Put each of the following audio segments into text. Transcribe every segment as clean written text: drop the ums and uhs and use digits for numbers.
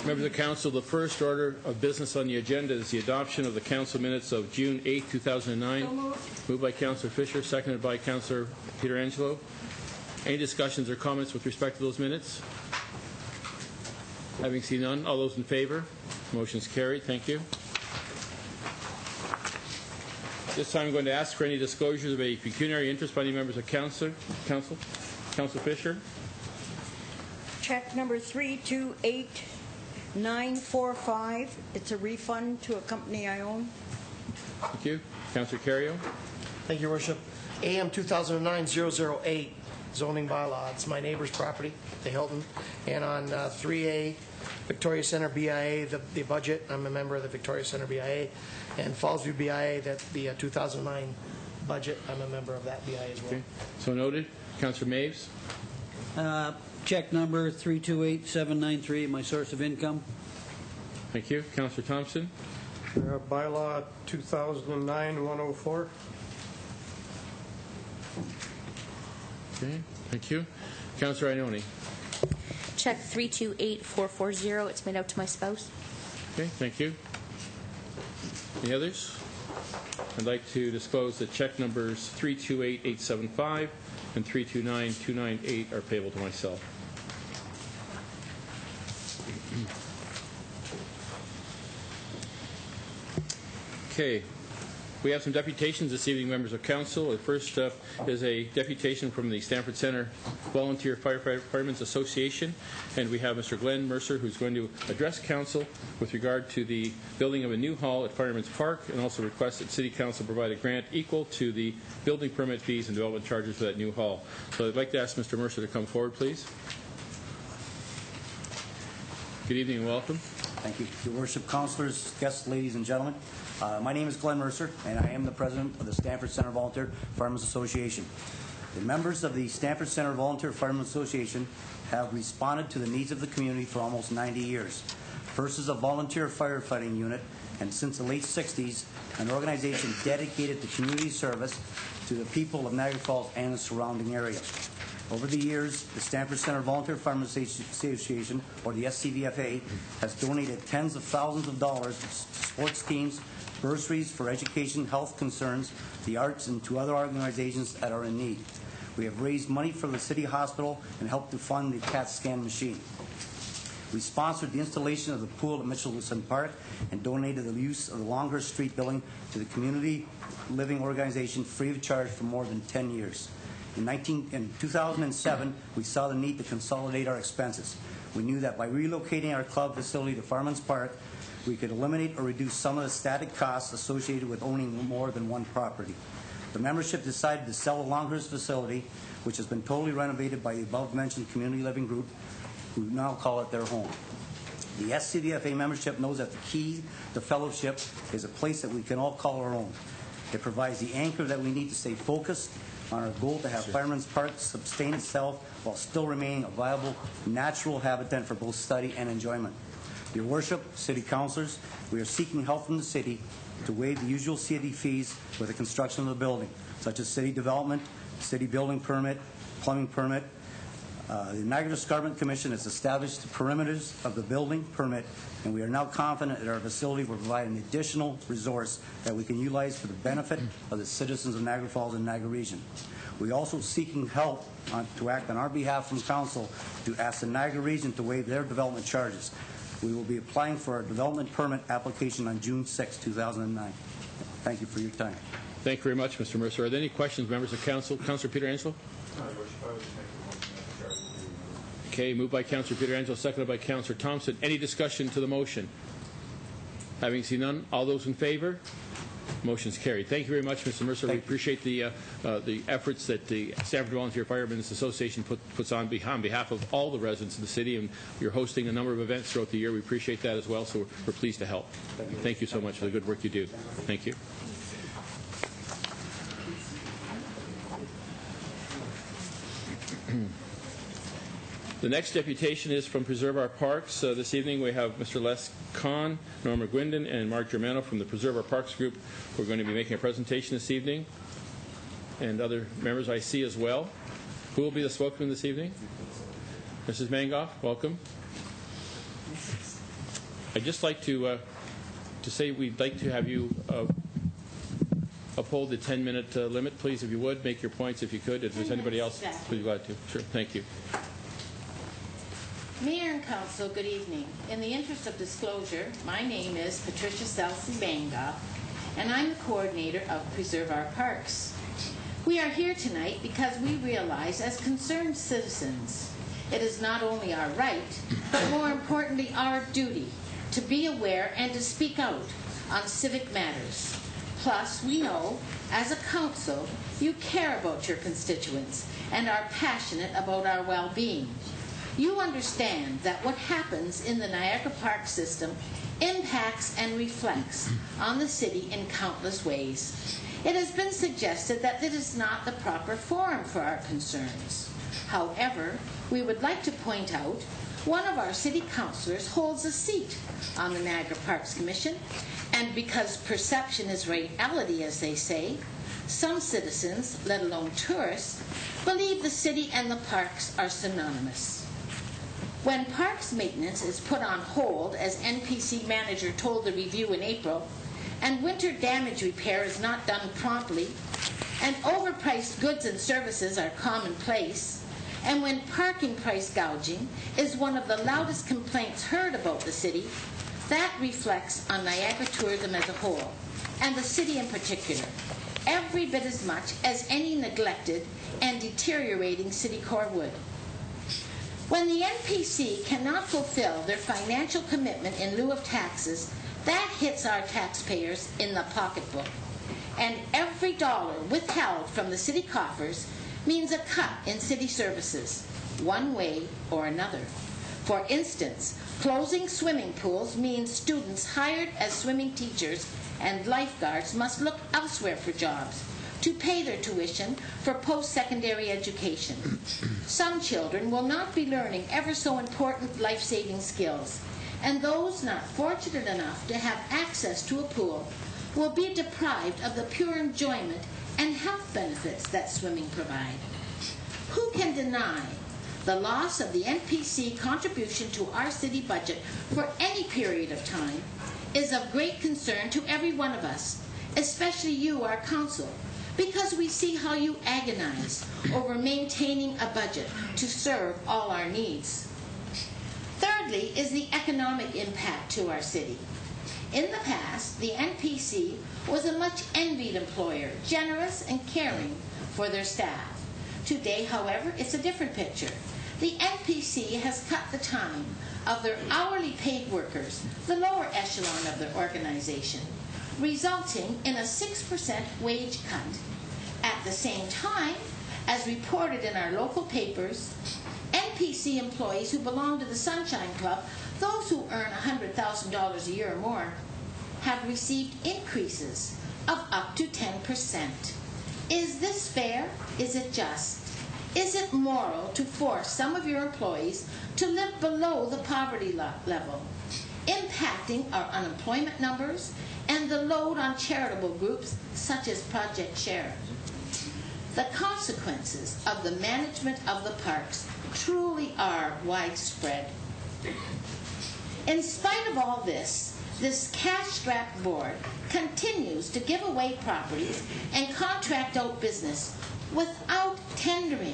Members of Council, the first order of business on the agenda is the adoption of the Council minutes of June 8, 2009. So moved. Moved by Councillor Fisher, seconded by Councillor Pietrangelo. Any discussions or comments with respect to those minutes? Having seen none, all those in favor? Motion is carried. Thank you. This time I'm going to ask for any disclosures of a pecuniary interest by any members of Council. Councillor Fisher. Check number 328945. It's a refund to a company I own. Thank you. Councillor Carrio. Thank you, Your Worship. AM 2009-008, zoning bylaw. It's my neighbor's property, the Hilton. And on 3A, Victoria Centre BIA, the budget, I'm a member of the Victoria Centre BIA. And Fallsview BIA, that the 2009 budget, I'm a member of that BIA as well. Okay. So noted. Councillor Maves. Check number 328793, my source of income. Thank you. Councillor Thompson. Bylaw 2009-104. Okay. Thank you. Councillor Ioannoni. Check 328440. It's made out to my spouse. Okay. Thank you. Any others? I'd like to disclose that check numbers 328875 and 329298 are payable to myself. Okay. We have some deputations this evening, members of council. The first is a deputation from the Stamford Centre Volunteer Firemen's Association, and we have Mr. Glenn Mercer, who's going to address council with regard to the building of a new hall at Firemen's Park, and also request that City Council provide a grant equal to the building permit fees and development charges for that new hall. So I'd like to ask Mr. Mercer to come forward, please. Good evening and welcome. Thank you. Your Worship, councillors, guests, ladies and gentlemen. My name is Glenn Mercer, and I am the president of the Stamford Centre Volunteer Firemen's Association. The members of the Stamford Centre Volunteer Firemen's Association have responded to the needs of the community for almost 90 years. First as a volunteer firefighting unit, and since the late 60s, an organization dedicated to community service to the people of Niagara Falls and the surrounding area. Over the years, the Stamford Centre Volunteer Firemen's Association, or the SCVFA, has donated tens of thousands of dollars to sports teams, bursaries for education, health concerns, the arts, and to other organizations that are in need. We have raised money for the City Hospital and helped to fund the CAT scan machine. We sponsored the installation of the pool at Mitchelson Park and donated the use of the Longhurst Street building to the Community Living Organization free of charge for more than 10 years. In 2007, we saw the need to consolidate our expenses. We knew that by relocating our club facility to Firemen's Park, we could eliminate or reduce some of the static costs associated with owning more than one property. The membership decided to sell the Longhurst facility, which has been totally renovated by the above-mentioned community living group, who now call it their home. The SCVFA membership knows that the key to fellowship is a place that we can all call our own. It provides the anchor that we need to stay focused on our goal to have Firemen's Park sustain itself while still remaining a viable natural habitat for both study and enjoyment. Your Worship, City Councillors, we are seeking help from the City to waive the usual city fees for the construction of the building, such as city development, city building permit, plumbing permit. The Niagara Escarpment Commission has established the perimeters of the building permit, and we are now confident that our facility will provide an additional resource that we can utilize for the benefit of the citizens of Niagara Falls and Niagara region. We are also seeking help to act on our behalf from Council to ask the Niagara region to waive their development charges. We will be applying for our development permit application on June 6, 2009. Thank you for your time. Thank you very much, Mr. Mercer. Are there any questions, members of council? Councillor Pietrangelo? Okay, moved by Councillor Pietrangelo, seconded by Councillor Thompson. Any discussion to the motion? Having seen none, all those in favor? Motion's carried. Thank you very much, Mr. Mercer. We appreciate the efforts that the Stamford Volunteer Firemen's Association puts on behalf of all the residents of the city, and you're hosting a number of events throughout the year. We appreciate that as well, so we're pleased to help. Thank you so much for the good work you do. Thank you. The next deputation is from Preserve Our Parks. This evening we have Mr. Les Kahn, Norma Gwindon, and Mark Germano from the Preserve Our Parks group who are going to be making a presentation this evening, and other members I see as well. Who will be the spokesman this evening? Mrs. Mangoff, welcome. I'd just like to say we'd like to have you uphold the 10-minute limit, please, if you would. Make your points if you could. If there's anybody else, exactly. we'd be glad to. Sure. Thank you. Mayor and Council, good evening. In the interest of disclosure, my name is Patricia Salsi-Banga, and I'm the coordinator of Preserve Our Parks. We are here tonight because we realize, as concerned citizens, it is not only our right, but more importantly, our duty to be aware and to speak out on civic matters. Plus, we know, as a council, you care about your constituents and are passionate about our well-being. You understand that what happens in the Niagara Park system impacts and reflects on the city in countless ways. It has been suggested that this is not the proper forum for our concerns. However, we would like to point out one of our city councilors holds a seat on the Niagara Parks Commission, and because perception is reality, as they say, some citizens, let alone tourists, believe the city and the parks are synonymous. When parks maintenance is put on hold, as NPC manager told the Review in April, and winter damage repair is not done promptly, and overpriced goods and services are commonplace, and when parking price gouging is one of the loudest complaints heard about the city, that reflects on Niagara tourism as a whole, and the city in particular, every bit as much as any neglected and deteriorating city core would. When the NPC cannot fulfill their financial commitment in lieu of taxes, that hits our taxpayers in the pocketbook. And every dollar withheld from the city coffers means a cut in city services, one way or another. For instance, closing swimming pools means students hired as swimming teachers and lifeguards must look elsewhere for jobs to pay their tuition for post-secondary education. Some children will not be learning ever so important life-saving skills, and those not fortunate enough to have access to a pool will be deprived of the pure enjoyment and health benefits that swimming provide. Who can deny the loss of the NPC contribution to our city budget for any period of time is of great concern to every one of us, especially you, our council, because we see how you agonize over maintaining a budget to serve all our needs. Thirdly is the economic impact to our city. In the past, the NPC was a much envied employer, generous and caring for their staff. Today, however, it's a different picture. The NPC has cut the time of their hourly paid workers, the lower echelon of their organization, resulting in a 6% wage cut. At the same time, as reported in our local papers, NPC employees who belong to the Sunshine Club, those who earn $100,000 a year or more, have received increases of up to 10%. Is this fair? Is it just? Is it moral to force some of your employees to live below the poverty level, impacting our unemployment numbers and the load on charitable groups such as Project Share? The consequences of the management of the parks truly are widespread. In spite of all this cash-strapped board continues to give away properties and contract out business without tendering.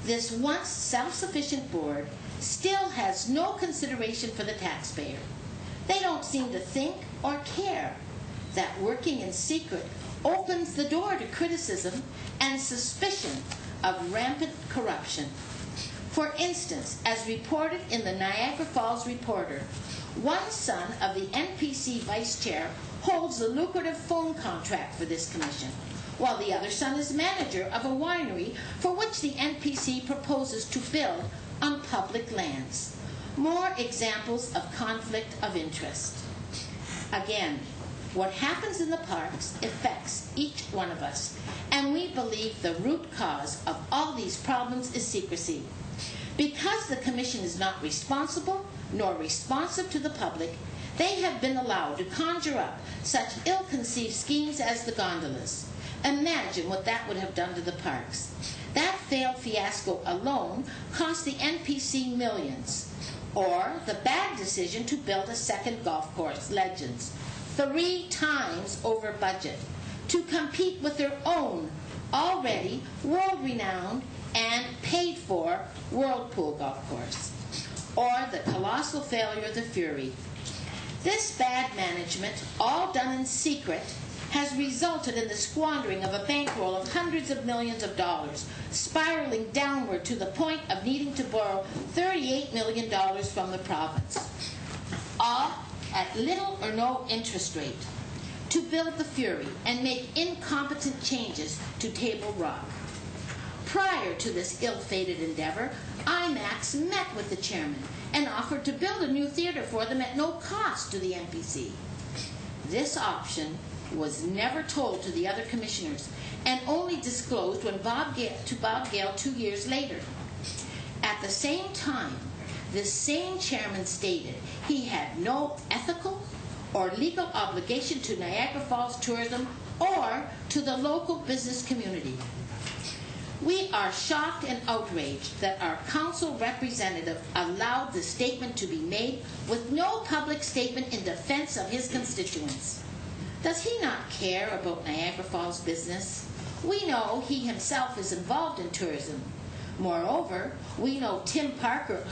This once self-sufficient board still has no consideration for the taxpayer. They don't seem to think or care that working in secret opens the door to criticism and suspicion of rampant corruption. For instance, as reported in the Niagara Falls Reporter, one son of the NPC vice chair holds the lucrative phone contract for this commission, while the other son is manager of a winery for which the NPC proposes to build on public lands. More examples of conflict of interest. Again, what happens in the parks affects each one of us, and we believe the root cause of all these problems is secrecy. Because the Commission is not responsible nor responsive to the public, they have been allowed to conjure up such ill-conceived schemes as the gondolas. Imagine what that would have done to the parks. That failed fiasco alone cost the NPC millions. Or the bad decision to build a second golf course, Legends, 3 times over budget, to compete with their own already world-renowned and paid-for Whirlpool golf course. Or the colossal failure of the Fury. This bad management, all done in secret, has resulted in the squandering of a bankroll of hundreds of millions of dollars, spiraling downward to the point of needing to borrow $38 million from the province, all at little or no interest rate, to build the Fury and make incompetent changes to Table Rock. Prior to this ill-fated endeavor, IMAX met with the chairman and offered to build a new theater for them at no cost to the NPC. This option was never told to the other commissioners and only disclosed to Bob Gale 2 years later. At the same time, this same chairman stated he had no ethical or legal obligation to Niagara Falls tourism or to the local business community. We are shocked and outraged that our council representative allowed the statement to be made with no public statement in defense of his constituents. Does he not care about Niagara Falls business? We know he himself is involved in tourism. Moreover, we know Tim Parker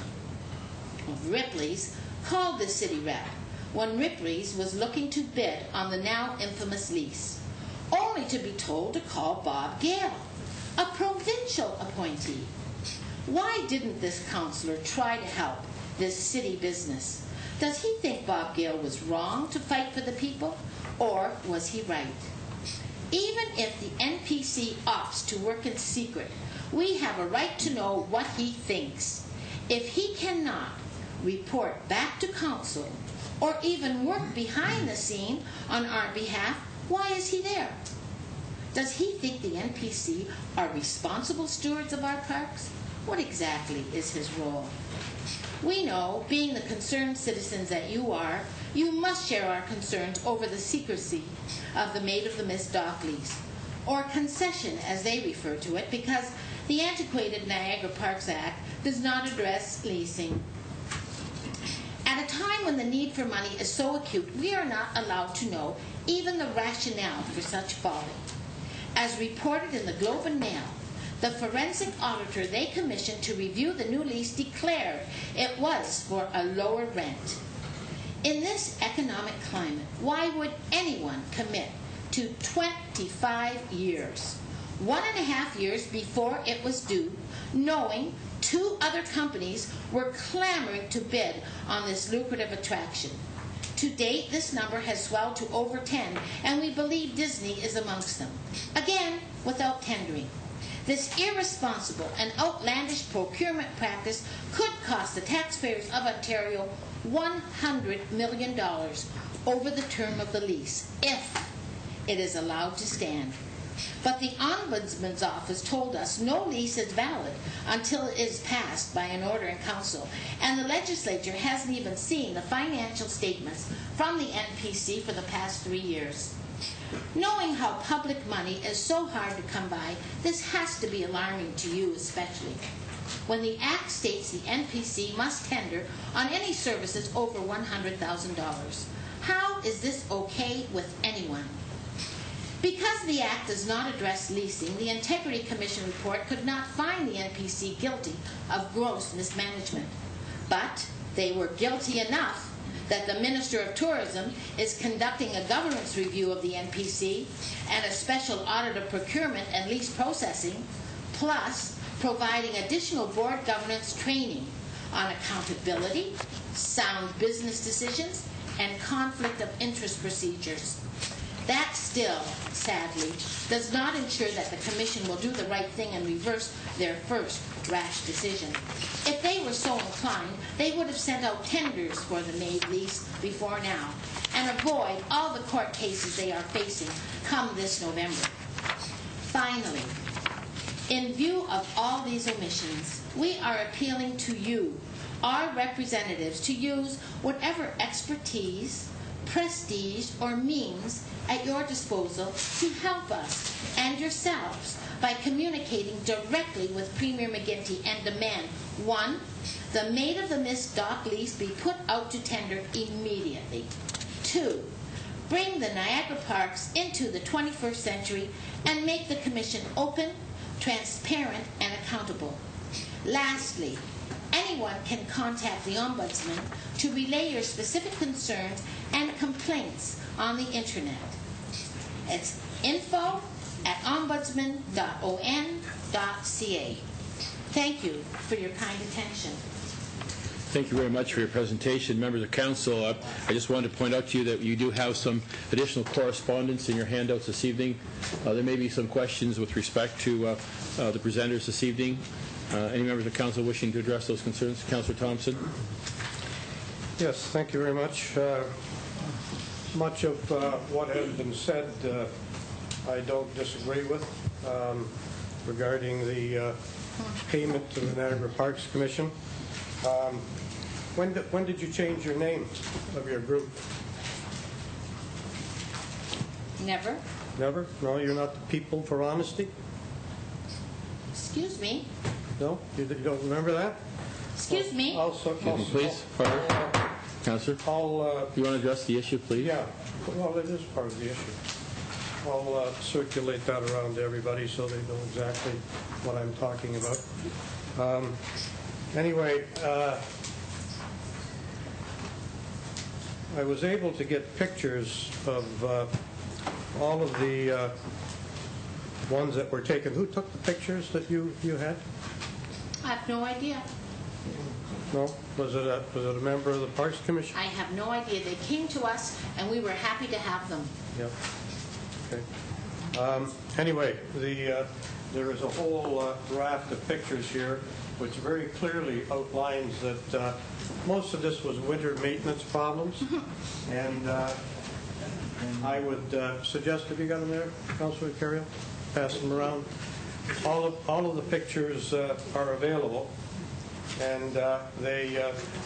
of Ripley's called the city rep when Ripley's was looking to bid on the now infamous lease, only to be told to call Bob Gale, a provincial appointee. Why didn't this councillor try to help this city business? Does he think Bob Gale was wrong to fight for the people, or was he right? Even if the NPC opts to work in secret, we have a right to know what he thinks. If he cannot report back to council or even work behind the scene on our behalf, why is he there? Does he think the NPC are responsible stewards of our parks? What exactly is his role? We know, being the concerned citizens that you are, you must share our concerns over the secrecy of the Maid of the Mist dock lease, or concession as they refer to it, because the antiquated Niagara Parks Act does not address leasing. At a time when the need for money is so acute, we are not allowed to know even the rationale for such folly. As reported in the Globe and Mail, the forensic auditor they commissioned to review the new lease declared it was for a lower rent. In this economic climate, why would anyone commit to 25 years, 1.5 years before it was due, knowing 2 other companies were clamoring to bid on this lucrative attraction? To date, this number has swelled to over 10, and we believe Disney is amongst them. Again, without tendering. This irresponsible and outlandish procurement practice could cost the taxpayers of Ontario $100 million over the term of the lease, if it is allowed to stand. But the Ombudsman's office told us no lease is valid until it is passed by an order in council, and the legislature hasn't even seen the financial statements from the NPC for the past 3 years. Knowing how public money is so hard to come by, this has to be alarming to you especially. When the Act states the NPC must tender on any services over $100,000, how is this okay with anyone? Because the Act does not address leasing, the Integrity Commission report could not find the NPC guilty of gross mismanagement. But they were guilty enough that the Minister of Tourism is conducting a governance review of the NPC and a special audit of procurement and lease processing, plus providing additional board governance training on accountability, sound business decisions, and conflict of interest procedures. That still, sadly, does not ensure that the Commission will do the right thing and reverse their first rash decision. If they were so inclined, they would have sent out tenders for the Maid lease before now and avoid all the court cases they are facing come this November. Finally, in view of all these omissions, we are appealing to you, our representatives, to use whatever expertise, prestige, or means at your disposal to help us and yourselves by communicating directly with Premier McGuinty and demand, 1, the Maid of the Mist dock lease be put out to tender immediately. 2, bring the Niagara Parks into the 21st century and make the Commission open, transparent, and accountable. Lastly, anyone can contact the Ombudsman to relay your specific concerns and complaints on the Internet. It's info@ombudsman.on.ca. Thank you for your kind attention. Thank you very much for your presentation. Members of Council, I just wanted to point out to you that you do have some additional correspondence in your handouts this evening. There may be some questions with respect to the presenters this evening. Any members of Council wishing to address those concerns? Councillor Thompson. Yes, thank you very much. Much of what has been said I don't disagree with regarding the payment to the Niagara Parks Commission. When did you change your name of your group? Never. Never? No, you're not the People for Honesty? Excuse me. No? You don't remember that? Excuse me. Please, Councillor. You want to address the issue, please? Yeah. Well, it is part of the issue. I'll circulate that around to everybody so they know exactly what I'm talking about. Anyway, I was able to get pictures of all of the ones that were taken. Who took the pictures that you had? I have no idea. No? Was it a member of the Parks Commission? I have no idea. They came to us, and we were happy to have them. Yep. Okay. Anyway, there is a whole raft of pictures here which very clearly outlines that most of this was winter maintenance problems. And I would suggest, have you got them there, Councillor Carriel? Pass them around. All of the pictures are available, and they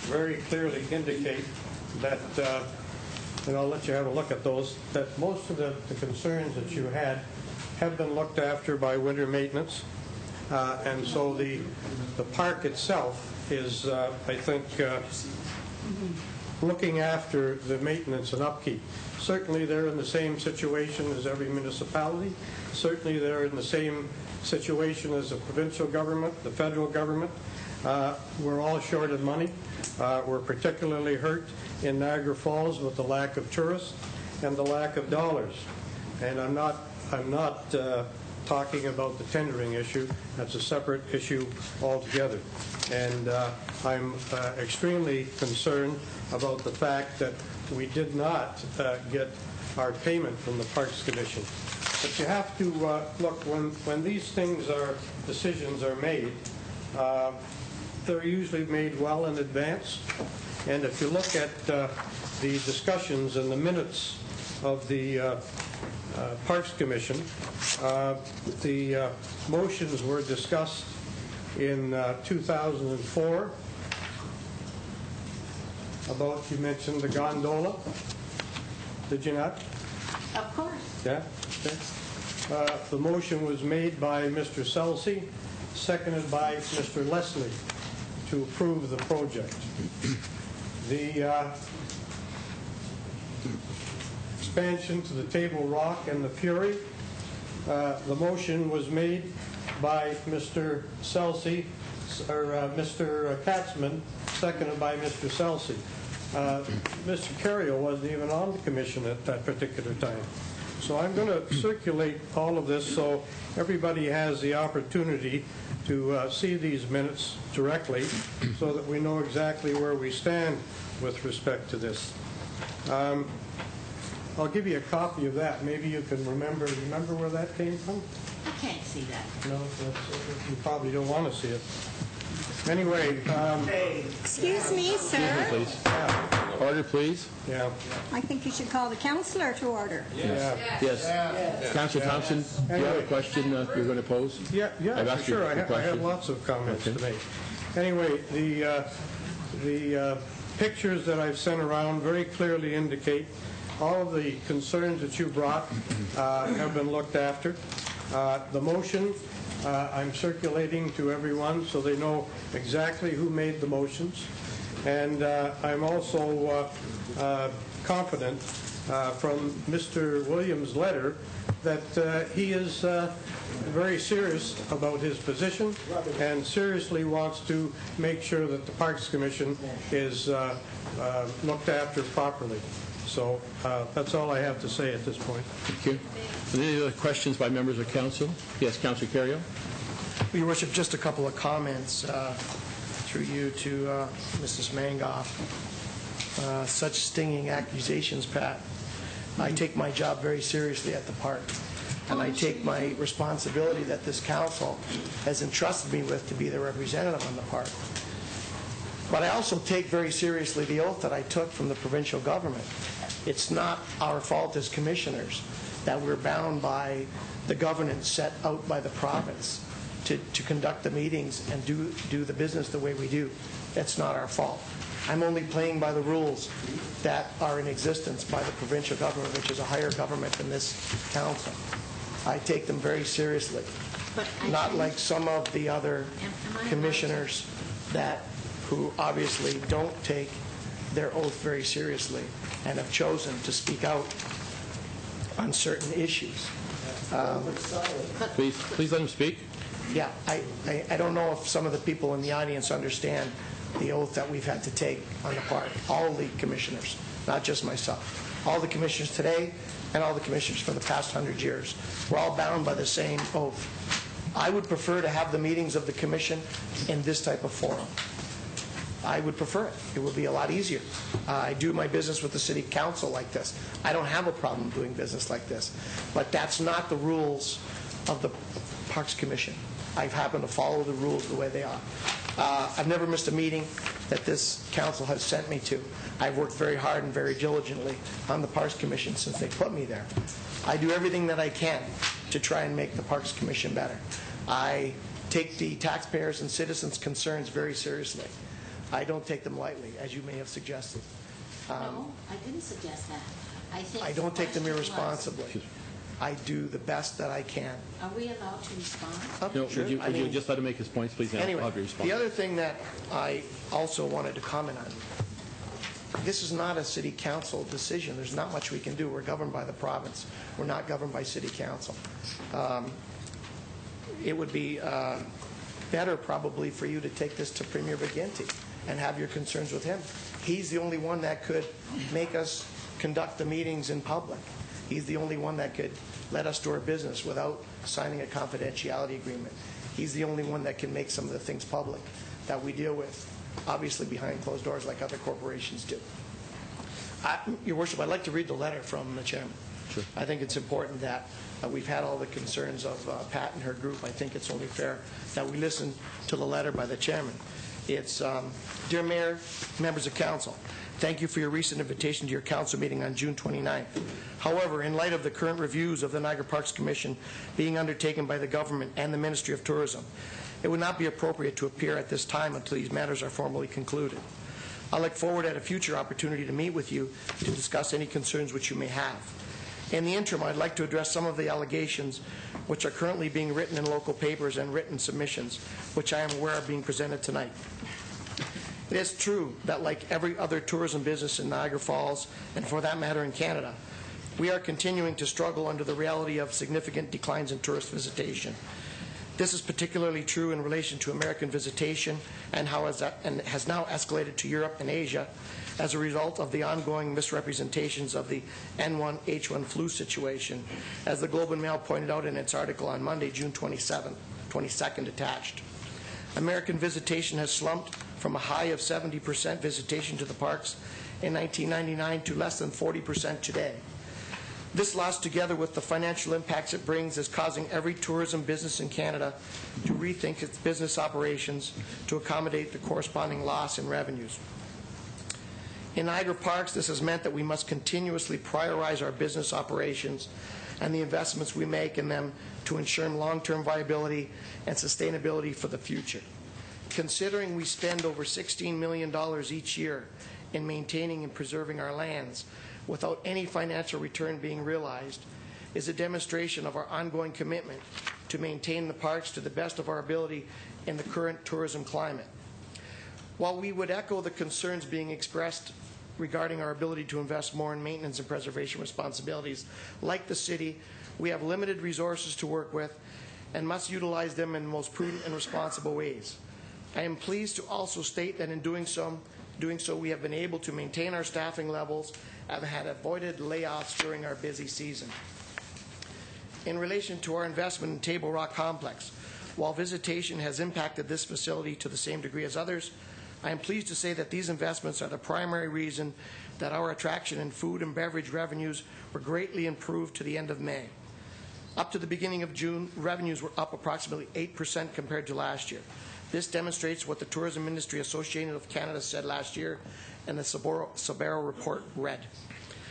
very clearly indicate that, and I'll let you have a look at those, that most of the concerns that you had have been looked after by winter maintenance. And so the park itself is, I think, looking after the maintenance and upkeep. Certainly they're in the same situation as every municipality. Certainly they're in the same situation as the provincial government, the federal government. We're all short of money. We're particularly hurt in Niagara Falls with the lack of tourists and the lack of dollars. And I'm not talking about the tendering issue. That's a separate issue altogether. And I'm extremely concerned about the fact that we did not get our payment from the Parks Commission. But you have to look, when these decisions are made, they're usually made well in advance. And if you look at the discussions and the minutes of the Parks Commission, the motions were discussed in 2004 about, you mentioned the gondola, did you not? Of course. Yeah. Okay. The motion was made by Mr. Selsey, seconded by Mr. Leslie to approve the project. The expansion to the Table Rock and the Fury, the motion was made by Mr. Selsey, or Mr. Katzman, seconded by Mr. Selsey. Mr. Carriel wasn't even on the commission at that particular time. So I'm going to circulate all of this so everybody has the opportunity to see these minutes directly so that we know exactly where we stand with respect to this. I'll give you a copy of that. Maybe you can remember where that came from? I can't see that. No, you probably don't want to see it. Anyway, Excuse me, sir. Please. Order, please. yeah. I think you should call the councillor to order. Yes. Councillor Thompson, do you have a question you're going to pose? Yeah, I've for asked you sure. a I question. have lots of comments Okay. to make. Anyway, the pictures that I've sent around very clearly indicate all of the concerns that you brought have been looked after. The motion I'm circulating to everyone so they know exactly who made the motions. And I'm also confident from Mr. Williams' letter that he is very serious about his position and seriously wants to make sure that the Parks Commission is looked after properly. So that's all I have to say at this point. Thank you. Any other questions by members of council? Yes, Councilor Carrier. Your Worship, just a couple of comments through you to Mrs. Mangoff. Such stinging accusations, Pat. I take my job very seriously at the park, and I take my responsibility that this council has entrusted me with to be the representative on the park. But I also take very seriously the oath that I took from the provincial government. It's not our fault as commissioners that we're bound by the governance set out by the province to conduct the meetings and do the business the way we do. That's not our fault. I'm only playing by the rules that are in existence by the provincial government, which is a higher government than this council. I take them very seriously, not like some of the other commissioners who obviously don't take their oath very seriously and have chosen to speak out on certain issues. Please let him speak. Yeah, I don't know if some of the people in the audience understand the oath that we've had to take on the park. All the commissioners, not just myself. All the commissioners today and all the commissioners for the past 100 years. We're all bound by the same oath. I would prefer to have the meetings of the commission in this type of forum. I would prefer it. It would be a lot easier. I do my business with the city council like this. I don't have a problem doing business like this. But that's not the rules of the Parks Commission. I happen to follow the rules the way they are. I've never missed a meeting that this council has sent me to. I've worked very hard and very diligently on the Parks Commission since they put me there. I do everything that I can to try and make the Parks Commission better. I take the taxpayers' and citizens' concerns very seriously. I don't take them lightly, as you may have suggested. No, I didn't suggest that. I don't take them irresponsibly. I do the best that I can. Are we allowed to respond? No, Sure. would you just let him make his points, please? Anyway, I'll have you respond. the other thing that I also wanted to comment on, this is not a city council decision. There's not much we can do. We're governed by the province. We're not governed by city council. It would be better probably for you to take this to Premier McGuinty and have your concerns with him. He's the only one that could make us conduct the meetings in public. He's the only one that could let us do our business without signing a confidentiality agreement. He's the only one that can make some of the things public that we deal with, obviously behind closed doors like other corporations do. Your Worship, I'd like to read the letter from the chairman. Sure. I think it's important that we've had all the concerns of Pat and her group. I think it's only fair that we listen to the letter by the chairman. It's, Dear Mayor, members of council, thank you for your recent invitation to your council meeting on June 29th. However, in light of the current reviews of the Niagara Parks Commission being undertaken by the government and the Ministry of Tourism, it would not be appropriate to appear at this time until these matters are formally concluded. I look forward at a future opportunity to meet with you to discuss any concerns which you may have. In the interim, I'd like to address some of the allegations which are currently being written in local papers and written submissions, which I am aware are being presented tonight. It is true that like every other tourism business in Niagara Falls, and for that matter in Canada, we are continuing to struggle under the reality of significant declines in tourist visitation. This is particularly true in relation to American visitation and has now escalated to Europe and Asia as a result of the ongoing misrepresentations of the N1H1 flu situation, as the Globe and Mail pointed out in its article on Monday, June 22nd, attached. American visitation has slumped from a high of 70% visitation to the parks in 1999 to less than 40% today. This loss, together with the financial impacts it brings, is causing every tourism business in Canada to rethink its business operations to accommodate the corresponding loss in revenues. In Niagara Parks, this has meant that we must continuously prioritize our business operations and the investments we make in them to ensure long-term viability and sustainability for the future. Considering we spend over $16 million each year in maintaining and preserving our lands without any financial return being realized, is a demonstration of our ongoing commitment to maintain the parks to the best of our ability in the current tourism climate. While we would echo the concerns being expressed regarding our ability to invest more in maintenance and preservation responsibilities, like the city, we have limited resources to work with and must utilize them in the most prudent and responsible ways. I am pleased to also state that in doing so, we have been able to maintain our staffing levels and have avoided layoffs during our busy season. In relation to our investment in Table Rock Complex, while visitation has impacted this facility to the same degree as others, I am pleased to say that these investments are the primary reason that our attraction and food and beverage revenues were greatly improved to the end of May. Up to the beginning of June, revenues were up approximately 8% compared to last year. This demonstrates what the Tourism Industry Association of Canada said last year, and the Sabero report read,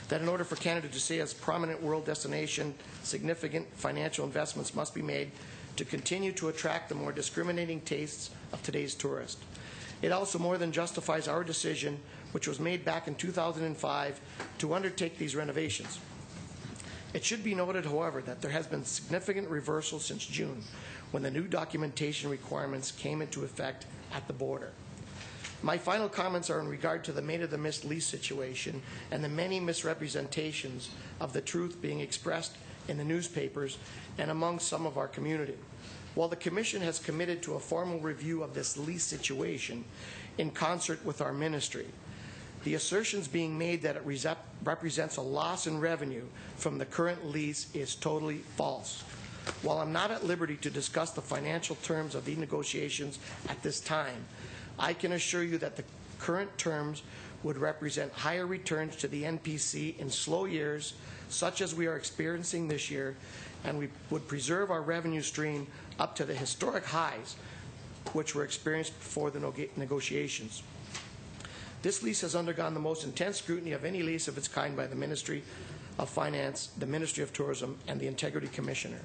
that in order for Canada to stay as a prominent world destination, significant financial investments must be made to continue to attract the more discriminating tastes of today's tourist. It also more than justifies our decision, which was made back in 2005, to undertake these renovations. It should be noted, however, that there has been significant reversal since June, when the new documentation requirements came into effect at the border. My final comments are in regard to the Maid of the Mist lease situation and the many misrepresentations of the truth being expressed in the newspapers and among some of our community. While the Commission has committed to a formal review of this lease situation in concert with our ministry, the assertions being made that it represents a loss in revenue from the current lease is totally false. While I'm not at liberty to discuss the financial terms of the negotiations at this time, I can assure you that the current terms would represent higher returns to the NPC in slow years, such as we are experiencing this year, and we would preserve our revenue stream up to the historic highs which were experienced before the negotiations. This lease has undergone the most intense scrutiny of any lease of its kind by the Ministry of Finance, the Ministry of Tourism, and the Integrity Commissioner.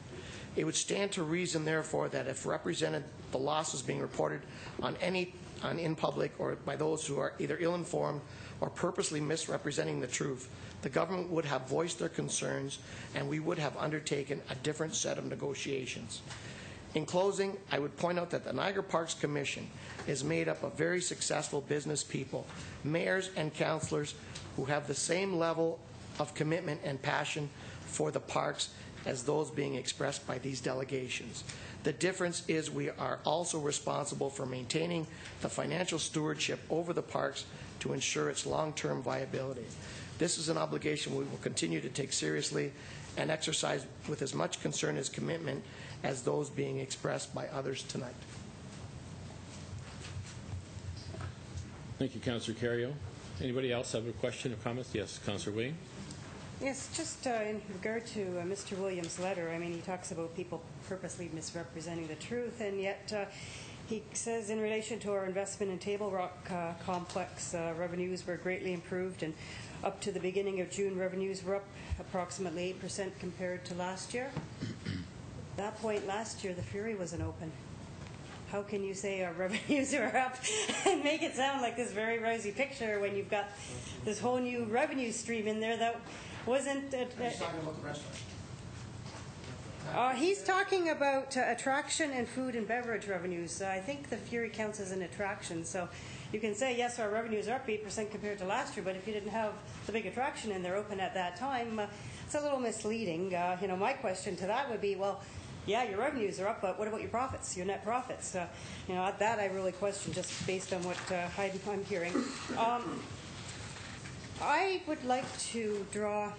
It would stand to reason, therefore, that if represented the losses being reported in public or by those who are either ill-informed or purposely misrepresenting the truth, the government would have voiced their concerns and we would have undertaken a different set of negotiations. In closing, I would point out that the Niagara Parks Commission is made up of very successful business people, mayors and councillors who have the same level of commitment and passion for the parks as those being expressed by these delegations. The difference is we are also responsible for maintaining the financial stewardship over the parks to ensure its long-term viability. This is an obligation we will continue to take seriously and exercise with as much concern as commitment as those being expressed by others tonight. Thank you, Councillor Carrio. Anybody else have a question or comments? Yes, Councillor Wayne. Yes, just in regard to Mr. Williams' letter, I mean, he talks about people purposely misrepresenting the truth, and yet he says in relation to our investment in Table Rock Complex, revenues were greatly improved, and up to the beginning of June, revenues were up approximately 8% compared to last year. At that point last year, the ferry wasn't open. How can you say our revenues are up and make it sound like this very rosy picture when you've got this whole new revenue stream in there that wasn't... He's talking about the restaurant. He's talking about attraction and food and beverage revenues. I think the ferry counts as an attraction. So you can say, yes, our revenues are up 8% compared to last year, but if you didn't have the big attraction and they're open at that time, it's a little misleading. My question to that would be, well, yeah, your revenues are up, but what about your profits, your net profits? That I really question just based on what I'm hearing. I would like to draw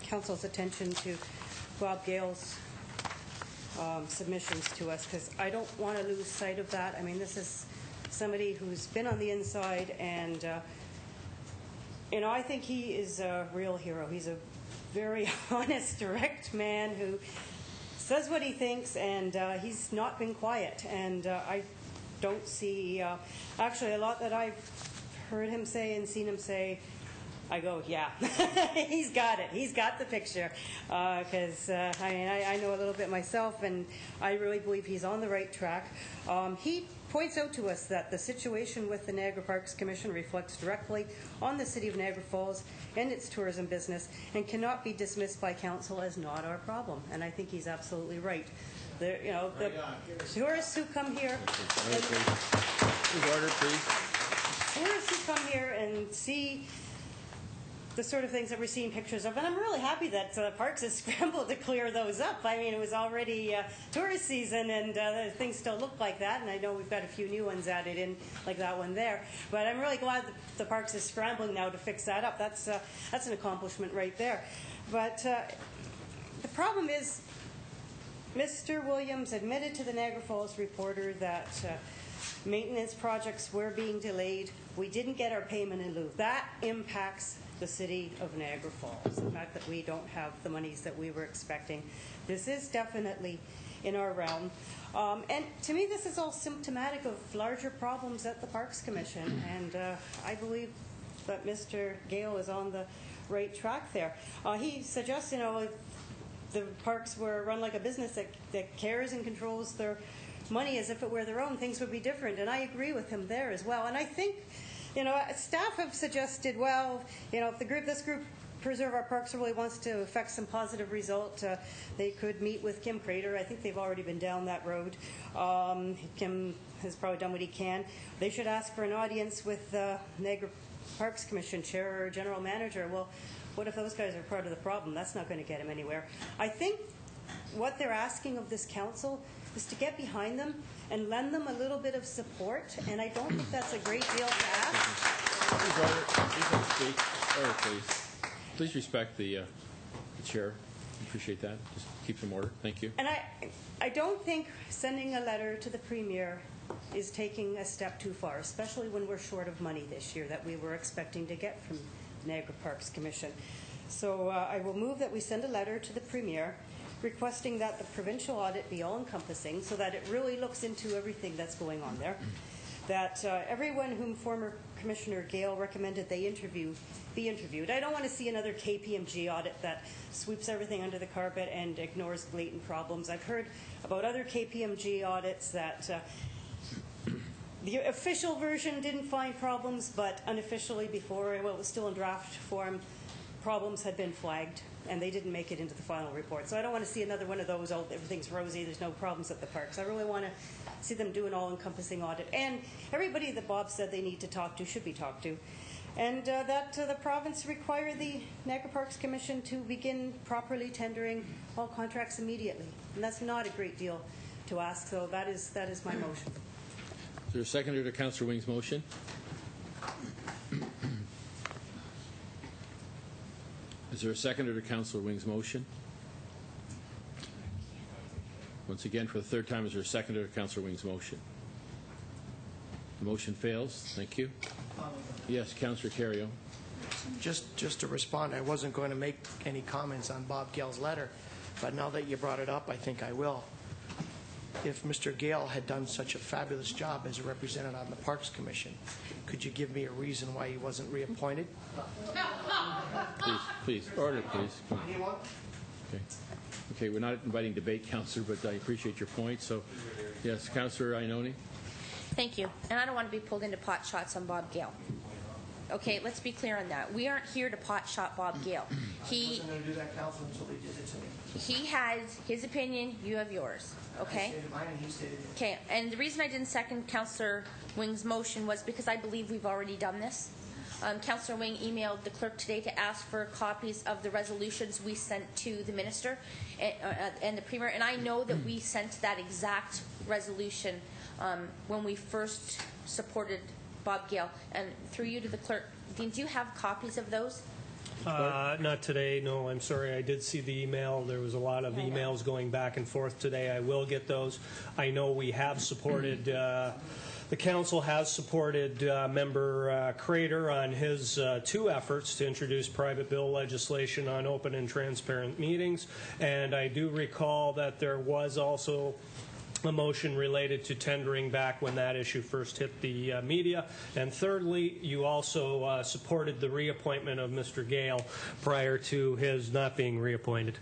Council's attention to Bob Gale's submissions to us, because I don't want to lose sight of that. I mean, this is somebody who's been on the inside, and I think he is a real hero. He's a very honest, direct man who says what he thinks, and he's not been quiet. And I don't see, actually, a lot that I've heard him say and seen him say I go, yeah, he's got it. He's got the picture. Because, I know a little bit myself, and I really believe he's on the right track. He points out to us that the situation with the Niagara Parks Commission reflects directly on the City of Niagara Falls and its tourism business and cannot be dismissed by council as not our problem. And I think he's absolutely right. The tourists who come here... Order, please. Tourists who come here and see the sort of things that we're seeing pictures of, and I'm really happy that Parks has scrambled to clear those up. I mean, it was already tourist season, and things still look like that, and I know we've got a few new ones added in, like that one there. But I'm really glad that the Parks is scrambling now to fix that up. That's an accomplishment right there. But the problem is, Mr. Williams admitted to the Niagara Falls Reporter that maintenance projects were being delayed. We didn't get our payment in lieu. That impacts the City of Niagara Falls, the fact that we don't have the monies that we were expecting. This is definitely in our realm. And to me, this is all symptomatic of larger problems at the Parks Commission, and I believe that Mr. Gale is on the right track there. He suggests, if the parks were run like a business that cares and controls their money as if it were their own, things would be different. And I agree with him there as well. And I think, staff have suggested, if this group, Preserve Our Parks, really wants to affect some positive result, they could meet with Kim Crater. I think they've already been down that road. Kim has probably done what he can. They should ask for an audience with the Niagara Parks Commission chair or general manager. Well, what if those guys are part of the problem? That's not going to get him anywhere. I think what they're asking of this council is to get behind them and lend them a little bit of support, and I don't think that's a great deal to ask. Order, please. Please respect the chair. Appreciate that. Just keep some order. Thank you. And I don't think sending a letter to the Premier is taking a step too far, especially when we're short of money this year that we were expecting to get from the Niagara Parks Commission. So I will move that we send a letter to the Premier requesting that the provincial audit be all-encompassing so that it really looks into everything that's going on there, that everyone whom former Commissioner Gale recommended they be interviewed. I don't want to see another KPMG audit that sweeps everything under the carpet and ignores blatant problems. I've heard about other KPMG audits that the official version didn't find problems, but unofficially before, it was still in draft form, problems had been flagged, and they didn't make it into the final report. So I don't want to see another one of those, everything's rosy, there's no problems at the parks. I really want to see them do an all-encompassing audit. And everybody that Bob said they need to talk to should be talked to. And that the province require the Niagara Parks Commission to begin properly tendering all contracts immediately. And that's not a great deal to ask, so that is my motion. Is there a seconder to Councillor Wing's motion? Is there a seconder to Councillor Wing's motion? Once again, for the third time, is there a seconder to Councillor Wing's motion? The motion fails. Thank you. Yes, Councillor Carrio. Just to respond, I wasn't going to make any comments on Bob Gale's letter, but now that you brought it up, I think I will. If Mr. Gale had done such a fabulous job as a representative on the Parks Commission, could you give me a reason why he wasn't reappointed? Please. Order, please. Come on. Okay, we're not inviting debate, Councillor, but I appreciate your point. So, yes, Councillor Iononi. Thank you. And I don't want to be pulled into pot shots on Bob Gale. Okay, let's be clear on that. We aren't here to pot shot Bob Gale. I wasn't going to do that, Council, until he did it to me. He has his opinion, you have yours. Okay? I stated mine and he stated his. Okay, and the reason I didn't second Councillor Wing's motion was because I believe we've already done this. Councillor Wing emailed the clerk today to ask for copies of the resolutions we sent to the minister and the Premier, and I know that we sent that exact resolution when we first supported Bob Gale. And through you to the clerk, Dean, do you have copies of those? Not today, no, I'm sorry. I did see the email. There was a lot of emails going back and forth today. I will get those. I know we have supported, the council has supported Member Crater on his two efforts to introduce private bill legislation on open and transparent meetings. And I do recall that there was also a motion related to tendering back when that issue first hit the media. And thirdly, you also supported the reappointment of Mr. Gale prior to his not being reappointed.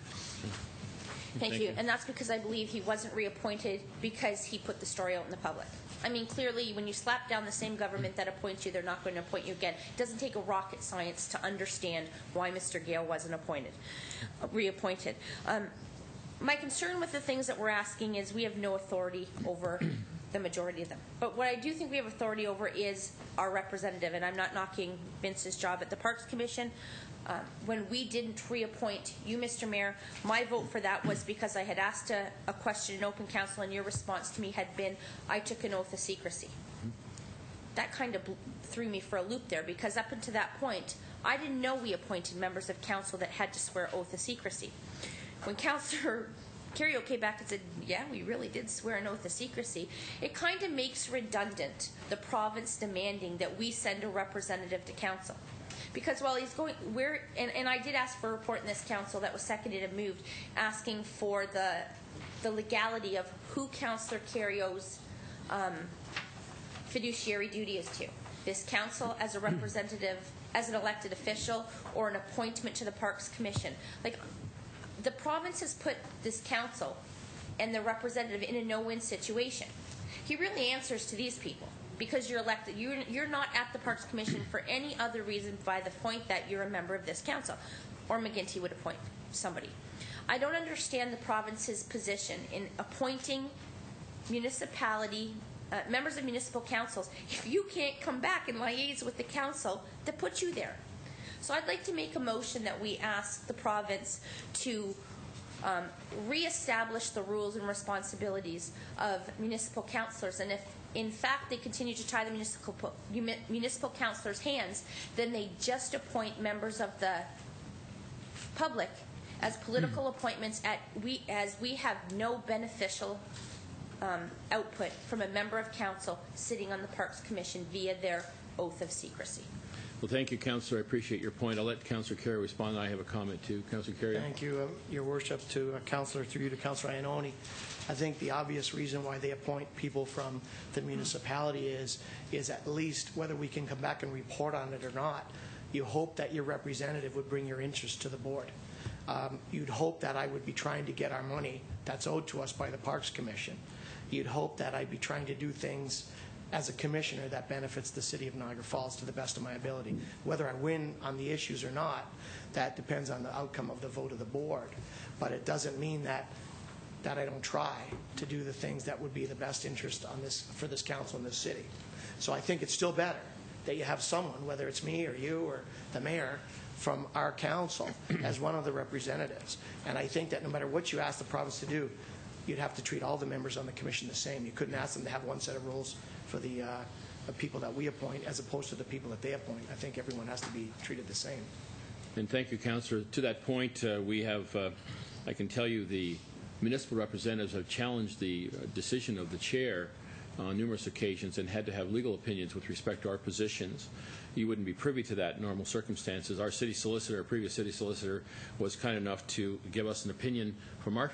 Thank you. And that's because I believe he wasn't reappointed because he put the story out in the public. I mean, clearly, when you slap down the same government that appoints you, they're not going to appoint you again. It doesn't take a rocket science to understand why Mr. Gale wasn't reappointed. My concern with the things that we're asking is we have no authority over the majority of them. But what I do think we have authority over is our representative, and I'm not knocking Vince's job at the Parks Commission. When we didn't reappoint you, Mr. Mayor, my vote for that was because I had asked a question in open council, and your response to me had been, I took an oath of secrecy. That kind of threw me for a loop there, because up until that point, I didn't know we appointed members of council that had to swear oath of secrecy. When Councillor Carriot came back and said, yeah, we really did swear an oath of secrecy, it kind of makes redundant the province demanding that we send a representative to council. Because while he's going, and I did ask for a report in this council that was seconded and moved, asking for the legality of who Councillor Carriot's fiduciary duty is to. This council as a representative, as an elected official, or an appointment to the Parks Commission. Like, the province has put this council and the representative in a no-win situation. He really answers to these people. Because you're elected, you're not at the Parks Commission for any other reason by the point that you're a member of this council. Or McGinty would appoint somebody. I don't understand the province's position in appointing members of municipal councils if you can't come back and liaise with the council that put you there. So I'd like to make a motion that we ask the province to reestablish the rules and responsibilities of municipal councillors, and if in fact they continue to tie the municipal councillors' hands, then they just appoint members of the public as political appointments as we have no beneficial output from a member of council sitting on the Parks Commission via their oath of secrecy. Well, thank you, Councillor. I appreciate your point. I'll let Councillor Carey respond. I have a comment too. Councillor Carey. Thank you, Your Worship. To Councillor, through you to Councillor Iannone. I think the obvious reason why they appoint people from the municipality is at least, whether we can come back and report on it or not, you hope that your representative would bring your interest to the board. You'd hope that I would be trying to get our money that's owed to us by the Parks Commission. You'd hope that I'd be trying to do things as a commissioner that benefits the city of Niagara Falls to the best of my ability. Whether I win on the issues or not, that depends on the outcome of the vote of the board. But it doesn't mean that I don't try to do the things that would be the best interest on for this council in this city. So I think it's still better that you have someone, whether it's me or you or the mayor, from our council as one of the representatives. And I think that no matter what you ask the province to do, you'd have to treat all the members on the commission the same. You couldn't ask them to have one set of rules for the people that we appoint as opposed to the people that they appoint. I think everyone has to be treated the same. And thank you, Councillor. To that point, we have, I can tell you, the municipal representatives have challenged the decision of the chair on numerous occasions and had to have legal opinions with respect to our positions. You wouldn't be privy to that in normal circumstances. Our city solicitor, our previous city solicitor, was kind enough to give us an opinion from our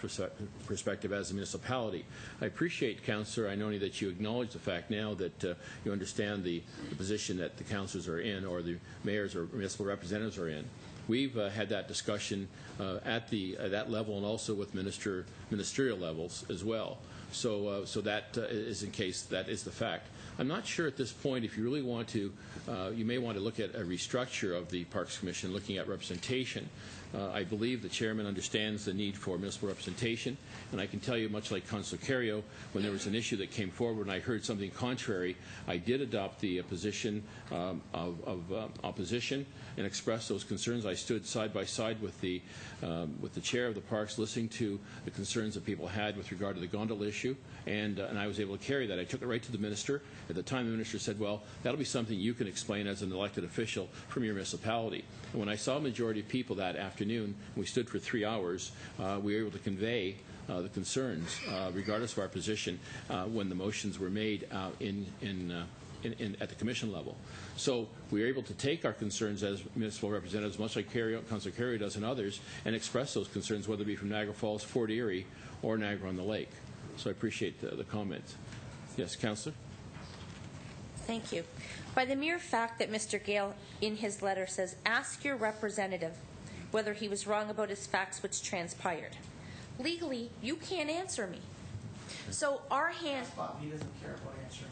perspective as a municipality. I appreciate, Councillor Iannone, that you acknowledge the fact now that you understand the position that the councillors are in, or the mayors or municipal representatives are in. We've had that discussion at that level and also with ministerial levels as well. So that is in case that is the fact. I'm not sure at this point if you really want to, you may want to look at a restructure of the Parks Commission, looking at representation. I believe the chairman understands the need for municipal representation, and I can tell you, much like Councillor Carriot, when there was an issue that came forward and I heard something contrary, I did adopt the position of opposition and express those concerns. I stood side by side with the chair of the parks, listening to the concerns that people had with regard to the gondola issue, and I was able to carry that. I took it right to the minister. At the time, the minister said, well, that'll be something you can explain as an elected official from your municipality. And when I saw a majority of people that afternoon, we stood for 3 hours, we were able to convey the concerns, regardless of our position, when the motions were made at the commission level. So we were able to take our concerns as municipal representatives, much like Councillor Carriot does and others, and express those concerns, whether it be from Niagara Falls, Fort Erie, or Niagara-on-the-Lake. So I appreciate the comments. Yes, Councillor? Thank you. By the mere fact that Mr. Gale, in his letter, says, ask your representative whether he was wrong about his facts which transpired. Legally, you can't answer me. So our hand... He doesn't care about answering.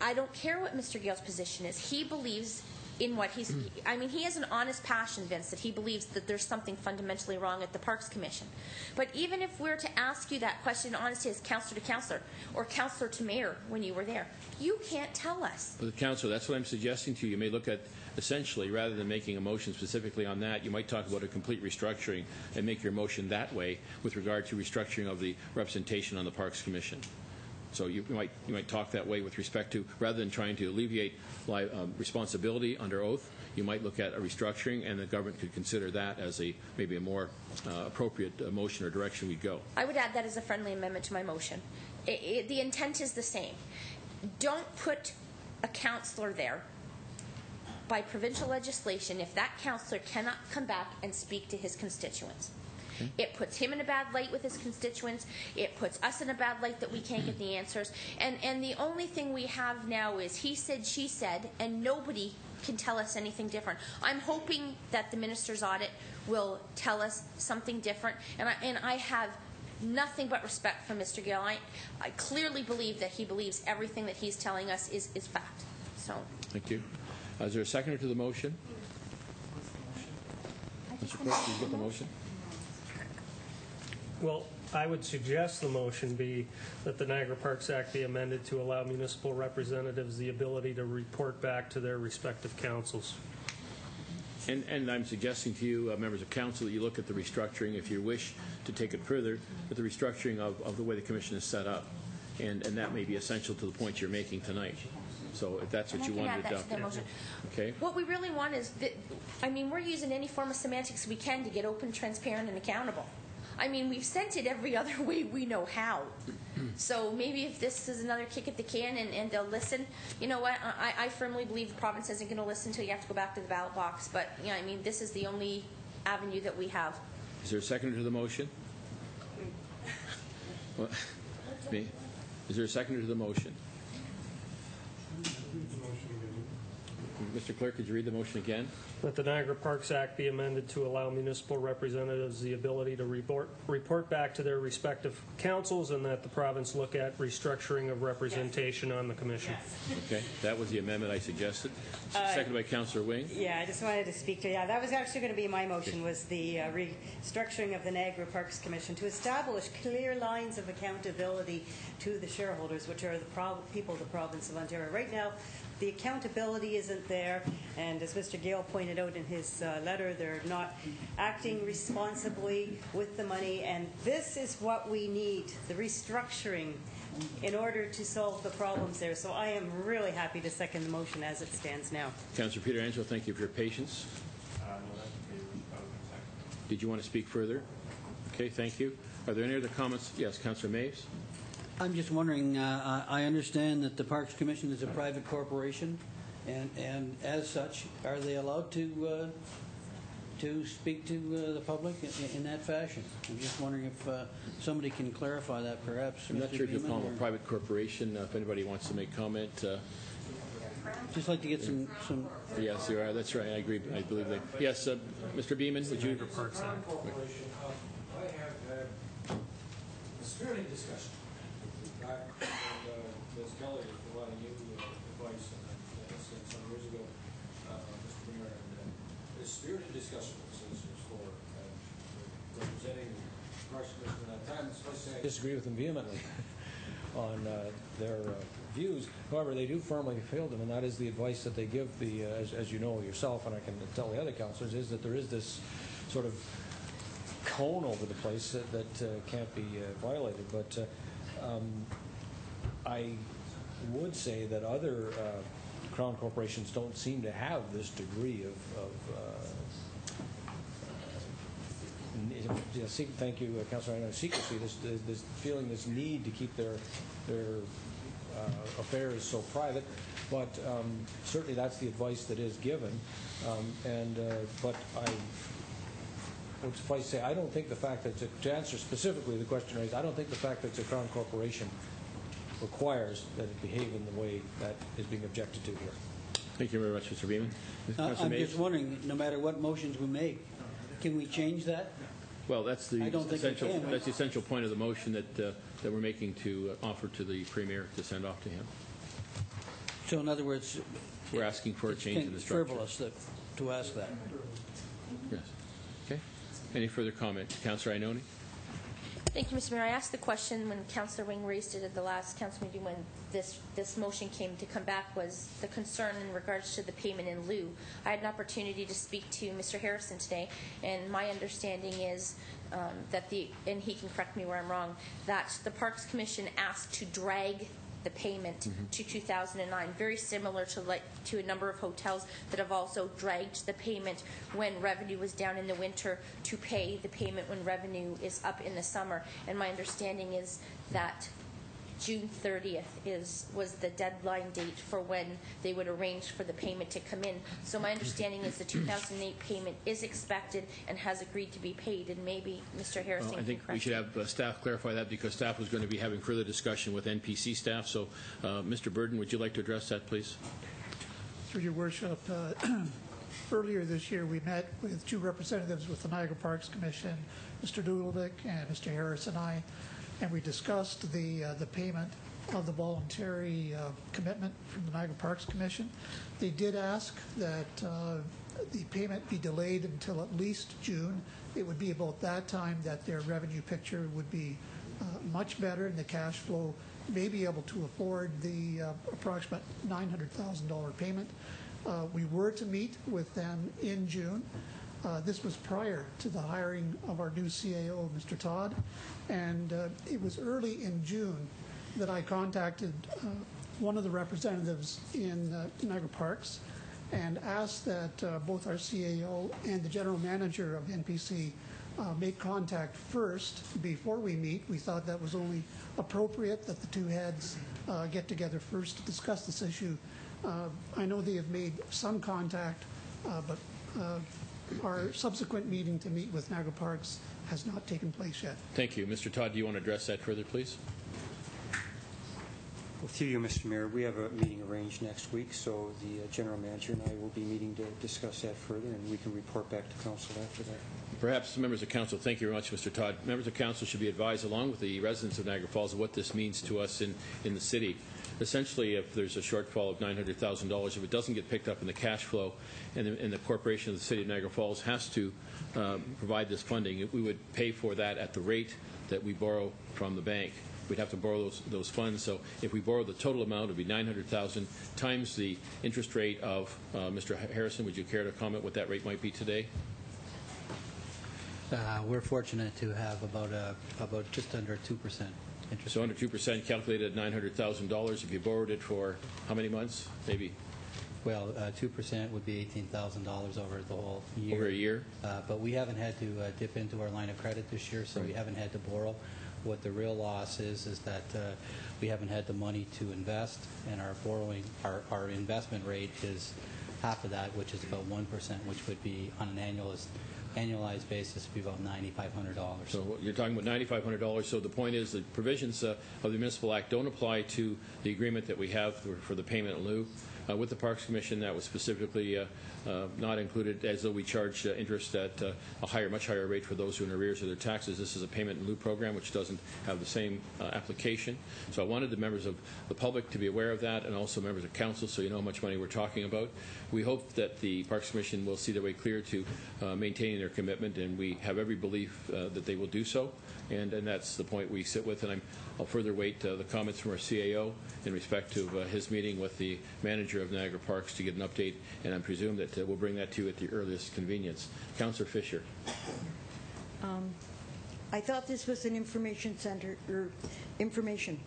I don't care what Mr. Gale's position is. He believes in what he's... I mean, he has an honest passion, Vince, that he believes that there's something fundamentally wrong at the Parks Commission. But even if we're to ask you that question honestly as councillor to councillor or councillor to mayor when you were there, you can't tell us. Well, Councillor, that's what I'm suggesting to you. You may look at, essentially, rather than making a motion specifically on that, you might talk about a complete restructuring and make your motion that way with regard to restructuring of the representation on the Parks Commission. So you might talk that way with respect to, rather than trying to alleviate responsibility under oath, you might look at a restructuring, and the government could consider that as maybe a more appropriate motion or direction we'd go. I would add that as a friendly amendment to my motion. The intent is the same. Don't put a councillor there by provincial legislation if that councillor cannot come back and speak to his constituents. It puts him in a bad light with his constituents. It puts us in a bad light that we can't get the answers. And the only thing we have now is he said, she said, and nobody can tell us anything different. I'm hoping that the minister's audit will tell us something different. And I have nothing but respect for Mr. Gale. I clearly believe that he believes everything that he's telling us is fact. So. Thank you. Is there a seconder to the motion? Mr. Clerk, please get the motion. Well, I would suggest the motion be that the Niagara Parks Act be amended to allow municipal representatives the ability to report back to their respective councils. And I'm suggesting to you, members of council, that you look at the restructuring, if you wish to take it further, at the restructuring of the way the commission is set up. And that may be essential to the point you're making tonight. So if that's what you want to adopt. Okay. What we really want is, we're using any form of semantics we can to get open, transparent, and accountable. I mean, we've sent it every other way we know how. So maybe if this is another kick at the can and they'll listen, you know what, I firmly believe the province isn't going to listen until you have to go back to the ballot box. But, this is the only avenue that we have. Is there a seconder to the motion? Is there a seconder to the motion? Mr. Clerk, could you read the motion again? That the Niagara Parks Act be amended to allow municipal representatives the ability to report back to their respective councils, and that the province look at restructuring of representation on the commission. Okay, that was the amendment I suggested. Seconded by Councillor Wing. Yeah, I just wanted to speak to, that was actually going to be my motion, was the restructuring of the Niagara Parks Commission to establish clear lines of accountability to the shareholders, which are the people of the province of Ontario. Right now, the accountability isn't there, and as Mr. Gale pointed out in his letter, they're not acting responsibly with the money, and this is what we need, the restructuring, in order to solve the problems there. So I am really happy to second the motion as it stands now. Councillor Peter Angelo, thank you for your patience. Did you want to speak further? Okay, thank you. Are there any other comments? Yes, Councillor Maves. I'm just wondering, I understand that the Parks Commission is a private corporation, and as such, are they allowed to speak to the public in that fashion? I'm just wondering if somebody can clarify that, perhaps. I'm not sure if you call them a private corporation. If anybody wants to make comment. Just like to get some. Yes, you are. That's right. I agree. I believe that. Yes, Mr. Beeman, would you? Corporation. I have had a spirited discussion. Ms. Kelly was providing you advice some years ago, Mr. Mayor, and the spirited discussion with the citizens for representing the Parks Commission at that time. I disagree with them vehemently on their views. However, they do firmly feel them, and that is the advice that they give the, as you know yourself, and I can tell the other councillors, is that there is this sort of cone over the place that can't be violated. But I would say that other Crown corporations don't seem to have this degree of thank you, Councillor, secrecy, this feeling, this need to keep their affairs so private. But certainly that's the advice that is given. But would suffice to say, I don't think the fact that, to answer specifically the question raised, I don't think the fact that it's a Crown corporation requires that it behave in the way that is being objected to here. Thank you very much, Mr. Beeman. I'm just wondering, no matter what motions we make, can we change that? Well, that's the I don't think we essential. can. That's the essential point of the motion that we're making to offer to the Premier to send off to him. So in other words, We're asking for a change in the structure. frivolous to ask that. Yes. Okay. Any further comment, Councillor Ionone? Thank you, Mr. Mayor. I asked the question when Councillor Wing raised it at the last council meeting when this motion came to come back, was the concern in regards to the payment in lieu. I had an opportunity to speak to Mr. Harrison today, and my understanding is that and he can correct me where I'm wrong, that the Parks Commission asked to drag the payment to 2009, very similar to a number of hotels that have also dragged the payment when revenue was down in the winter to pay the payment when revenue is up in the summer. And my understanding is that June 30th was the deadline date for when they would arrange for the payment to come in. So my understanding is the 2008 payment is expected and has agreed to be paid, and maybe Mr. Harrison I think we should have staff clarify that, because staff was going to be having further discussion with NPC staff. So, Mr. Burden, would you like to address that, please? Through your worship, earlier this year we met with two representatives with the Niagara Parks Commission, Mr. Dudlevik and Mr. Harris and I, and we discussed the payment of the voluntary commitment from the Niagara Parks Commission. They did ask that the payment be delayed until at least June. It would be about that time that their revenue picture would be much better, and the cash flow may be able to afford the approximate $900,000 payment. We were to meet with them in June. This was prior to the hiring of our new CAO, Mr. Todd, and it was early in June that I contacted one of the representatives in Niagara Parks and asked that both our CAO and the general manager of NPC make contact first before we meet. We thought that was only appropriate that the two heads get together first to discuss this issue. I know they have made some contact, but our subsequent meeting to meet with Niagara Parks has not taken place yet. Thank you. Mr. Todd, do you want to address that further, please? Well, through you, Mr. Mayor, we have a meeting arranged next week, so the general manager and I will be meeting to discuss that further, and we can report back to council after that. Perhaps members of council, thank you very much, Mr. Todd. Members of council should be advised, along with the residents of Niagara Falls, of what this means to us in the city. Essentially, if there's a shortfall of $900,000, if it doesn't get picked up in the cash flow, and the corporation of the city of Niagara Falls has to provide this funding, we would pay for that at the rate that we borrow from the bank. We'd have to borrow those funds. So if we borrow the total amount, it would be $900,000 times the interest rate of Mr. Harrison. Would you care to comment what that rate might be today? We're fortunate to have about just under 2% interest. So under 2%, calculated at $900,000. If you borrowed it for how many months? Maybe. Well, 2% would be $18,000 over the whole year. Over a year? But we haven't had to dip into our line of credit this year, so we haven't had to borrow. What the real loss is that we haven't had the money to invest, and our investment rate is half of that, which is about 1%, which would be on an annualized basis be about $9,500. So you're talking about $9,500. So the point is the provisions of the Municipal Act don't apply to the agreement that we have for the payment in lieu. With the Parks Commission, that was specifically not included, as though we charge interest at a much higher rate for those who are in arrears of their taxes. This is a payment in lieu program, which doesn't have the same application. So I wanted the members of the public to be aware of that, and also members of council, so you know how much money we're talking about. We hope that the Parks Commission will see their way clear to maintaining their commitment, and we have every belief that they will do so. And that's the point we sit with, and I'll further wait the comments from our CAO in respect to his meeting with the manager of Niagara Parks to get an update, and I presume that we'll bring that to you at the earliest convenience. Councillor Fisher. I thought this was an information center, or information.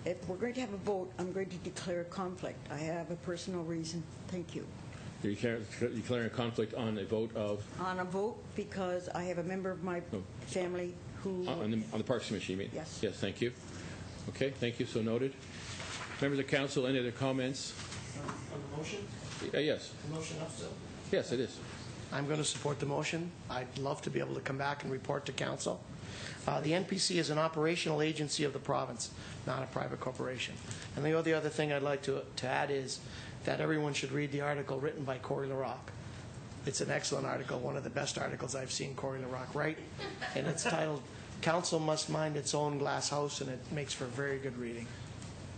If we're going to have a vote, I'm going to declare a conflict. I have a personal reason. Thank you. You're declaring a conflict on a vote of? On a vote, because I have a member of my family who... On the Parks Commission, you mean? Yes. Yes, thank you. Okay, thank you. So noted. Members of council, any other comments? On the motion? Yes. The motion up still? Yes, it is. I'm going to support the motion. I'd love to be able to come back and report to council. The NPC is an operational agency of the province, not a private corporation. And the other thing I'd like to add is that everyone should read the article written by Corey LaRocque. It's an excellent article, one of the best articles I've seen Corey LaRocque write, and it's titled "Council Must Mind Its Own Glass House," and it makes for very good reading.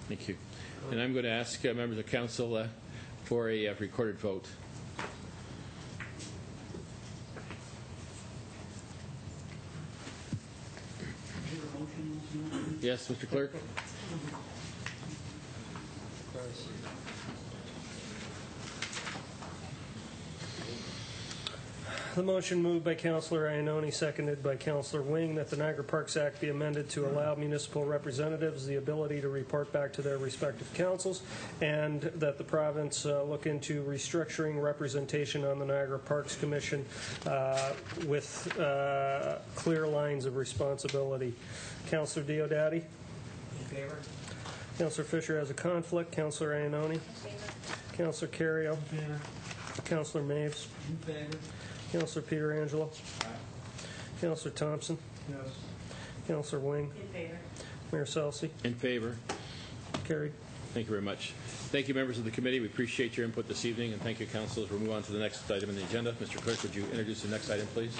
Thank you. And I'm going to ask members of council for a recorded vote. Yes, Mr. Clerk? The motion moved by Councillor Iannone, seconded by Councillor Wing, that the Niagara Parks Act be amended to allow municipal representatives the ability to report back to their respective councils, and that the province look into restructuring representation on the Niagara Parks Commission with clear lines of responsibility. Councillor Diodati? In favor. Councillor Fisher has a conflict. Councillor Iannone? In favor. Councillor Carrio? In favor. Councillor Maves? In favor. Councillor Pietrangelo? Aye. Councillor Thompson? Yes. Councillor Wing? In favor. Mayor Selsey? In favor. Carried. Thank you very much. Thank you, members of the committee. We appreciate your input this evening, and thank you, council. As we move on to the next item on the agenda, Mr. Clerk, would you introduce the next item, please?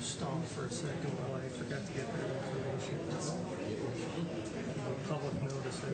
Stall for a second while I forgot to get that information. Public notice there.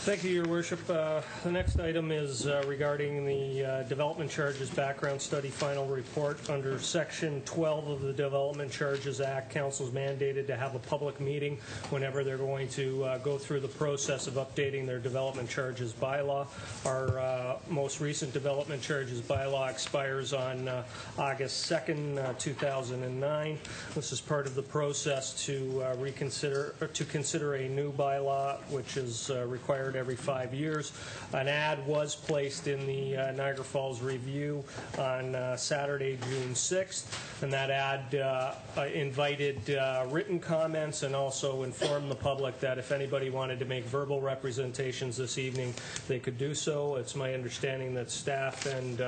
Thank you, Your Worship. The next item is regarding the Development Charges Background Study Final Report. Under Section 12 of the Development Charges Act, Council is mandated to have a public meeting whenever they're going to go through the process of updating their Development Charges Bylaw. Our most recent Development Charges Bylaw expires on August 2nd, 2009. This is part of the process to consider a new bylaw, which is required every 5 years. An ad was placed in the Niagara Falls Review on Saturday, June 6th, and that ad invited written comments and also informed the public that if anybody wanted to make verbal representations this evening, they could do so. It's my understanding that staff and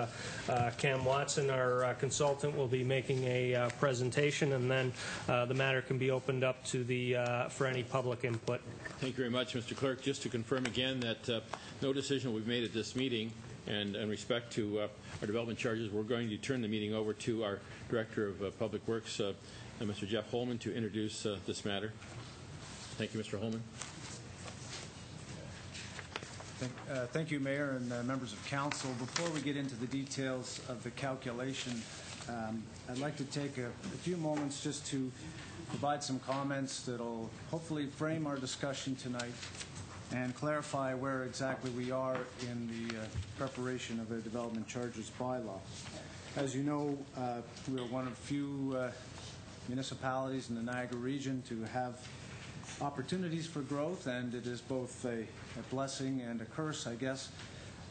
Cam Watson, our consultant, will be making a presentation, and then the matter can be opened up to for any public input. Thank you very much, Mr. Clerk. Just to confirm again that no decision will be made at this meeting, and in respect to our development charges, we're going to turn the meeting over to our Director of Public Works, Mr. Jeff Holman, to introduce this matter. Thank you, Mr. Holman. Thank you, Mayor and members of Council. Before we get into the details of the calculation, I'd like to take a few moments just to provide some comments that will hopefully frame our discussion tonight and clarify where exactly we are in the preparation of a development charges bylaw. As you know, we're one of few municipalities in the Niagara region to have opportunities for growth, and it is both a blessing and a curse, I guess,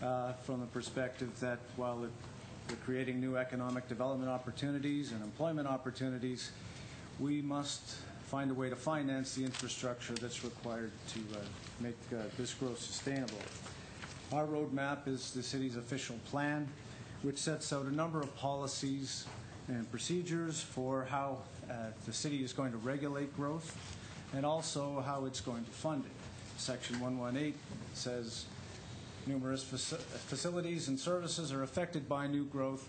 from the perspective that while we're creating new economic development opportunities and employment opportunities, we must find a way to finance the infrastructure that's required to make this growth sustainable. Our roadmap is the city's official plan, which sets out a number of policies and procedures for how the city is going to regulate growth and also how it's going to fund it. Section 118 says numerous facilities and services are affected by new growth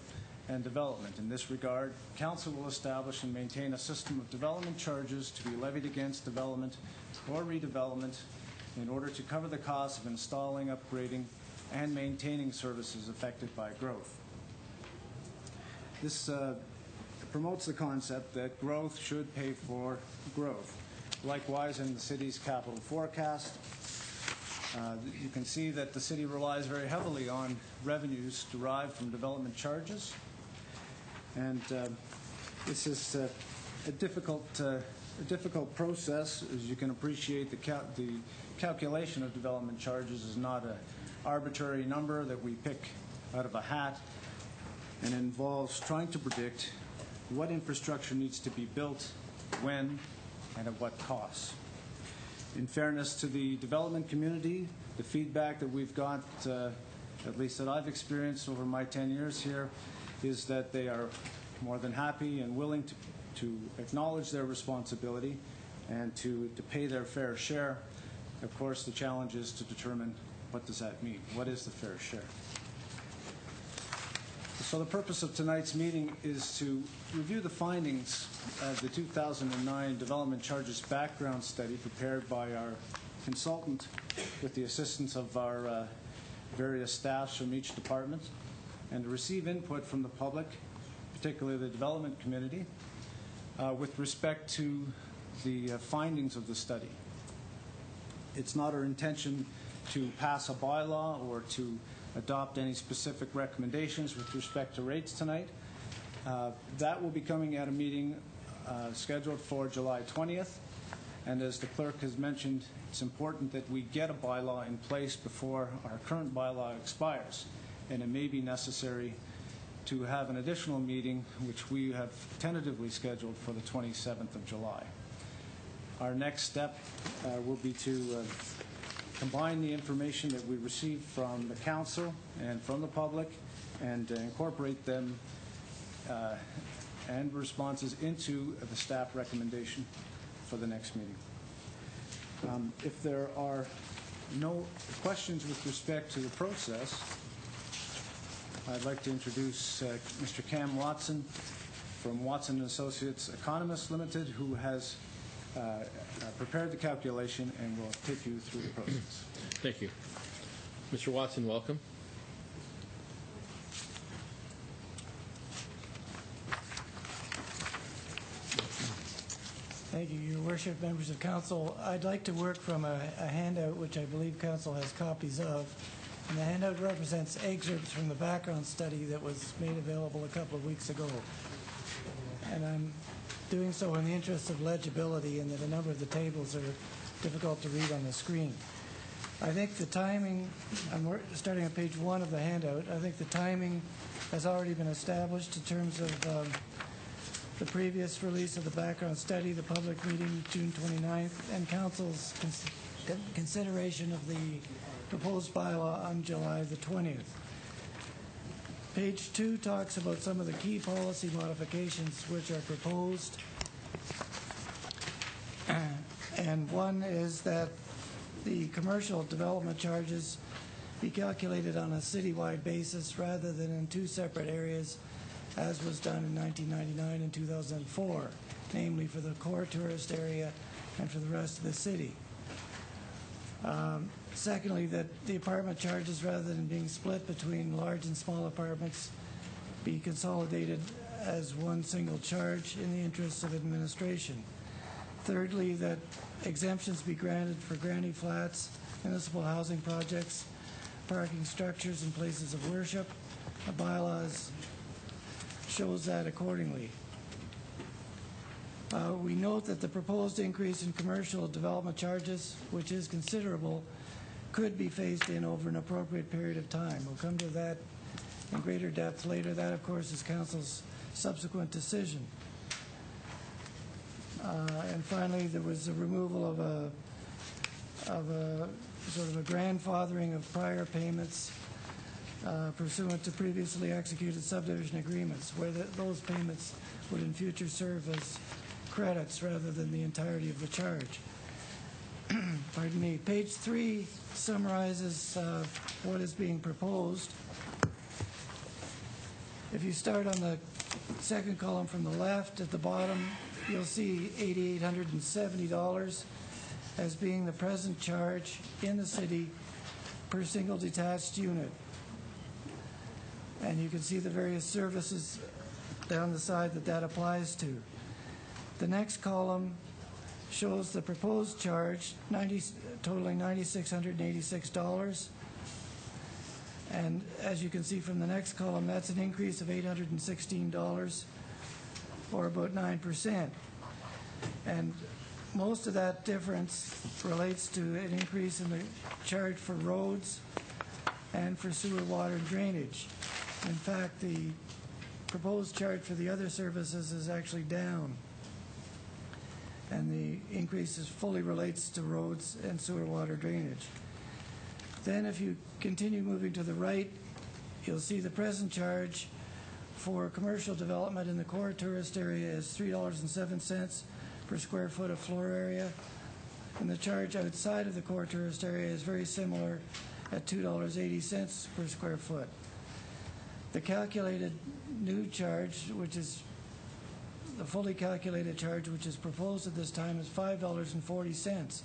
and development. In this regard, Council will establish and maintain a system of development charges to be levied against development or redevelopment in order to cover the cost of installing, upgrading, and maintaining services affected by growth. This promotes the concept that growth should pay for growth. Likewise, in the city's capital forecast, you can see that the city relies very heavily on revenues derived from development charges. And this is a difficult process. As you can appreciate, the calculation of development charges is not an arbitrary number that we pick out of a hat, and involves trying to predict what infrastructure needs to be built, when, and at what cost. In fairness to the development community, the feedback that we've got, at least that I've experienced over my 10 years here, is that they are more than happy and willing to acknowledge their responsibility and to pay their fair share. Of course, the challenge is to determine what does that mean? What is the fair share? So the purpose of tonight's meeting is to review the findings of the 2009 Development Charges Background Study prepared by our consultant with the assistance of our various staffs from each department, and to receive input from the public, particularly the development community, with respect to the findings of the study. It's not our intention to pass a bylaw or to adopt any specific recommendations with respect to rates tonight. That will be coming at a meeting scheduled for July 20th. And as the clerk has mentioned, it's important that we get a bylaw in place before our current bylaw expires. And it may be necessary to have an additional meeting, which we have tentatively scheduled for the 27th of July. Our next step will be to combine the information that we received from the council and from the public and incorporate them and responses into the staff recommendation for the next meeting. If there are no questions with respect to the process, I'd like to introduce Mr. Cam Watson from Watson & Associates Economists Limited, who has prepared the calculation and will take you through the process. Thank you. Mr. Watson, welcome. Thank you, Your Worship, members of Council. I'd like to work from a handout which I believe Council has copies of. And the handout represents excerpts from the background study that was made available a couple of weeks ago. And I'm doing so in the interest of legibility, and that a number of the tables are difficult to read on the screen. I think the timing, I'm starting on page 1 of the handout, I think the timing has already been established in terms of the previous release of the background study, the public meeting June 29th, and Council's consideration of the proposed bylaw on July the 20th. Page 2 talks about some of the key policy modifications which are proposed. And one is that the commercial development charges be calculated on a citywide basis rather than in two separate areas, as was done in 1999 and 2004, namely for the core tourist area and for the rest of the city. Secondly, that the apartment charges, rather than being split between large and small apartments, be consolidated as one single charge in the interests of administration. Thirdly, that exemptions be granted for granny flats, municipal housing projects, parking structures, and places of worship. The bylaws shows that accordingly. We note that the proposed increase in commercial development charges, which is considerable, could be phased in over an appropriate period of time. We'll come to that in greater depth later. That, of course, is Council's subsequent decision. And finally, there was a removal of a sort of a grandfathering of prior payments pursuant to previously executed subdivision agreements, where those payments would in future serve as credits rather than the entirety of the charge. Pardon me. Page 3 summarizes what is being proposed. If you start on the second column from the left at the bottom, you'll see $8,870 as being the present charge in the city per single detached unit. And you can see the various services down the side that applies to. The next column shows the proposed charge, totaling $9,686. And as you can see from the next column, that's an increase of $816, or about 9%. And most of that difference relates to an increase in the charge for roads and for sewer, water, and drainage. In fact, the proposed charge for the other services is actually down. And the increase fully relates to roads and sewer, water, drainage. Then if you continue moving to the right, you'll see the present charge for commercial development in the core tourist area is $3.07 per square foot of floor area. And the charge outside of the core tourist area is very similar at $2.80 per square foot. The calculated new charge, which is the fully calculated charge, which is proposed at this time, is $5.40.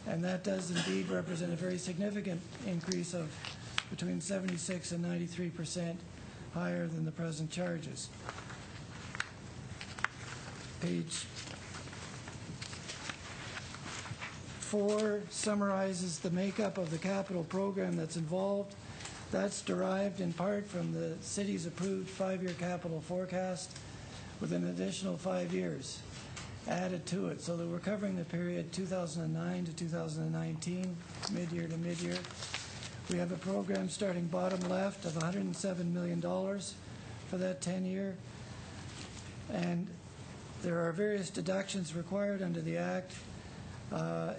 And that does indeed represent a very significant increase of between 76 and 93% higher than the present charges. Page 4 summarizes the makeup of the capital program that's involved. That's derived in part from the city's approved 5-year capital forecast with an additional 5 years added to it, so that we're covering the period 2009 to 2019, mid-year to mid-year. We have a program starting bottom left of $107 million for that 10-year, and there are various deductions required under the Act.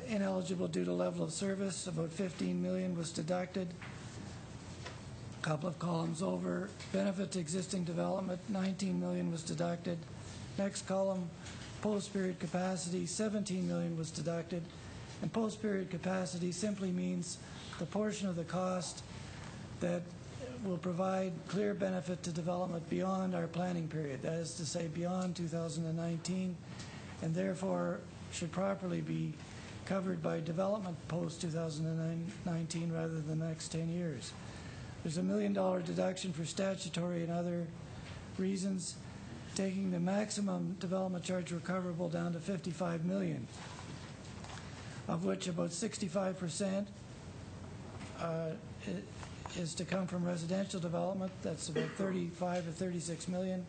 Ineligible due to level of service, about $15 million was deducted. A couple of columns over, benefit to existing development, $19 million was deducted. Next column, post-period capacity, $17 million was deducted. And post-period capacity simply means the portion of the cost that will provide clear benefit to development beyond our planning period, that is to say beyond 2019, and therefore should properly be covered by development post-2019 rather than the next 10 years. There's a $1 million deduction for statutory and other reasons, taking the maximum development charge recoverable down to $55 million, of which about 65% is to come from residential development. That's about 35 or 36 million,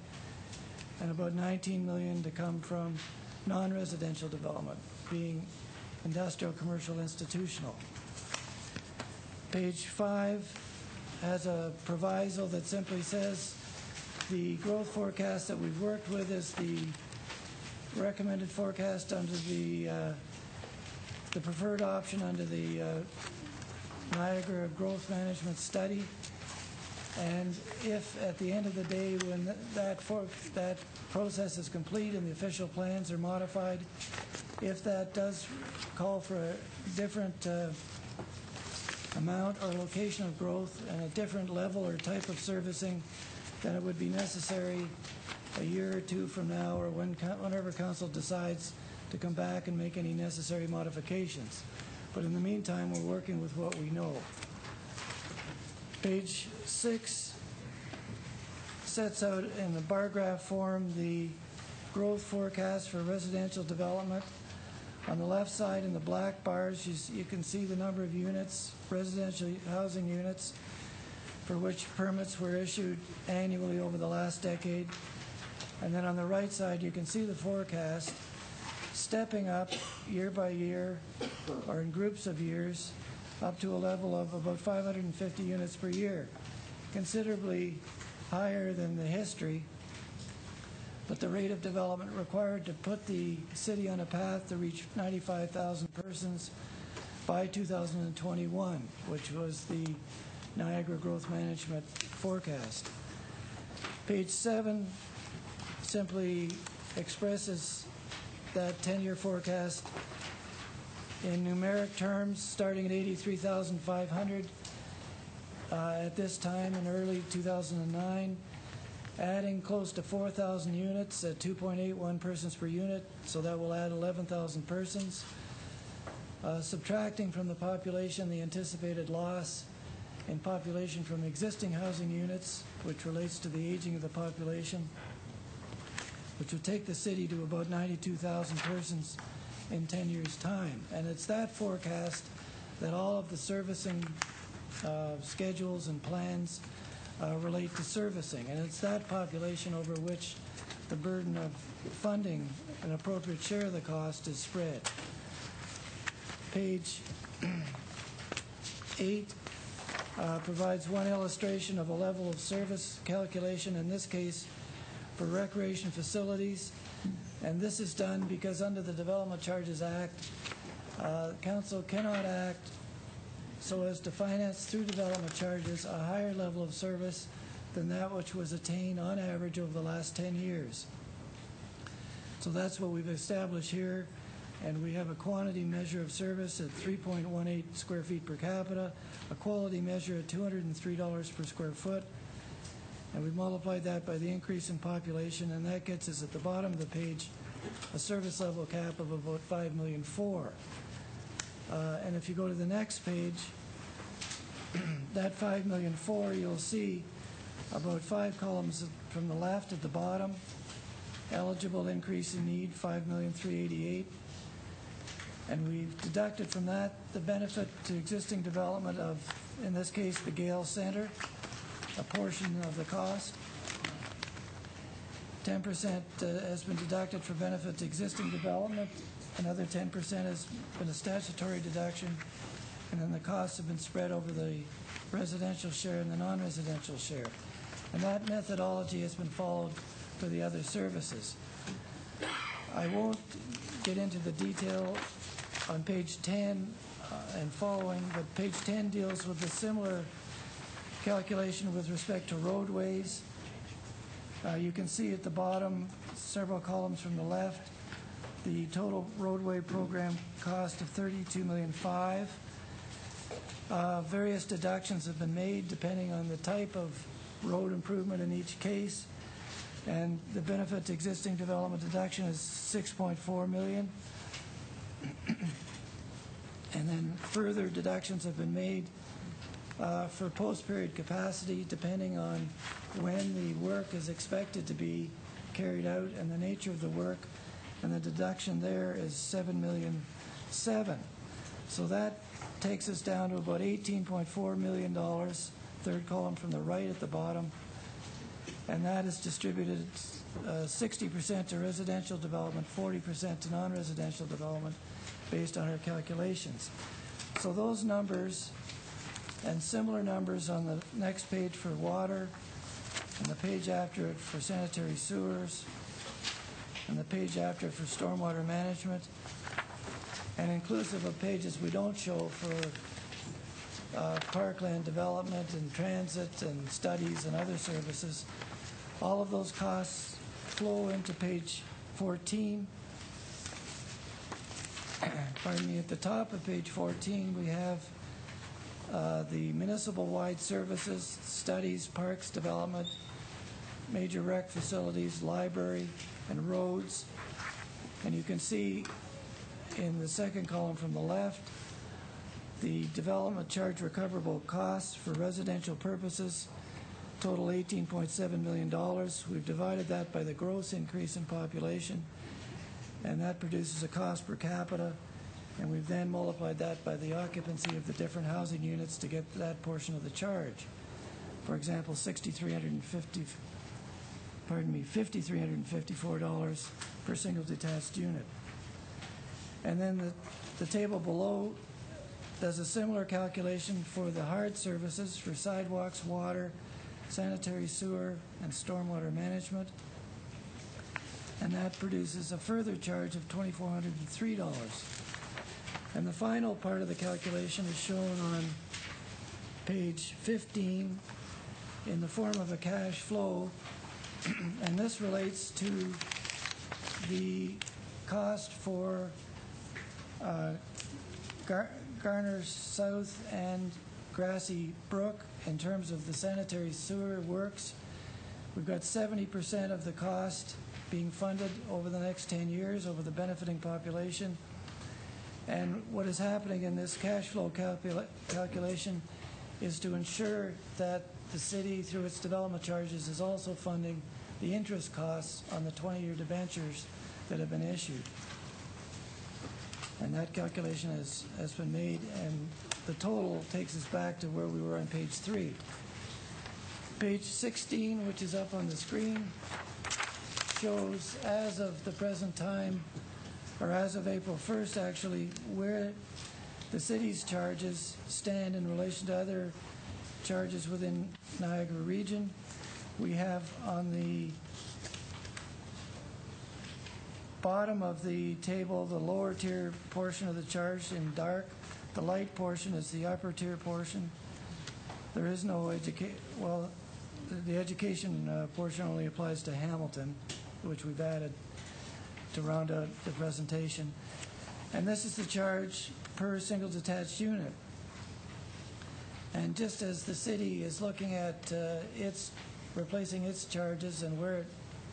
and about 19 million to come from non-residential development, being industrial, commercial, institutional. Page 5 has a proviso that simply says the growth forecast that we've worked with is the recommended forecast under the preferred option under the Niagara Growth Management Study. And if at the end of the day, when that process is complete and the official plans are modified, if that does call for a different amount or location of growth and a different level or type of servicing, then it would be necessary a year or two from now or whenever council decides to come back and make any necessary modifications. But in the meantime, we're working with what we know. Page 6 sets out in the bar graph form the growth forecast for residential development. On the left side in the black bars, you can see the number of units, residential housing units, for which permits were issued annually over the last decade. And then on the right side, you can see the forecast stepping up year by year or in groups of years up to a level of about 550 units per year, considerably higher than the history but the rate of development required to put the city on a path to reach 95,000 persons by 2021, which was the Niagara Growth Management forecast. Page 7 simply expresses that 10-year forecast in numeric terms, starting at 83,500 at this time in early 2009, adding close to 4,000 units at 2.81 persons per unit, so that will add 11,000 persons. Subtracting from the population the anticipated loss in population from existing housing units, which relates to the aging of the population, which would take the city to about 92,000 persons in 10 years' time. And it's that forecast that all of the servicing schedules and plans relate to servicing. And it's that population over which the burden of funding an appropriate share of the cost is spread. Page 8 provides one illustration of a level of service calculation, in this case for recreation facilities. And this is done because under the Development Charges Act, Council cannot act so as to finance through development charges a higher level of service than that which was attained on average over the last 10 years. So that's what we've established here, and we have a quantity measure of service at 3.18 square feet per capita, a quality measure at $203 per square foot, and we've multiplied that by the increase in population, and that gets us at the bottom of the page a service level cap of about $5.4 million. And if you go to the next page, that $5.4 million, you'll see about 5 columns from the left at the bottom. Eligible increase in need, $5,388,000. And we've deducted from that the benefit to existing development of, in this case, the Gale Center, a portion of the cost. 10% has been deducted for benefit to existing development. Another 10% has been a statutory deduction, and then the costs have been spread over the residential share and the non-residential share. And that methodology has been followed for the other services. I won't get into the detail on page 10 and following, but page 10 deals with a similar calculation with respect to roadways. You can see at the bottom, several columns from the left, the total roadway program cost of $32.5 million. Various deductions have been made depending on the type of road improvement in each case, and the benefit to existing development deduction is $6.4 million. And then further deductions have been made for post-period capacity depending on when the work is expected to be carried out and the nature of the work, and the deduction there is $7.7 million. So that takes us down to about $18.4 million, third column from the right at the bottom, and that is distributed 60% to residential development, 40% to non-residential development based on our calculations. So those numbers and similar numbers on the next page for water, and the page after it for sanitary sewers, and the page after it for stormwater management, and inclusive of pages we don't show for parkland development and transit and studies and other services. All of those costs flow into page 14. Pardon me, at the top of page 14 we have the municipal-wide services, studies, parks development, major rec facilities, library, and roads. And you can see in the second column from the left the development charge recoverable costs for residential purposes total $18.7 million. We've divided that by the gross increase in population, and that produces a cost per capita, and we've then multiplied that by the occupancy of the different housing units to get that portion of the charge. For example, $5,354 per single detached unit. And then the table below does a similar calculation for the hard services for sidewalks, water, sanitary sewer, and stormwater management. and that produces a further charge of $2,403. And the final part of the calculation is shown on page 15 in the form of a cash flow, and this relates to the cost for Garner South and Grassy Brook in terms of the sanitary sewer works. We've got 70% of the cost being funded over the next 10 years over the benefiting population. And what is happening in this cash flow calculation is to ensure that the city, through its development charges, is also funding the interest costs on the 20-year debentures that have been issued. And that calculation has been made, and the total takes us back to where we were on page 3. Page 16, which is up on the screen, shows as of the present time, or as of April 1st actually, where the city's charges stand in relation to other charges within Niagara region. We have on the bottom of the table the lower tier portion of the charge in dark. The light portion is the upper tier portion. There is no the education portion only applies to Hamilton, which we've added to round out the presentation. And this is the charge per single detached unit. And just as the city is looking at replacing its charges and where it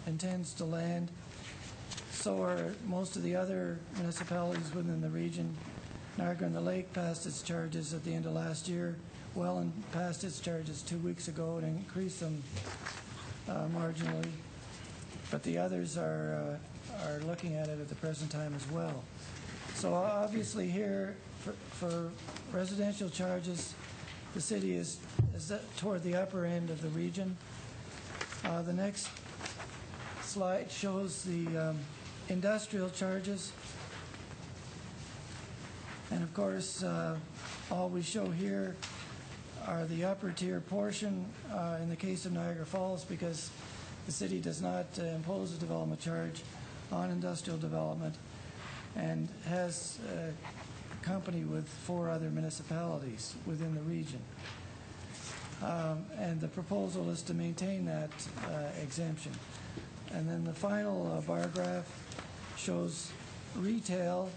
intends to land, so are most of the other municipalities within the region. Niagara on the Lake passed its charges at the end of last year. Welland passed its charges 2 weeks ago and increased them marginally. But the others are looking at it at the present time as well. So obviously here, for residential charges, the city is toward the upper end of the region. The next slide shows the industrial charges. And of course, all we show here are the upper tier portion in the case of Niagara Falls, because the city does not impose a development charge on industrial development and has a company with 4 other municipalities within the region. And the proposal is to maintain that exemption. And then the final bar graph shows retail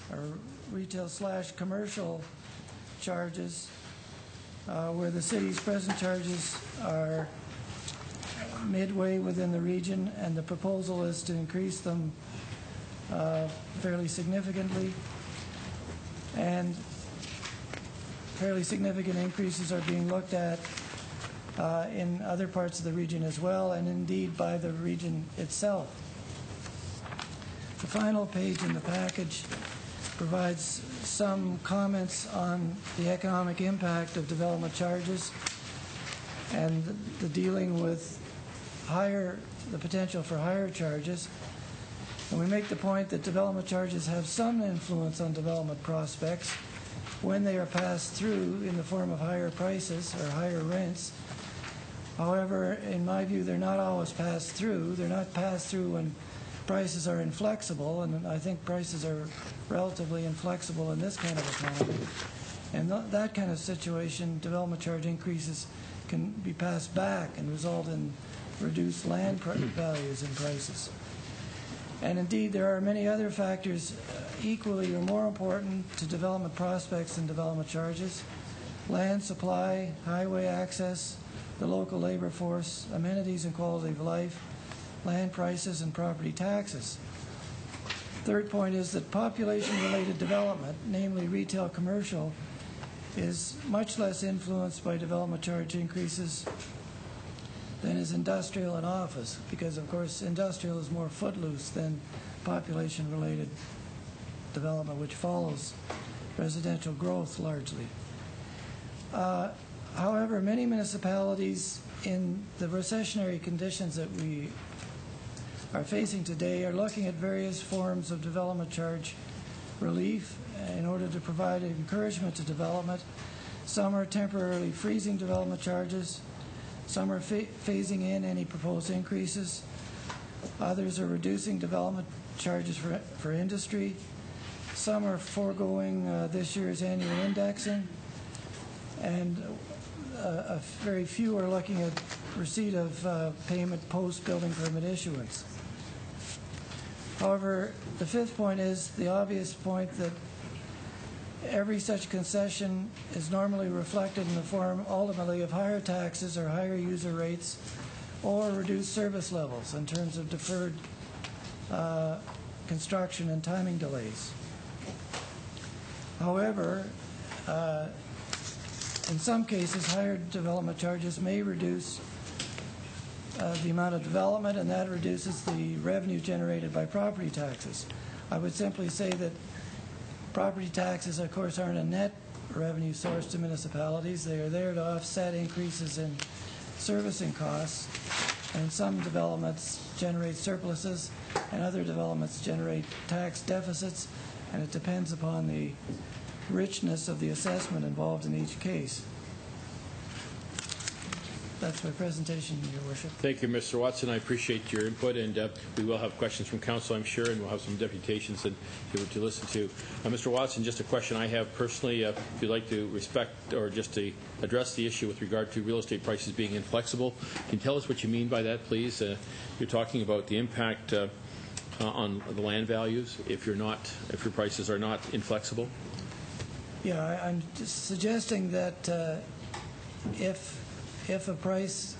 / commercial charges, where the city's present charges are midway within the region, and the proposal is to increase them fairly significantly. And fairly significant increases are being looked at in other parts of the region as well, and indeed by the region itself. The final page in the package provides some comments on the economic impact of development charges and the dealing with the potential for higher charges. And we make the point that development charges have some influence on development prospects when they are passed through in the form of higher prices or higher rents. However, in my view, they're not always passed through. They're not passed through when prices are inflexible, and I think prices are relatively inflexible in this kind of economy. And that kind of situation, development charge increases can be passed back and result in reduced land values and prices. And indeed, there are many other factors equally or more important to development prospects than development charges: land supply, highway access, the local labor force, amenities and quality of life, land prices, and property taxes. Third point is that population-related development, namely retail commercial, is much less influenced by development charge increases than is industrial and office, because of course industrial is more footloose than population-related development, which follows residential growth largely. However, many municipalities in the recessionary conditions that we are facing today are looking at various forms of development charge relief in order to provide encouragement to development. Some are temporarily freezing development charges. Some are phasing in any proposed increases. Others are reducing development charges for industry. Some are foregoing this year's annual indexing. And very few are looking at receipt of payment post-building permit issuance. However, the fifth point is the obvious point that every such concession is normally reflected in the form ultimately of higher taxes or higher user rates or reduced service levels in terms of deferred construction and timing delays. However, in some cases, higher development charges may reduce the amount of development, and that reduces the revenue generated by property taxes. I would simply say that property taxes, of course, aren't a net revenue source to municipalities. They are there to offset increases in servicing costs, and some developments generate surpluses, and other developments generate tax deficits, and it depends upon the richness of the assessment involved in each case. That's my presentation, Your Worship. Thank you, Mr. Watson. I appreciate your input, and we will have questions from council, I'm sure, and we'll have some deputations to listen to. Mr. Watson, just a question I have personally, if you'd like to respect or just to address the issue with regard to real estate prices being inflexible. Can you tell us what you mean by that, please? You're talking about the impact on the land values if your prices are not inflexible? Yeah, I'm just suggesting that if a price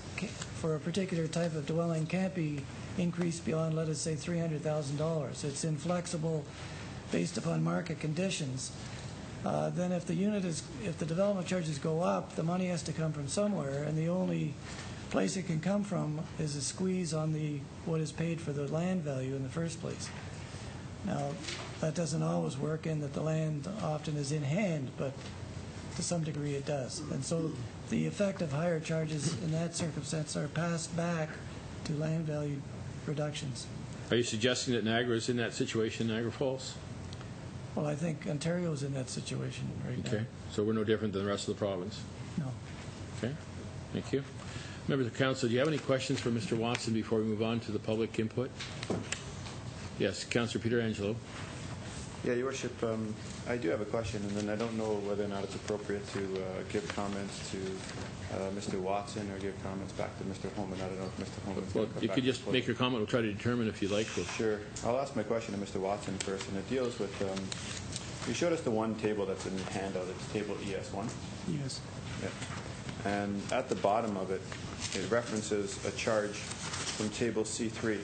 for a particular type of dwelling can't be increased beyond, let us say, $300,000, it's inflexible based upon market conditions, then if the development charges go up, the money has to come from somewhere, and the only place it can come from is a squeeze on what is paid for the land value in the first place. Now, that doesn't always work in that the land often is in hand, but to some degree it does. And so the effect of higher charges in that circumstance are passed back to land value reductions. Are you suggesting that Niagara is in that situation, Niagara Falls? Well, I think Ontario is in that situation right now. Okay, so we're no different than the rest of the province? No. Okay, thank you. Members of council, do you have any questions for Mr. Watson before we move on to the public input? Yes, Councillor Peter Angelo. Yeah, Your Worship, I do have a question, and then I don't know whether or not it's appropriate to give comments to Mr. Watson or give comments back to Mr. Holman. I don't know if Mr. Holman's Well, you could just make your comment. We'll try to determine if you'd like to. Sure. I'll ask my question to Mr. Watson first, and it deals with, you showed us the one table that's in the handout. It's table ES1. Yes. Yeah. And at the bottom of it, it references a charge from table C3.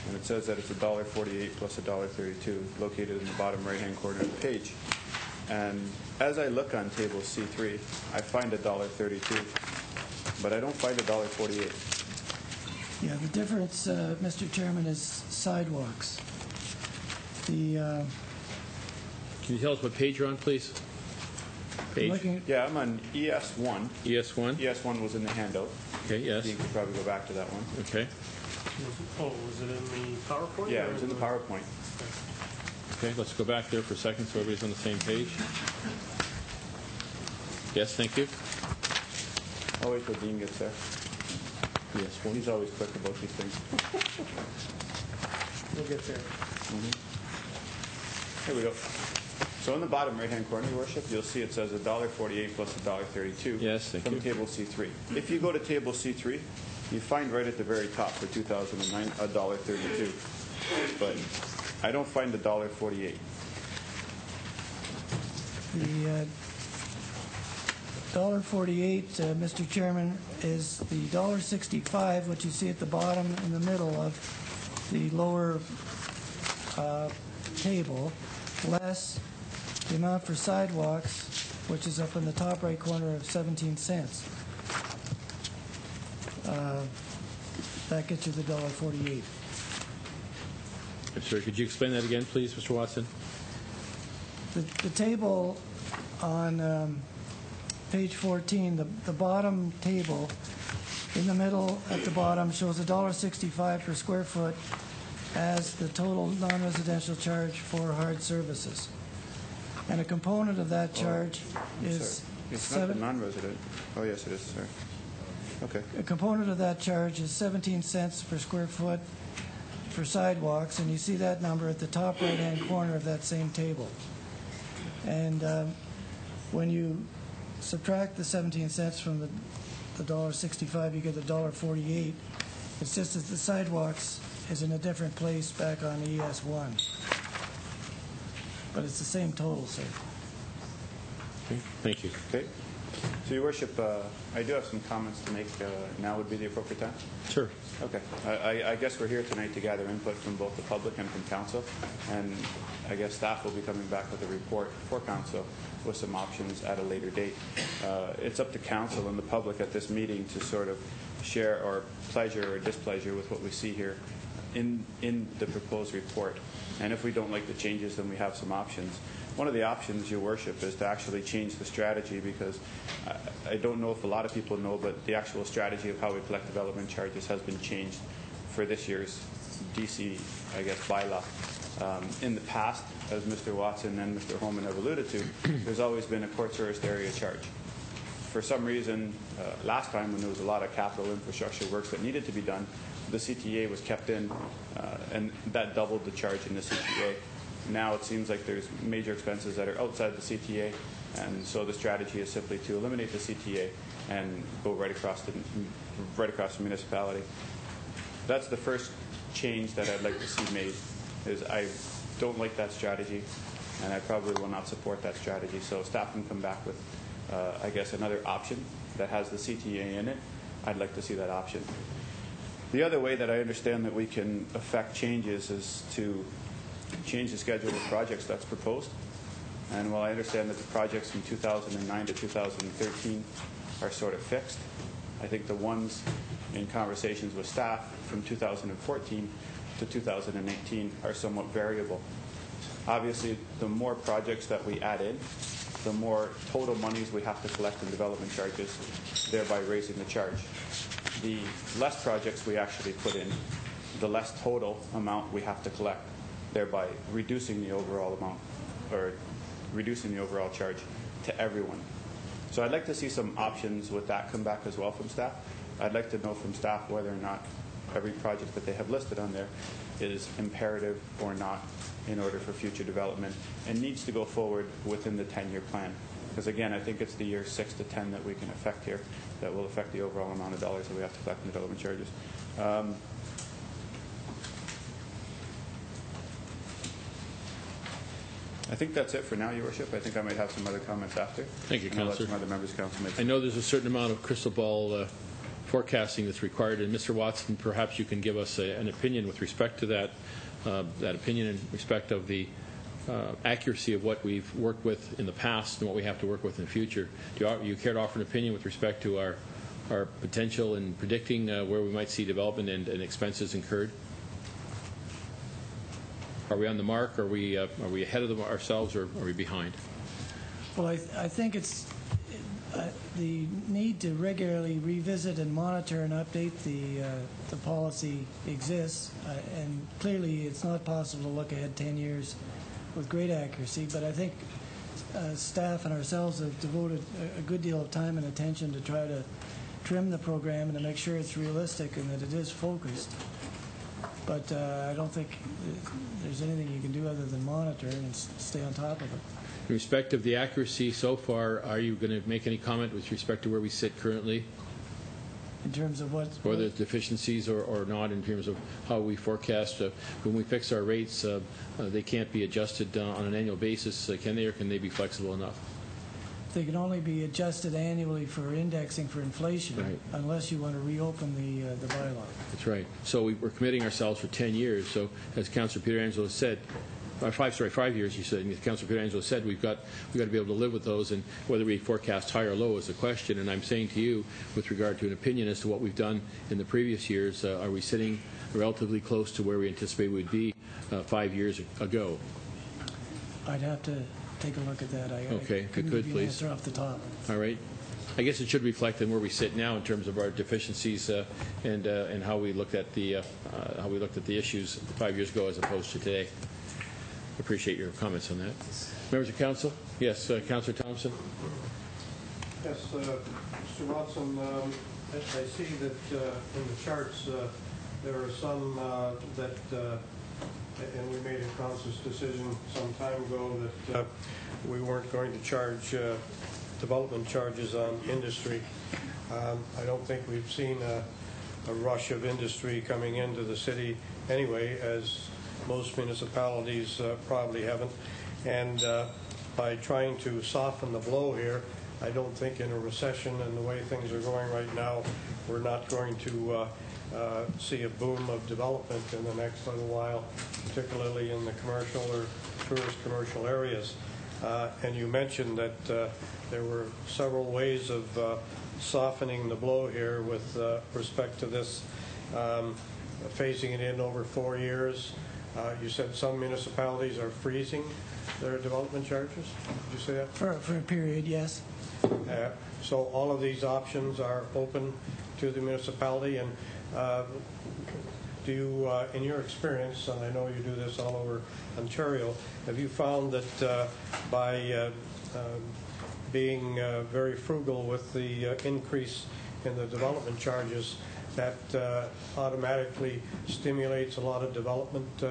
And it says that it's $1.48 plus $1.32 located in the bottom right-hand corner of the page. And as I look on table C3, I find $1.32, but I don't find $1.48. Yeah, the difference, Mr. Chairman, is sidewalks. Can you tell us what page you're on, please? Page? Yeah, I'm on ES1. ES1? ES1 was in the handout. Okay, yes. So you could probably go back to that one. Okay. Was it in the PowerPoint? Yeah, it was in the PowerPoint. Okay, let's go back there for a second so everybody's on the same page. Yes, thank you. I'll wait till Dean gets there. Yes, one. He's always quick about these things. We'll get there. Here we go. So in the bottom right-hand corner, Your Worship, you'll see it says $1.48 plus $1.32. Yes, thank from you. table C3. If you go to table C3, you find right at the very top for 2009 $1.32, but I don't find $1.48. The $1.48, Mr. Chairman, is the $1.65, which you see at the bottom in the middle of the lower table, less the amount for sidewalks, which is up in the top right corner of 17 cents. That gets you the $1.48. Sir, could you explain that again, please, Mr. Watson? The table on page 14, the bottom table in the middle at the bottom shows $1.65 per square foot as the total non-residential charge for hard services. And a component of that charge is It's not the non-resident. Oh, yes, it is, sorry. Okay. A component of that charge is 17 cents per square foot for sidewalks, and you see that number at the top right-hand corner of that same table. And when you subtract the 17 cents from the $1.65, you get the $1.48. It's just that the sidewalks is in a different place back on ES1. But it's the same total, sir. Okay, thank you. Okay. So, Your Worship, I do have some comments to make. Now would be the appropriate time? Sure. Okay. I guess we're here tonight to gather input from both the public and from council, and I guess staff will be coming back with a report for council with some options at a later date. It's up to council and the public at this meeting to sort of share our pleasure or displeasure with what we see here in the proposed report. And if we don't like the changes, then we have some options. One of the options, Your Worship, is to actually change the strategy, because I don't know if a lot of people know, but the actual strategy of how we collect development charges has been changed for this year's DC, I guess, bylaw. In the past, as Mr. Watson and Mr. Holman have alluded to, there's always been a court service area charge. For some reason, last time when there was a lot of capital infrastructure works that needed to be done, the CTA was kept in, and that doubled the charge in the CTA. Now it seems like there's major expenses that are outside the CTA, and so the strategy is simply to eliminate the CTA and go right across the municipality. That's the first change that I'd like to see made. Is I don't like that strategy, and I probably will not support that strategy. So staff can come back with, I guess, another option that has the CTA in it. I'd like to see that option. The other way that I understand that we can affect changes is to change the schedule of projects that's proposed. And while I understand that the projects from 2009 to 2013 are sort of fixed, I think the ones in conversations with staff from 2014 to 2018 are somewhat variable. Obviously, the more projects that we add in, the more total monies we have to collect in development charges, thereby raising the charge. The less projects we actually put in, the less total amount we have to collect, thereby reducing the overall amount, or reducing the overall charge to everyone. So I'd like to see some options with that come back as well from staff. I'd like to know from staff whether or not every project that they have listed on there is imperative or not in order for future development and needs to go forward within the 10-year plan. Because again, I think it's the years 6 to 10 that we can affect here that will affect the overall amount of dollars that we have to collect in development charges. I think that's it for now, Your Worship. I think I might have some other comments after. Thank you, Councillor. I'll let some other members of council make. I know there's a certain amount of crystal ball forecasting that's required, and Mr. Watson, perhaps you can give us an opinion with respect to that, opinion in respect of the accuracy of what we've worked with in the past and what we have to work with in the future. Do you care to offer an opinion with respect to our potential in predicting where we might see development and expenses incurred? Are we on the mark? Are we ahead of ourselves, or are we behind? Well, I think it's the need to regularly revisit and monitor and update the policy exists, and clearly it's not possible to look ahead 10 years with great accuracy, but I think staff and ourselves have devoted a good deal of time and attention to try to trim the program and to make sure it's realistic and that it is focused. But I don't think there's anything you can do other than monitor and stay on top of it. In respect of the accuracy so far, are you going to make any comment with respect to where we sit currently? In terms of what? Whether there's deficiencies or not, in terms of how we forecast. When we fix our rates, they can't be adjusted on an annual basis, can they, or can they be flexible enough? They can only be adjusted annually for indexing for inflation, right, unless you want to reopen the bylaw. That's right. So we're committing ourselves for 10 years. So as Councillor Pietrangelo said, 5 years, you said, and Councillor Pietrangelo said, we've got to be able to live with those, and whether we forecast high or low is the question. And I'm saying to you, with regard to an opinion as to what we've done in the previous years, are we sitting relatively close to where we anticipate we'd be 5 years ago? I'd have to take a look at that. Okay, if you could, please. Answer off the top. All right. I guess it should reflect on where we sit now in terms of our deficiencies and how we looked at the issues 5 years ago as opposed to today. Appreciate your comments on that. Members of council? Yes, Councillor Thompson. Yes, Mr. Watson, I see that in the charts there are some and we made a conscious decision some time ago that we weren't going to charge development charges on industry. I don't think we've seen a rush of industry coming into the city anyway, as most municipalities probably haven't. And by trying to soften the blow here, I don't think in a recession and the way things are going right now, we're not going to see a boom of development in the next little while, particularly in the commercial or tourist commercial areas. And you mentioned that there were several ways of softening the blow here with respect to this, phasing it in over 4 years. You said some municipalities are freezing their development charges. Did you say that? For a period, yes. So all of these options are open to the municipality. And do you, in your experience, and I know you do this all over Ontario, have you found that by being very frugal with the increase in the development charges, that automatically stimulates a lot of development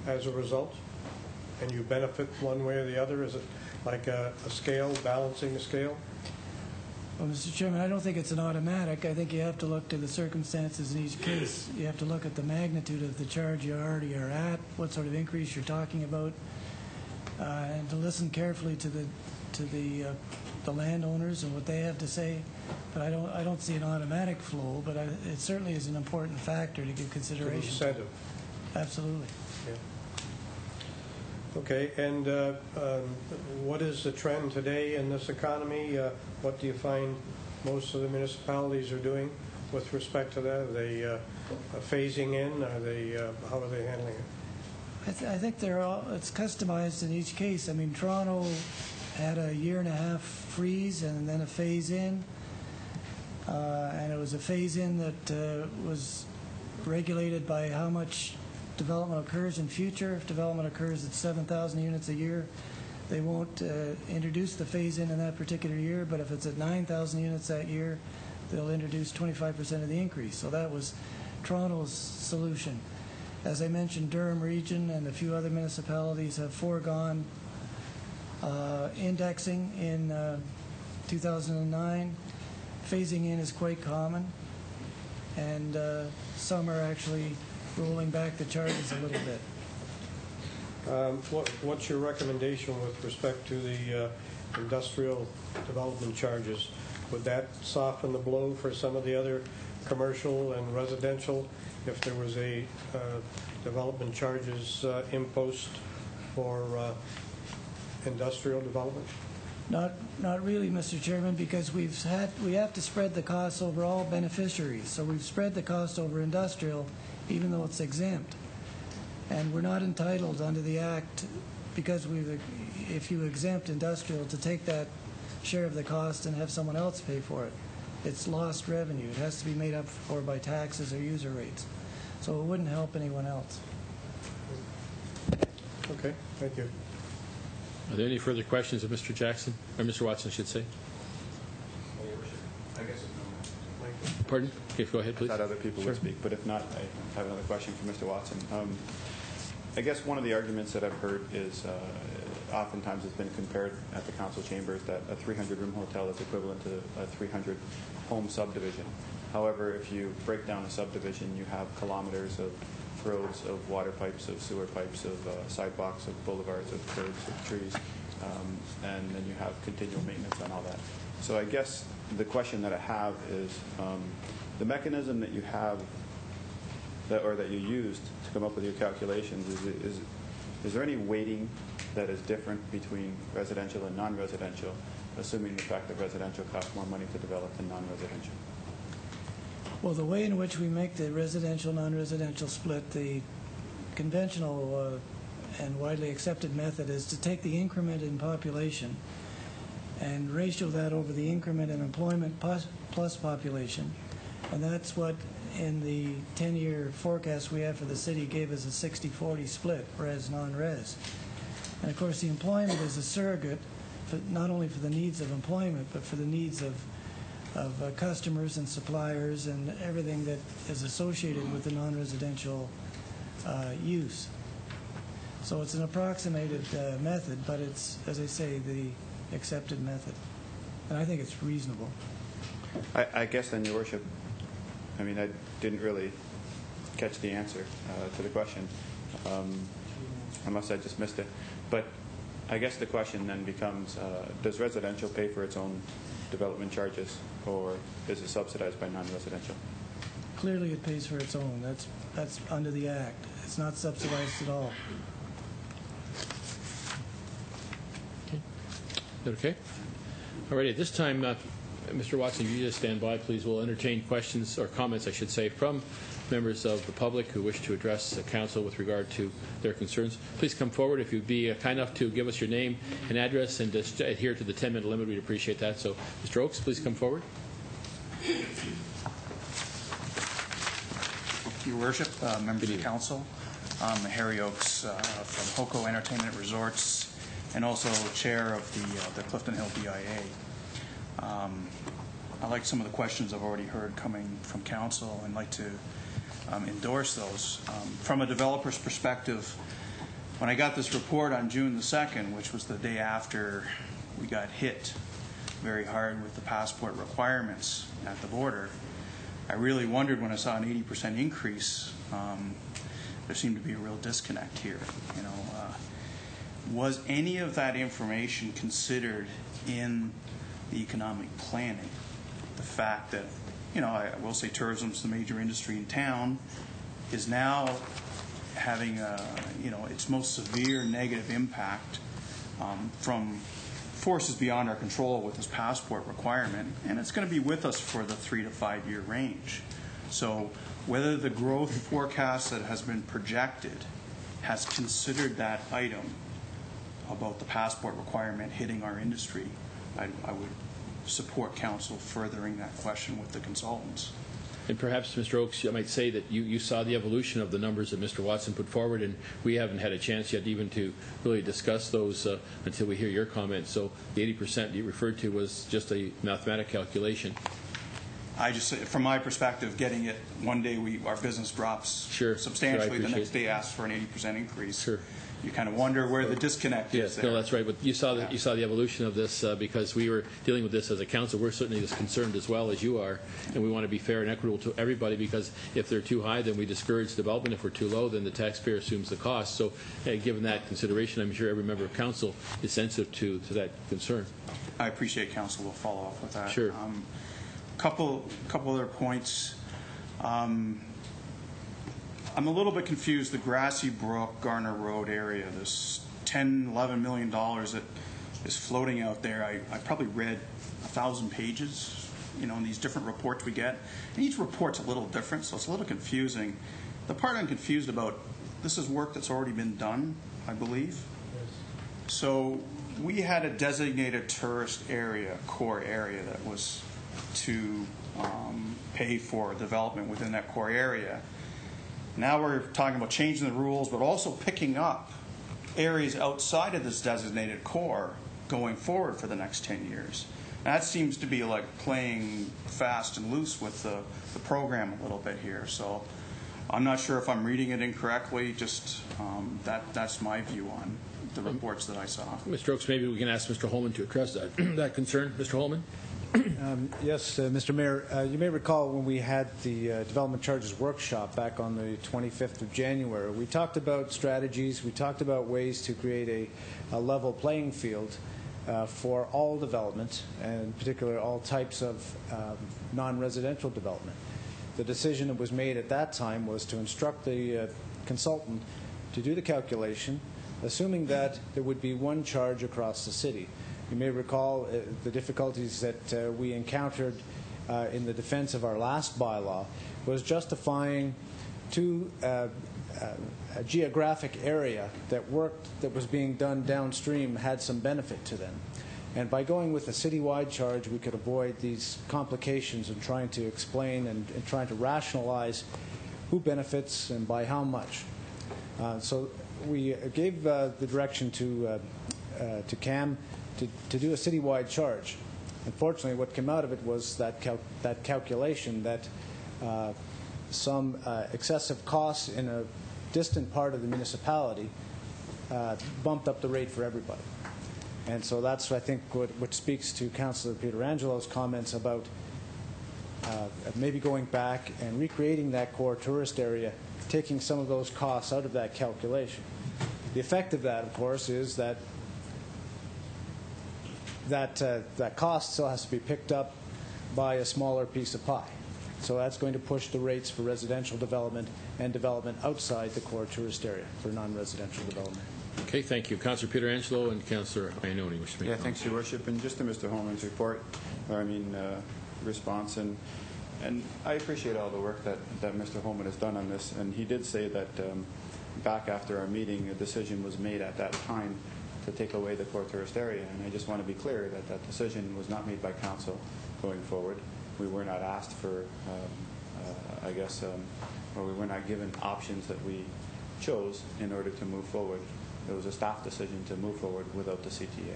as a result? And you benefit one way or the other? Is it like a scale, balancing a scale? Well, Mr. Chairman, I don't think it's an automatic. I think you have to look to the circumstances in each case. You have to look at the magnitude of the charge you already are at, what sort of increase you're talking about, and to listen carefully to the landowners and what they have to say. But I don't see an automatic flow, but it certainly is an important factor to give consideration. An incentive. Absolutely. Yeah. Okay, and what is the trend today in this economy? What do you find most of the municipalities are doing with respect to that? Are they phasing in? Are they how are they handling it? I think it's customized in each case. I mean, Toronto had a 1.5 year freeze and then a phase in, and it was a phase in that was regulated by how much development occurs in future. If development occurs at 7,000 units a year, they won't introduce the phase in that particular year, but if it's at 9,000 units that year, they'll introduce 25% of the increase. So that was Toronto's solution. As I mentioned, Durham Region and a few other municipalities have foregone indexing in 2009. Phasing in is quite common, and some are actually rolling back the charges a little bit. What's your recommendation with respect to the industrial development charges? Would that soften the blow for some of the other commercial and residential if there was a development charges imposed for industrial development? Not really, Mr. Chairman, because we have to spread the costs over all beneficiaries. So we've spread the cost over industrial, even though it's exempt. And we're not entitled under the Act, because if you exempt industrial, to take that share of the cost and have someone else pay for it. It's lost revenue. It has to be made up for by taxes or user rates. So it wouldn't help anyone else. Okay, thank you. Are there any further questions of Mr. Jackson, or Mr. Watson, I should say? I guess it's no. Pardon? Okay, go ahead, please. I thought other people would speak, but if not, I have another question for Mr. Watson. I guess one of the arguments that I've heard is oftentimes it's been compared at the council chambers that a 300-room hotel is equivalent to a 300-home subdivision. However, if you break down a subdivision, you have kilometers of roads, of water pipes, of sewer pipes, of sidewalks, of boulevards, of curbs, of trees, and then you have continual maintenance on all that. So I guess the question that I have is the mechanism that you have that you used to come up with your calculations, is there any weighting that is different between residential and non-residential, assuming the fact that residential costs more money to develop than non-residential? Well, the way in which we make the residential, non-residential split, the conventional and widely accepted method is to take the increment in population and ratio that over the increment in employment plus population. And that's what in the 10-year forecast we have for the city gave us a 60-40 split, res, non-res. And of course the employment is a surrogate, not only for the needs of employment, but for the needs of customers and suppliers and everything that is associated with the non-residential use. So it's an approximated method, but it's, as I say, the accepted method. And I think it's reasonable. I guess then, Your Worship, I mean, I didn't really catch the answer to the question, unless I just missed it. But I guess the question then becomes, does residential pay for its own development charges, or is it subsidized by non-residential? Clearly it pays for its own. That's under the Act. It's not subsidized at all. Is that okay? All right, at this time, Mr. Watson, if you just stand by, please. We'll entertain questions, or comments, I should say, from members of the public who wish to address the council with regard to their concerns. Please come forward. If you'd be kind enough to give us your name and address and just adhere to the 10-minute limit, we'd appreciate that. So, Mr. Oakes, please come forward. Your Worship, members of the council, I'm Harry Oakes from HOCO Entertainment Resorts and also chair of the Clifton Hill BIA. I like some of the questions I've already heard coming from council and like to endorse those. From a developer's perspective, when I got this report on June the 2nd, which was the day after we got hit very hard with the passport requirements at the border, I really wondered when I saw an 80% increase. There seemed to be a real disconnect here. You know, was any of that information considered in the economic planning? The fact that, you know, I will say tourism's the major industry in town is now having you know, its most severe negative impact from forces beyond our control with this passport requirement, and it's going to be with us for the 3 to 5 year range. So whether the growth forecast that has been projected has considered that item about the passport requirement hitting our industry, I would support council furthering that question with the consultants. And perhaps, Mr. Oakes, I might say that you saw the evolution of the numbers that Mr. Watson put forward, and we haven't had a chance yet even to really discuss those until we hear your comments. So the 80% you referred to was just a mathematical calculation. I just, from my perspective, getting it one day our business drops substantially, the next day asks for an 80% increase. Sure. You kind of wonder where the disconnect is there. No, that's right. But you saw the evolution of this because we were dealing with this as a council. We're certainly as concerned as well as you are, and we want to be fair and equitable to everybody, because if they're too high, then we discourage development. If we're too low, then the taxpayer assumes the cost. So given that consideration, I'm sure every member of council is sensitive to that concern. I appreciate council will follow up with that. Sure. Couple other points. I'm a little bit confused. The Grassy Brook, Garner Road area, this $10–11 million that is floating out there. I probably read 1,000 pages, you know, in these different reports we get. And each report's a little different, so it's a little confusing. The part I'm confused about, this is work that's already been done, I believe. Yes. So we had a designated tourist area, core area, that was to pay for development within that core area. Now we're talking about changing the rules, but also picking up areas outside of this designated core going forward for the next 10 years. That seems to be like playing fast and loose with the program a little bit here. So I'm not sure if I'm reading it incorrectly. Just that's my view on the reports that I saw. Mr. Oakes, maybe we can ask Mr. Holman to address that concern. Mr. Holman? Yes, Mr. Mayor, you may recall when we had the Development Charges Workshop back on the 25th of January, we talked about strategies, we talked about ways to create a level playing field for all development, and in particular all types of non-residential development. The decision that was made at that time was to instruct the consultant to do the calculation, assuming that there would be one charge across the city. You may recall the difficulties that we encountered in the defense of our last bylaw was justifying to a geographic area that was being done downstream had some benefit to them. And by going with a citywide charge, we could avoid these complications in trying to explain and trying to rationalize who benefits and by how much. So we gave the direction to CAM to do a citywide charge. Unfortunately, what came out of it was that calculation that some excessive costs in a distant part of the municipality bumped up the rate for everybody. And so that's, I think, what speaks to Councillor Pietrangelo's comments about maybe going back and recreating that core tourist area, taking some of those costs out of that calculation. The effect of that, of course, is that cost still has to be picked up by a smaller piece of pie. So that's going to push the rates for residential development and development outside the core tourist area for non-residential development. Okay, thank you. Councillor Pietrangelo and Councillor Iannone wish to make thanks, Your Worship. And just to Mr. Holman's report, response, and I appreciate all the work that Mr. Holman has done on this. And he did say that back after our meeting, a decision was made at that time to take away the core tourist area. And I just want to be clear that that decision was not made by council going forward. We were not asked for, or we were not given options that we chose in order to move forward. It was a staff decision to move forward without the CTA,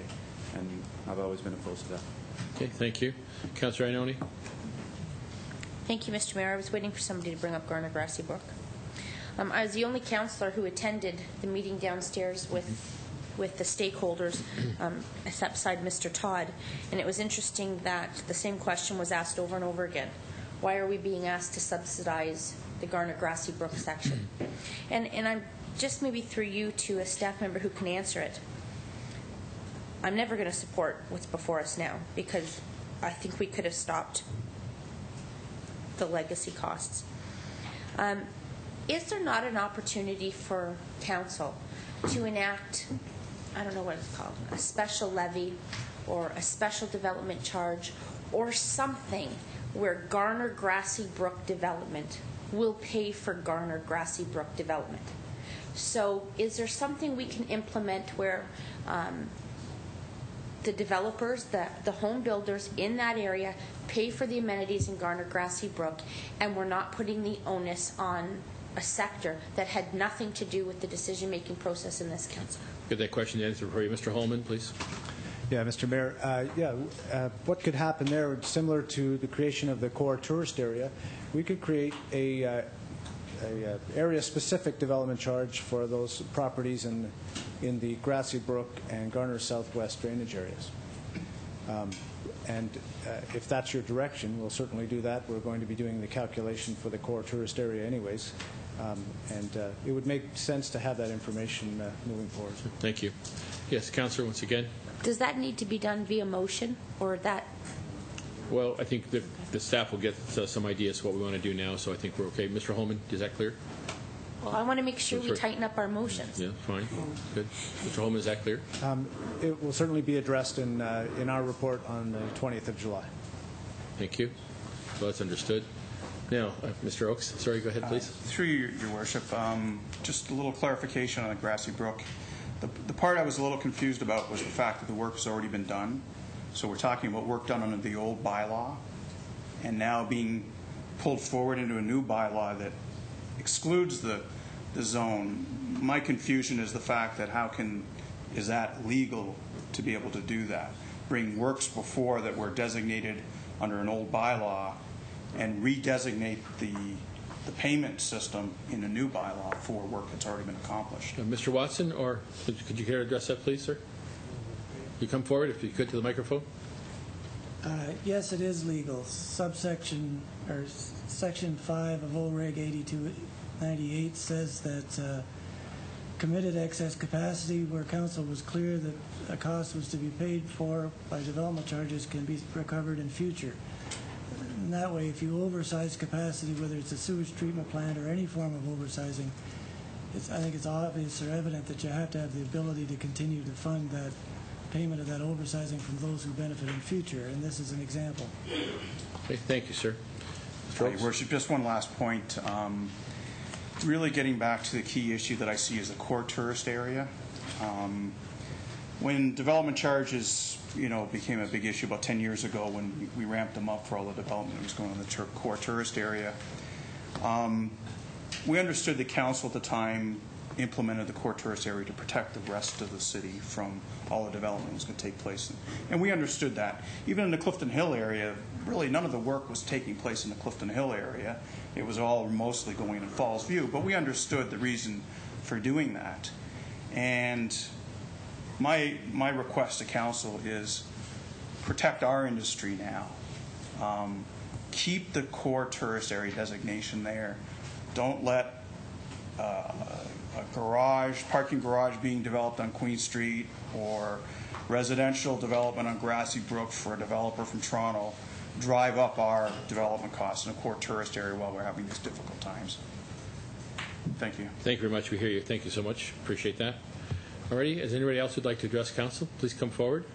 and I've always been opposed to that. Okay, thank you. Councillor Iannone. Thank you, Mr. Mayor. I was waiting for somebody to bring up Garner Grassy Brook. I was the only councillor who attended the meeting downstairs with the stakeholders, except beside Mr. Todd, and it was interesting that the same question was asked over and over again. Why are we being asked to subsidize the Garner Grassy Brook section? And I'm just maybe through you to a staff member who can answer it. I'm never going to support what's before us now because I think we could have stopped the legacy costs. Is there not an opportunity for council to enact, I don't know what it's called, a special levy or a special development charge or something where Garner Grassy Brook development will pay for Garner Grassy Brook development? So is there something we can implement where the developers, the home builders in that area pay for the amenities in Garner Grassy Brook, and we're not putting the onus on a sector that had nothing to do with the decision-making process in this council? Get that question answered for you. Mr. Holman, please. Yeah, Mr. Mayor. What could happen there, similar to the creation of the core tourist area, we could create a area-specific development charge for those properties in the Grassy Brook and Garner Southwest drainage areas. If that's your direction, we'll certainly do that. We're going to be doing the calculation for the core tourist area anyways. It would make sense to have that information moving forward. Thank you. Yes, Councillor, once again. Does that need to be done via motion, or that? Well, I think the staff will get some ideas what we want to do now, so I think we're okay. Mr. Holman, is that clear? Well, I want to make sure we tighten up our motions. Yeah, fine. Good. Mr. Holman, is that clear? It will certainly be addressed in our report on the 20th of July. Thank you. So that's understood. Now, Mr. Oakes, sorry, go ahead, please. Through Your Worship, just a little clarification on the Grassy Brook. The part I was a little confused about was the fact that the work has already been done. So we're talking about work done under the old bylaw and now being pulled forward into a new bylaw that excludes the zone. My confusion is the fact that is that legal to be able to do that? Bring works before that were designated under an old bylaw and redesignate the payment system in a new bylaw for work that's already been accomplished. Mr. Watson, or could you care to address that, please, sir? You come forward, if you could, to the microphone. Yes, it is legal. Section 5 of OREG 8298 says that committed excess capacity where council was clear that a cost was to be paid for by development charges can be recovered in future. And that way, if you oversize capacity, whether it's a sewage treatment plant or any form of oversizing, I think it's obvious or evident that you have to have the ability to continue to fund that payment of that oversizing from those who benefit in future, and this is an example. Okay, thank you, sir. Your Worship, just one last point. Really getting back to the key issue that I see as the core tourist area. When development charges, became a big issue about 10 years ago when we ramped them up for all the development that was going on in the core tourist area, we understood the council at the time implemented the core tourist area to protect the rest of the city from all the development that was going to take place. And we understood that. Even in the Clifton Hill area, really none of the work was taking place in the Clifton Hill area. It was all mostly going in Falls View, but we understood the reason for doing that. And my request to council is protect our industry now. Keep the core tourist area designation there. Don't let a parking garage being developed on Queen Street or residential development on Grassy Brook for a developer from Toronto drive up our development costs in a core tourist area while we're having these difficult times. Thank you. Thank you very much. We hear you. Thank you so much. Appreciate that. Alrighty, is anybody else who'd like to address council? Please come forward.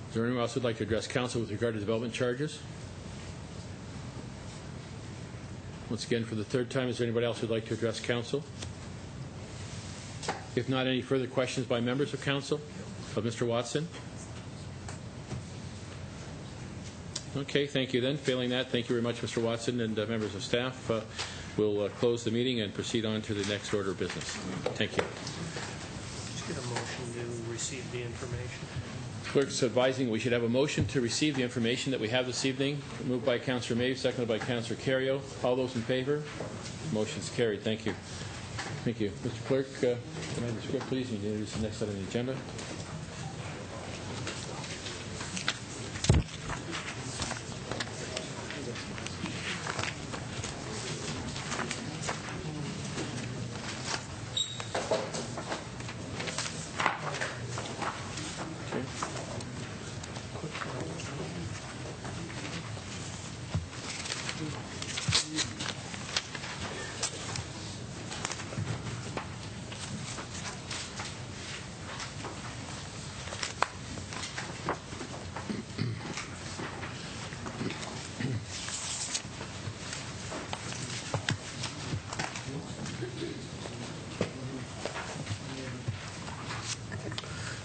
Is there anyone else who'd like to address council with regard to development charges? Once again, for the third time, is there anybody else who'd like to address council? If not, any further questions by members of council? Of Mr. Watson? Okay, thank you then. Failing that, thank you very much, Mr. Watson, and members of staff. We'll close the meeting and proceed on to the next order of business. Thank you. Just get a motion to receive the information. Clerk's advising we should have a motion to receive the information that we have this evening. Moved by Councillor Maeve, seconded by Councillor Carrio. All those in favor? Motion's carried. Thank you. Thank you. Mr. Clerk, can I have the script, please? You introduce the next item on the agenda.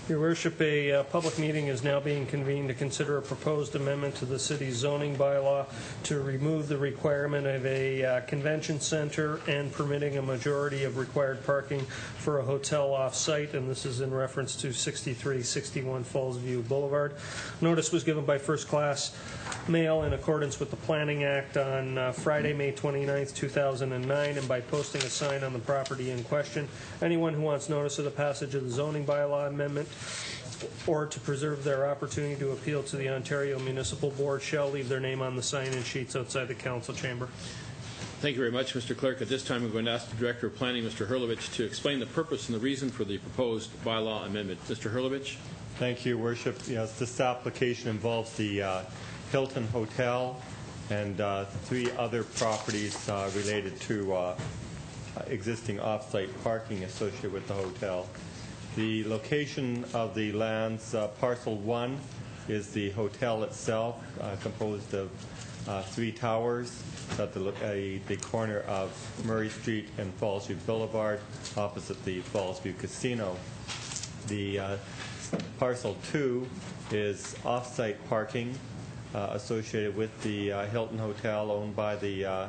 Your Worship, a public meeting is now being convened to consider a proposed amendment to the city's zoning bylaw to remove the requirement of a convention center and permitting a majority of required parking for a hotel off-site, and this is in reference to 6361 Falls View Boulevard. Notice was given by first-class mail in accordance with the Planning Act on Friday, May 29th, 2009, and by posting a sign on the property in question. Anyone who wants notice of the passage of the zoning bylaw amendment or to preserve their opportunity to appeal to the Ontario Municipal Board shall leave their name on the sign-in sheets outside the council chamber. Thank you very much, Mr. Clerk. At this time, we're going to ask the Director of Planning, Mr. Hurlovich, to explain the purpose and the reason for the proposed bylaw amendment. Mr. Hurlovich. Thank you, Worship. Yes, this application involves the Hilton Hotel and 3 other properties related to existing off-site parking associated with the hotel. The location of the lands, parcel 1 is the hotel itself, composed of 3 towers at the corner of Murray Street and Fallsview Boulevard, opposite the Fallsview Casino. The parcel 2 is off-site parking associated with the Hilton Hotel, owned by the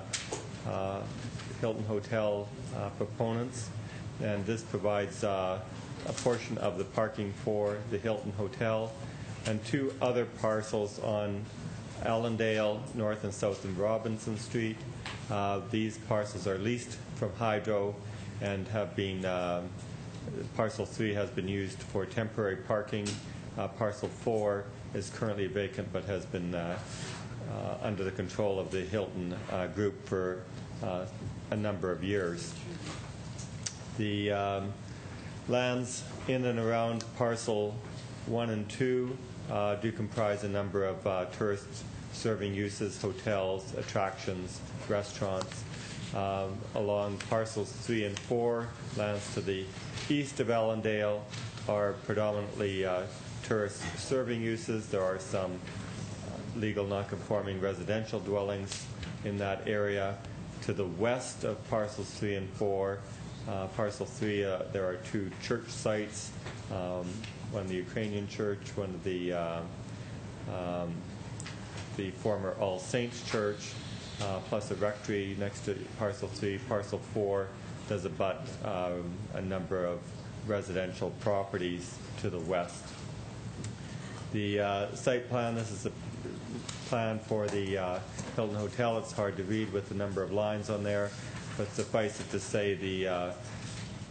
Hilton Hotel proponents, and this provides a portion of the parking for the Hilton Hotel, and 2 other parcels on Allendale, North and South and Robinson Street. These parcels are leased from Hydro and have been, parcel 3 has been used for temporary parking. Parcel 4 is currently vacant but has been under the control of the Hilton group for a number of years. The lands in and around parcel 1 and 2 do comprise a number of tourist serving uses, hotels, attractions, restaurants. Along parcels 3 and 4, lands to the east of Allendale are predominantly tourist serving uses. There are some legal non-conforming residential dwellings in that area. To the west of parcels 3 and 4, parcel 3, there are 2 church sites, one the Ukrainian church, one of the former All Saints Church, plus a rectory next to parcel 3. Parcel 4 does abut a number of residential properties to the west. The site plan, this is the plan for the Hilton Hotel. It's hard to read with the number of lines on there, but suffice it to say the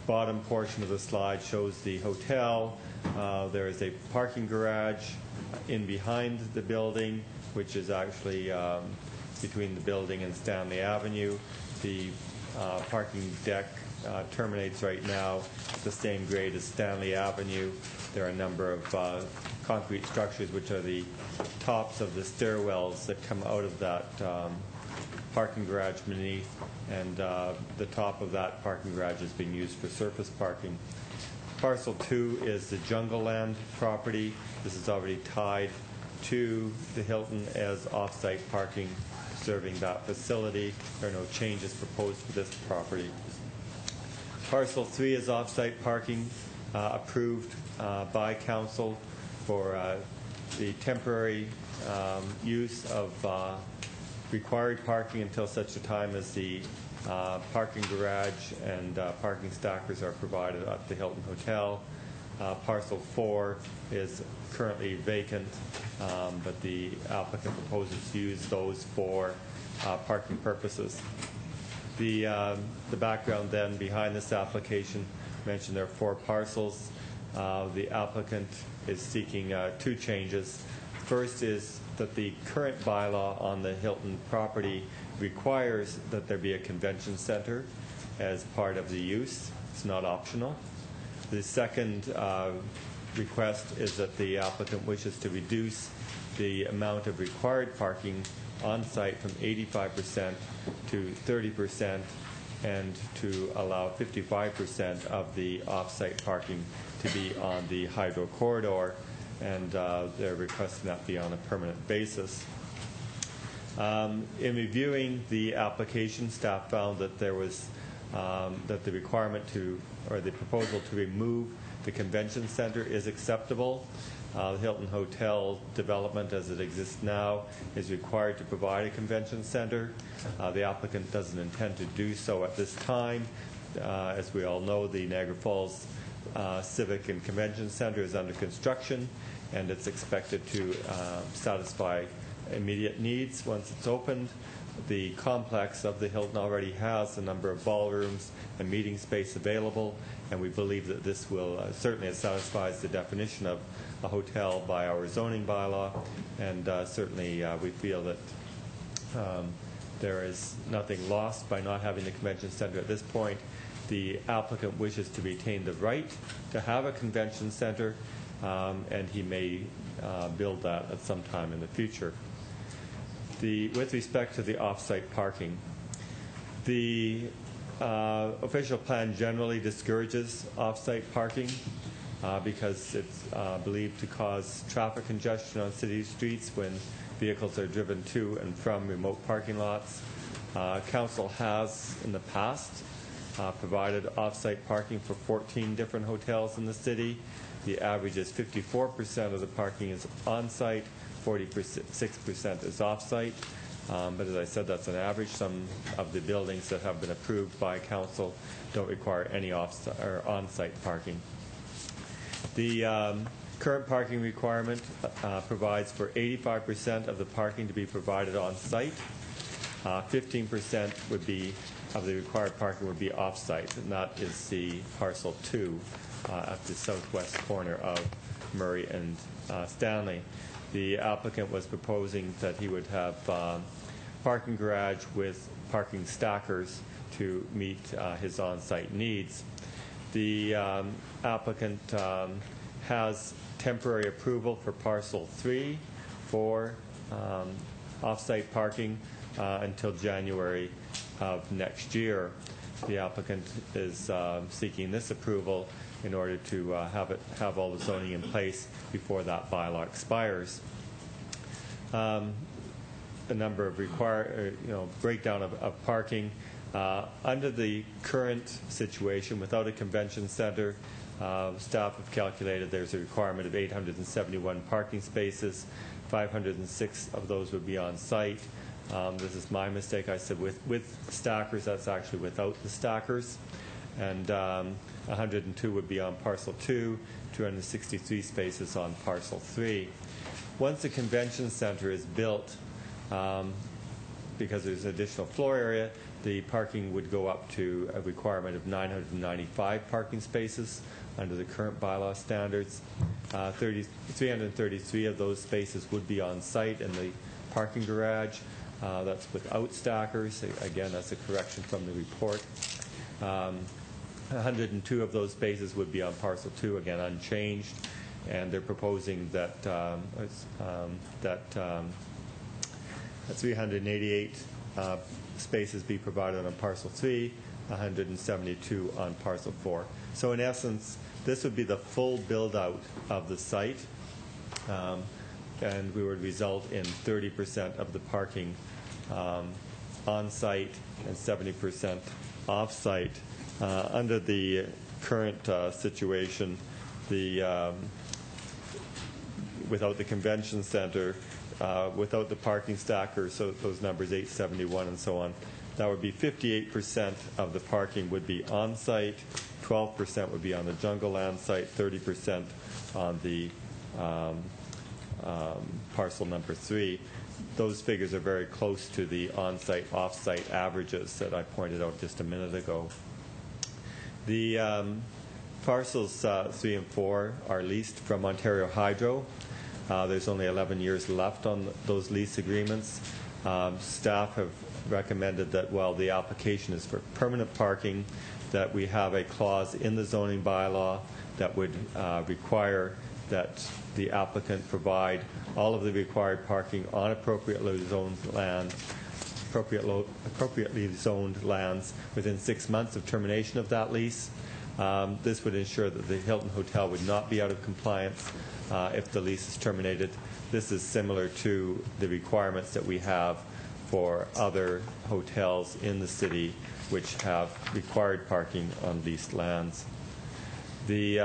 bottom portion of the slide shows the hotel. There is a parking garage in behind the building, which is actually between the building and Stanley Avenue. The parking deck terminates right now at the same grade as Stanley Avenue. There are a number of concrete structures which are the tops of the stairwells that come out of that parking garage beneath, and the top of that parking garage is being used for surface parking. Parcel 2 is the Jungle Land property. This is already tied to the Hilton as off-site parking serving that facility. There are no changes proposed for this property. Parcel 3 is off-site parking approved by council for the temporary use of required parking until such a time as the parking garage and parking stackers are provided at the Hilton Hotel. Parcel 4 is currently vacant, but the applicant proposes to use those for parking purposes. The background then behind this application mentioned there are 4 parcels. The applicant is seeking 2 changes. First is that the current bylaw on the Hilton property requires that there be a convention center as part of the use. It's not optional. The second request is that the applicant wishes to reduce the amount of required parking on site from 85% to 30% and to allow 55% of the off-site parking to be on the hydro corridor, and they're requesting that be on a permanent basis. In reviewing the application, staff found that there was that the requirement to, or the proposal to remove the convention center is acceptable. The Hilton Hotel development as it exists now is required to provide a convention center. The applicant doesn't intend to do so at this time. As we all know, the Niagara Falls Civic and Convention Center is under construction, and it's expected to satisfy immediate needs once it's opened. The complex of the Hilton already has a number of ballrooms and meeting space available, and we believe that this will certainly satisfies the definition of a hotel by our zoning bylaw, and certainly we feel that there is nothing lost by not having the convention center at this point. The applicant wishes to retain the right to have a convention center, and he may build that at some time in the future. With respect to the off-site parking, the official plan generally discourages off-site parking because it's believed to cause traffic congestion on city streets when vehicles are driven to and from remote parking lots. Council has in the past provided off-site parking for 14 different hotels in the city. The average is 54% of the parking is on-site, 46% is off-site. But as I said, that's an average. Some of the buildings that have been approved by council don't require any on-site parking. The current parking requirement provides for 85% of the parking to be provided on-site. 15% would be of the required parking would be off-site, and that is the parcel 2 at the southwest corner of Murray and Stanley. The applicant was proposing that he would have parking garage with parking stackers to meet his on-site needs. The applicant has temporary approval for parcel 3 for off-site parking until January of next year. The applicant is seeking this approval in order to have all the zoning in place before that bylaw expires. A number of breakdown of parking. Under the current situation, without a convention center, staff have calculated there's a requirement of 871 parking spaces. 506 of those would be on site. This is my mistake. I said with stackers. That's actually without the stackers. And 102 would be on parcel 2, 263 spaces on parcel 3. Once the convention center is built, because there's additional floor area, the parking would go up to a requirement of 995 parking spaces under the current bylaw standards. 333 of those spaces would be on site in the parking garage. That's without stackers. Again, that's a correction from the report. 102 of those spaces would be on parcel 2, again unchanged, and they're proposing that 388 spaces be provided on parcel 3, 172 on parcel 4. So in essence, this would be the full build-out of the site, and we would result in 30% of the parking on-site and 70% off-site. Under the current situation, without the convention center, without the parking stacker, so those numbers 871 and so on, that would be 58% of the parking would be on-site, 12% would be on the jungle land site, 30% on the parcel number 3. Those figures are very close to the on-site, off-site averages that I pointed out just a minute ago. The parcels 3 and 4 are leased from Ontario Hydro. There's only 11 years left on those lease agreements. Staff have recommended that while the application is for permanent parking, that we have a clause in the zoning bylaw that would require that the applicant provide all of the required parking on appropriately zoned land, appropriately zoned lands within 6 months of termination of that lease. This would ensure that the Hilton Hotel would not be out of compliance if the lease is terminated. This is similar to the requirements that we have for other hotels in the city which have required parking on leased lands. The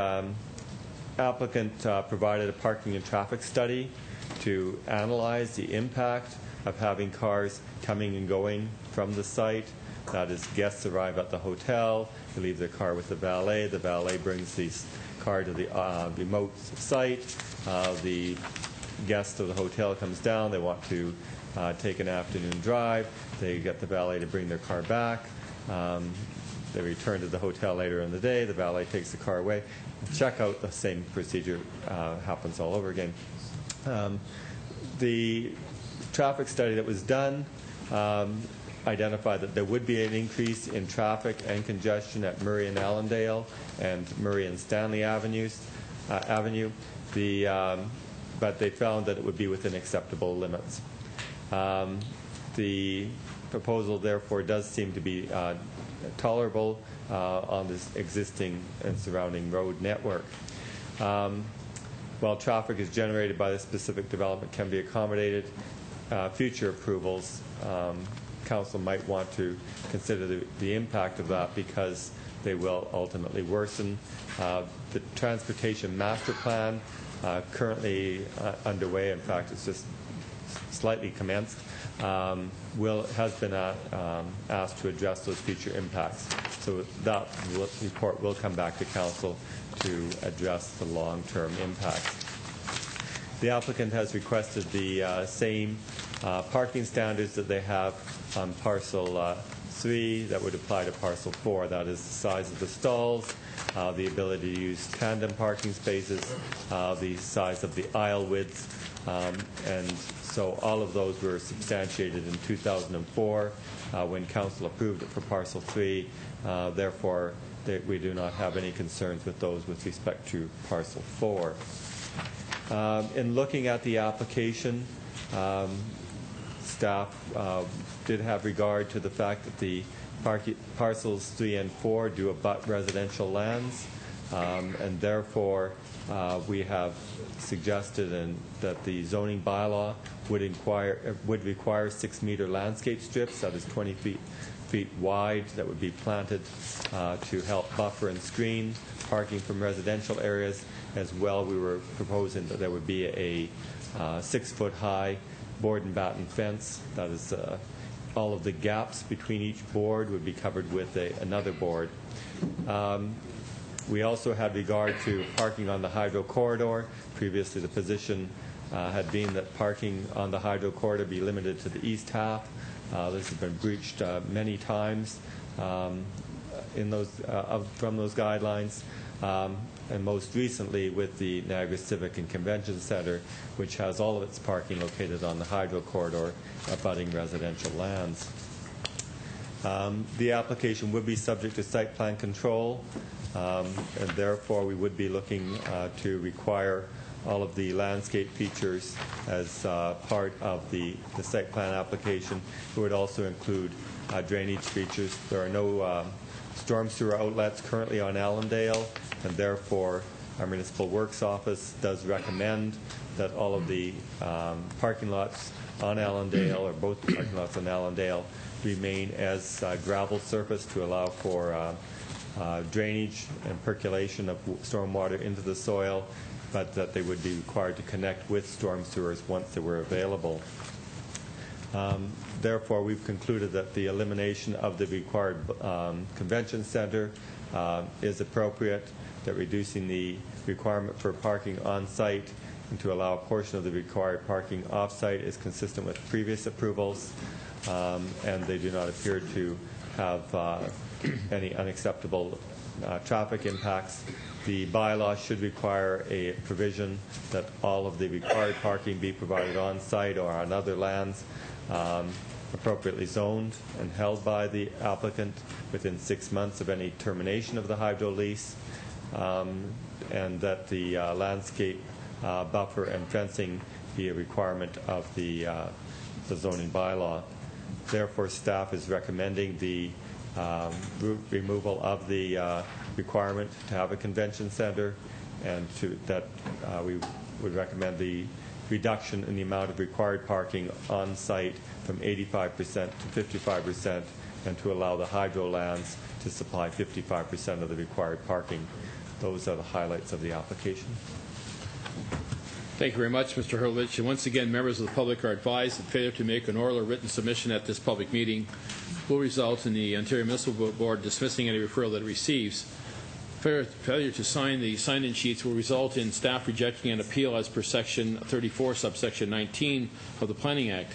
applicant provided a parking and traffic study to analyze the impact of having cars coming and going from the site. That is, guests arrive at the hotel, they leave their car with the valet brings the car to the remote site, the guest of the hotel comes down, they want to take an afternoon drive, they get the valet to bring their car back, they return to the hotel later in the day, the valet takes the car away. Checkout, the same procedure happens all over again. The traffic study that was done identified that there would be an increase in traffic and congestion at Murray and Allendale and Murray and Stanley Avenue. But they found that it would be within acceptable limits. The proposal, therefore, does seem to be tolerable on this existing and surrounding road network. While traffic is generated by the specific development can be accommodated, future approvals, Council might want to consider the impact of that because they will ultimately worsen. The Transportation Master Plan, currently underway, in fact it's just slightly commenced, has been asked to address those future impacts. So that report will come back to Council to address the long-term impacts. The applicant has requested the same parking standards that they have on parcel 3 that would apply to parcel 4. That is the size of the stalls, the ability to use tandem parking spaces, the size of the aisle width, and so all of those were substantiated in 2004 when Council approved it for parcel 3. Therefore, we do not have any concerns with those with respect to parcel 4. In looking at the application, staff did have regard to the fact that the parcels 3 and 4 do abut residential lands, and therefore we have suggested that the zoning bylaw would require 6-meter landscape strips, that is 20 feet wide, that would be planted to help buffer and screen parking from residential areas. As well, we were proposing that there would be a 6-foot high board and batten fence. That is, all of the gaps between each board would be covered with another board. We also had regard to parking on the hydro corridor. Previously, the position had been that parking on the hydro corridor be limited to the east half. This has been breached many times in those, from those guidelines, and most recently with the Niagara Civic and Convention Center, which has all of its parking located on the hydro corridor abutting residential lands. The application would be subject to site plan control, and therefore we would be looking to require all of the landscape features as part of the site plan application. It would also include drainage features. There are no storm sewer outlets currently on Allendale, and therefore our Municipal Works Office does recommend that all of the parking lots on Allendale, or both the parking lots on Allendale, remain as gravel surface to allow for drainage and percolation of stormwater into the soil, but that they would be required to connect with storm sewers once they were available. Therefore, we've concluded that the elimination of the required convention center is appropriate, that reducing the requirement for parking on-site and to allow a portion of the required parking off-site is consistent with previous approvals, and they do not appear to have any unacceptable traffic impacts. The bylaw should require a provision that all of the required parking be provided on-site or on other lands appropriately zoned and held by the applicant within 6 months of any termination of the hydro lease, and that the landscape buffer and fencing be a requirement of the zoning bylaw. Therefore, staff is recommending the removal of the requirement to have a convention center, and we would recommend the reduction in the amount of required parking on site from 85% to 55%, and to allow the hydro lands to supply 55% of the required parking. Those are the highlights of the application. Thank you very much, Mr. Hurlovich. And once again, members of the public are advised that failure to make an oral or written submission at this public meeting will result in the Ontario Municipal Board dismissing any referral that it receives. Failure to sign the sign-in sheets will result in staff rejecting an appeal as per Section 34, subsection 19 of the Planning Act.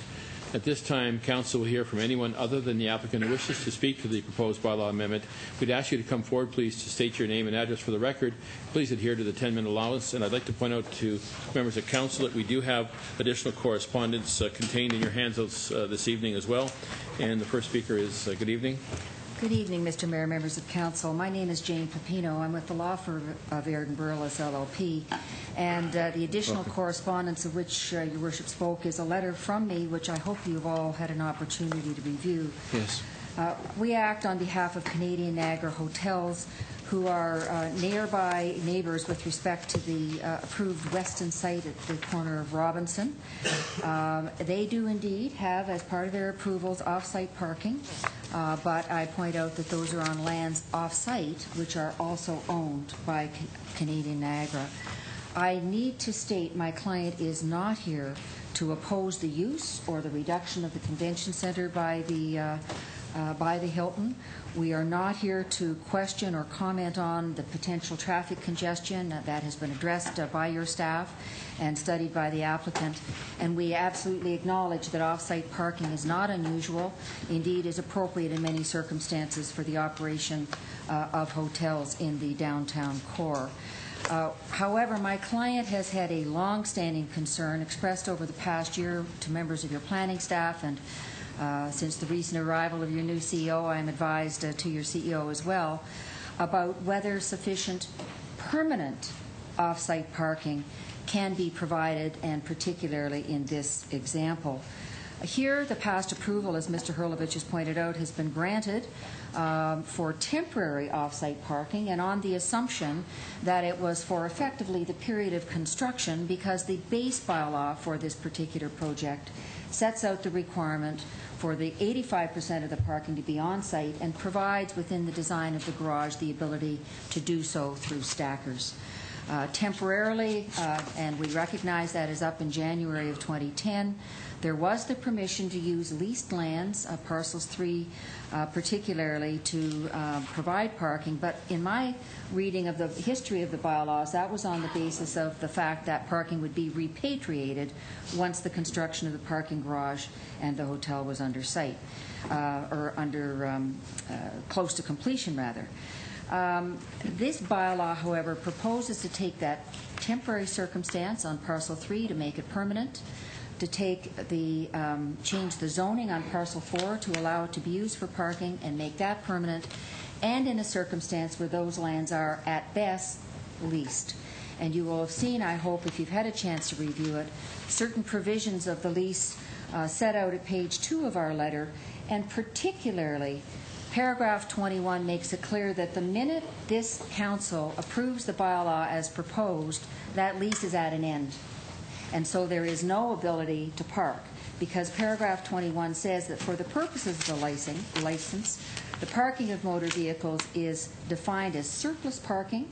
At this time, Council will hear from anyone other than the applicant who wishes to speak to the proposed bylaw amendment. We'd ask you to come forward, please, to state your name and address for the record. Please adhere to the 10-minute allowance. And I'd like to point out to members of Council that we do have additional correspondence contained in your handouts this evening as well. And the first speaker is, good evening. Good evening, Mr. Mayor, members of Council. My name is Jane Pepino. I'm with the law firm of Aird & Burles, LLP. And the additional correspondence of which Your Worship spoke is a letter from me, which I hope you've all had an opportunity to review. Yes. We act on behalf of Canadian Niagara Hotels, who are nearby neighbors with respect to the approved Weston site at the corner of Robinson. They do indeed have, as part of their approvals, off-site parking, but I point out that those are on lands off-site, which are also owned by Canadian Niagara. I need to state my client is not here to oppose the use or the reduction of the convention center by the Hilton. We are not here to question or comment on the potential traffic congestion that has been addressed by your staff and studied by the applicant. And we absolutely acknowledge that off-site parking is not unusual, indeed is appropriate in many circumstances for the operation of hotels in the downtown core. However, my client has had a long-standing concern expressed over the past year to members of your planning staff, and since the recent arrival of your new CEO, I am advised to your CEO as well, about whether sufficient permanent off-site parking can be provided, and particularly in this example. Here, the past approval, as Mr. Hurlovich has pointed out, has been granted for temporary off-site parking, and on the assumption that it was for effectively the period of construction, because the base bylaw for this particular project sets out the requirement for the 85% of the parking to be on-site and provides within the design of the garage the ability to do so through stackers. Temporarily, and we recognize that is up in January of 2010, There was the permission to use leased lands, parcels 3 particularly, to provide parking, but in my reading of the history of the bylaws, that was on the basis of the fact that parking would be repatriated once the construction of the parking garage and the hotel was under sight, or under close to completion, rather. This bylaw, however, proposes to take that temporary circumstance on parcel 3 to make it permanent, to take the change the zoning on parcel 4 to allow it to be used for parking and make that permanent, and in a circumstance where those lands are at best leased. And you will have seen, I hope, if you've had a chance to review it, certain provisions of the lease set out at page 2 of our letter, and particularly paragraph 21 makes it clear that the minute this council approves the bylaw as proposed, that lease is at an end. And so there is no ability to park, because paragraph 21 says that for the purposes of the license, the parking of motor vehicles is defined as surplus parking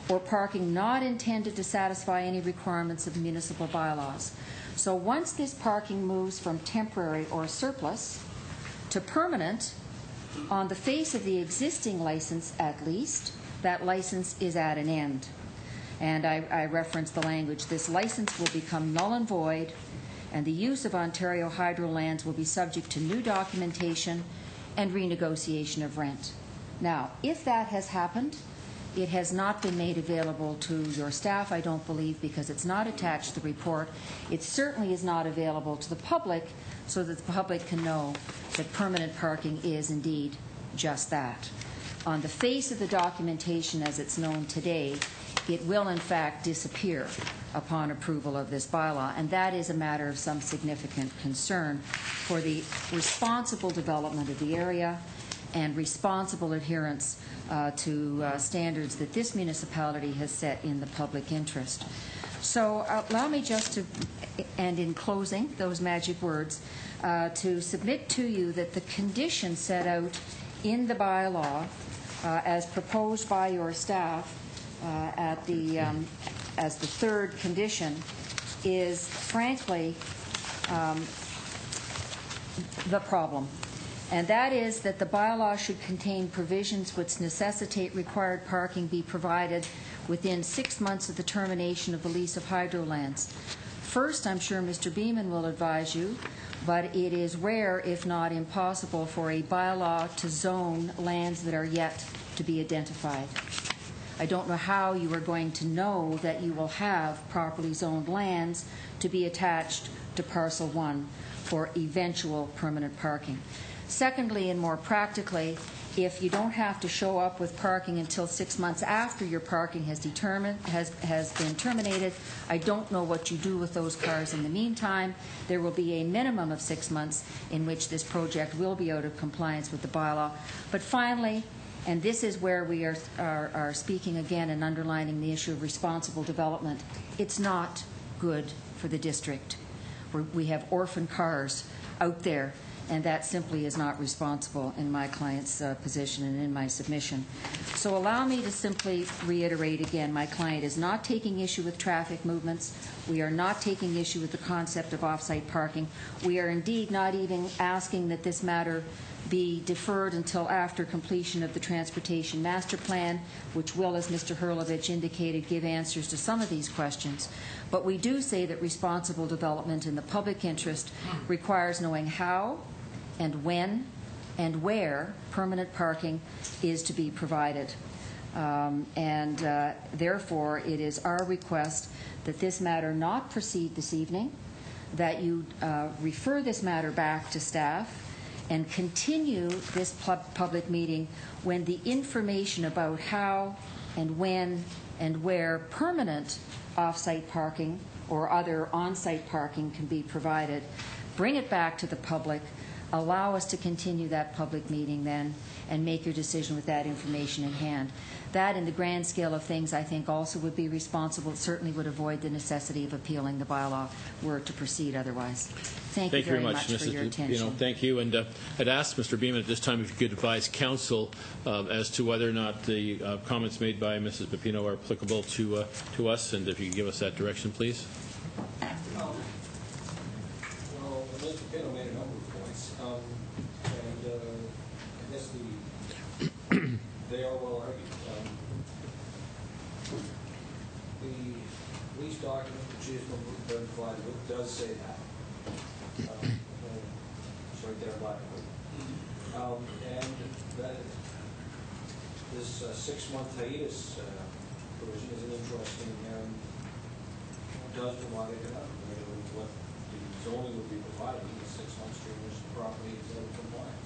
or parking not intended to satisfy any requirements of municipal bylaws. So once this parking moves from temporary or surplus to permanent, on the face of the existing license at least, that license is at an end. And I reference the language, this license will become null and void, and the use of Ontario Hydro lands will be subject to new documentation and renegotiation of rent. Now, if that has happened, it has not been made available to your staff, I don't believe, because it's not attached to the report. It certainly is not available to the public, so that the public can know that permanent parking is indeed just that. On the face of the documentation as it's known today, it will in fact disappear upon approval of this bylaw, and that is a matter of some significant concern for the responsible development of the area and responsible adherence to standards that this municipality has set in the public interest. So allow me just to, and in closing, those magic words, to submit to you that the conditions set out in the bylaw as proposed by your staff as the third condition is frankly the problem. And that is that the bylaw should contain provisions which necessitate required parking be provided within 6 months of the termination of the lease of hydrolands. First, I'm sure Mr. Beeman will advise you, but it is rare, if not impossible, for a bylaw to zone lands that are yet to be identified. I don't know how you are going to know that you will have properly zoned lands to be attached to parcel 1 for eventual permanent parking. Secondly, and more practically, if you don't have to show up with parking until 6 months after your parking has been terminated, I don't know what you do with those cars in the meantime. There will be a minimum of 6 months in which this project will be out of compliance with the bylaw. But finally, and this is where we are speaking again and underlining the issue of responsible development, it's not good for the district. We have orphan cars out there, and that simply is not responsible in my client's position and in my submission. So allow me to simply reiterate again, my client is not taking issue with traffic movements. We are not taking issue with the concept of off-site parking. We are indeed not even asking that this matter be deferred until after completion of the Transportation Master Plan, which will, as Mr. Hurlovich indicated, give answers to some of these questions. But we do say that responsible development in the public interest requires knowing how and when and where permanent parking is to be provided. Therefore, it is our request that this matter not proceed this evening, that you refer this matter back to staff and continue this public meeting when the information about how and when and where permanent off-site parking or other on-site parking can be provided. Bring it back to the public. Allow us to continue that public meeting then and make your decision with that information in hand. That, in the grand scale of things, I think also would be responsible. It certainly would avoid the necessity of appealing the bylaw were it to proceed otherwise. Thank you very much for your attention. Thank you. And I'd ask Mr. Beeman at this time if you could advise council as to whether or not the comments made by Mrs. Pepino are applicable to us, and if you could give us that direction, please. Well, they are well argued. The lease document that she has been provided with does say that. It's right there, black and white. And that this 6-month hiatus provision is an interesting, does provide economic. What the zoning would be providing is 6 months during which the property is out of compliance.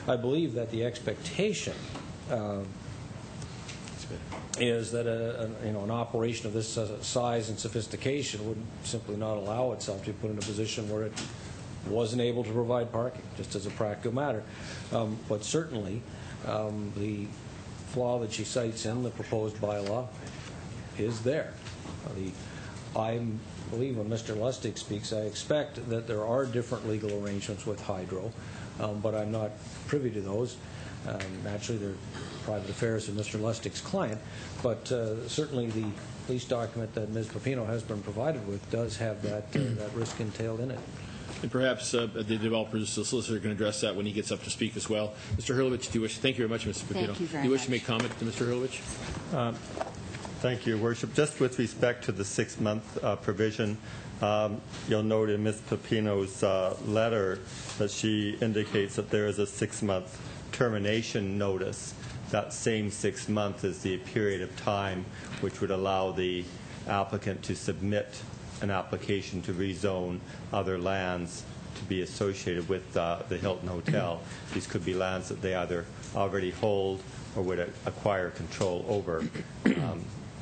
I believe that the expectation is that an operation of this size and sophistication would simply not allow itself to be put in a position where it wasn't able to provide parking, just as a practical matter. But certainly, the flaw that she cites in the proposed bylaw is there. I believe when Mr. Lustig speaks, I expect that there are different legal arrangements with Hydro, but I'm not privy to those. Naturally, they're private affairs of Mr. Lustig's client, but certainly the lease document that Ms. Pepino has been provided with does have that risk entailed in it. And perhaps the developer's solicitor can address that when he gets up to speak as well. Mr. Hurlovich, do you wish? Thank you very much, Mr. Pepino. Thank you very Do you wish much. to make comment to Mr. Hurlovich? Thank you, Your Worship. Just with respect to the 6-month provision, you'll note in Ms. Pepino's letter that she indicates that there is a 6-month termination notice. That same 6 months is the period of time which would allow the applicant to submit an application to rezone other lands to be associated with the Hilton Hotel. These could be lands that they either already hold or would acquire control over.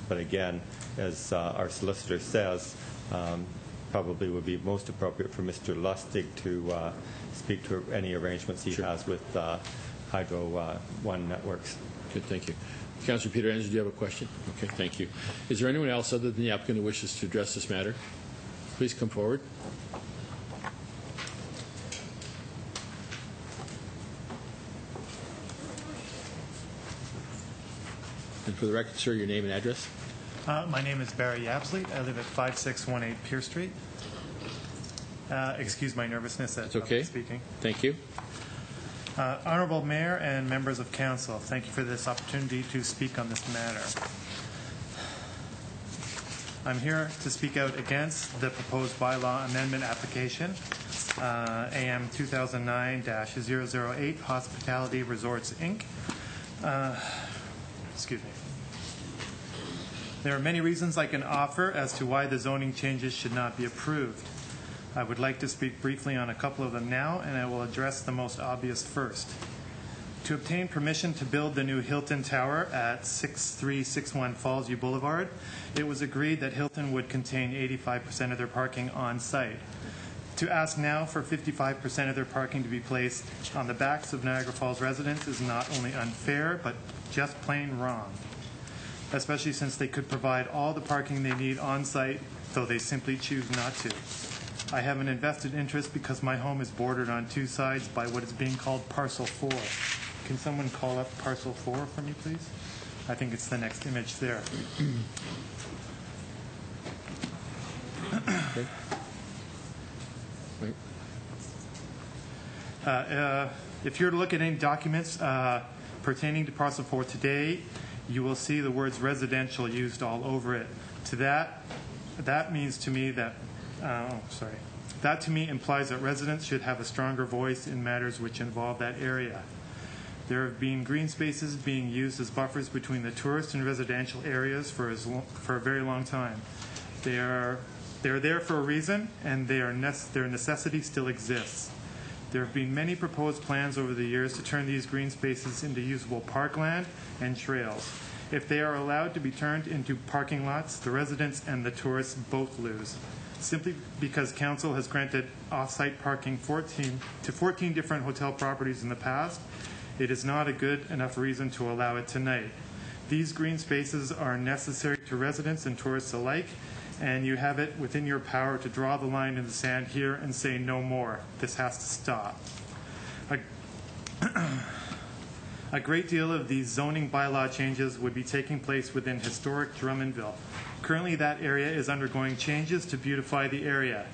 But again, as our solicitor says, probably would be most appropriate for Mr. Lustig to speak to any arrangements he has with Hydro One Networks. Good, thank you. Councillor Peter Andrews, do you have a question? Okay, thank you. Is there anyone else other than the applicant who wishes to address this matter? Please come forward. And for the record, sir, your name and address? My name is Barry Yapsley. I live at 5618 Pierce Street. Excuse my nervousness at okay. Speaking. Thank you. Honorable Mayor and members of Council, thank you for this opportunity to speak on this matter. I'm here to speak out against the proposed bylaw amendment application, AM 2009-008, Hospitality Resorts, Inc. Excuse me. There are many reasons I can offer as to why the zoning changes should not be approved. I would like to speak briefly on a couple of them now, and I will address the most obvious first. To obtain permission to build the new Hilton Tower at 6361 Fallsview Boulevard, it was agreed that Hilton would contain 85% of their parking on site. To ask now for 55% of their parking to be placed on the backs of Niagara Falls residents is not only unfair, but just plain wrong, especially since they could provide all the parking they need on site, though they simply choose not to. I have an invested interest because my home is bordered on two sides by what is being called Parcel 4. Can someone call up Parcel 4 for me, please? I think it's the next image there. Okay. Wait. If you're to look at any documents pertaining to Parcel 4 today, you will see the words residential used all over it. That means to me that that to me implies that residents should have a stronger voice in matters which involve that area. There have been green spaces being used as buffers between the tourist and residential areas for a very long time. They're there for a reason, and their necessity still exists. There have been many proposed plans over the years to turn these green spaces into usable parkland and trails. If they are allowed to be turned into parking lots, the residents and the tourists both lose. Simply because Council has granted off-site parking to 14 different hotel properties in the past, it is not a good enough reason to allow it tonight. These green spaces are necessary to residents and tourists alike, and you have it within your power to draw the line in the sand here and say no more. This has to stop. A great deal of these zoning bylaw changes would be taking place within historic Drummondville. Currently, that area is undergoing changes to beautify the area.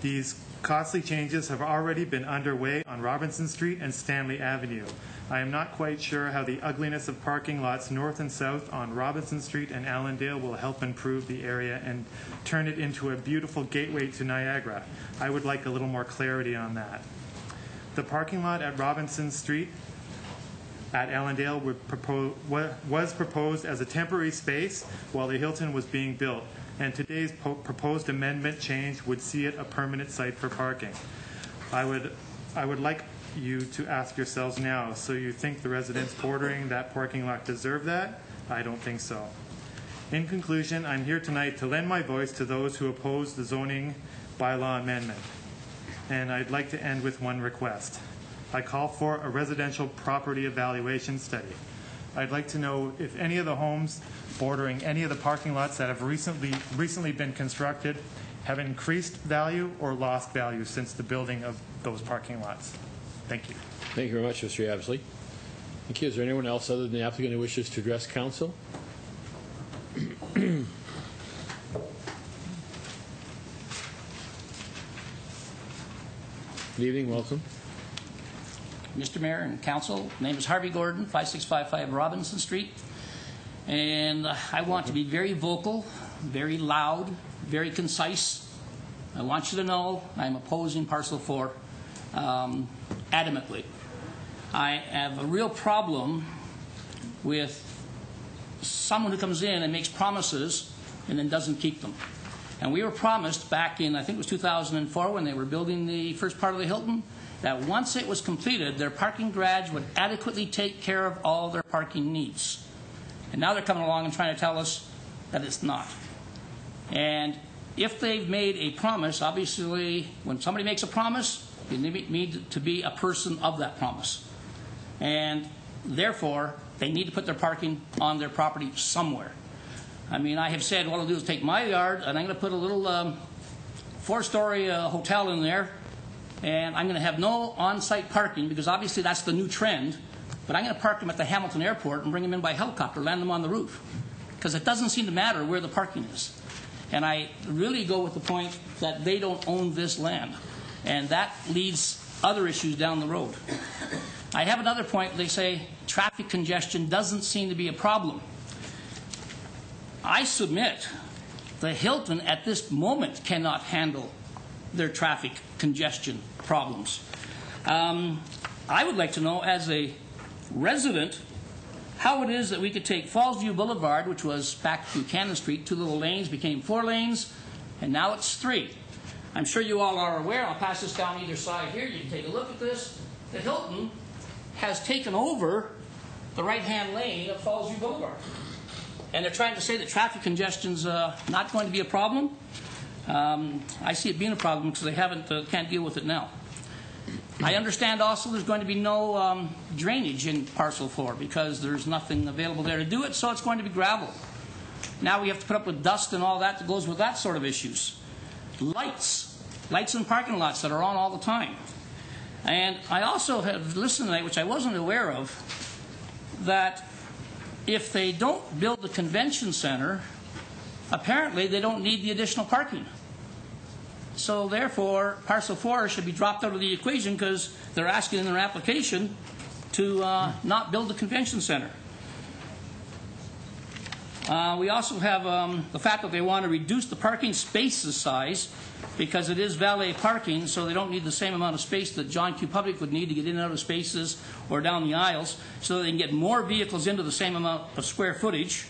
These costly changes have already been underway on Robinson Street and Stanley Avenue. I am not quite sure how the ugliness of parking lots north and south on Robinson Street and Allendale will help improve the area and turn it into a beautiful gateway to Niagara. I would like a little more clarity on that. The parking lot at Robinson Street at Allendale was proposed as a temporary space while the Hilton was being built, and today's proposed amendment change would see it a permanent site for parking. I would like you to ask yourselves now, so you think the residents bordering that parking lot deserve that? I don't think so. In conclusion, I'm here tonight to lend my voice to those who oppose the zoning bylaw amendment. And I'd like to end with one request. I call for a residential property evaluation study. I'd like to know if any of the homes bordering any of the parking lots that have recently been constructed have increased value or lost value since the building of those parking lots. Thank you. Thank you very much, Mr. Absley. Thank you. Is there anyone else other than the applicant who wishes to address council? Good evening. Welcome. Mr. Mayor and Council, my name is Harvey Gordon, 5655 Robinson Street, and I want to be very vocal, very loud, very concise. I want you to know I'm opposing Parcel 4 adamantly. I have a real problem with someone who comes in and makes promises and then doesn't keep them. And we were promised back in, I think it was 2004, when they were building the first part of the Hilton, that once it was completed, their parking garage would adequately take care of all their parking needs. And now they're coming along and trying to tell us that it's not. And if they've made a promise, obviously, when somebody makes a promise, you need to be a person of that promise. And therefore, they need to put their parking on their property somewhere. I mean, I have said what I'll do is take my yard and I'm going to put a little 4-story hotel in there, and I'm going to have no on-site parking because obviously that's the new trend, but I'm going to park them at the Hamilton Airport and bring them in by helicopter, land them on the roof, because it doesn't seem to matter where the parking is. And I really go with the point that they don't own this land, and that leads other issues down the road. I have another point. They say traffic congestion doesn't seem to be a problem. I submit the Hilton at this moment cannot handle their traffic congestion problems. I would like to know, as a resident, how it is that we could take Fallsview Boulevard, which was back Buchanan Street, 2 little lanes, became 4 lanes, and now it's 3. I'm sure you all are aware. I'll pass this down either side here. You can take a look at this. The Hilton has taken over the right-hand lane of Fallsview Boulevard. And they're trying to say that traffic congestion's not going to be a problem. I see it being a problem because they can't deal with it now. I understand also there's going to be no drainage in Parcel 4 because there's nothing available there to do it, so it's going to be gravel. Now we have to put up with dust and all that goes with that sort of issues. Lights in parking lots that are on all the time. And I also have listened tonight, which I wasn't aware of, that if they don't build the convention center, apparently they don't need the additional parking. So therefore, Parcel 4 should be dropped out of the equation because they're asking in their application to not build the convention center. We also have the fact that they want to reduce the parking spaces size because it is valet parking, so they don't need the same amount of space that John Q. Public would need to get in and out of spaces or down the aisles, so they can get more vehicles into the same amount of square footage.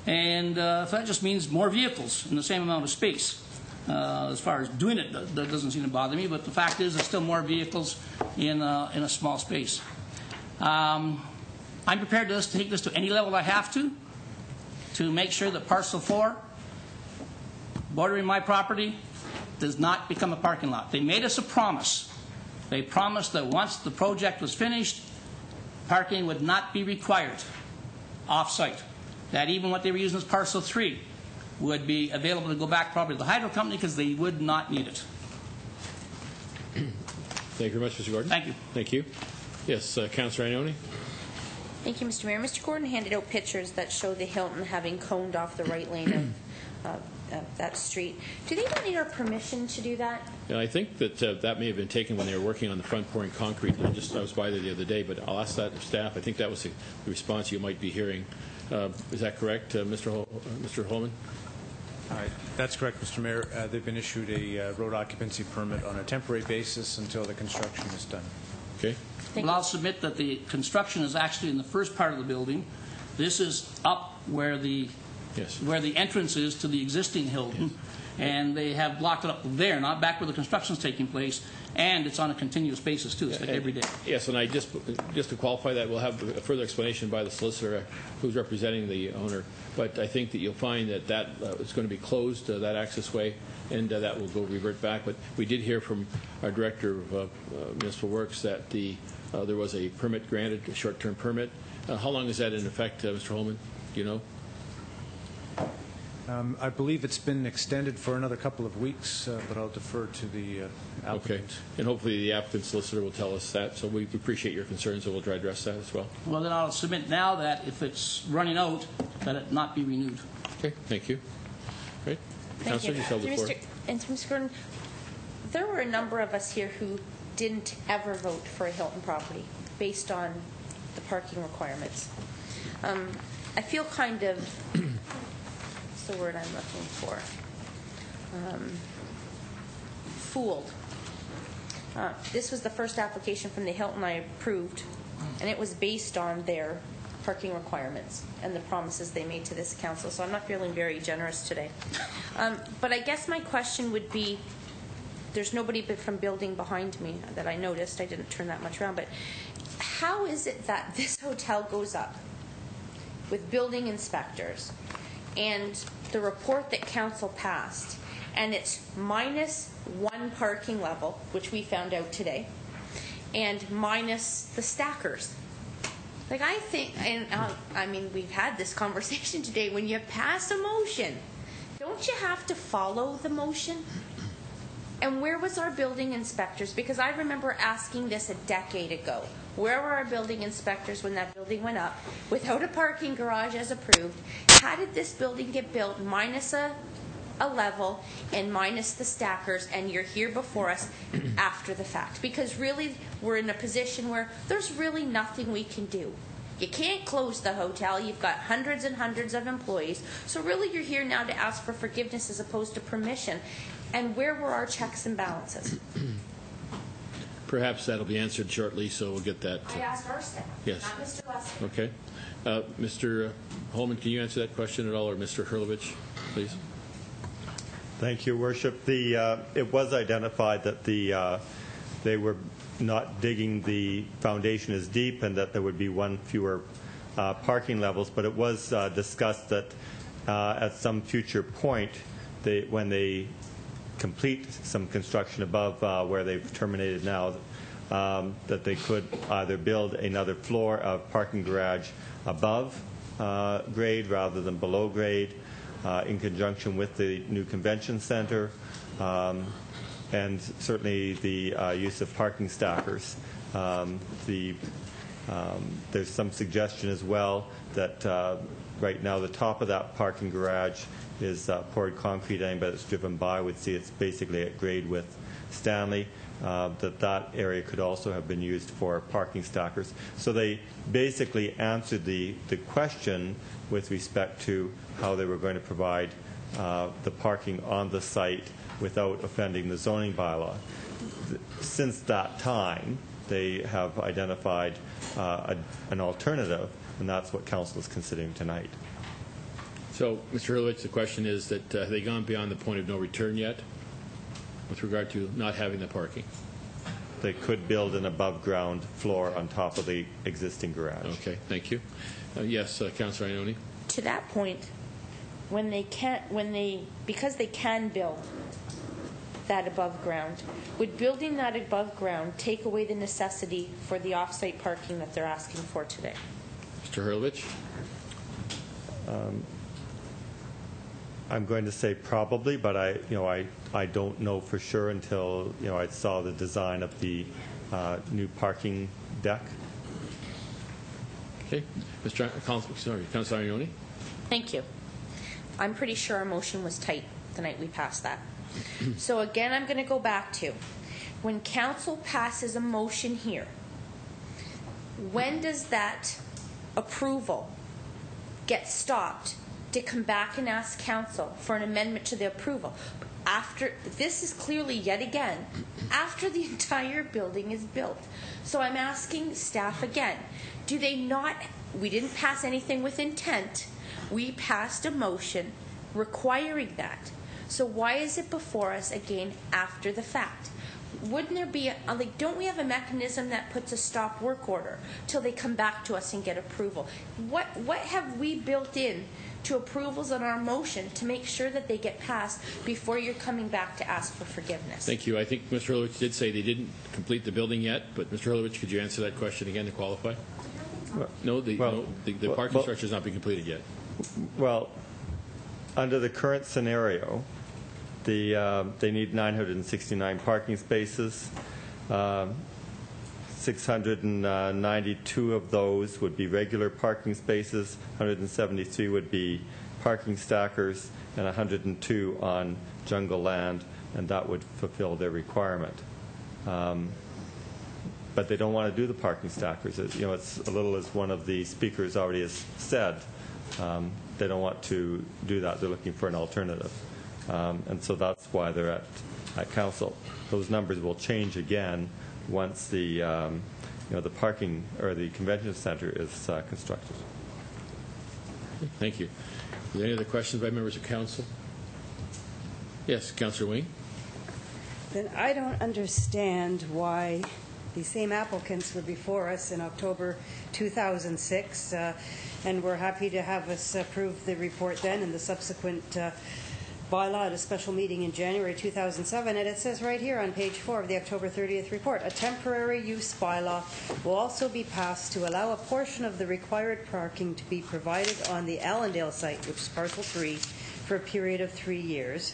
And so that just means more vehicles in the same amount of space. As far as doing it, that doesn't seem to bother me, but the fact is there's still more vehicles in a small space. I'm prepared to take this to any level I have to make sure that Parcel 4, bordering my property, does not become a parking lot. They made us a promise. They promised that once the project was finished, parking would not be required off-site. That even what they were using as Parcel 3 would be available to go back probably to the hydro company because they would not need it. Thank you very much, Mr. Gordon. Thank you. Thank you. Yes, Councillor Iannone. Thank you, Mr. Mayor. Mr. Gordon handed out pictures that show the Hilton having coned off the right lane of that street. Do they not need our permission to do that? And I think that that may have been taken when they were working on the front pouring concrete. I was by there the other day, but I'll ask that of staff. I think that was the response you might be hearing. Is that correct, Mr. Holman? That's correct, Mr. Mayor. They've been issued a road occupancy permit on a temporary basis until the construction is done. Okay. Well, I'll submit that the construction is actually in the first part of the building. This is up where the entrance is to the existing Hilton, and they have blocked it up there, not back where the construction is taking place, and it's on a continuous basis too. It's like every day. Yes, and I just to qualify that, we'll have a further explanation by the solicitor who's representing the owner. But I think that you'll find that it's going to be closed, that access way, and that will go revert back. But we did hear from our director of municipal works that there was a permit granted, a short-term permit. How long is that in effect, Mr. Holman? Do you know? I believe it's been extended for another couple of weeks, but I'll defer to the applicant. Okay. And hopefully the applicant solicitor will tell us that. So we appreciate your concerns, and we'll try to address that as well. Well, then I'll submit now that if it's running out, that it not be renewed. Okay. Thank you. Great. Thank Councillor, you held the floor. And Mr. Gordon, there were a number of us here who didn't ever vote for a Hilton property based on the parking requirements. I feel kind of, what's the word I'm looking for? Fooled. This was the first application from the Hilton I approved, and it was based on their parking requirements and the promises they made to this council, so I'm not feeling very generous today. But I guess my question would be, there's nobody from building behind me that I noticed. I didn't turn that much around, but how is it that this hotel goes up with building inspectors and the report that council passed, and it's -1 parking level, which we found out today, and minus the stackers? Like, I think, and I mean, we've had this conversation today, when you pass a motion, don't you have to follow the motion? And where was our building inspectors? Because I remember asking this a decade ago. Where were our building inspectors when that building went up without a parking garage as approved? How did this building get built minus a level and minus the stackers, and you're here before us after the fact? Because really, we're in a position where there's really nothing we can do. You can't close the hotel. You've got hundreds and hundreds of employees. So really, you're here now to ask for forgiveness as opposed to permission. And where were our checks and balances? Perhaps that'll be answered shortly, so we'll get that. I asked our staff, yes. not Mr. Lester. Okay. Mr. Holman, can you answer that question at all, or Mr. Hurlovich, please? Thank you, Worship. It was identified that they were not digging the foundation as deep and that there would be one fewer parking levels, but it was discussed that at some future point, when they complete some construction above where they've terminated now, that they could either build another floor of parking garage above grade rather than below grade, in conjunction with the new convention center, and certainly the use of parking stackers. There's some suggestion as well that right now the top of that parking garage is poured concrete. Anybody that's driven by would see it's basically at grade with Stanley. That area could also have been used for parking stackers. So they basically answered the question with respect to how they were going to provide the parking on the site without offending the zoning bylaw. Since that time, they have identified an alternative, and that's what council is considering tonight. So, Mr. Hurlovich, the question is that have they gone beyond the point of no return yet with regard to not having the parking? They could build an above-ground floor on top of the existing garage. Okay, thank you. Yes, Councillor Iannone. To that point, because they can build that above ground, would building that above ground take away the necessity for the off-site parking that they're asking for today? Mr. Hurlovich? I'm going to say probably, but I don't know for sure until I saw the design of the new parking deck. Okay, Councillor Iannone. Thank you. I'm pretty sure our motion was tight. the night we passed that. So again, I'm going to go back to, when council passes a motion here, when does that approval get stopped to come back and ask council for an amendment to the approval? After, this is clearly yet again after the entire building is built. So I'm asking staff again, do they not, we didn't pass anything with intent, we passed a motion requiring that. So why is it before us again after the fact? Wouldn't there be, like, don't we have a mechanism that puts a stop work order till they come back to us and get approval? What have we built in to approvals on our motion to make sure that they get passed before you're coming back to ask for forgiveness? Thank you. I think Mr. Hurlovich did say they didn't complete the building yet, but Mr. Hurlovich, could you answer that question again to qualify? No, the parking structure has not been completed yet. Well, under the current scenario, they need 969 parking spaces. 692 of those would be regular parking spaces, 173 would be parking stackers, and 102 on jungle land, and that would fulfill their requirement. But they don't want to do the parking stackers. You know, it's a little, as one of the speakers already has said, they don't want to do that. They're looking for an alternative. And so that's why they're at council. Those numbers will change again once the the parking or the convention center is constructed. Thank you. Are there any other questions by members of council? Yes, Councillor Wing. Then I don't understand why the same applicants were before us in October 2006, and we're happy to have us approve the report then and the subsequent bylaw at a special meeting in January 2007, and it says right here on page 4 of the October 30th report, a temporary use bylaw will also be passed to allow a portion of the required parking to be provided on the Allendale site, which is parcel 3, for a period of 3 years.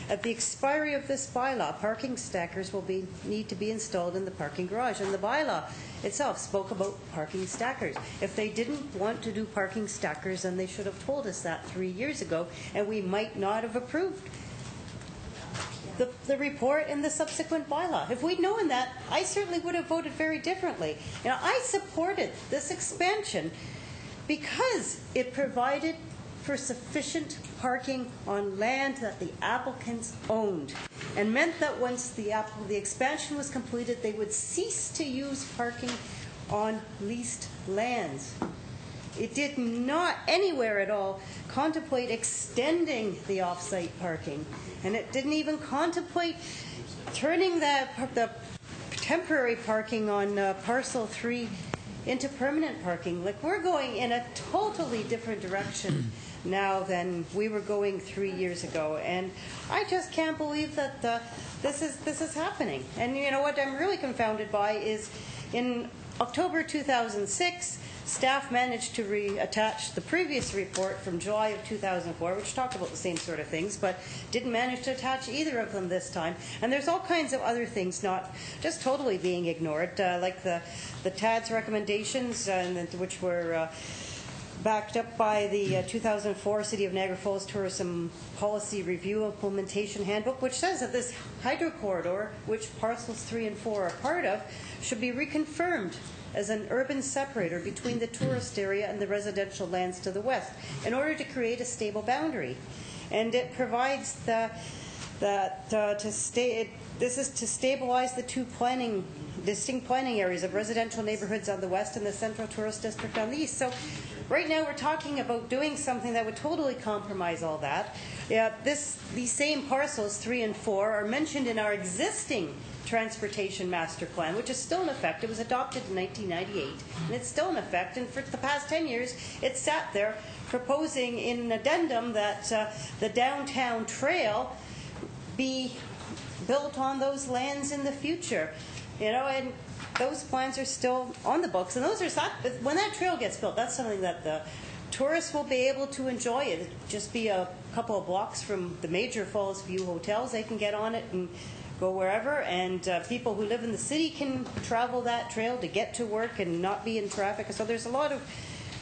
At the expiry of this bylaw, parking stackers will need to be installed in the parking garage, and the bylaw itself spoke about parking stackers. If they didn't want to do parking stackers, then they should have told us that 3 years ago, and we might not have approved the report and the subsequent bylaw. If we'd known that, I certainly would have voted very differently. You know, I supported this expansion because it provided for sufficient parking on land that the applicants owned, and meant that once the expansion was completed, they would cease to use parking on leased lands. It did not anywhere at all contemplate extending the off-site parking, and it didn't even contemplate turning the temporary parking on parcel 3 into permanent parking. Like, we're going in a totally different direction now than we were going 3 years ago, and I just can't believe that this is happening. And you know what I'm really confounded by is in October 2006, staff managed to reattach the previous report from July of 2004, which talked about the same sort of things, but didn't manage to attach either of them this time. And there's all kinds of other things not just totally being ignored, like the TAD's recommendations, which were backed up by the 2004 City of Niagara Falls Tourism Policy Review Implementation Handbook, which says that this hydro corridor, which parcels 3 and 4 are part of, should be reconfirmed as an urban separator between the tourist area and the residential lands to the west in order to create a stable boundary. And it provides this is to stabilize the two distinct planning areas of residential neighborhoods on the west and the central tourist district on the east. So right now we're talking about doing something that would totally compromise all that. These same parcels, 3 and 4, are mentioned in our existing Transportation Master Plan, which is still in effect. It was adopted in 1998, and it's still in effect. And for the past 10 years, it's sat there proposing in an addendum that the downtown trail be built on those lands in the future. You know, and those plans are still on the books. And those are when that trail gets built, that's something that the tourists will be able to enjoy. It'll just be a couple of blocks from the major Falls View hotels. They can get on it and go wherever, and people who live in the city can travel that trail to get to work and not be in traffic. So there's a lot of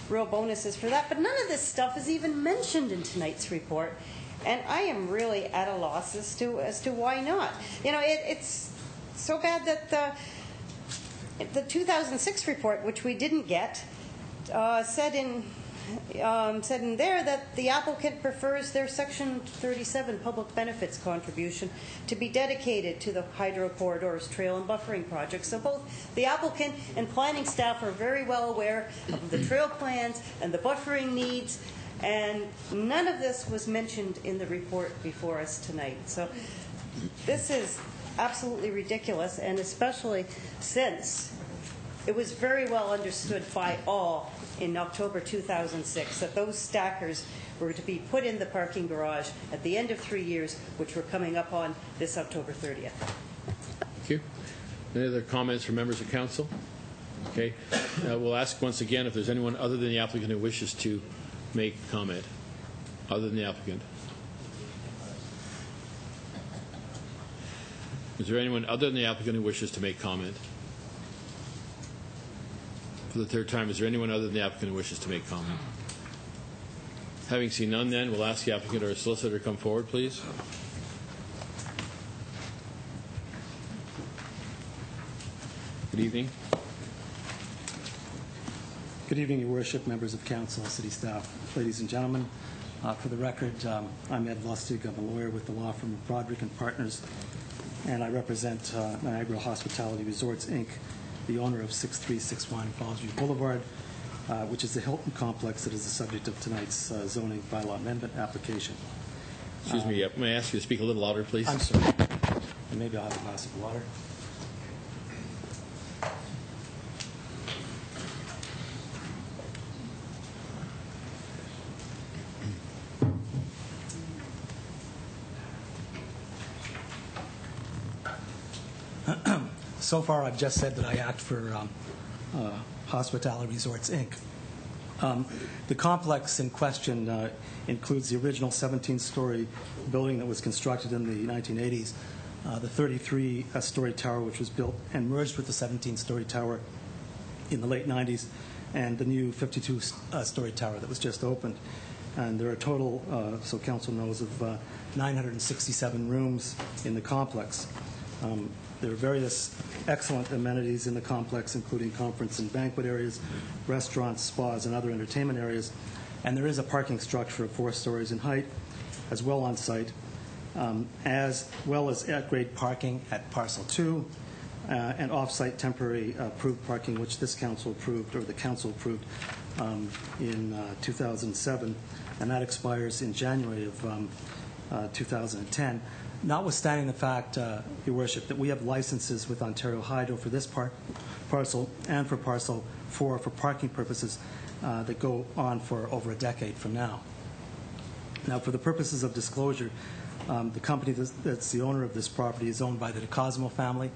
real bonuses for that. But none of this stuff is even mentioned in tonight's report. And I am really at a loss as to why not. It's so bad that the 2006 report, which we didn't get, said in there that the applicant prefers their Section 37 public benefits contribution to be dedicated to the hydro corridors, trail and buffering projects. So both the applicant and planning staff are very well aware of the trail plans and the buffering needs, and none of this was mentioned in the report before us tonight. So this is absolutely ridiculous, and especially since it was very well understood by all in October 2006 that those stackers were to be put in the parking garage at the end of 3 years, which we're coming up on this October 30th. Thank you. Any other comments from members of council? Okay. We'll ask once again if there's anyone other than the applicant who wishes to make comment. Other than the applicant. Is there anyone other than the applicant who wishes to make comment? For the third time, is there anyone other than the applicant who wishes to make comment? Having seen none, then, we'll ask the applicant or a solicitor to come forward, please. Good evening. Good evening, Your Worship, members of council, city staff, ladies and gentlemen. For the record, I'm Ed Lustig. I'm a lawyer with the law firm of Broderick and Partners, and I represent Niagara Hospitality Resorts, Inc., the owner of 6361 Fallsview Boulevard, which is the Hilton complex that is the subject of tonight's zoning bylaw amendment application. Excuse me, may I ask you to speak a little louder, please? I'm sorry. And maybe I'll have a glass of water. So far, I've just said that I act for Hospitality Resorts, Inc. The complex in question includes the original 17-story building that was constructed in the 1980s, the 33-story tower which was built and merged with the 17-story tower in the late 90s, and the new 52-story tower that was just opened. And there are a total, so council knows, of 967 rooms in the complex. There are various excellent amenities in the complex, including conference and banquet areas, restaurants, spas, and other entertainment areas. And there is a parking structure of 4 stories in height, as well on site, as well as at-grade parking at Parcel 2, and off-site temporary approved parking, which this council approved, or the council approved, in 2007, and that expires in January of 2010. Notwithstanding the fact, Your Worship, that we have licenses with Ontario Hydro for this parcel and for Parcel 4 for parking purposes that go on for over a decade from now. Now, for the purposes of disclosure, the company that's the owner of this property is owned by the DeCosmo family,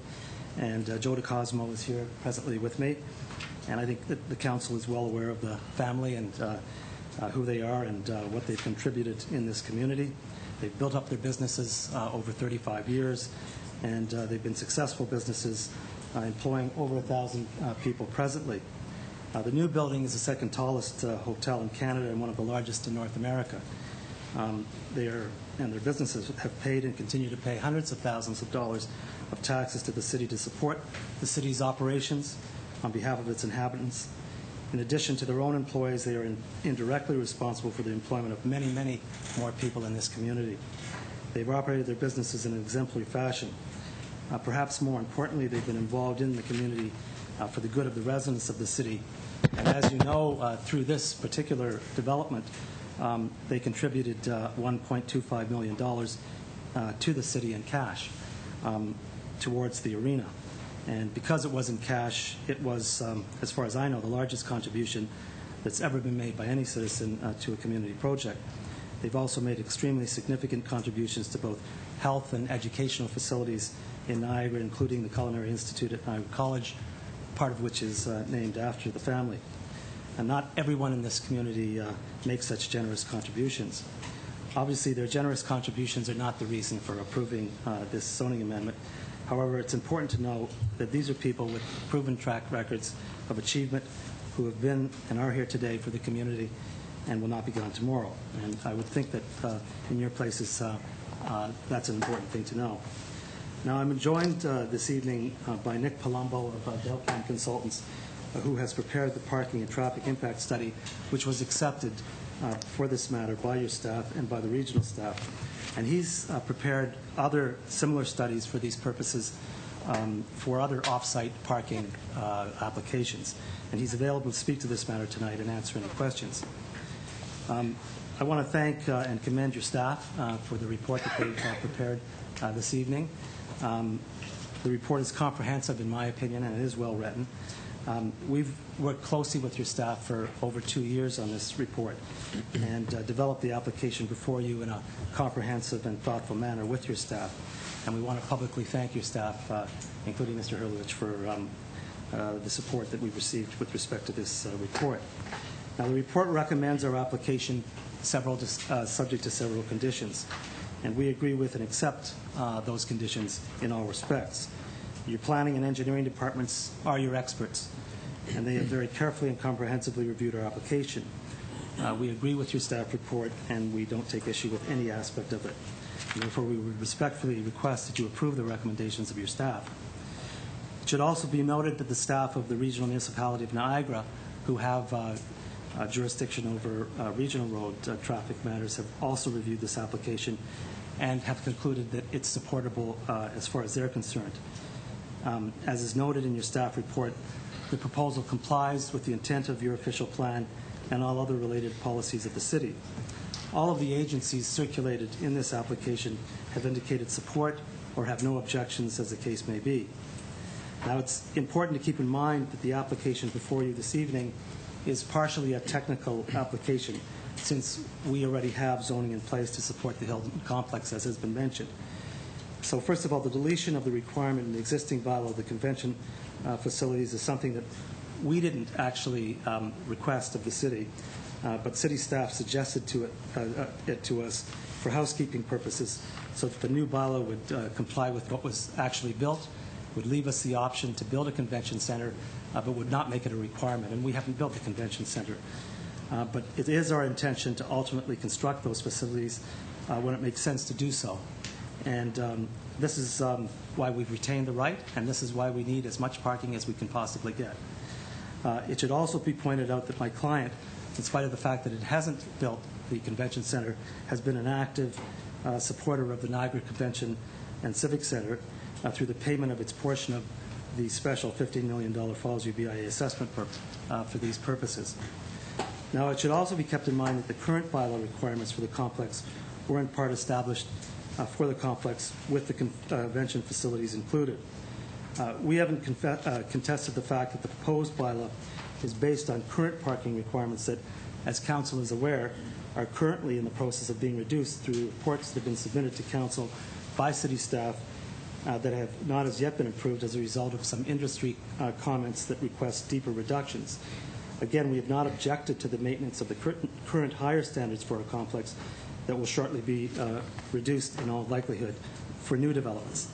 and Joe DeCosmo is here presently with me. And I think that the council is well aware of the family and who they are and what they've contributed in this community. They've built up their businesses over 35 years, and they've been successful businesses employing over 1,000 people presently. The new building is the second tallest hotel in Canada and one of the largest in North America. Their businesses have paid and continue to pay hundreds of thousands of dollars of taxes to the city to support the city's operations on behalf of its inhabitants. In addition to their own employees, they are indirectly responsible for the employment of many, many more people in this community. They've operated their businesses in an exemplary fashion. Perhaps more importantly, they've been involved in the community for the good of the residents of the city. And as you know, through this particular development, they contributed $1.25 million to the city in cash towards the arena. And because it was in cash, it was, as far as I know, the largest contribution that's ever been made by any citizen to a community project. They've also made extremely significant contributions to both health and educational facilities in Niagara, including the Culinary Institute at Niagara College, part of which is named after the family. And not everyone in this community makes such generous contributions. Obviously, their generous contributions are not the reason for approving this zoning amendment. However, it's important to know that these are people with proven track records of achievement who have been and are here today for the community and will not be gone tomorrow. And I would think that in your places, that's an important thing to know. Now, I'm joined this evening by Nick Palumbo of Delcan Consultants, who has prepared the parking and traffic impact study, which was accepted for this matter by your staff and by the regional staff. And he's prepared other similar studies for these purposes for other off-site parking applications. And he's available to speak to this matter tonight and answer any questions. I want to thank and commend your staff for the report that they've prepared this evening. The report is comprehensive, in my opinion, and it is well written. We've worked closely with your staff for over 2 years on this report and developed the application before you in a comprehensive and thoughtful manner with your staff. And we want to publicly thank your staff, including Mr. Hurlovich, for the support that we've received with respect to this report. Now, the report recommends our application subject to several conditions, and we agree with and accept those conditions in all respects. Your planning and engineering departments are your experts, and they have very carefully and comprehensively reviewed our application. We agree with your staff report, and we don't take issue with any aspect of it. And therefore, we would respectfully request that you approve the recommendations of your staff. It should also be noted that the staff of the Regional Municipality of Niagara, who have jurisdiction over regional road traffic matters, have also reviewed this application and have concluded that it's supportable as far as they're concerned. As is noted in your staff report, the proposal complies with the intent of your official plan and all other related policies of the city. All of the agencies circulated in this application have indicated support or have no objections, as the case may be. Now, it's important to keep in mind that the application before you this evening is partially a technical application, since we already have zoning in place to support the Hilton complex, as has been mentioned. So first of all, the deletion of the requirement in the existing bylaw of the convention facilities is something that we didn't actually request of the city, but city staff suggested it to us for housekeeping purposes, so that the new bylaw would comply with what was actually built, would leave us the option to build a convention center, but would not make it a requirement. And we haven't built the convention center. But it is our intention to ultimately construct those facilities when it makes sense to do so. And this is why we've retained the right, and this is why we need as much parking as we can possibly get. It should also be pointed out that my client, in spite of the fact that it hasn't built the convention center, has been an active supporter of the Niagara Convention and Civic Center through the payment of its portion of the special $15 million Falls View BIA assessment for these purposes. Now, it should also be kept in mind that the current bylaw requirements for the complex were in part established for the complex with the convention facilities included. We haven't contested the fact that the proposed bylaw is based on current parking requirements that, as Council is aware, are currently in the process of being reduced through reports that have been submitted to Council by city staff that have not as yet been approved as a result of some industry comments that request deeper reductions. Again, we have not objected to the maintenance of the current higher standards for a complex that will shortly be reduced in all likelihood for new developments.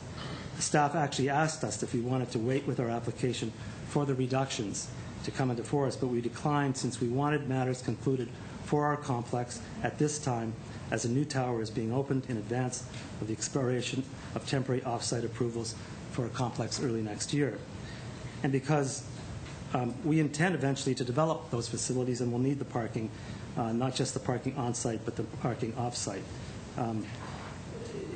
The staff actually asked us if we wanted to wait with our application for the reductions to come into force, but we declined since we wanted matters concluded for our complex at this time as a new tower is being opened in advance of the expiration of temporary off-site approvals for a complex early next year. And because we intend eventually to develop those facilities and we'll need the parking, not just the parking on-site, but the parking off-site.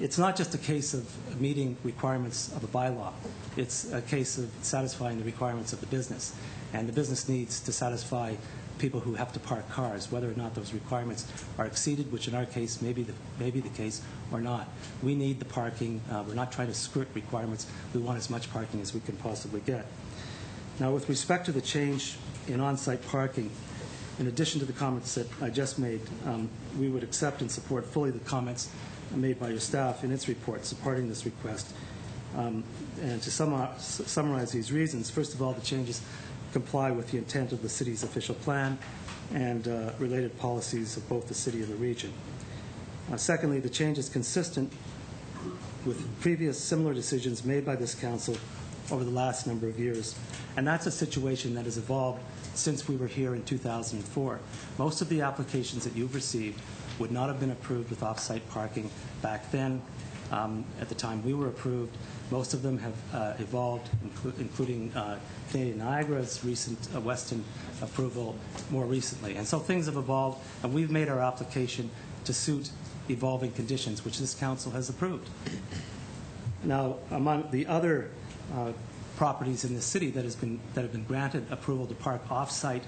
It's not just a case of meeting requirements of a bylaw. It's a case of satisfying the requirements of the business. And the business needs to satisfy people who have to park cars, whether or not those requirements are exceeded, which in our case may be the case or not. We need the parking. We're not trying to skirt requirements. We want as much parking as we can possibly get. Now, with respect to the change in on-site parking, in addition to the comments that I just made, we would accept and support fully the comments made by your staff in its report supporting this request. And to summarize these reasons, first of all, the changes comply with the intent of the city's official plan and related policies of both the city and the region. Secondly, the change is consistent with previous similar decisions made by this council over the last number of years. And that's a situation that has evolved since we were here in 2004. Most of the applications that you've received would not have been approved with off-site parking back then. At the time we were approved, most of them have evolved, including Canadian Niagara's recent Weston approval more recently. And so things have evolved, and we've made our application to suit evolving conditions, which this council has approved. Now, among the other properties in the city that have been granted approval to park off-site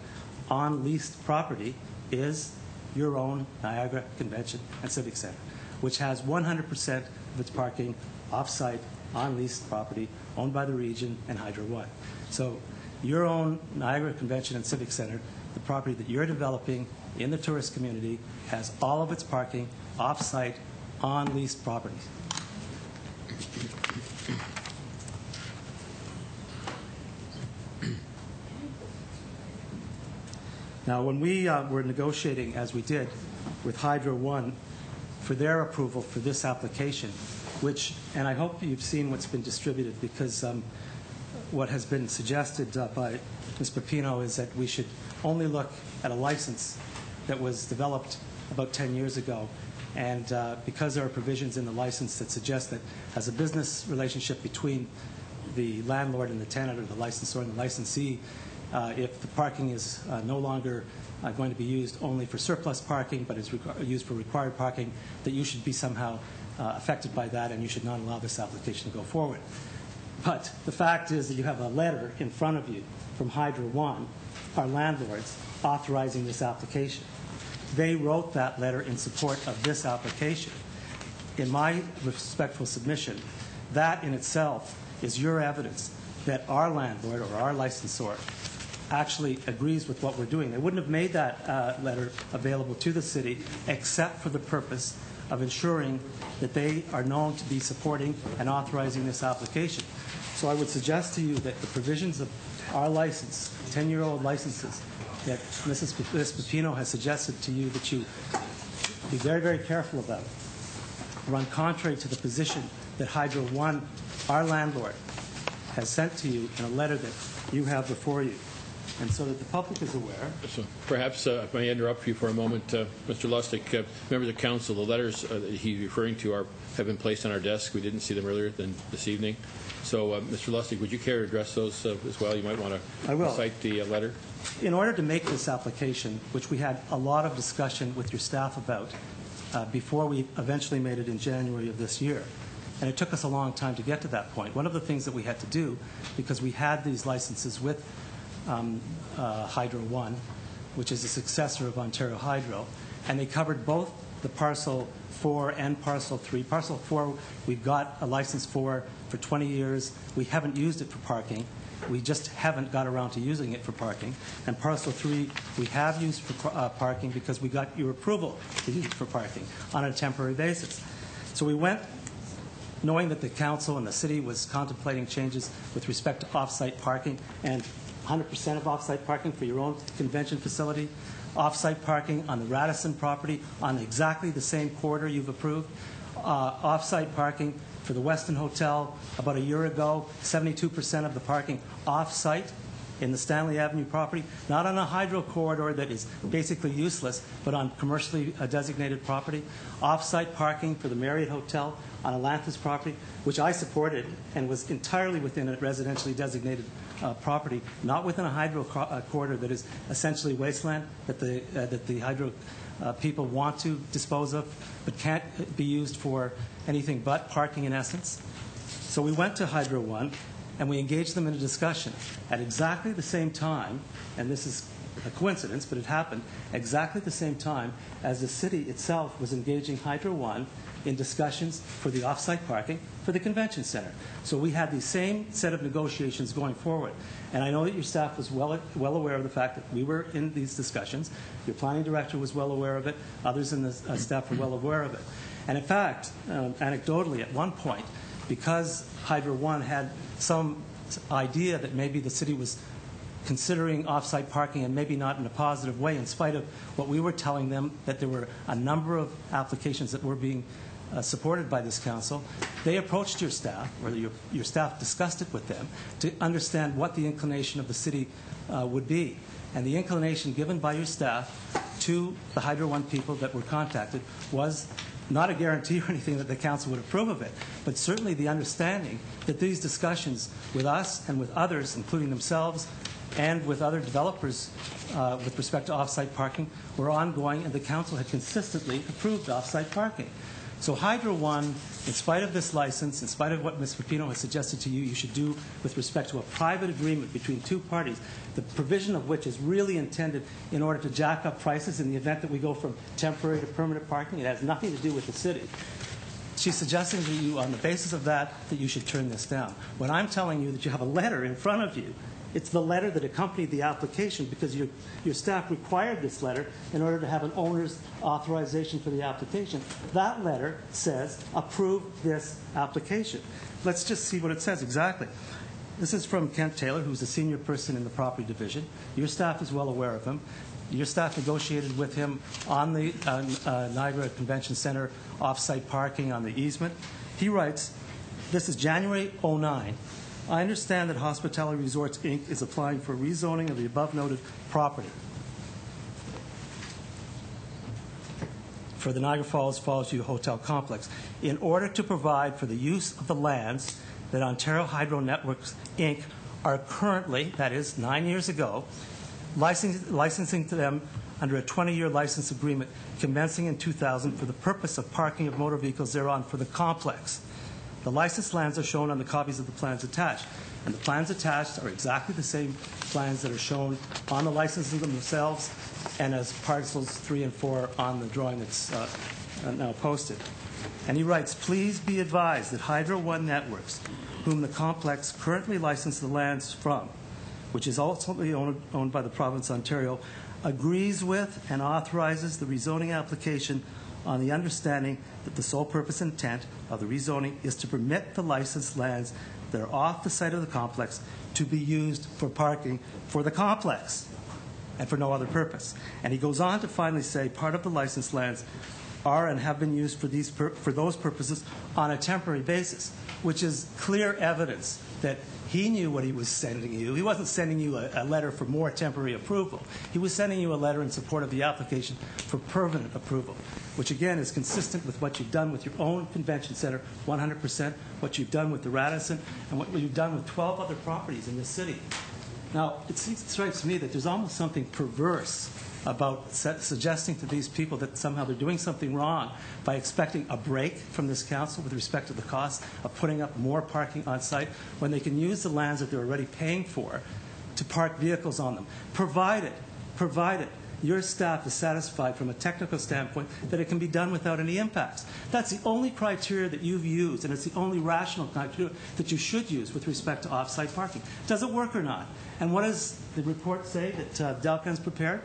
on leased property is your own Niagara Convention and Civic Center, which has 100% of its parking off-site on leased property owned by the region and Hydro One. So your own Niagara Convention and Civic Center, the property that you're developing in the tourist community, has all of its parking off-site on leased properties. Now, when we were negotiating, as we did, with Hydro One for their approval for this application, which, and I hope you've seen what's been distributed, because what has been suggested by Ms. Pepino is that we should only look at a license that was developed about 10 years ago. And because there are provisions in the license that suggest that as a business relationship between the landlord and the tenant, or the licensor and the licensee, if the parking is no longer going to be used only for surplus parking but is used for required parking, that you should be somehow affected by that, and you should not allow this application to go forward. But the fact is that you have a letter in front of you from Hydro One, our landlords, authorizing this application. They wrote that letter in support of this application. In my respectful submission, that in itself is your evidence that our landlord or our licensor actually agrees with what we're doing. They wouldn't have made that letter available to the city except for the purpose of ensuring that they are known to be supporting and authorizing this application. So I would suggest to you that the provisions of our license, 10-year-old licenses, that Ms. Pepino has suggested to you that you be very, very careful about, run contrary to the position that Hydro One, our landlord, has sent to you in a letter that you have before you. And so that the public is aware. So perhaps if I may interrupt you for a moment, Mr. Lustig, members of council, the letters that he's referring to have been placed on our desk. We didn't see them earlier than this evening. So, Mr. Lustig, would you care to address those as well? You might want to recite the letter. In order to make this application, which we had a lot of discussion with your staff about before we eventually made it in January of this year, and it took us a long time to get to that point. One of the things that we had to do, because we had these licenses with Hydro One, which is a successor of Ontario Hydro, and they covered both the Parcel 4 and Parcel 3. Parcel 4 we've got a license for 20 years. We haven't used it for parking. We just haven't got around to using it for parking. And Parcel 3 we have used for parking because we got your approval to use it for parking on a temporary basis. So we went knowing that the council and the city was contemplating changes with respect to off-site parking, and 100% of off-site parking for your own convention facility, off-site parking on the Radisson property on exactly the same corridor you've approved, off-site parking for the Weston Hotel about a year ago, 72% of the parking off-site in the Stanley Avenue property, not on a hydro corridor that is basically useless, but on commercially designated property, off-site parking for the Marriott Hotel on Atlantis property, which I supported and was entirely within a residentially designated property, not within a hydro corridor that is essentially wasteland that the hydro people want to dispose of, but can't be used for anything but parking in essence. So we went to Hydro One and we engaged them in a discussion at exactly the same time, and this is a coincidence, but it happened exactly the same time as the city itself was engaging Hydro One in discussions for the off-site parking for the convention center. So we had the same set of negotiations going forward. And I know that your staff was well aware of the fact that we were in these discussions. Your planning director was well aware of it. Others in the staff were well aware of it. And in fact, anecdotally, at one point, because Hydro One had some idea that maybe the city was considering off-site parking, and maybe not in a positive way, in spite of what we were telling them, that there were a number of applications that were being supported by this council, they approached your staff, or your staff discussed it with them, to understand what the inclination of the city would be. And the inclination given by your staff to the Hydro One people that were contacted was not a guarantee or anything that the council would approve of it, but certainly the understanding that these discussions with us and with others, including themselves, and with other developers with respect to off-site parking were ongoing, and the council had consistently approved off-site parking. So Hydro One, in spite of this license, in spite of what Ms. Pepino has suggested to you, you should do with respect to a private agreement between two parties, the provision of which is really intended in order to jack up prices in the event that we go from temporary to permanent parking. It has nothing to do with the city. She's suggesting to you, on the basis of that you should turn this down. When I'm telling you that you have a letter in front of you, it's the letter that accompanied the application, because your staff required this letter in order to have an owner's authorization for the application. That letter says, approve this application. Let's just see what it says exactly. This is from Kent Taylor, who's a senior person in the property division. Your staff is well aware of him. Your staff negotiated with him on the Niagara Convention Center off-site parking on the easement. He writes, this is January 2009. I understand that Hospitality Resorts, Inc. is applying for rezoning of the above-noted property for the Niagara Falls View Hotel Complex in order to provide for the use of the lands that Ontario Hydro Networks, Inc. are currently, that is 9 years ago, licensing to them under a 20-year license agreement commencing in 2000 for the purpose of parking of motor vehicles thereon for the complex. The licensed lands are shown on the copies of the plans attached. And the plans attached are exactly the same plans that are shown on the licenses themselves and as parcels 3 and 4 on the drawing that's now posted. And he writes, please be advised that Hydro One Networks, whom the complex currently licensed the lands from, which is ultimately owned by the province of Ontario, agrees with and authorizes the rezoning application on the understanding that the sole purpose and intent of the rezoning is to permit the licensed lands that are off the site of the complex to be used for parking for the complex and for no other purpose. And he goes on to finally say part of the licensed lands are and have been used for those purposes on a temporary basis, which is clear evidence that he knew what he was sending you. He wasn't sending you a letter for more temporary approval. He was sending you a letter in support of the application for permanent approval, which again is consistent with what you've done with your own convention center, 100%, what you've done with the Radisson, and what you've done with 12 other properties in this city. Now, it strikes me that there's almost something perverse about suggesting to these people that somehow they're doing something wrong by expecting a break from this council with respect to the cost of putting up more parking on site when they can use the lands that they're already paying for to park vehicles on them, provided your staff is satisfied from a technical standpoint that it can be done without any impacts. That's the only criteria that you've used, and it's the only rational criteria that you should use with respect to off-site parking. Does it work or not? And what does the report say that Delcan's prepared?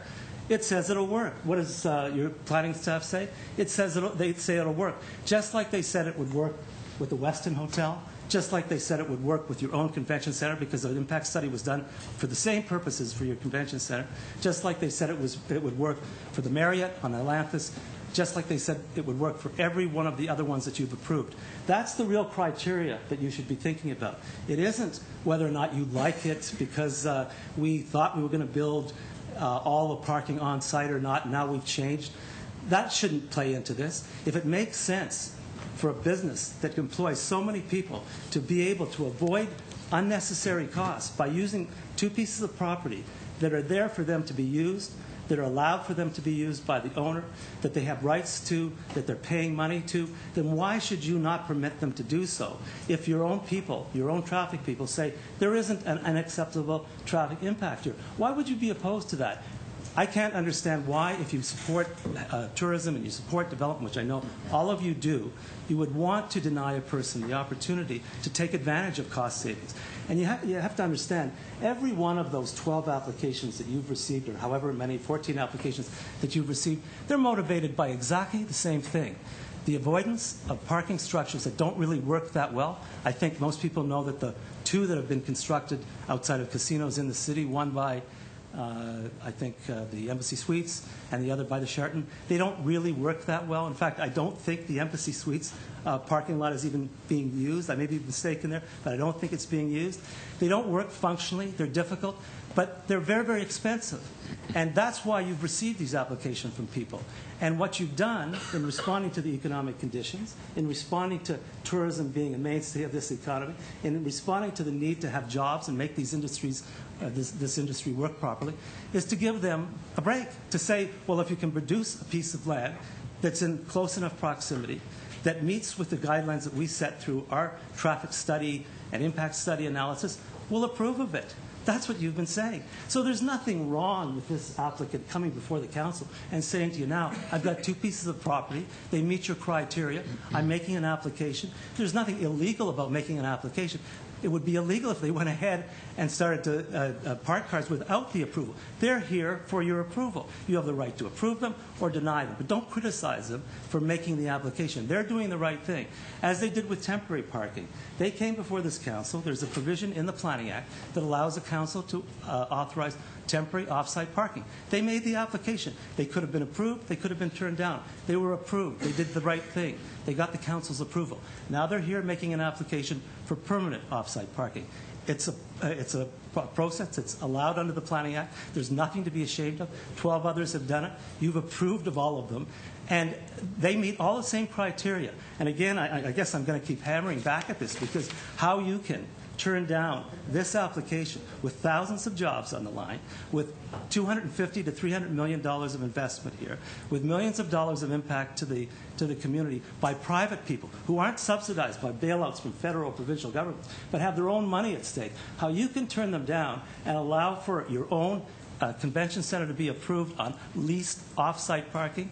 It says it'll work. What does your planning staff say? It says they say it'll work, just like they said it would work with the Westin Hotel, just like they said it would work with your own convention center because the impact study was done for the same purposes for your convention center, just like they said it would work for the Marriott on Atlantis, just like they said it would work for every one of the other ones that you've approved. That's the real criteria that you should be thinking about. It isn't whether or not you like it because we thought we were going to build all the parking on site or not, and now we've changed. That shouldn't play into this. If it makes sense for a business that employs so many people to be able to avoid unnecessary costs by using two pieces of property that are there for them to be used, that are allowed for them to be used by the owner, that they have rights to, that they're paying money to, then why should you not permit them to do so? If your own people, your own traffic people say there isn't an unacceptable traffic impact here, why would you be opposed to that? I can't understand why, if you support tourism and you support development, which I know all of you do, you would want to deny a person the opportunity to take advantage of cost savings. And you have to understand, every one of those 12 applications that you've received, or however many, 14 applications that you've received, they're motivated by exactly the same thing. The avoidance of parking structures that don't really work that well. I think most people know that the two that have been constructed outside of casinos in the city, one by I think the Embassy Suites and the other by the Sheraton, they don't really work that well. In fact, I don't think the Embassy Suites parking lot is even being used. I may be mistaken there, but I don't think it's being used. They don't work functionally. They're difficult, but they're very, very expensive. And that's why you've received these applications from people. And what you've done in responding to the economic conditions, in responding to tourism being a mainstay of this economy, in responding to the need to have jobs and make these industries, this industry work properly, is to give them a break. To say, well, if you can produce a piece of land that's in close enough proximity, that meets with the guidelines that we set through our traffic study and impact study analysis, we'll approve of it. That's what you've been saying. So there's nothing wrong with this applicant coming before the council and saying to you, now, I've got 2 pieces of property. They meet your criteria. I'm making an application. There's nothing illegal about making an application. It would be illegal if they went ahead and started to park cars without the approval. They're here for your approval. You have the right to approve them or deny them, but don't criticize them for making the application. They're doing the right thing, as they did with temporary parking. They came before this council. There's a provision in the Planning Act that allows the council to authorize temporary off-site parking. They made the application. They could have been approved. They could have been turned down. They were approved. They did the right thing. They got the council's approval. Now they're here making an application for permanent off-site parking. It's a process. It's allowed under the Planning Act. There's nothing to be ashamed of. 12 others have done it. You've approved of all of them. And they meet all the same criteria. And again, I guess I'm going to keep hammering back at this, because how you can turn down this application with thousands of jobs on the line, with $250 to $300 million of investment here, with millions of dollars of impact to the community by private people who aren't subsidized by bailouts from federal or provincial governments, but have their own money at stake, how you can turn them down and allow for your own convention center to be approved on leased off-site parking,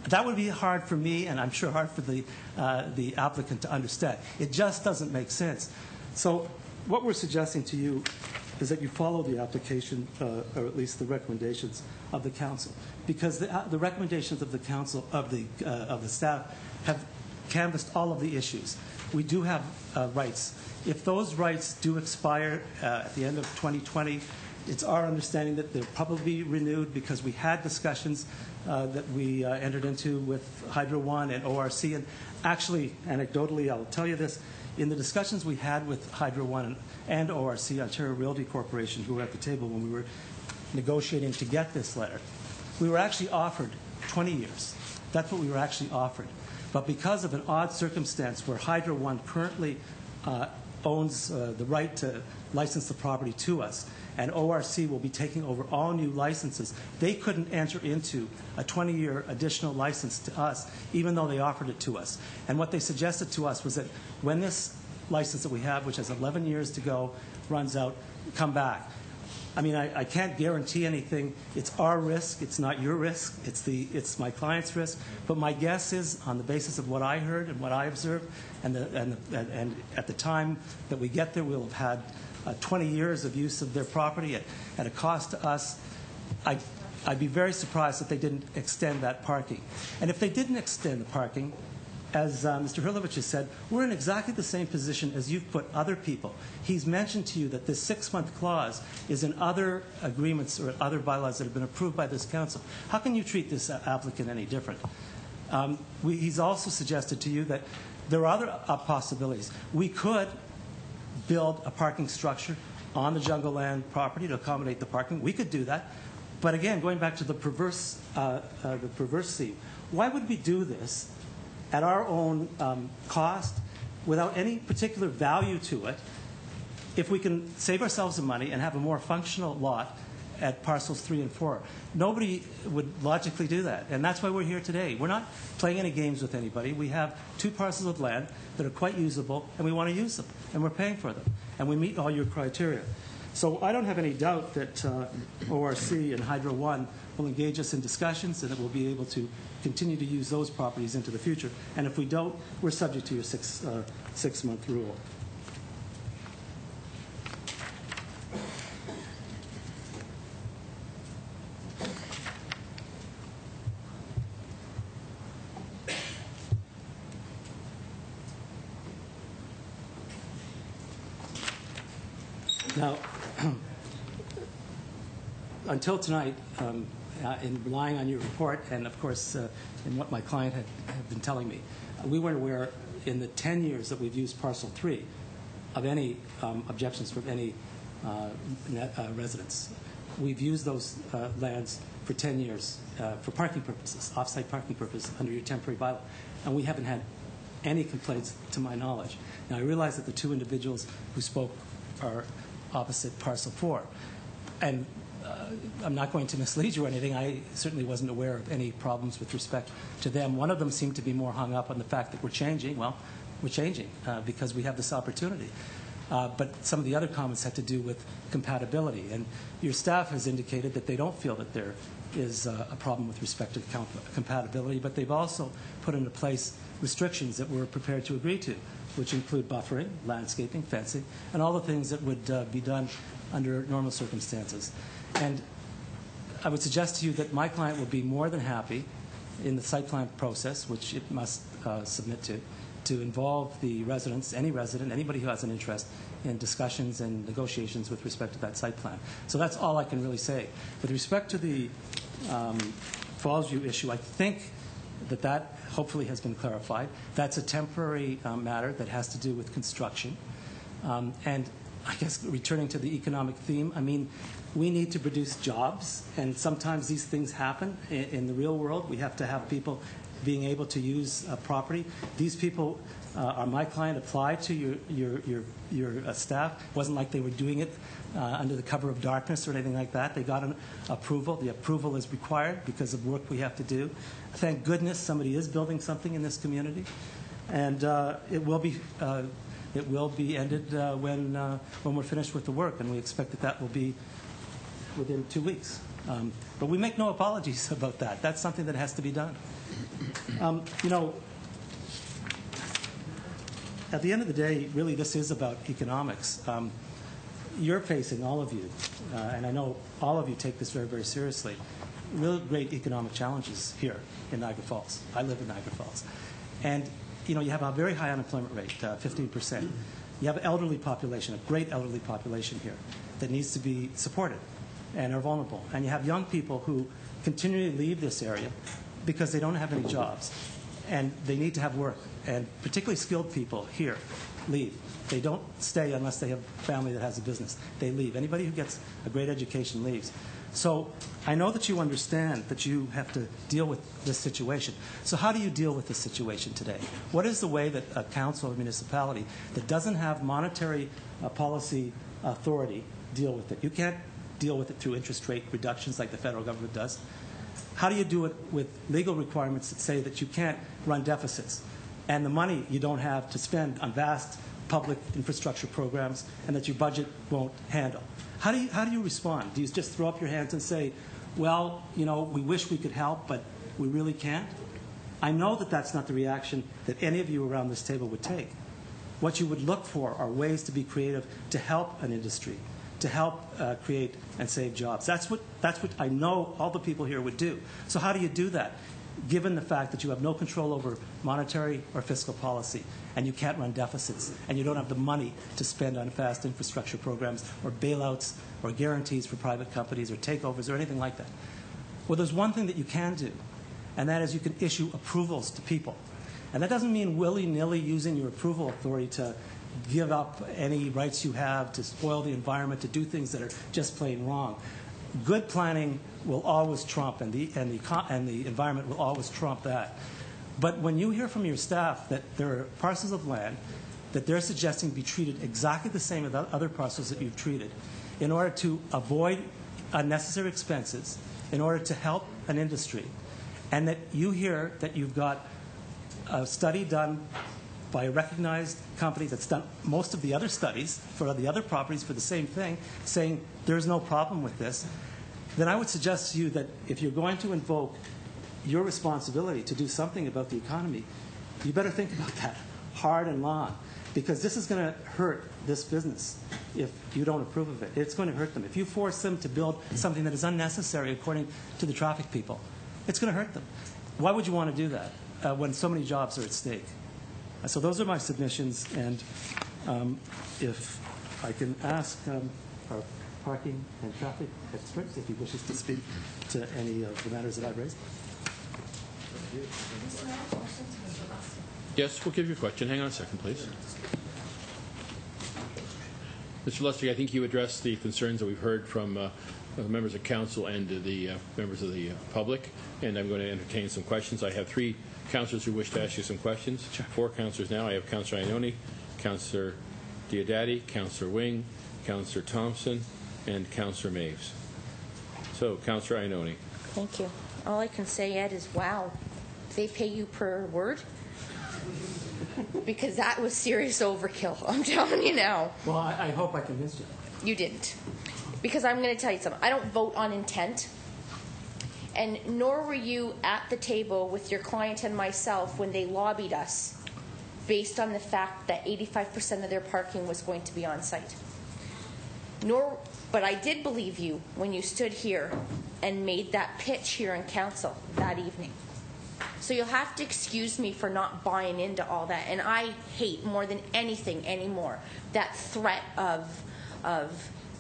that would be hard for me, and I'm sure hard for the applicant to understand. It just doesn't make sense. So what we're suggesting to you is that you follow the application, or at least the recommendations of the council, because the recommendations of the council, of the staff, have canvassed all of the issues. We do have rights. If those rights do expire at the end of 2020, it's our understanding that they'll probably be renewed, because we had discussions that we entered into with Hydro One and ORC. And actually, anecdotally, I'll tell you this, in the discussions we had with Hydro One and ORC, Ontario Realty Corporation, who were at the table when we were negotiating to get this letter, we were actually offered 20 years. That's what we were actually offered. But because of an odd circumstance where Hydro One currently owns the right to license the property to us, and ORC will be taking over all new licenses, they couldn't enter into a 20-year additional license to us, even though they offered it to us. And what they suggested to us was that when this license that we have, which has 11 years to go, runs out, come back. I mean, I can't guarantee anything. It's our risk. It's not your risk. It's my client's risk. But my guess is, on the basis of what I heard and what I observed, and at the time that we get there, we'll have had 20 years of use of their property at a cost to us. I'd be very surprised if they didn't extend that parking. And if they didn't extend the parking, as Mr. Hurlovich has said, we're in exactly the same position as you've put other people. He's mentioned to you that this 6-month clause is in other agreements or other bylaws that have been approved by this council. How can you treat this applicant any different? He's also suggested to you that there are other possibilities. We could build a parking structure on the Jungle Land property to accommodate the parking. We could do that. But again, going back to the perverse scene, why would we do this at our own cost, without any particular value to it, if we can save ourselves some money and have a more functional lot at parcels 3 and 4? Nobody would logically do that, and that's why we're here today. We're not playing any games with anybody. We have 2 parcels of land that are quite usable, and we want to use them, and we're paying for them, and we meet all your criteria. So I don't have any doubt that ORC and Hydro One will engage us in discussions, and that we'll be able to continue to use those properties into the future. And if we don't, we're subject to your six-month rule. Now, until tonight, in relying on your report and, of course, in what my client had been telling me, we weren't aware in the 10 years that we've used Parcel 3 of any objections from any residents. We've used those lands for 10 years for parking purposes, off-site parking purposes under your temporary bylaw, and we haven't had any complaints to my knowledge. Now, I realize that the two individuals who spoke are opposite Parcel 4, and I'm not going to mislead you or anything. I certainly wasn't aware of any problems with respect to them. One of them seemed to be more hung up on the fact that we're changing. Well, we're changing because we have this opportunity. But some of the other comments had to do with compatibility. And your staff has indicated that they don't feel that there is a problem with respect to compatibility, but they've also put into place restrictions that we're prepared to agree to, which include buffering, landscaping, fencing, and all the things that would be done under normal circumstances. And I would suggest to you that my client will be more than happy in the site plan process, which it must submit to involve the residents, any resident, anybody who has an interest in discussions and negotiations with respect to that site plan. So that's all I can really say. With respect to the Fallsview issue, I think that hopefully has been clarified. That's a temporary matter that has to do with construction. And I guess returning to the economic theme, I mean, we need to produce jobs, and sometimes these things happen in the real world. We have to have people being able to use property. These people are my client, applied to your staff. It wasn't like they were doing it under the cover of darkness or anything like that. They got an approval. The approval is required because of work we have to do. Thank goodness somebody is building something in this community, and it will be ended when we're finished with the work, and we expect that will be within 2 weeks. But we make no apologies about that. That's something that has to be done. You know, at the end of the day, really this is about economics. You're facing, all of you, and I know all of you take this very, very seriously, real great economic challenges here in Niagara Falls. I live in Niagara Falls. And you know, you have a very high unemployment rate, 15%. You have an elderly population, a great elderly population here that needs to be supported and are vulnerable. And you have young people who continually leave this area because they don't have any jobs and they need to have work. And particularly skilled people here leave. They don't stay unless they have family that has a business. They leave. Anybody who gets a great education leaves. So I know that you understand that you have to deal with this situation. So how do you deal with this situation today? What is the way that a council or municipality that doesn't have monetary policy authority deal with it? You can't deal with it through interest rate reductions like the federal government does. How do you do it with legal requirements that say that you can't run deficits and the money you don't have to spend on vast public infrastructure programs and that your budget won't handle? How do you respond? Do you just throw up your hands and say, well, you know, we wish we could help, but we really can't? I know that that's not the reaction that any of you around this table would take. What you would look for are ways to be creative to help an industry, to help create and save jobs. That's what I know all the people here would do. So how do you do that, given the fact that you have no control over monetary or fiscal policy, and you can't run deficits, and you don't have the money to spend on fast infrastructure programs or bailouts or guarantees for private companies or takeovers or anything like that? Well, there's one thing that you can do, and that is you can issue approvals to people. And that doesn't mean willy-nilly using your approval authority to give up any rights you have, to spoil the environment, to do things that are just plain wrong. Good planning will always trump, and the environment will always trump that. But when you hear from your staff that there are parcels of land that they're suggesting be treated exactly the same as other parcels that you've treated in order to avoid unnecessary expenses, in order to help an industry, and that you hear that you've got a study done by a recognized company that's done most of the other studies for the other properties for the same thing, saying there's no problem with this, then I would suggest to you that if you're going to invoke your responsibility to do something about the economy, you better think about that hard and long, because this is going to hurt this business if you don't approve of it. It's going to hurt them. If you force them to build something that is unnecessary according to the traffic people, it's going to hurt them. Why would you want to do that when so many jobs are at stake? So those are my submissions, and if I can ask our parking and traffic expert if he wishes to speak to any of the matters that I've raised. Yes, we'll give you a question. Hang on a second, please. Mr. Lustig, I think you addressed the concerns that we've heard from the members of council and the members of the public, and I'm going to entertain some questions. I have 3 councillors who wish to ask you some questions. 4 councillors now. I have Councillor Ioannoni, Councillor Diodati, Councillor Wing, Councillor Thompson, and Councillor Maves. So, Councillor Ioannoni. Thank you. All I can say, Ed, is wow. They pay you per word? Because that was serious overkill. I'm telling you now. Well, I hope I convinced you. You didn't. Because I'm going to tell you something. I don't vote on intent. And nor were you at the table with your client and myself when they lobbied us based on the fact that 85% of their parking was going to be on site. But I did believe you when you stood here and made that pitch here in council that evening. So you'll have to excuse me for not buying into all that. And I hate more than anything anymore that threat of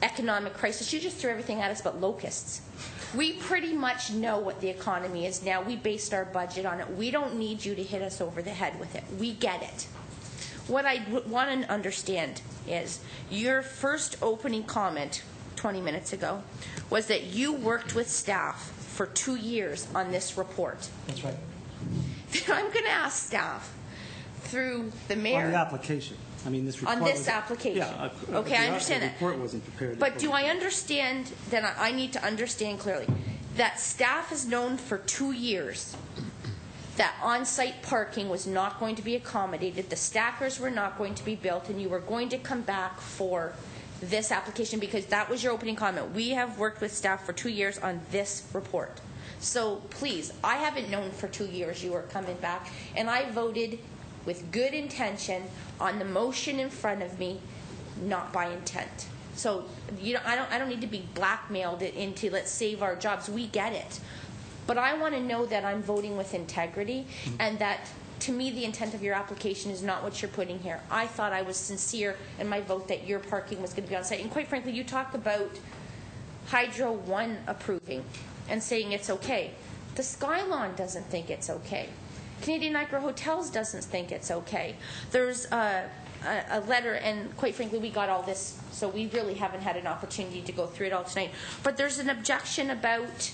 economic crisis. You just threw everything at us but locusts. We pretty much know what the economy is now. We based our budget on it. We don't need you to hit us over the head with it. We get it. What I want to understand is your first opening comment 20 minutes ago was that you worked with staff for 2 years on this report. That's right. Then I'm going to ask staff through the mayor. On the application. I mean, this report on this application. Yeah. Okay, I understand that. that. The report wasn't prepared. But do I understand, then I need to understand clearly, that staff has known for 2 years that on-site parking was not going to be accommodated, the stackers were not going to be built, and you were going to come back for this application because that was your opening comment. We have worked with staff for 2 years on this report. So please, I haven't known for 2 years you were coming back, and I voted with good intention on the motion in front of me, not by intent. So I don't need to be blackmailed into let's save our jobs. We get it. But I want to know that I'm voting with integrity and that, to me, the intent of your application is not what you're putting here. I thought I was sincere in my vote that your parking was going to be on site. And quite frankly, you talk about Hydro 1 approving and saying it's okay. The Skylon doesn't think it's okay. Canadian Niagara Hotels doesn't think it's okay. There's a letter, and quite frankly, we got all this, so we really haven't had an opportunity to go through it all tonight. But there's an objection about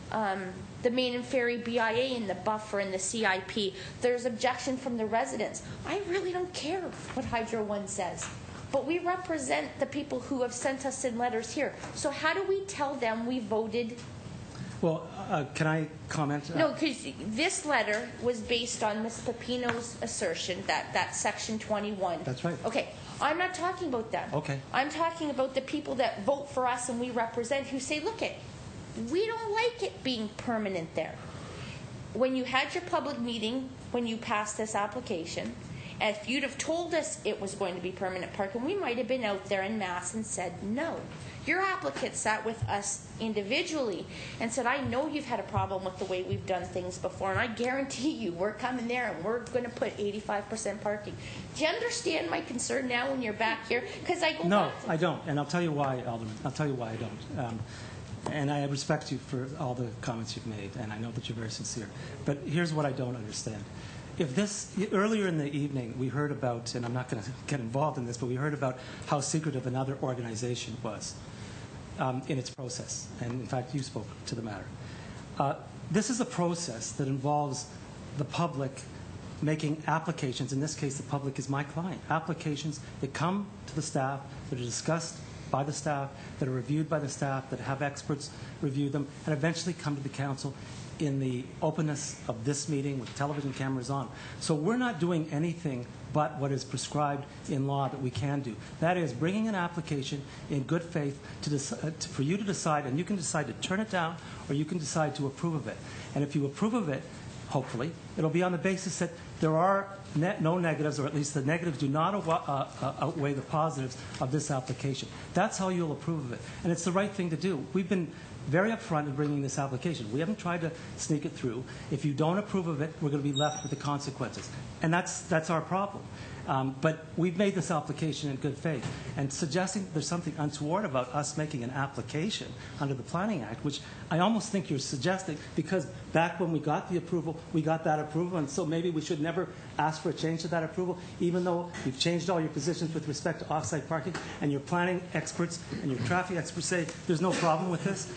the Main and Ferry BIA and the buffer and the CIP. There's objection from the residents. I really don't care what Hydro 1 says. But we represent the people who have sent us in letters here. So how do we tell them we voted? Well, can I comment? No, because this letter was based on Ms. Pepino's assertion that Section 21. That's right. Okay, I'm not talking about them. Okay. I'm talking about the people that vote for us and we represent who say, look, we don't like it being permanent there. When you had your public meeting, when you passed this application, and if you'd have told us it was going to be permanent parking, we might have been out there en masse and said no. Your applicant sat with us individually and said, I know you've had a problem with the way we've done things before, and I guarantee you we're coming there and we're going to put 85% parking. Do you understand my concern now when you're back here? Because I go No, back I don't, and I'll tell you why, Alderman. I'll tell you why I don't. And I respect you for all the comments you've made, and I know that you're very sincere. But here's what I don't understand. If this, earlier in the evening, we heard about, and I'm not going to get involved in this, but we heard about how secretive another organization was in its process. And in fact, you spoke to the matter. This is a process that involves the public making applications. In this case, the public is my client. Applications that come to the staff, that are discussed by the staff, that are reviewed by the staff, that have experts review them, and eventually come to the council in the openness of this meeting with television cameras on. So we're not doing anything but what is prescribed in law that we can do. That is bringing an application in good faith for you to decide, and you can decide to turn it down or you can decide to approve of it. And if you approve of it, hopefully, it'll be on the basis that There are no negatives, or at least the negatives do not outweigh the positives of this application. That's how you'll approve of it. And it's the right thing to do. We've been very upfront in bringing this application. We haven't tried to sneak it through. If you don't approve of it, we're going to be left with the consequences. And that's our problem. But we've made this application in good faith. And suggesting there's something untoward about us making an application under the Planning Act, which I almost think you're suggesting, because back when we got the approval, we got that approval, and so maybe we should never ask for a change to that approval, even though you've changed all your positions with respect to off-site parking, and your planning experts and your traffic experts say there's no problem with this.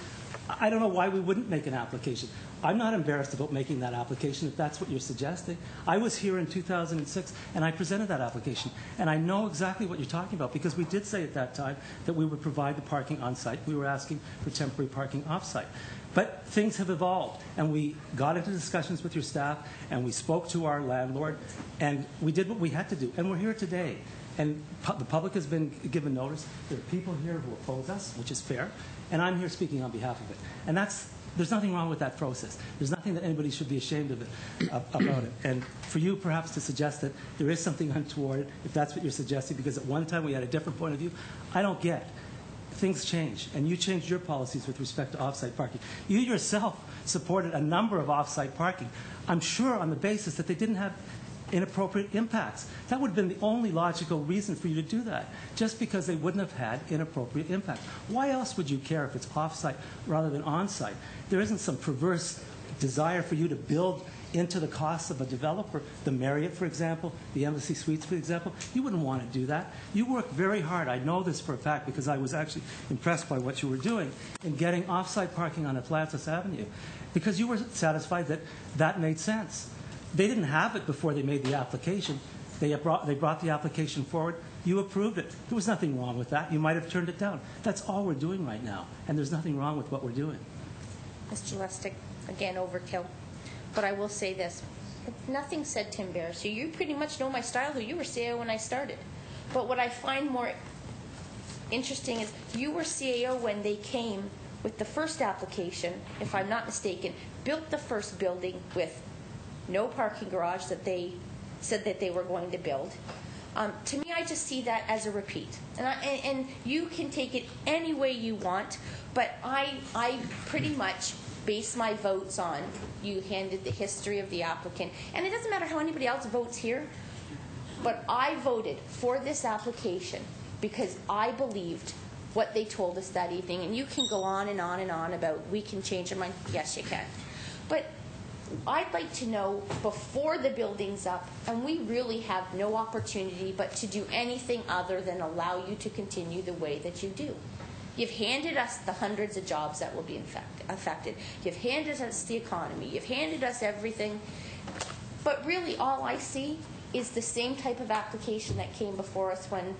I don't know why we wouldn't make an application. I'm not embarrassed about making that application if that's what you're suggesting. I was here in 2006 and I presented that application, and I know exactly what you're talking about because we did say at that time that we would provide the parking on site. We were asking for temporary parking off site. But things have evolved, and we got into discussions with your staff, and we spoke to our landlord, and we did what we had to do, and we're here today. And the public has been given notice. There are people here who oppose us, which is fair, and I'm here speaking on behalf of it. And there's nothing wrong with that process. There's nothing that anybody should be ashamed of about it. And for you perhaps to suggest that there is something untoward, if that's what you're suggesting, because at one time we had a different point of view, I don't get. Things change, and you changed your policies with respect to off-site parking. You yourself supported a number of off-site parking, I'm sure on the basis that they didn't have inappropriate impacts. That would have been the only logical reason for you to do that, just because they wouldn't have had inappropriate impacts. Why else would you care if it's off-site rather than on-site? There isn't some perverse desire for you to build into the costs of a developer, the Marriott, for example, the Embassy Suites, for example. You wouldn't want to do that. You worked very hard. I know this for a fact because I was actually impressed by what you were doing in getting off-site parking on Atlantis Avenue, because you were satisfied that that made sense. They didn't have it before they made the application. They brought the application forward. You approved it. There was nothing wrong with that. You might have turned it down. That's all we're doing right now, and there's nothing wrong with what we're doing. Mr. Lustig, again, overkill. But I will say this. Nothing said to embarrass you. You pretty much know my style. You were CAO when I started. But what I find more interesting is you were CAO when they came with the first application, if I'm not mistaken, built the first building with no parking garage that they said that they were going to build. To me, I just see that as a repeat. And you can take it any way you want, but I pretty much base my votes on you handed the history of the applicant. And it doesn't matter how anybody else votes here, but I voted for this application because I believed what they told us that evening. And you can go on and on and on about we can change our mind. Yes, you can. But I'd like to know before the building's up, and we really have no opportunity but to do anything other than allow you to continue the way that you do. You've handed us the hundreds of jobs that will be affected. You've handed us the economy. You've handed us everything. But really all I see is the same type of application that came before us when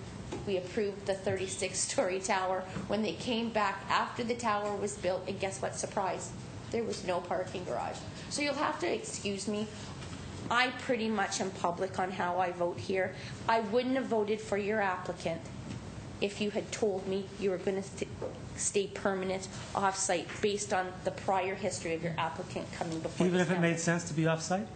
we approved the 36-story tower, when they came back after the tower was built, and guess what? Surprise. There was no parking garage. So you'll have to excuse me. I pretty much am public on how I vote here. I wouldn't have voted for your applicant if you had told me you were going to stay permanent off-site based on the prior history of your applicant coming before. Even if it made sense to be off-site?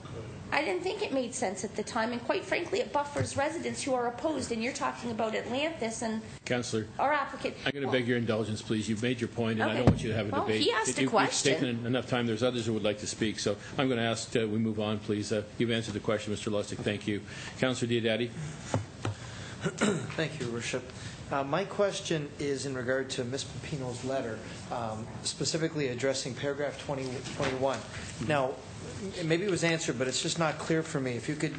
I didn't think it made sense at the time, and quite frankly, it buffers residents who are opposed, and you're talking about Atlantis and Councillor, our applicant. I'm going to beg your indulgence, please. You've made your point, and I don't want you to have a debate. He asked a question. You've taken enough time. There's others who would like to speak, so I'm going to ask we move on, please. You've answered the question, Mr. Lustig. Thank you. Councillor Diodati. Thank you, Your Worship. My question is in regard to Ms. Pepino's letter, specifically addressing paragraph 21. Now, maybe it was answered, but it's just not clear for me. If you could,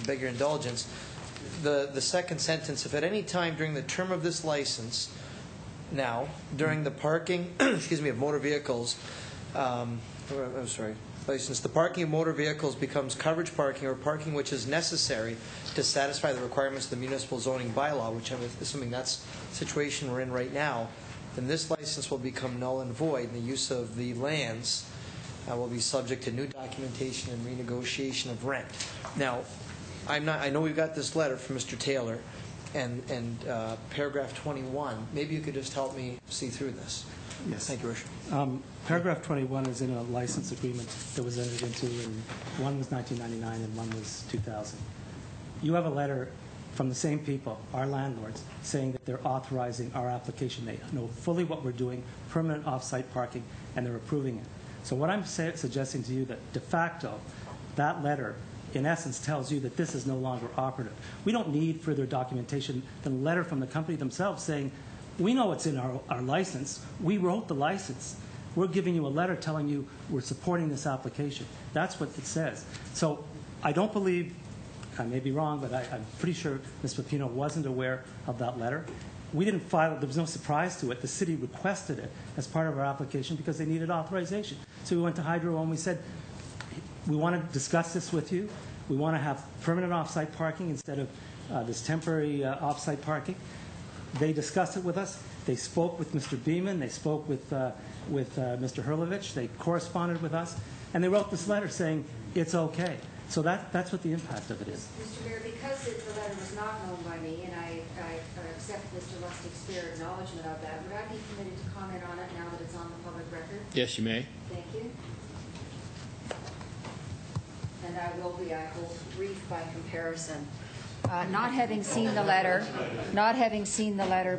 beg your indulgence. The second sentence, if at any time during the term of this license, during the parking, of motor vehicles, license, the parking of motor vehicles becomes coverage parking or parking which is necessary to satisfy the requirements of the municipal zoning bylaw, which I'm assuming that's the situation we're in right now, then this license will become null and void, and the use of the lands will be subject to new documentation and renegotiation of rent. Now, I know we've got this letter from Mr. Taylor, and paragraph 21. Maybe you could just help me see through this. Yes. Thank you, Worship. Paragraph 21 is in a license agreement that was entered into, and one was 1999 and one was 2000. You have a letter from the same people, our landlords, saying that they're authorizing our application. They know fully what we're doing, permanent off-site parking, and they're approving it. So what I'm suggesting to you that de facto, that letter, in essence, tells you that this is no longer operative. We don't need further documentation than a letter from the company themselves saying, we know it's in our license. We wrote the license. We're giving you a letter telling you we're supporting this application. That's what it says. So I don't believe, I may be wrong, but I'm pretty sure Ms. Pepino wasn't aware of that letter. We didn't file it. There was no surprise to it. The city requested it as part of our application because they needed authorization. So we went to Hydro and we said, we want to discuss this with you. We want to have permanent off-site parking instead of this temporary off-site parking. They discussed it with us. They spoke with Mr. Beeman. They spoke with Mr. Hurlovich. They corresponded with us. And they wrote this letter saying it's okay. So that's what the impact of it is. Mr. Mayor, because the letter was not known by me, and I accept Mr. Lustig's fair acknowledgement of that, would I be permitted to comment on it now that it's on the public record? Yes, you may. Thank you. And I will be, I hope, brief by comparison. Not having seen the letter,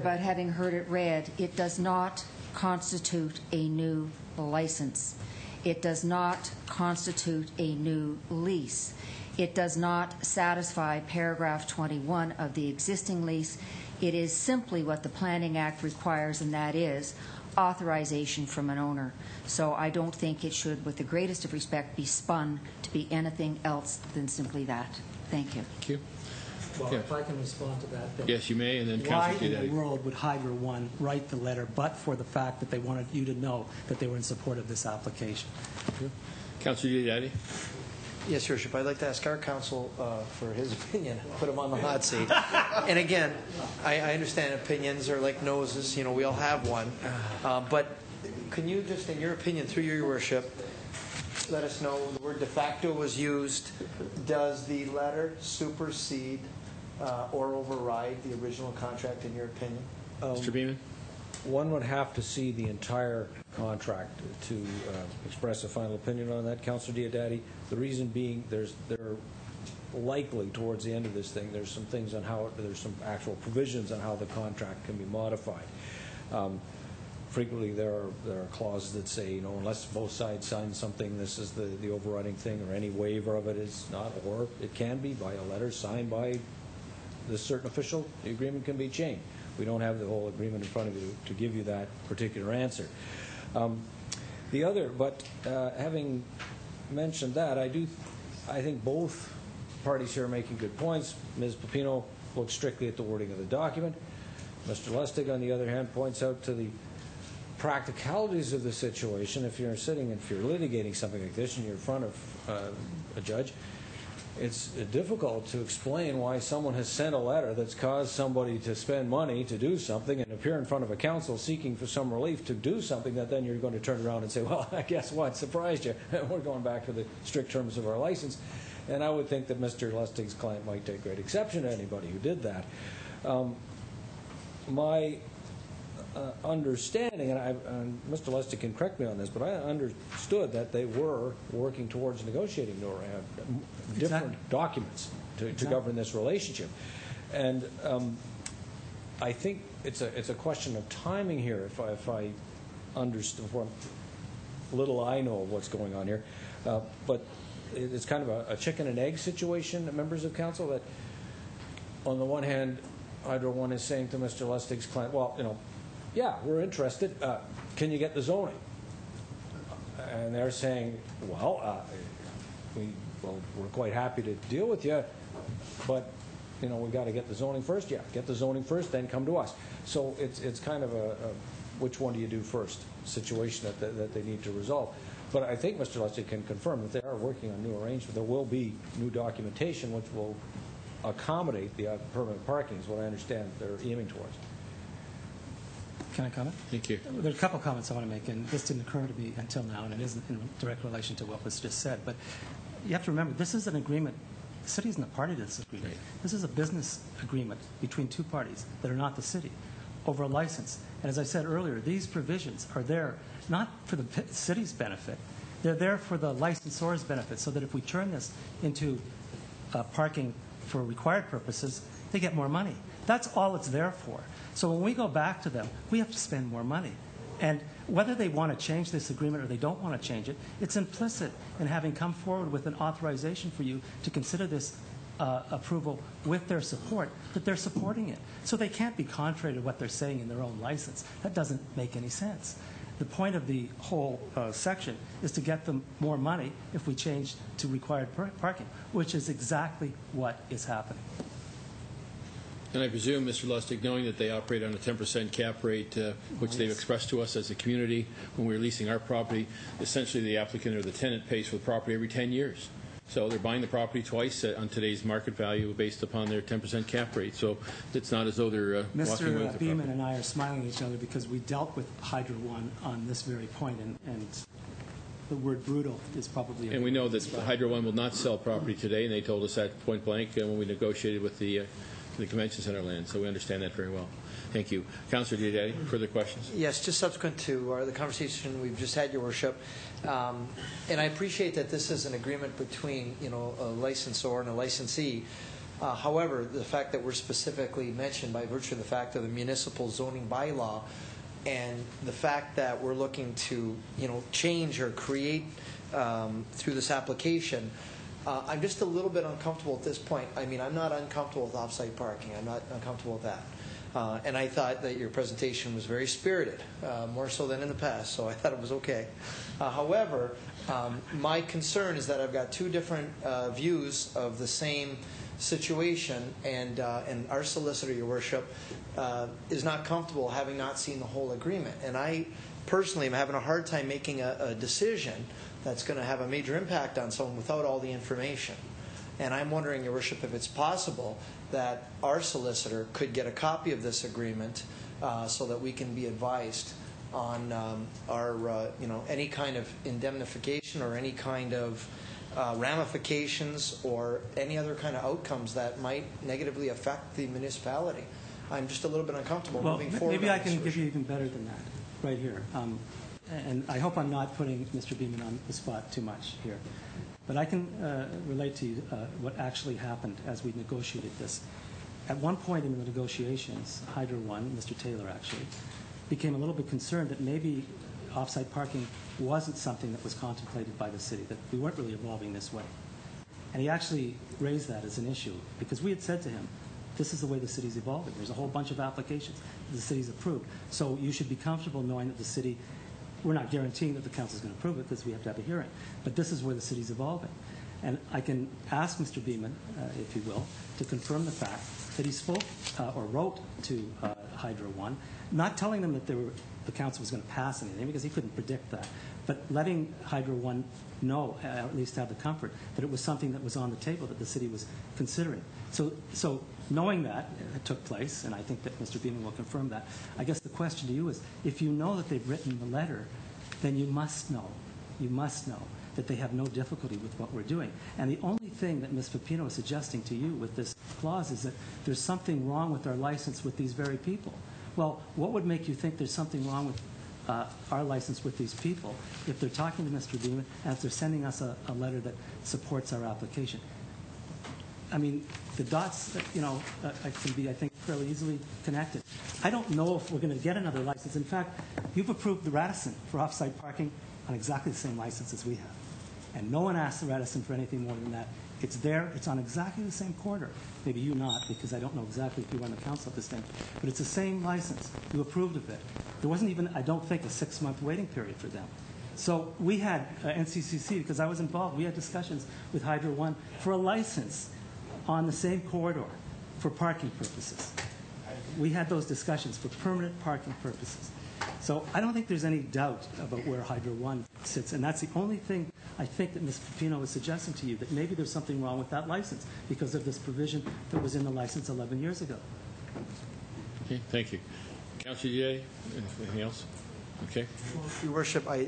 but having heard it read, it does not constitute a new license. It does not constitute a new lease. It does not satisfy paragraph 21 of the existing lease. It is simply what the Planning Act requires, and that is authorization from an owner. So I don't think it should, with the greatest of respect, be spun to be anything else than simply that. Thank you. Thank you. Well, if I can respond to that. Then Yes, you may, and then why Councilor in the world would Hydro One write the letter but for the fact that they wanted you to know that they were in support of this application? Councilor Diodati. Yes, Your Worship. I'd like to ask our counsel for his opinion. Put him on the hot seat. And again, I understand opinions are like noses. You know, we all have one. But can you just, in your opinion, through Your Worship, let us know the word de facto was used. Does the letter supersede or override the original contract, in your opinion? Mr. Beeman? One would have to see the entire contract to express a final opinion on that, Councilor Diodati. The reason being, there are likely towards the end of this thing, there's some things on how there's some actual provisions on how the contract can be modified. Frequently, there are clauses that say, you know, unless both sides sign something, this is the overriding thing, or any waiver of it is not, or it can be by a letter signed by this certain official. The agreement can be changed. We don't have the whole agreement in front of you to give you that particular answer. The other, but having mentioned that, I think both parties here are making good points. Ms. Pepino looks strictly at the wording of the document. Mr. Lustig, on the other hand, points out to the practicalities of the situation. If you're litigating something like this and you're in front of a judge, it's difficult to explain why someone has sent a letter that's caused somebody to spend money to do something and appear in front of a council seeking for some relief to do something that then you're going to turn around and say, well, I guess what, surprised you. We're going back to the strict terms of our license. And I would think that Mr. Lustig's client might take great exception to anybody who did that. My understanding, and Mr. Lustig can correct me on this, but I understood that they were working towards negotiating different documents to govern this relationship. And I think it's a question of timing here, if I understand what little I know of what's going on here. But it's kind of a chicken and egg situation, members of council, that on the one hand, Hydro One is saying to Mr. Lustig's client, well, you know, yeah, we're interested. Can you get the zoning? And they're saying, well, we're quite happy to deal with you, but you know, we've got to get the zoning first. Yeah, get the zoning first, then come to us. So it's kind of a which one do you do first situation that they need to resolve. But I think Mr. Lustig can confirm that they are working on new arrangements. There will be new documentation which will accommodate the permanent parking, is what I understand they're aiming towards. Can I comment? Thank you. There are a couple of comments I want to make, and this didn't occur to me until now, and it isn't in direct relation to what was just said. But you have to remember, this is an agreement The city isn't a party to this agreement. This is a business agreement between two parties that are not the city over a license. And as I said earlier, these provisions are there not for the city's benefit. They're there for the licensor's benefit, so that if we turn this into parking for required purposes, they get more money. That's all it's there for. So when we go back to them, we have to spend more money. And whether they want to change this agreement or they don't want to change it, it's implicit in having come forward with an authorization for you to consider this approval with their support, that they're supporting it. So they can't be contrary to what they're saying in their own license. That doesn't make any sense. The point of the whole section is to get them more money if we change to required parking, which is exactly what is happening. And I presume, Mr. Lustig, knowing that they operate on a 10% cap rate, which they've expressed to us as a community when we're leasing our property, essentially the applicant or the tenant pays for the property every 10 years. So they're buying the property twice on today's market value based upon their 10% cap rate. So it's not as though they're walking away with the Mr. property. Beeman and I are smiling at each other because we dealt with Hydro One on this very point, and the word brutal is probably... And we know that Hydro One will not sell property today, and they told us that point blank when we negotiated with the Convention Center land, so we understand that very well. Thank you. Councillor Diodati, further questions? Yes, just subsequent to the conversation we've just had, Your Worship, and I appreciate that this is an agreement between, a licensor and a licensee. However, the fact that we're specifically mentioned by virtue of the fact of the municipal zoning bylaw and the fact that we're looking to, change or create through this application, I'm just a little bit uncomfortable at this point. I mean, I'm not uncomfortable with off-site parking. I'm not uncomfortable with that. And I thought that your presentation was very spirited, more so than in the past, so I thought it was okay. However, my concern is that I've got two different views of the same situation, and our solicitor, Your Worship, is not comfortable having not seen the whole agreement. And I personally am having a hard time making a decision that's going to have a major impact on someone without all the information. And I'm wondering, Your Worship, if it's possible that our solicitor could get a copy of this agreement so that we can be advised on our, any kind of indemnification or any kind of ramifications or any other kind of outcomes that might negatively affect the municipality. I'm just a little bit uncomfortable moving forward. Maybe I can give you even better than that right here. And I hope I'm not putting Mr. Beeman on the spot too much here. But I can relate to you what actually happened as we negotiated this. At one point in the negotiations, Hydro One, Mr. Taylor actually, became a little bit concerned that maybe off-site parking wasn't something that was contemplated by the city, that we weren't really evolving this way. And he actually raised that as an issue because we had said to him, this is the way the city's evolving. There's a whole bunch of applications that the city's approved. So you should be comfortable knowing that the city, we're not guaranteeing that the council's going to approve it because we have to have a hearing. But this is where the city's evolving. And I can ask Mr. Beeman, if he will, to confirm the fact that he spoke or wrote to Hydro One, not telling them that the council was going to pass anything because he couldn't predict that, but letting Hydro One know, at least have the comfort, that it was something that was on the table that the city was considering. So knowing that it took place, and I think that Mr. Beeman will confirm that, I guess the question to you is, if you know that they've written the letter, then you must know that they have no difficulty with what we're doing. And the only thing that Ms. Pepino is suggesting to you with this clause is that there's something wrong with our license with these very people. Well, what would make you think there's something wrong with our license with these people if they're talking to Mr. Beeman and if they're sending us a letter that supports our application? I mean, the dots, can be, I think, fairly easily connected. I don't know if we're going to get another license. In fact, you've approved the Radisson for off-site parking on exactly the same license as we have. And no one asked the Radisson for anything more than that. It's there. It's on exactly the same corridor. Maybe you not, because I don't know exactly if you run the council at this time. But it's the same license. You approved of it. There wasn't even, I don't think, a 6-month waiting period for them. So we had NCCC, because I was involved, we had discussions with Hydro One for a license on the same corridor for parking purposes. We had those discussions for permanent parking purposes. So I don't think there's any doubt about where Hydro One sits, and that's the only thing I think that Ms. Pepino is suggesting to you, that maybe there's something wrong with that license because of this provision that was in the license 11 years ago. Okay, thank you. Councilor Diodati, anything else? Okay. Your Worship, I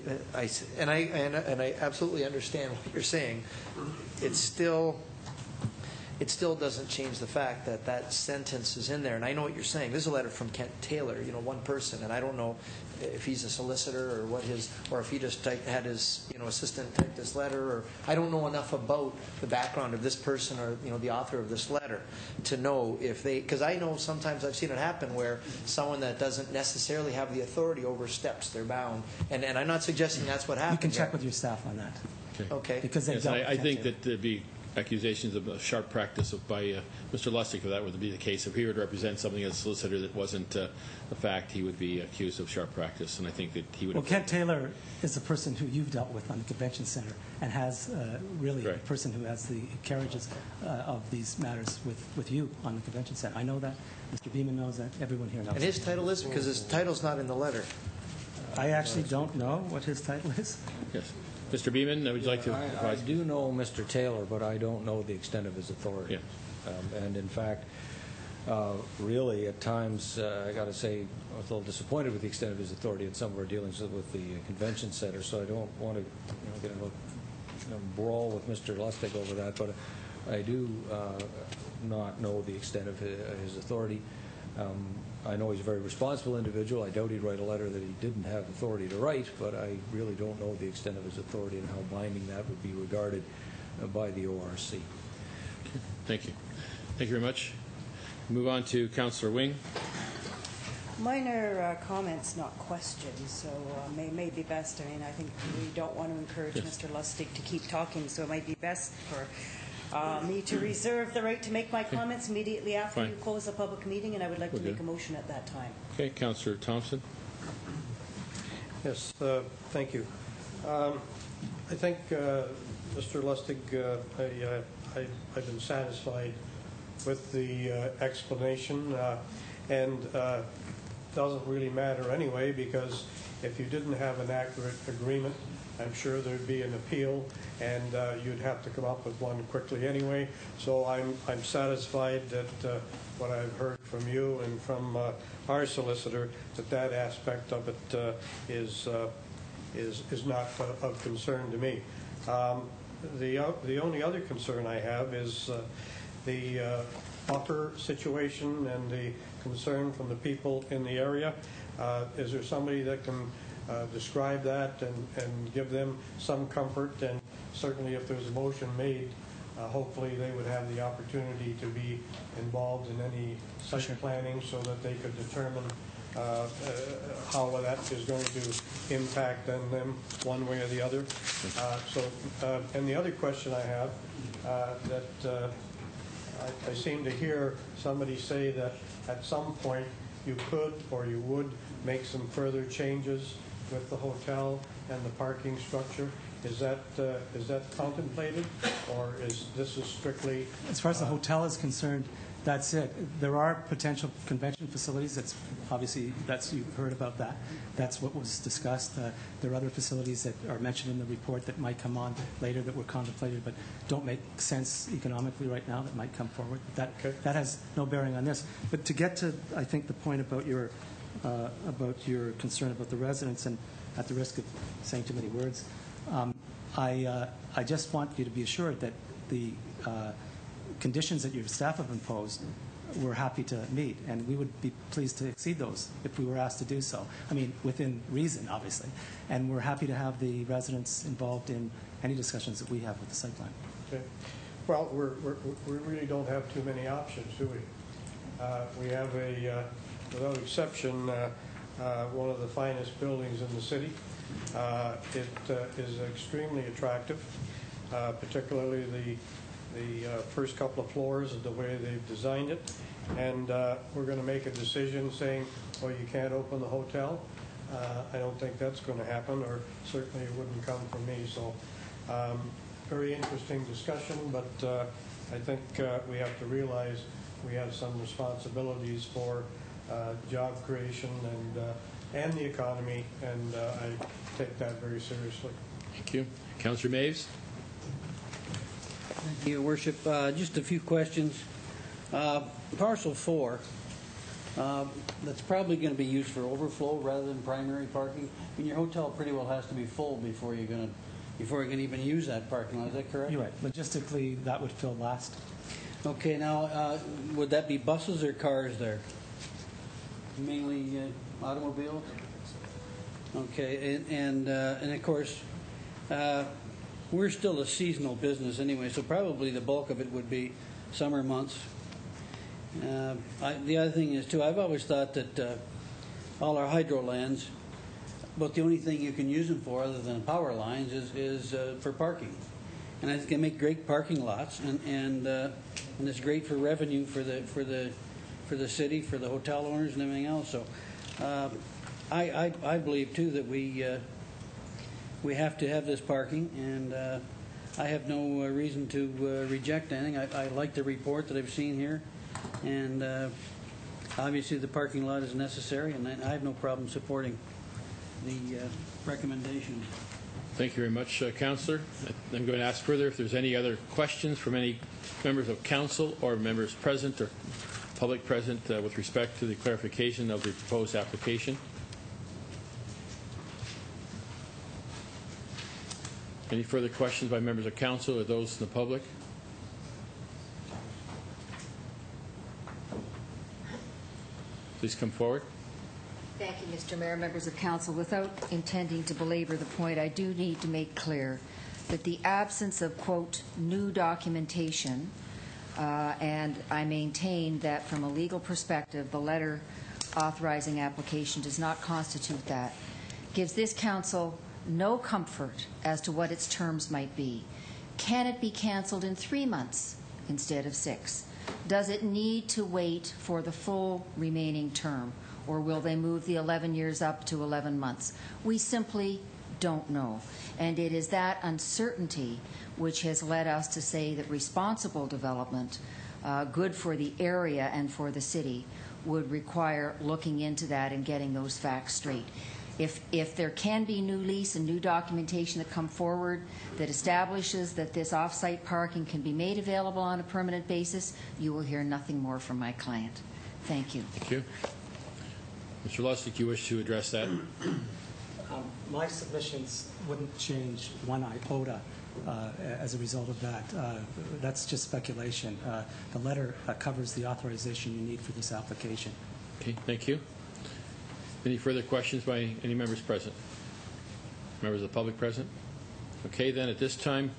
absolutely understand what you're saying. It's still, it still doesn't change the fact that that sentence is in there. And I know what you're saying. This is a letter from Kent Taylor, one person, and I don't know if he's a solicitor or or if he just had his assistant type this letter, or I don't know enough about the background of this person or the author of this letter to know if because I know sometimes I've seen it happen where someone that doesn't necessarily have the authority oversteps their bound, and I'm not suggesting that's what happened. You can check with your staff on that. Okay. Because they Yes, don't. I think that there'd be accusations of a sharp practice by Mr. Lustig, if that would be the case. If he were to represent something as a solicitor that wasn't a fact, he would be accused of sharp practice, and I think that he would. Well, Kent Taylor is a person who you've dealt with on the convention center, and has really a person who has the carriages of these matters with you on the convention center. I know that. Mr. Beeman knows that. Everyone here knows. And his title is, because his title's not in the letter. I actually don't know what his title is. Yes. Mr. Beeman, would you like to I do know Mr. Taylor, but I don't know the extent of his authority. Yeah. And in fact, really, at times, I got to say, I was a little disappointed with the extent of his authority in some of our dealings with the convention center, so I don't want to get in a brawl with Mr. Lustig over that, but I do not know the extent of his authority. I know he's a very responsible individual. I doubt he'd write a letter that he didn't have authority to write, but I really don't know the extent of his authority and how binding that would be regarded by the ORC. Thank you. Thank you very much. Move on to Councillor Wing. Minor comments, not questions, so may be best. I mean, I think we don't want to encourage Mr. Lustig to keep talking, so it might be best for me to reserve the right to make my comments immediately after you close the public meeting, and I would like to make a motion at that time. Okay, Councillor Thompson. Yes, thank you. I think, Mr. Lustig, I've been satisfied with the explanation, and it doesn't really matter anyway, because if you didn't have an accurate agreement, I'm sure there'd be an appeal, and you'd have to come up with one quickly anyway. So I'm satisfied that what I've heard from you and from our solicitor, that aspect of it is not of concern to me. The only other concern I have is the buffer situation and the concern from the people in the area. Is there somebody that can describe that and give them some comfort? And certainly if there's a motion made, hopefully they would have the opportunity to be involved in any site planning so that they could determine how that is going to impact on them one way or the other. And the other question I have, that I seem to hear somebody say that at some point you could or you would make some further changes with the hotel and the parking structure. Is that contemplated, or is this strictly? As far as the hotel is concerned, that's it. There are potential convention facilities. You've heard about that. That's what was discussed. There are other facilities that are mentioned in the report that might come on later that were contemplated, but don't make sense economically right now, that might come forward. But that has no bearing on this. But to get to, I think, the point about your concern about the residents, and at the risk of saying too many words, I just want you to be assured that the conditions that your staff have imposed, we're happy to meet, and we would be pleased to exceed those if we were asked to do so. I mean, within reason, obviously. And we're happy to have the residents involved in any discussions that we have with the site plan. Okay. Well, we really don't have too many options, do we? We have without exception, one of the finest buildings in the city. It is extremely attractive, particularly the first couple of floors and the way they've designed it. And we're going to make a decision saying, oh, you can't open the hotel. I don't think that's going to happen, or certainly it wouldn't come from me. So very interesting discussion, but I think we have to realize we have some responsibilities for job creation and the economy, and I take that very seriously. Thank you. Councillor Maves. Thank you, Your Worship. Just a few questions. Parcel 4, that's probably going to be used for overflow rather than primary parking. I mean, your hotel pretty well has to be full before you can even use that parking lot. Is that correct? You're right. Logistically, that would fill last. Okay, now, would that be buses or cars there? Mainly automobiles? Okay, and of course, we're still a seasonal business anyway, so probably the bulk of it would be summer months. The other thing is, too, I've always thought that all our hydro lands, but the only thing you can use them for other than power lines is for parking. And I think they make great parking lots, and it's great for revenue for the city, for the hotel owners, and everything else. So, I believe too that we have to have this parking, and I have no reason to reject anything. I like the report that I've seen here, and obviously the parking lot is necessary, and I have no problem supporting the recommendation. Thank you very much, Councillor. I'm going to ask further if there's any other questions from any members of council or members present or public present with respect to the clarification of the proposed application. Any further questions by members of council or those in the public? Please come forward. Thank you, Mr. Mayor, members of council. Without intending to belabor the point, I do need to make clear that the absence of, quote, new documentation, and I maintain that from a legal perspective, the letter authorizing application does not constitute that, gives this council no comfort as to what its terms might be. Can it be canceled in 3 months instead of 6? Does it need to wait for the full remaining term? Or will they move the 11 years up to 11 months? We simply don't know. And it is that uncertainty which has led us to say that responsible development, good for the area and for the city, would require looking into that and getting those facts straight. If there can be new lease and new documentation that come forward that establishes that this off-site parking can be made available on a permanent basis, you will hear nothing more from my client. Thank you. Thank you. Mr. Lustig, you wish to address that? My submissions wouldn't change one iota as a result of that. That's just speculation. The letter covers the authorization you need for this application. Okay, thank you. Any further questions by any members present? Members of the public present? Okay, then at this time,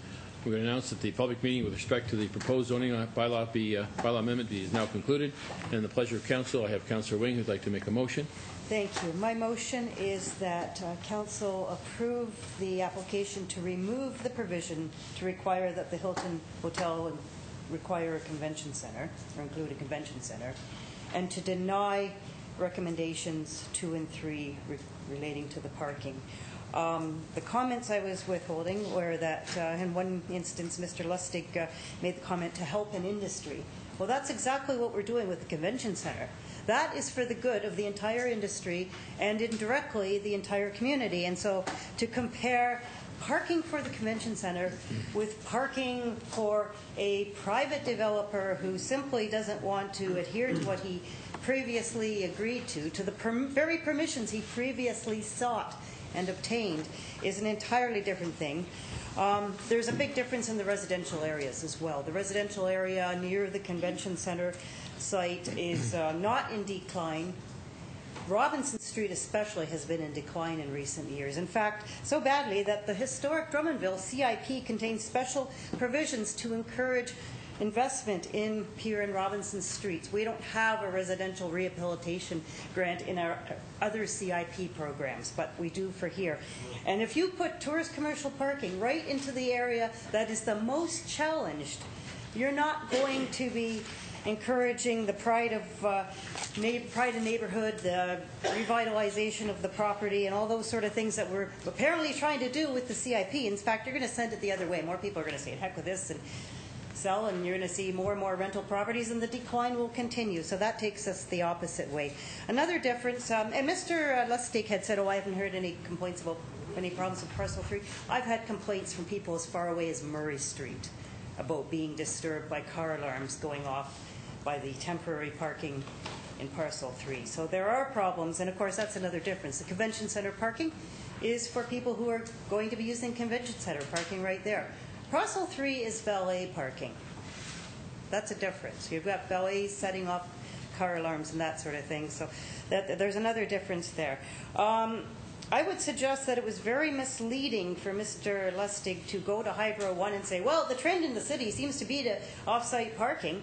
we're going to announce that the public meeting with respect to the proposed zoning bylaw amendment is now concluded. And in the pleasure of council, I have Councillor Wing who'd like to make a motion. Thank you. My motion is that council approve the application to remove the provision to require that the Hilton Hotel would require a convention center or include a convention center, and to deny recommendations 2 and 3 relating to the parking. The comments I was withholding were that, in one instance, Mr. Lustig made the comment to help an industry. Well, that's exactly what we're doing with the convention center. That is for the good of the entire industry and indirectly the entire community. And so to compare parking for the convention center with parking for a private developer who simply doesn't want to adhere to what he previously agreed to the very permissions he previously sought and obtained, is an entirely different thing. There's a big difference in the residential areas as well. The residential area near the convention center site is not in decline. Robinson Street especially has been in decline in recent years. In fact, so badly that the historic Drummondville CIP contains special provisions to encourage investment in Pier and Robinson Streets. We don't have a residential rehabilitation grant in our other CIP programs, but we do for here. And if you put tourist commercial parking right into the area that is the most challenged, you're not going to be encouraging the pride of neighborhood, the revitalization of the property, and all those sort of things that we're apparently trying to do with the CIP. In fact, you're going to send it the other way. More people are going to say, heck with this, and sell, and you're going to see more and more rental properties, and the decline will continue. So that takes us the opposite way. Another difference, and Mr. Lustig had said, I haven't heard any complaints about any problems with Parcel 3. I've had complaints from people as far away as Murray Street about being disturbed by car alarms going off by the temporary parking in Parcel 3. So there are problems, and of course that's another difference. The convention center parking is for people who are going to be using convention center parking right there. Parcel 3 is valet parking. That's a difference. You've got valets setting off car alarms and that sort of thing. So there's another difference there. I would suggest that it was very misleading for Mr. Lustig to go to Hydro One and say, well, the trend in the city seems to be to off-site parking.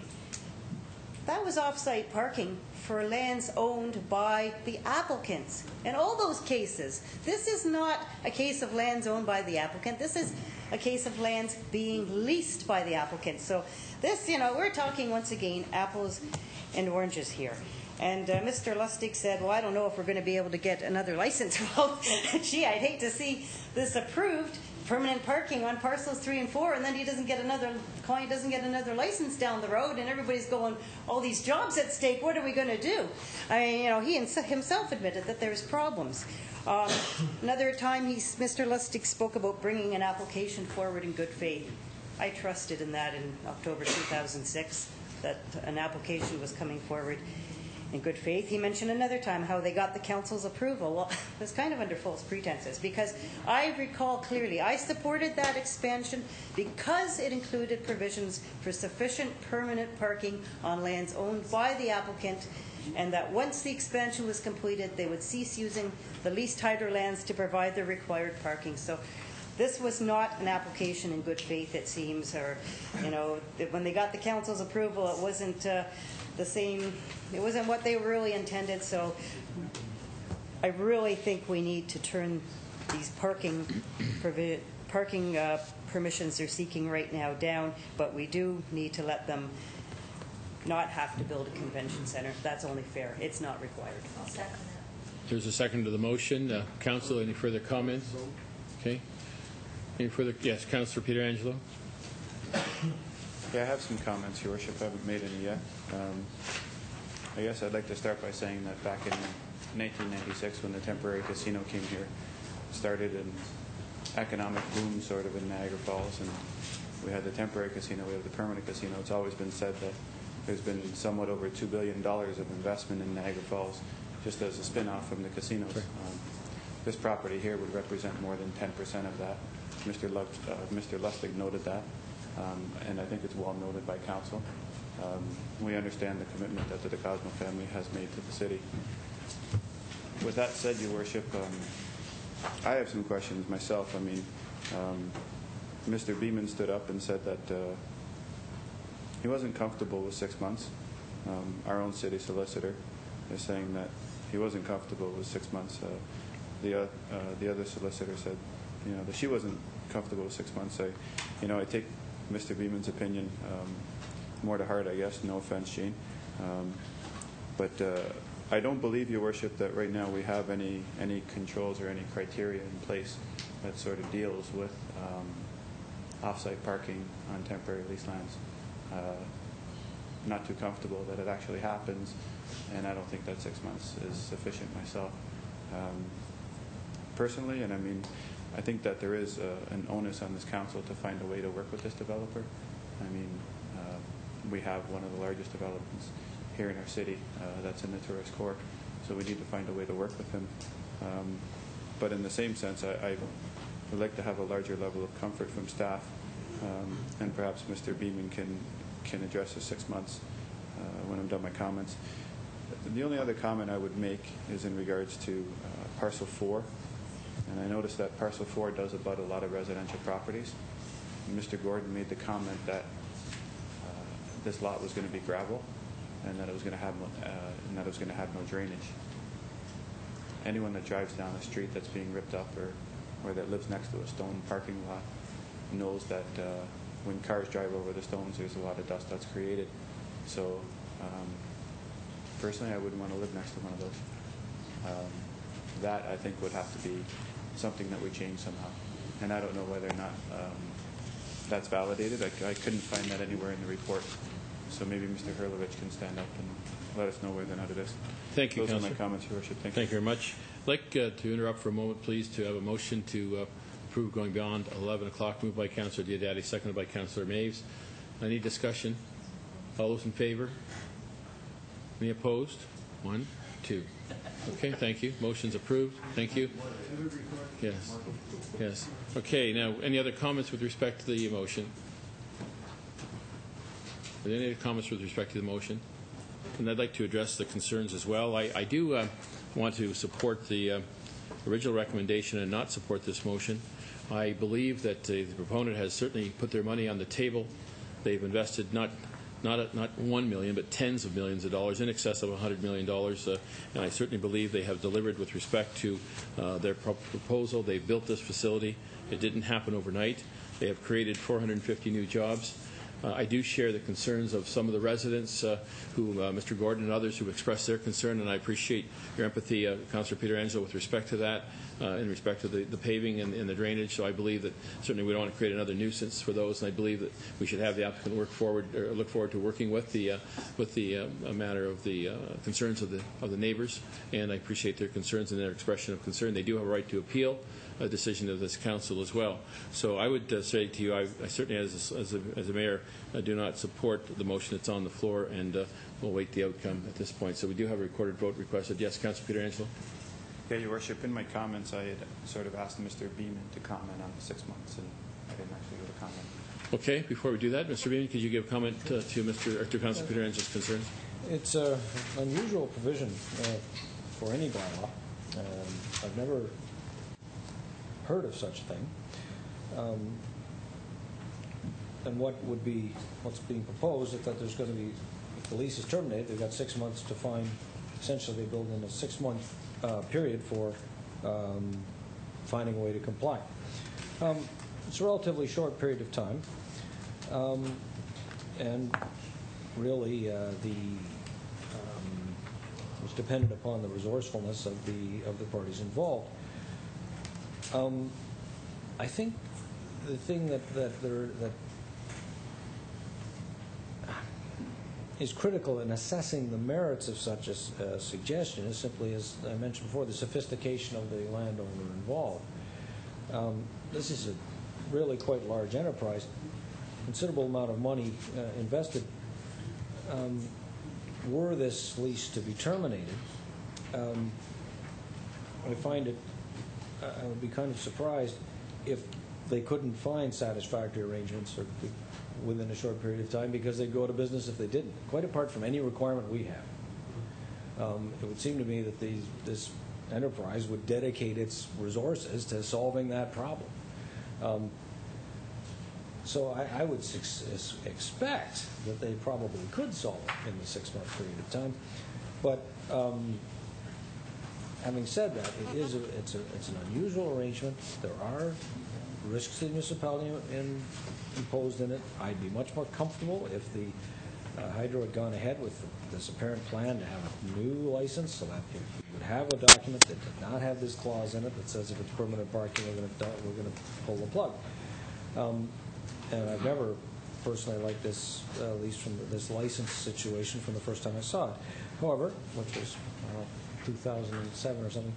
That was off-site parking for lands owned by the applicants. In all those cases, this is not a case of lands owned by the applicant. This is a case of lands being leased by the applicant. So this, we're talking once again apples and oranges here. And Mr. Lustig said, well, I don't know if we're going to be able to get another license. Well, gee, I'd hate to see this approved, permanent parking on parcels 3 and 4, and then the client doesn't get another license down the road, and everybody's going, all these jobs at stake, what are we going to do? I mean, he himself admitted that there's problems. Another time, Mr. Lustig spoke about bringing an application forward in good faith. I trusted in that in October 2006, that an application was coming forward in good faith. He mentioned another time how they got the council's approval. Well, it was kind of under false pretenses, because I recall clearly I supported that expansion because it included provisions for sufficient permanent parking on lands owned by the applicant, and that once the expansion was completed, they would cease using the leased hydro lands to provide the required parking. So this was not an application in good faith, it seems, or, when they got the council's approval, it wasn't the same, it wasn't what they really intended. So I really think we need to turn these parking permissions they're seeking right now down, but we do need to let them not have to build a convention center. That's only fair. It's not required. I'll second that. There's a second to the motion. Council, any further comments? Okay. Any further? Yes, Councillor Peter Angelo. Yeah, I have some comments, Your Worship. I haven't made any yet. I guess I'd like to start by saying that back in 1996, when the temporary casino came here, started an economic boom sort of in Niagara Falls, and we had the temporary casino, we have the permanent casino. It's always been said that there's been somewhat over $2 billion of investment in Niagara Falls just as a spin-off from the casinos. This property here would represent more than 10% of that. Mr. Lustig noted that, and I think it's well noted by council. We understand the commitment that the Cosmo family has made to the city. With that said, Your Worship, I have some questions myself. I mean, Mr. Beeman stood up and said that he wasn't comfortable with 6 months. Our own city solicitor is saying that he wasn't comfortable with 6 months. The other solicitor said, that she wasn't comfortable with 6 months. I take Mr. Beeman's opinion more to heart, I guess. No offense, Gene. But I don't believe, Your Worship, that right now we have any controls or any criteria in place that sort of deals with off-site parking on temporary lease lands. Not too comfortable that it actually happens, and I don't think that 6 months is sufficient myself. Personally, and I mean, I think that there is an onus on this council to find a way to work with this developer. I mean, we have one of the largest developments here in our city that's in the tourist core, so we need to find a way to work with him. But in the same sense, I would like to have a larger level of comfort from staff, and perhaps Mr. Beeman can address the 6 months when I'm done my comments. The only other comment I would make is in regards to Parcel 4. And I noticed that Parcel 4 does abut a lot of residential properties. And Mr. Gordon made the comment that this lot was going to be gravel, and that it was going to have no drainage. Anyone that drives down a street that's being ripped up or that lives next to a stone parking lot knows that when cars drive over the stones, there's a lot of dust that's created. So personally, I wouldn't want to live next to one of those. That, I think, would have to be something that we change somehow. And I don't know whether or not that's validated. I couldn't find that anywhere in the report. So maybe Mr. Hurlovich can stand up and let us know whether or not it is. Thank you, Those Councillor. are my comments, Your Worship. Thank you. Thank you very much. I'd like to interrupt for a moment, please, to have a motion to approve going beyond 11 o'clock, moved by Councillor Diodati, seconded by Councillor Maves. Any discussion? All those in favor? Any opposed? 1, 2. Okay, thank you. Motion's approved. Thank you. Yes. Yes. Okay, now, any other comments with respect to the motion? there any other comments with respect to the motion? And I'd like to address the concerns as well. I do want to support the original recommendation and not support this motion. I believe that the proponent has certainly put their money on the table. They've invested not $1 million, but tens of millions of dollars, in excess of $100 million. And I certainly believe they have delivered with respect to their proposal. They've built this facility. It didn't happen overnight. They have created 450 new jobs. I do share the concerns of some of the residents who, Mr. Gordon and others, who expressed their concern, and I appreciate your empathy, Councillor Pietrangelo, with respect to that, in respect to the paving and the drainage. So I believe that certainly we don't want to create another nuisance for those, and I believe that we should have the applicant look forward to working with the matter of the concerns of the neighbors, and I appreciate their concerns and their expression of concern. They do have a right to appeal a decision of this council as well. So I would say to you, I certainly, as a mayor, do not support the motion that's on the floor, and we'll wait the outcome at this point. So we do have a recorded vote requested. Yes, Councillor Pietrangelo. Yeah, Your Worship, in my comments, I had sort of asked Mr. Beeman to comment on the 6 months, and I didn't actually give a comment. Okay, before we do that, Mr. Beeman, could you give a comment to Councillor Pietrangelo's concerns? It's an unusual provision for any bylaw. I've never heard of such a thing. And what's being proposed is that there's going to be, if the lease is terminated, they've got 6 months to find, essentially they build in a 6-month period for finding a way to comply. It's a relatively short period of time, and really it's dependent upon the resourcefulness of the parties involved. I think the thing that is critical in assessing the merits of such a suggestion is simply, as I mentioned before, the sophistication of the landowner involved. This is a really quite large enterprise, considerable amount of money invested. Were this lease to be terminated, I find it, I would be kind of surprised if they couldn't find satisfactory arrangements within a short period of time, because they'd go out of business if they didn't, quite apart from any requirement we have. It would seem to me that this enterprise would dedicate its resources to solving that problem. So I would expect that they probably could solve it in the 6-month period of time. But having said that, it's an unusual arrangement. There are risks to the municipality imposed in it. I'd be much more comfortable if the Hydro had gone ahead with this apparent plan to have a new license, so that you would have a document that did not have this clause in it that says if it's permanent parking, we're going to pull the plug. And I've never personally liked this, at least from this license situation, from the first time I saw it. However, which was 2007 or something,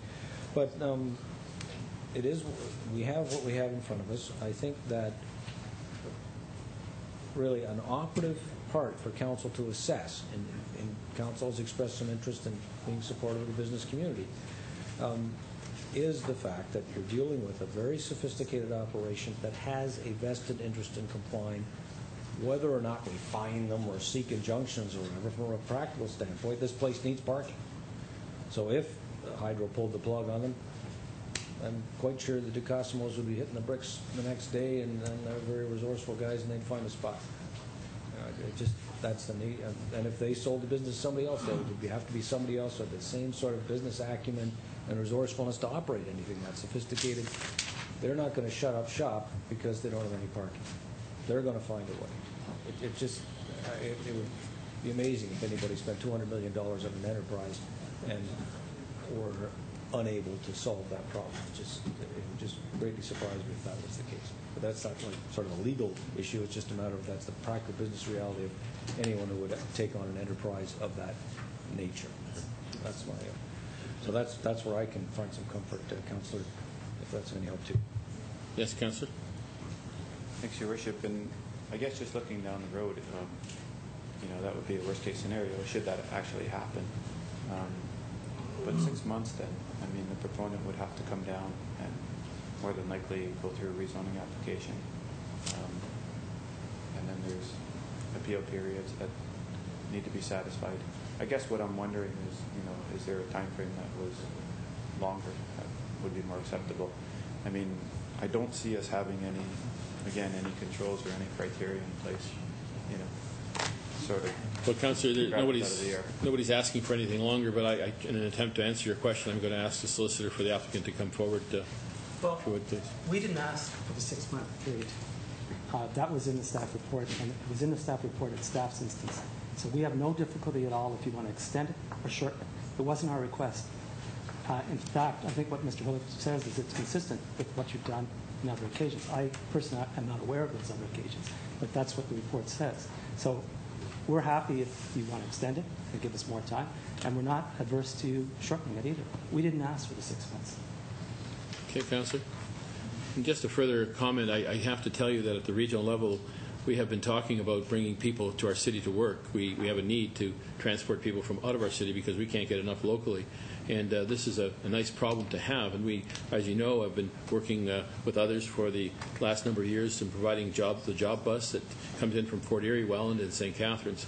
but it is, we have what we have in front of us. I think that really an operative part for council to assess, and council has expressed some interest in being supportive of the business community, is the fact that you're dealing with a very sophisticated operation that has a vested interest in complying, whether or not we fine them or seek injunctions or whatever. From a practical standpoint, this place needs parking. So if Hydro pulled the plug on them, I'm quite sure the DeCosimos would be hitting the bricks the next day, and they're very resourceful guys, and they'd find a spot. That's the need. And if they sold the business to somebody else, it would have to be somebody else with the same sort of business acumen and resourcefulness to operate anything that sophisticated. They're not going to shut up shop because they don't have any parking. They're going to find a way. It would be amazing if anybody spent $200 million on an enterprise and were unable to solve that problem. It would just greatly surprise me if that was the case. But that's not like sort of a legal issue. It's just a matter of that's the practical business reality of anyone who would take on an enterprise of that nature. That's my. So that's where I can find some comfort, Councillor, if that's any help too. Yes, Councillor. Thanks, Your Worship. And I guess just looking down the road, that would be a worst-case scenario should that actually happen. But 6 months then, I mean, the proponent would have to come down and more than likely go through a rezoning application. And then there's a appeal periods that need to be satisfied. I guess what I'm wondering is, is there a time frame that was longer that would be more acceptable? I mean, I don't see us having any controls or any criteria in place, sort of. Well, Councillor, nobody's asking for anything longer, but in an attempt to answer your question, I'm going to ask the solicitor for the applicant to come forward. If you would, please. We didn't ask for the 6-month period. That was in the staff report, and it was in the staff report at staff's instance. So we have no difficulty at all if you want to extend it or shorten it. It wasn't our request. In fact, I think what Mr. Williams says is it's consistent with what you've done on other occasions. I personally am not aware of those other occasions, but that's what the report says. So we're happy if you want to extend it and give us more time, and we're not adverse to shortening it either. We didn't ask for the 6 months. Okay, Councillor. And just a further comment, I have to tell you that at the regional level, we have been talking about bringing people to our city to work. We have a need to transport people from out of our city because we can't get enough locally. And this is a nice problem to have. And we, as you know, have been working with others for the last number of years in providing the job bus that comes in from Fort Erie, Welland, and St. Catharines.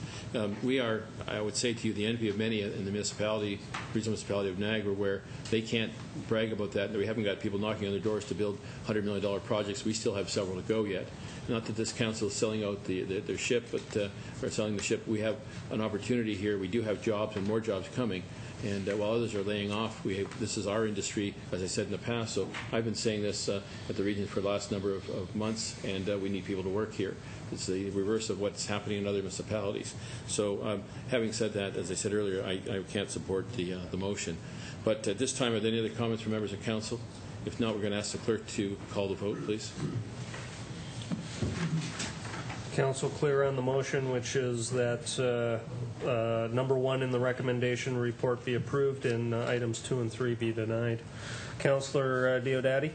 We are, I would say to you, the envy of many in the municipality, regional municipality of Niagara, where they can't brag about that. We haven't got people knocking on their doors to build $100 million projects. We still have several to go yet. Not that this council is selling out their ship, but or selling the ship. We have an opportunity here. We do have jobs and more jobs coming. And while others are laying off, this is our industry, as I said in the past. So I've been saying this at the region for the last number of months, and we need people to work here. It's the reverse of what's happening in other municipalities. So having said that, as I said earlier, I can't support the motion. But at this time, are there any other comments from members of council? If not, we're going to ask the clerk to call the vote, please. Council clear on the motion, which is that number 1 in the recommendation report be approved and items 2 and 3 be denied. Councillor Diodati?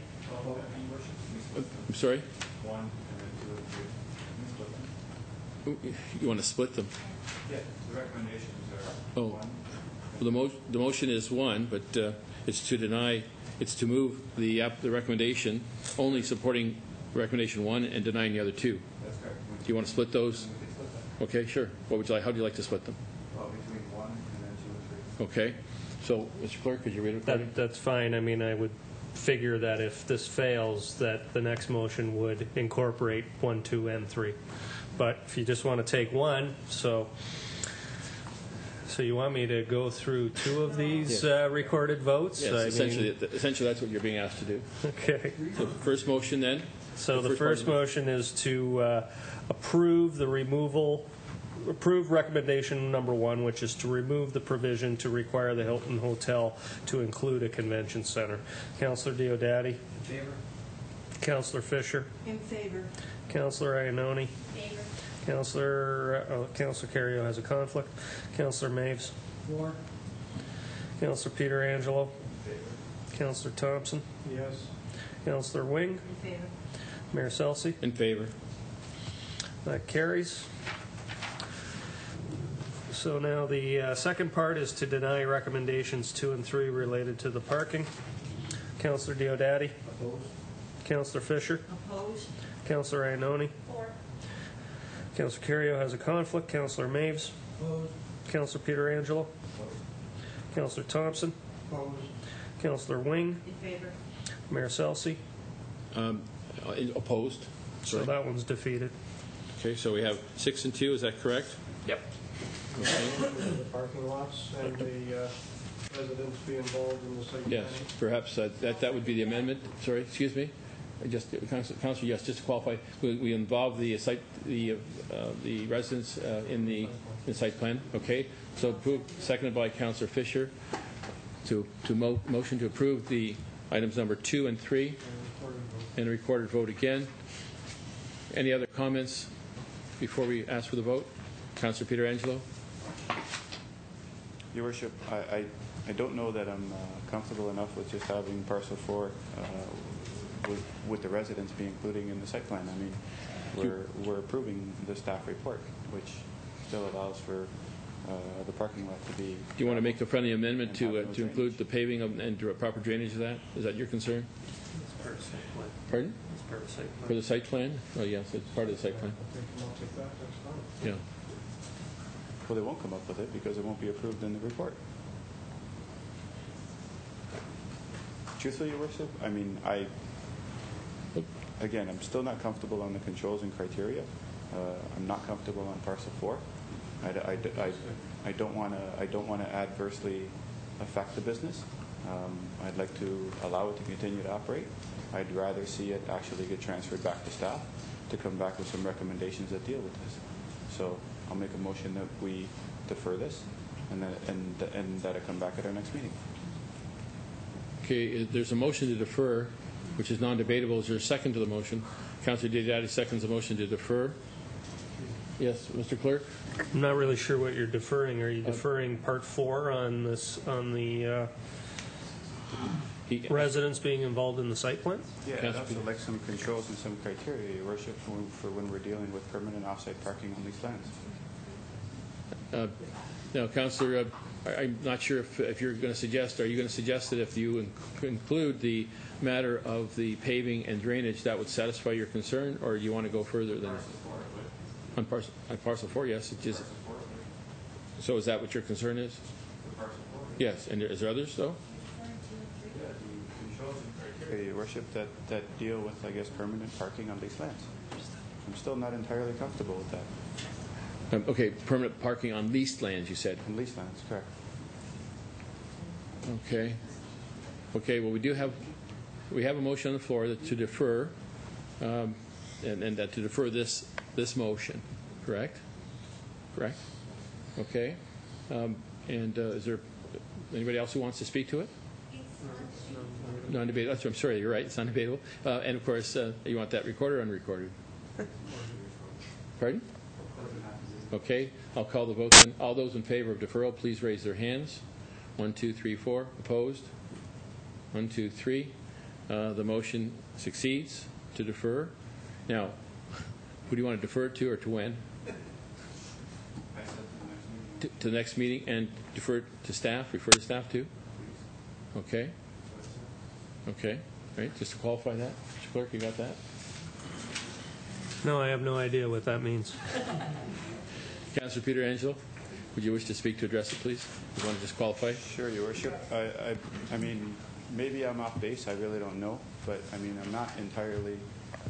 I'm sorry? 1 and then 2 and 3. You want to split them? Yeah, the recommendations are 1. Well, the motion is 1, but it's to deny. It's to move the recommendation, only supporting recommendation 1 and denying the other 2. That's correct. Do you want to split those? Okay, sure. How would you like to split them? Well, between 1 and then 2 and 3. Okay. So, Mr. Clerk, could you read it? That's fine. I mean, I would figure that if this fails, that the next motion would incorporate 1, 2, and 3. But if you just want to take 1, so you want me to go through 2 of these recorded votes? Yes, essentially that's what you're being asked to do. Okay. So first motion then? So the first motion is to approve recommendation number 1, which is to remove the provision to require the Hilton Hotel to include a convention center. Councillor Diodati? In favor. Councillor Fisher? In favor. Councillor Iannone? In favor. Councillor Carrio has a conflict. Councillor Maves? For. Councillor Peter Angelo? In favor. Councillor Thompson? Yes. Councillor Wing? In favor. Mayor Selsey? In favor. That carries. So now the second part is to deny recommendations 2 and 3 related to the parking. Councillor Diodati? Opposed. Councillor Fisher? Opposed. Councillor Iannone? For. Councillor Carrio has a conflict. Councillor Maves? Opposed. Councillor Peter Angelo? Opposed. Councillor Thompson? Opposed. Councillor Wing? In favor. Mayor Selsey? Opposed. So that one's defeated. Okay, so we have 6 and 2, is that correct? Yep. Okay. The parking lots and the residents be involved in the site Yes, planning. perhaps that would be the amendment. Sorry, excuse me. Councillor, yes, just to qualify, we involve the site, the residents in the site plan. Okay, so approved, seconded by Councillor Fisher to motion to approve the items number 2 and 3, and a recorded vote again. Any other comments before we ask for the vote? Councillor Peter Angelo. Your Worship, I don't know that I'm comfortable enough with just having parcel 4 with the residents being included in the site plan. I mean, we're approving the staff report, which still allows for the parking lot to be. Do you want to make a friendly amendment to include the paving and proper drainage of that? Is that your concern? Pardon? It's part of the site plan. For the site plan? Oh, yes, it's part of the site plan. Yeah. Well, they won't come up with it because it won't be approved in the report. Truthfully, Your Worship, I mean, again, I'm still not comfortable on the controls and criteria. I'm not comfortable on parcel 4. I don't want to adversely affect the business. I'd like to allow it to continue to operate. I'd rather see it actually get transferred back to staff to come back with some recommendations that deal with this. So I'll make a motion that we defer this and that it come back at our next meeting. Okay, there's a motion to defer, which is non-debatable. Is there a second to the motion? Councillor Diodati seconds the motion to defer. Yes, Mr. Clerk? I'm not really sure what you're deferring. Are you deferring part 4 on this, on the residents being involved in the site plan? Yeah, I'd also like some controls and some criteria, Your Worship, for when we're dealing with permanent off-site parking on these lands. Now, Councillor, I'm not sure if you're going to suggest, are you going to suggest that if you include the matter of the paving and drainage, that would satisfy your concern, or do you want to go further than on parcel 4? Yes, it is. So is that what your concern is? Yes, and is there others, though? Your Worship, that deal with, I guess, permanent parking on these lands. I'm still not entirely comfortable with that. Okay, permanent parking on leased lands, you said. On leased lands, correct. Okay. Okay, well, we have a motion on the floor to defer, and that to defer this motion, correct? Correct? Okay. And is there anybody else who wants to speak to it? Non-debatable. I'm sorry, you're right. It's non-debatable. And, of course, you want that recorded or unrecorded? Pardon? Okay. I'll call the vote then. All those in favor of deferral, please raise their hands. 1, 2, 3, 4. Opposed? 1, 2, 3. The motion succeeds to defer. Now, who do you want to defer it to, or to when? To the next meeting, and defer it to staff? Refer to staff too? Okay. Okay. All right. Just to qualify that, Mr. Clerk, you got that? No, I have no idea what that means. Councillor Peter Angelo, would you wish to speak to address it, please? You want to just qualify? Sure, Your Worship. I mean, maybe I'm off base. I really don't know. But, I mean, I'm not entirely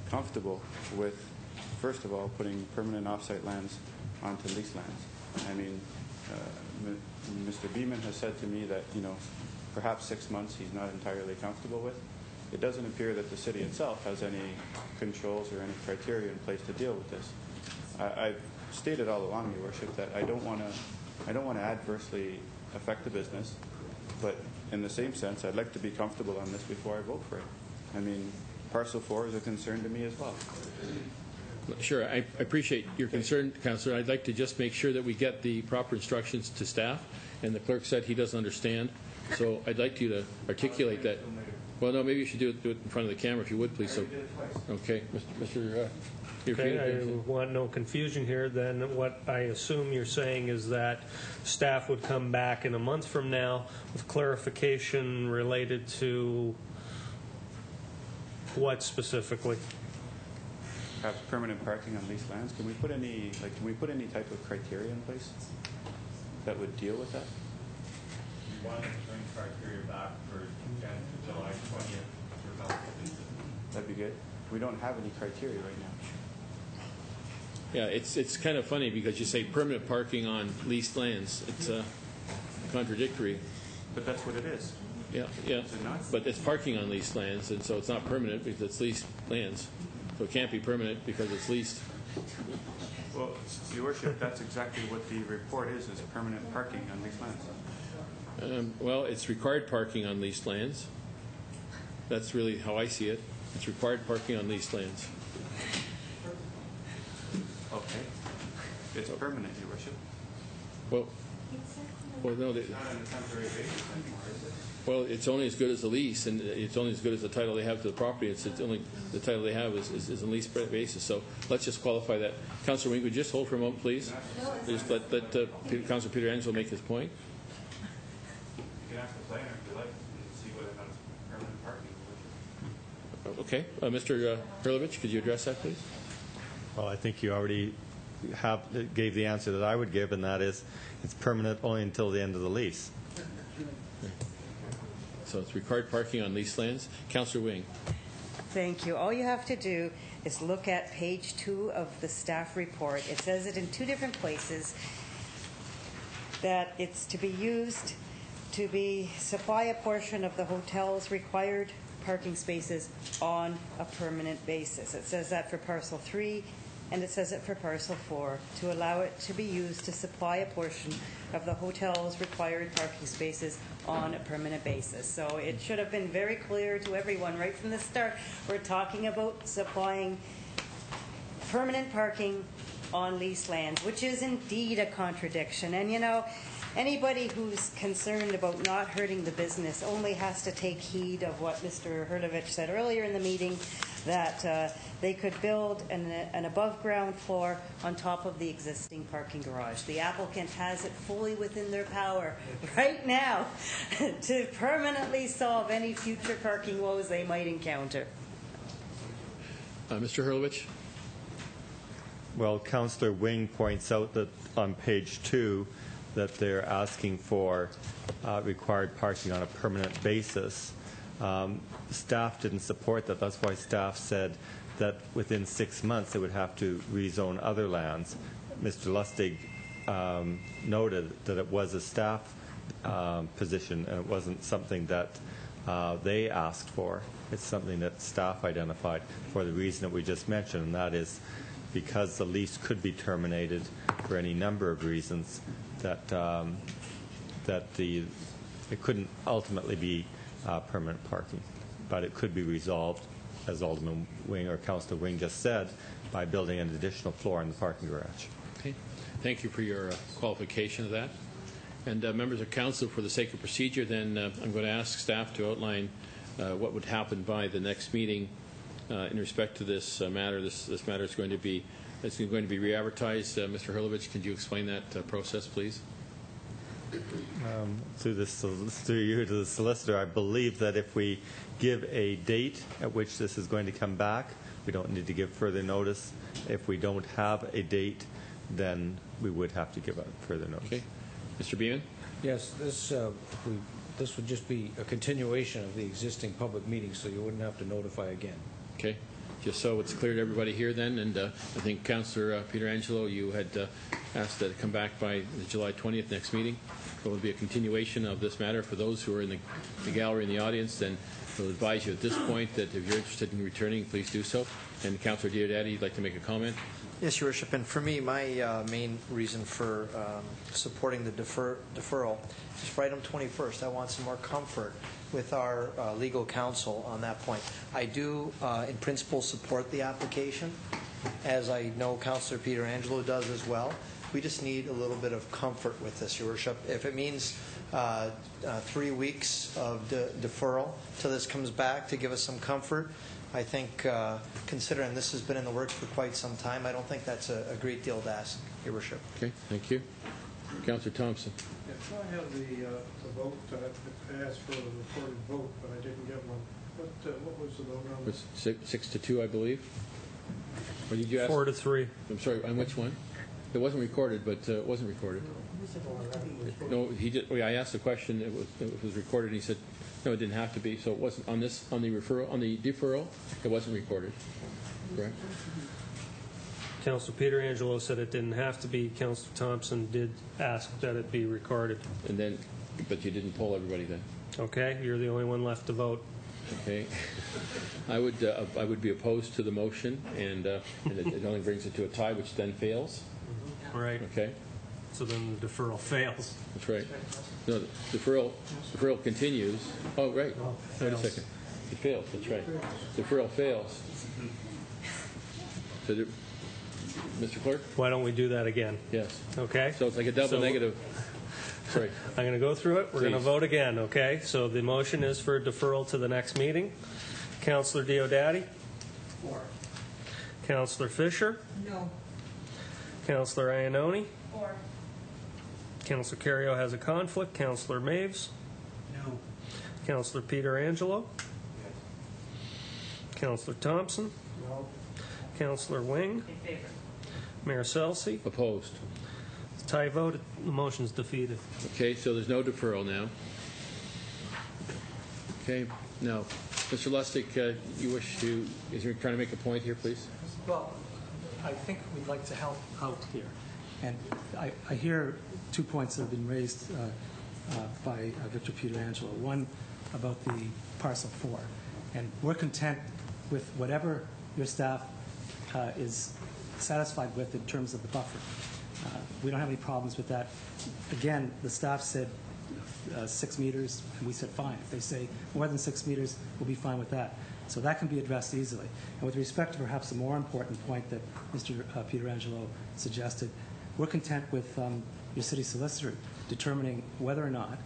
comfortable with, first of all, putting permanent off-site lands onto lease lands. I mean, Mr. Beeman has said to me that, you know, perhaps 6 months he's not entirely comfortable with. It doesn't appear that the city itself has any controls or any criteria in place to deal with this. I've stated all along, Your Worship, that I don't want to adversely affect the business, but in the same sense, I'd like to be comfortable on this before I vote for it. I mean, parcel 4 is a concern to me as well. Sure, I appreciate your concern, Councillor. I'd like to just make sure that we get the proper instructions to staff, and the clerk said he doesn't understand, so I'd like you to articulate that. Well, no, maybe you should do it in front of the camera if you would, please. So, okay, Mr. Okay, I want no confusion here. Then what I assume you're saying is that staff would come back in a month from now with clarification related to what specifically? Perhaps permanent parking on leased lands. Can we put any type of criteria in place that would deal with that? We want to bring criteria back for July 20th. That'd be good. We don't have any criteria right now. Yeah, it's kind of funny because you say permanent parking on leased lands. It's contradictory. But that's what it is. Yeah, yeah. But it's parking on leased lands, and so it's not permanent because it's leased lands. So it can't be permanent because it's leased. Well, Your Worship, that's exactly what the report is permanent parking on leased lands. Well, it's required parking on leased lands. That's really how I see it. It's required parking on leased lands. Okay. It's permanent, Your Worship. Well, no. It's not on a temporary basis anymore, is it? Well, it's only as good as the lease, and it's only as good as the title they have to the property. It's only the title they have is a lease basis. So let's just qualify that. Councillor Wing, would you just hold for a moment, please? Just let Councillor Peter Angelo make his point. You can ask the planner if you like and see whether or not it's permanent parking. Okay. Mr. Hurlovich, could you address that, please? Well, I think you already gave the answer that I would give, and that is it's permanent only until the end of the lease. So it's required parking on leased lands. Councillor Wing. Thank you. All you have to do is look at page 2 of the staff report. It says it in 2 different places that it's to be used to supply a portion of the hotel's required parking spaces on a permanent basis. It says that for parcel 3, and it says it for parcel 4, to allow it to be used to supply a portion of the hotel's required parking spaces on a permanent basis. So it should have been very clear to everyone right from the start. We're talking about supplying permanent parking on leased lands, which is indeed a contradiction. And you know, anybody who's concerned about not hurting the business only has to take heed of what Mr. Hurlovich said earlier in the meeting, that they could build an above-ground floor on top of the existing parking garage. The applicant has it fully within their power right now to permanently solve any future parking woes they might encounter. Mr. Hurlovich? Well, Councillor Wing points out that on page 2 that they're asking for required parking on a permanent basis. Staff didn't support that. That's why staff said that within 6 months they would have to rezone other lands. Mr. Lustig noted that it was a staff position and it wasn't something that they asked for. It's something that staff identified for the reason that we just mentioned, and that is because the lease could be terminated for any number of reasons, that it couldn't ultimately be permanent parking, but it could be resolved, as Alderman Wing or Councillor Wing just said, by building an additional floor in the parking garage. Okay. Thank you for your qualification of that. And members of council, for the sake of procedure, then I'm going to ask staff to outline what would happen by the next meeting in respect to this matter. This matter is going to be re-advertised. Mr. Hurlovich, could you explain that process, please? Through you to the solicitor, I believe that if we give a date at which this is going to come back, we don't need to give further notice. If we don't have a date, then we would have to give out further notice. Okay. Mr. Beeman? Yes, this would just be a continuation of the existing public meeting, so you wouldn't have to notify again. Okay. Just so it's clear to everybody here then, and I think Councillor Pietrangelo, you had asked that it come back by the July 20th next meeting. So it will be a continuation of this matter. For those who are in the gallery in the audience, then we'll advise you at this point that if you're interested in returning, please do so. And Councillor Diodati, you'd like to make a comment? Yes, Your Worship. And for me, my main reason for supporting the deferral is for item 21st. I want some more comfort with our legal counsel on that point. I do, in principle, support the application, as I know Councillor Pietrangelo does as well. We just need a little bit of comfort with this, Your Worship. If it means 3 weeks of deferral till this comes back to give us some comfort, I think, considering this has been in the works for quite some time, I don't think that's a great deal to ask, Your Worship. Okay, thank you. Councillor Thompson. Yes, I have the vote. I asked for a recorded vote, but I didn't get one. What was the vote on? It was 6-2, I believe. Or did you ask? 4-3. I'm sorry, on which one? It wasn't recorded, but it wasn't recorded. No, he did. I asked the question. It was recorded. And he said, no, it didn't have to be. So it wasn't on this, on the deferral. It wasn't recorded. Correct. Councillor Pietrangelo said it didn't have to be. Councillor Thompson did ask that it be recorded. And then, but you didn't poll everybody then. Okay, you're the only one left to vote. Okay, I would be opposed to the motion, and it only brings it to a tie, which then fails. Right. Okay. So then the deferral fails. That's right. No, the deferral continues. Oh, right. Wait a second. It fails. That's right. Deferral fails. So, Mr. Clerk? Why don't we do that again? Yes. Okay. So it's like a double negative. Sorry. I'm going to go through it. We're going to vote again, okay? So the motion is for deferral to the next meeting. Councillor Diodati? For. Councillor Fisher? No. Councillor Iannone? For. Councillor Carrio has a conflict. Councillor Maves? No. Councillor Pietrangelo? Councillor Thompson? No. Councillor Wing? In favor. Mayor Selsey? Opposed. Tie vote. The motion's defeated. Okay, so there's no deferral now. Okay, now, Mr. Lustig, you wish to, is you trying to make a point here, please? Well, I think we'd like to help out here. And I hear 2 points that have been raised by Victor Pietrangelo. One about the parcel 4. And we're content with whatever your staff is satisfied with in terms of the buffer. We don't have any problems with that. Again, the staff said 6 meters, and we said fine. If they say more than 6 meters, we'll be fine with that. So that can be addressed easily. And with respect to perhaps a more important point that Mr. Pietrangelo suggested, we're content with your city solicitor determining whether or not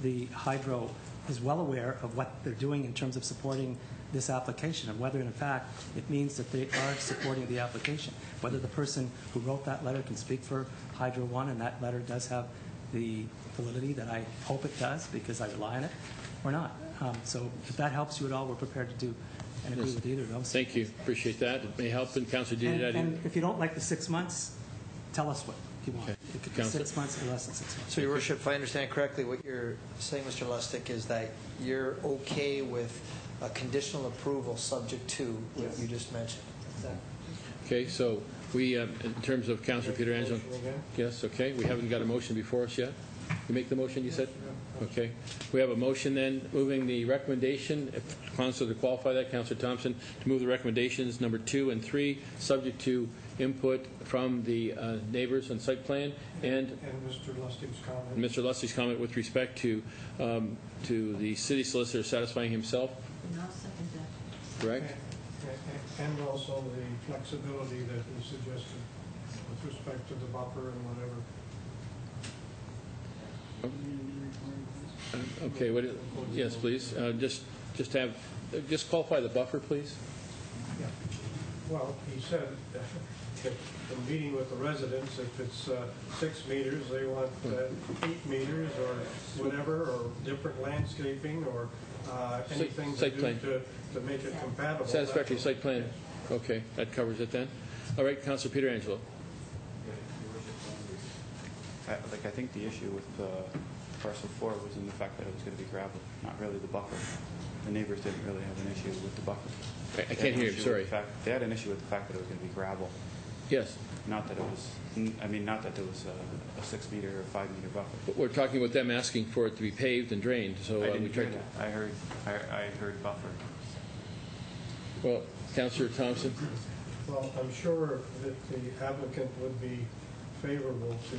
the hydro is well aware of what they're doing in terms of supporting this application, and whether in fact it means that they are supporting the application. Whether the person who wrote that letter can speak for Hydro One, and that letter does have the validity that I hope it does because I rely on it, or not. So if that helps you at all, we're prepared to do and agree with either of those. Thank you. Appreciate that. It may help. And Councillor Diodati. And if you don't like the 6 months, tell us what you want. Okay. It could be 6 months or less than 6 months. So, Your Worship, if I understand correctly, what you're saying, Mr. Lustig, is that you're okay with a conditional approval subject to what you just mentioned. Okay, so we, in terms of Councillor Pietrangelo, yes, okay, we haven't got a motion before us yet. You make the motion, you said? Okay. We have a motion then, moving the recommendation, if Councillor to qualify that, Councillor Thompson, to move the recommendations number 2 and 3, subject to input from the neighbors on site plan, and Mr. Lustig's comment. Mr. Lustig's comment with respect to the city solicitor satisfying himself. And I'll second that. Correct? And also the flexibility that he suggested with respect to the buffer and whatever. Okay. Yes, please. Just qualify the buffer, please. Yeah. Well, he said in meeting with the residents, if it's 6 meters, they want 8 meters or whatever, or different landscaping or anything site plan. To make it compatible. Satisfactory site plan. Okay, that covers it then. All right, Councillor Pietrangelo. I think the issue with parcel 4 was in the fact that it was going to be gravel, not really the buffer. The neighbors didn't really have an issue with the buffer. I can't hear you, sorry. They had an issue with the fact that it was going to be gravel. Yes. Not that it was, not that there was a 6 meter or 5 meter buffer. But we're talking about them asking for it to be paved and drained. So I didn't hear that. I heard buffer. Well, Councillor Thompson. Well, I'm sure that the applicant would be favorable to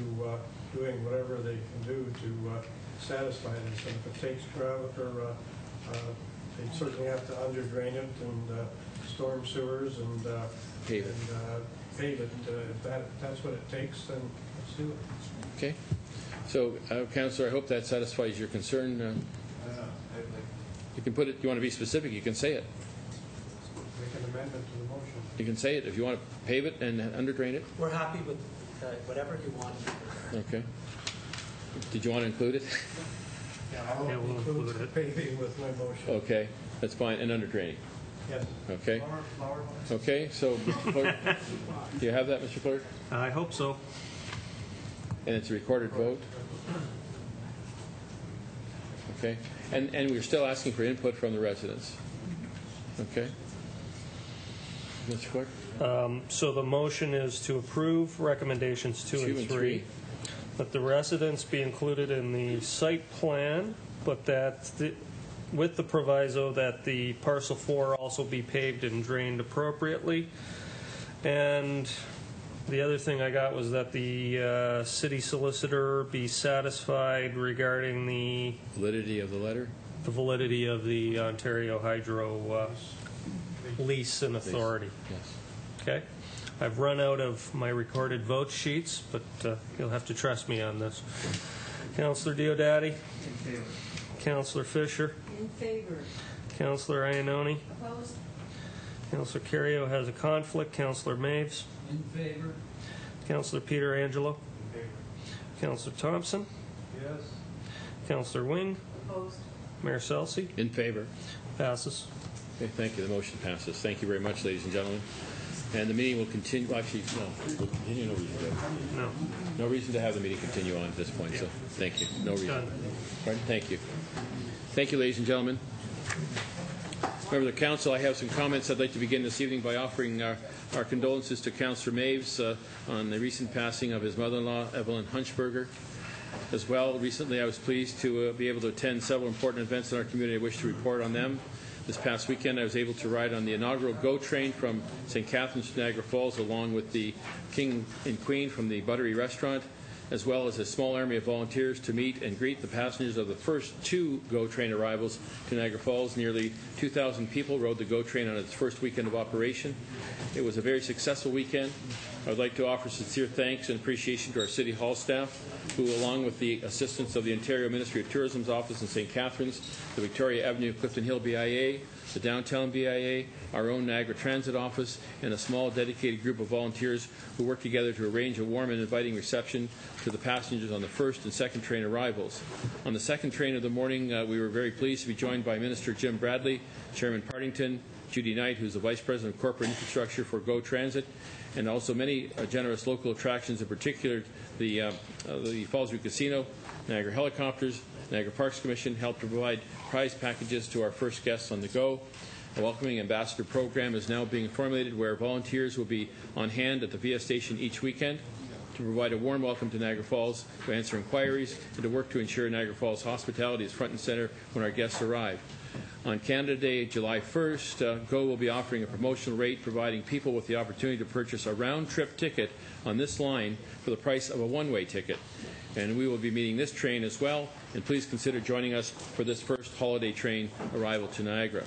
doing whatever they can do to satisfy this. And if it takes gravel, or they certainly have to under drain it and storm sewers and pave it. If that's what it takes, then let's do it. Okay. So, Councillor, I hope that satisfies your concern. You can put it. You want to be specific? You can say it. Make an amendment to the motion. You can say it if you want to pave it and under drain it. We're happy with whatever you want. Okay. Did you want to include it? Yeah, I'll include the paving with my motion. Okay, that's fine. And under draining. Yes. Okay. Okay. So, Mr. Clerk, do you have that, Mr. Clerk? I hope so. And it's a recorded vote. Okay. And we're still asking for input from the residents. Okay. Mr. Clerk? So the motion is to approve recommendations 2 and 3, that the residents be included in the site plan, but that with the proviso that the parcel 4 also be paved and drained appropriately. And the other thing I got was that the city solicitor be satisfied regarding the validity of the letter? The validity of the Ontario Hydro lease and authority. Yes. Okay. I've run out of my recorded vote sheets, but you'll have to trust me on this. Councillor Diodati? In favor. Councillor Fisher? In favor. Councillor Iannoni? Opposed. Councillor Carrio has a conflict. Councillor Maves? In favor. Councillor Pietrangelo? In favor. Councillor Thompson? Yes. Councillor Wing? Opposed. Mayor Selsey? In favor. Passes. Okay, thank you. The motion passes. Thank you very much, ladies and gentlemen. And the meeting will continue. Well, actually, no. We'll continue. No reason to. No. No reason to have the meeting continue on at this point. So, thank you. No reason. Done. Pardon? Thank you. Thank you, ladies and gentlemen. Members of the council, I have some comments. I'd like to begin this evening by offering our condolences to Councillor Maves on the recent passing of his mother-in-law, Evelyn Hunchberger. As well, recently I was pleased to be able to attend several important events in our community. I wish to report on them. This past weekend, I was able to ride on the inaugural GO train from St. Catharines to Niagara Falls, along with the King and Queen from the Buttery Restaurant, as well as a small army of volunteers to meet and greet the passengers of the first 2 GO train arrivals to Niagara Falls. Nearly 2,000 people rode the GO train on its first weekend of operation. It was a very successful weekend. I would like to offer sincere thanks and appreciation to our City Hall staff, who, along with the assistance of the Ontario Ministry of Tourism's office in St. Catharines, the Victoria Avenue Clifton Hill BIA, the Downtown BIA, our own Niagara Transit Office, and a small dedicated group of volunteers who worked together to arrange a warm and inviting reception to the passengers on the first and second train arrivals. On the second train of the morning, we were very pleased to be joined by Minister Jim Bradley, Chairman Partington, Judy Knight, who's the Vice President of Corporate Infrastructure for GO Transit, and also many generous local attractions, in particular the Fallsview Casino, Niagara Helicopters, Niagara Parks Commission helped to provide prize packages to our first guests on the go. A welcoming ambassador program is now being formulated where volunteers will be on hand at the VS station each weekend to provide a warm welcome to Niagara Falls, to answer inquiries, and to work to ensure Niagara Falls hospitality is front and center when our guests arrive. On Canada Day, July 1st, GO will be offering a promotional rate, providing people with the opportunity to purchase a round-trip ticket on this line for the price of a one-way ticket. And we will be meeting this train as well, and please consider joining us for this first holiday train arrival to Niagara.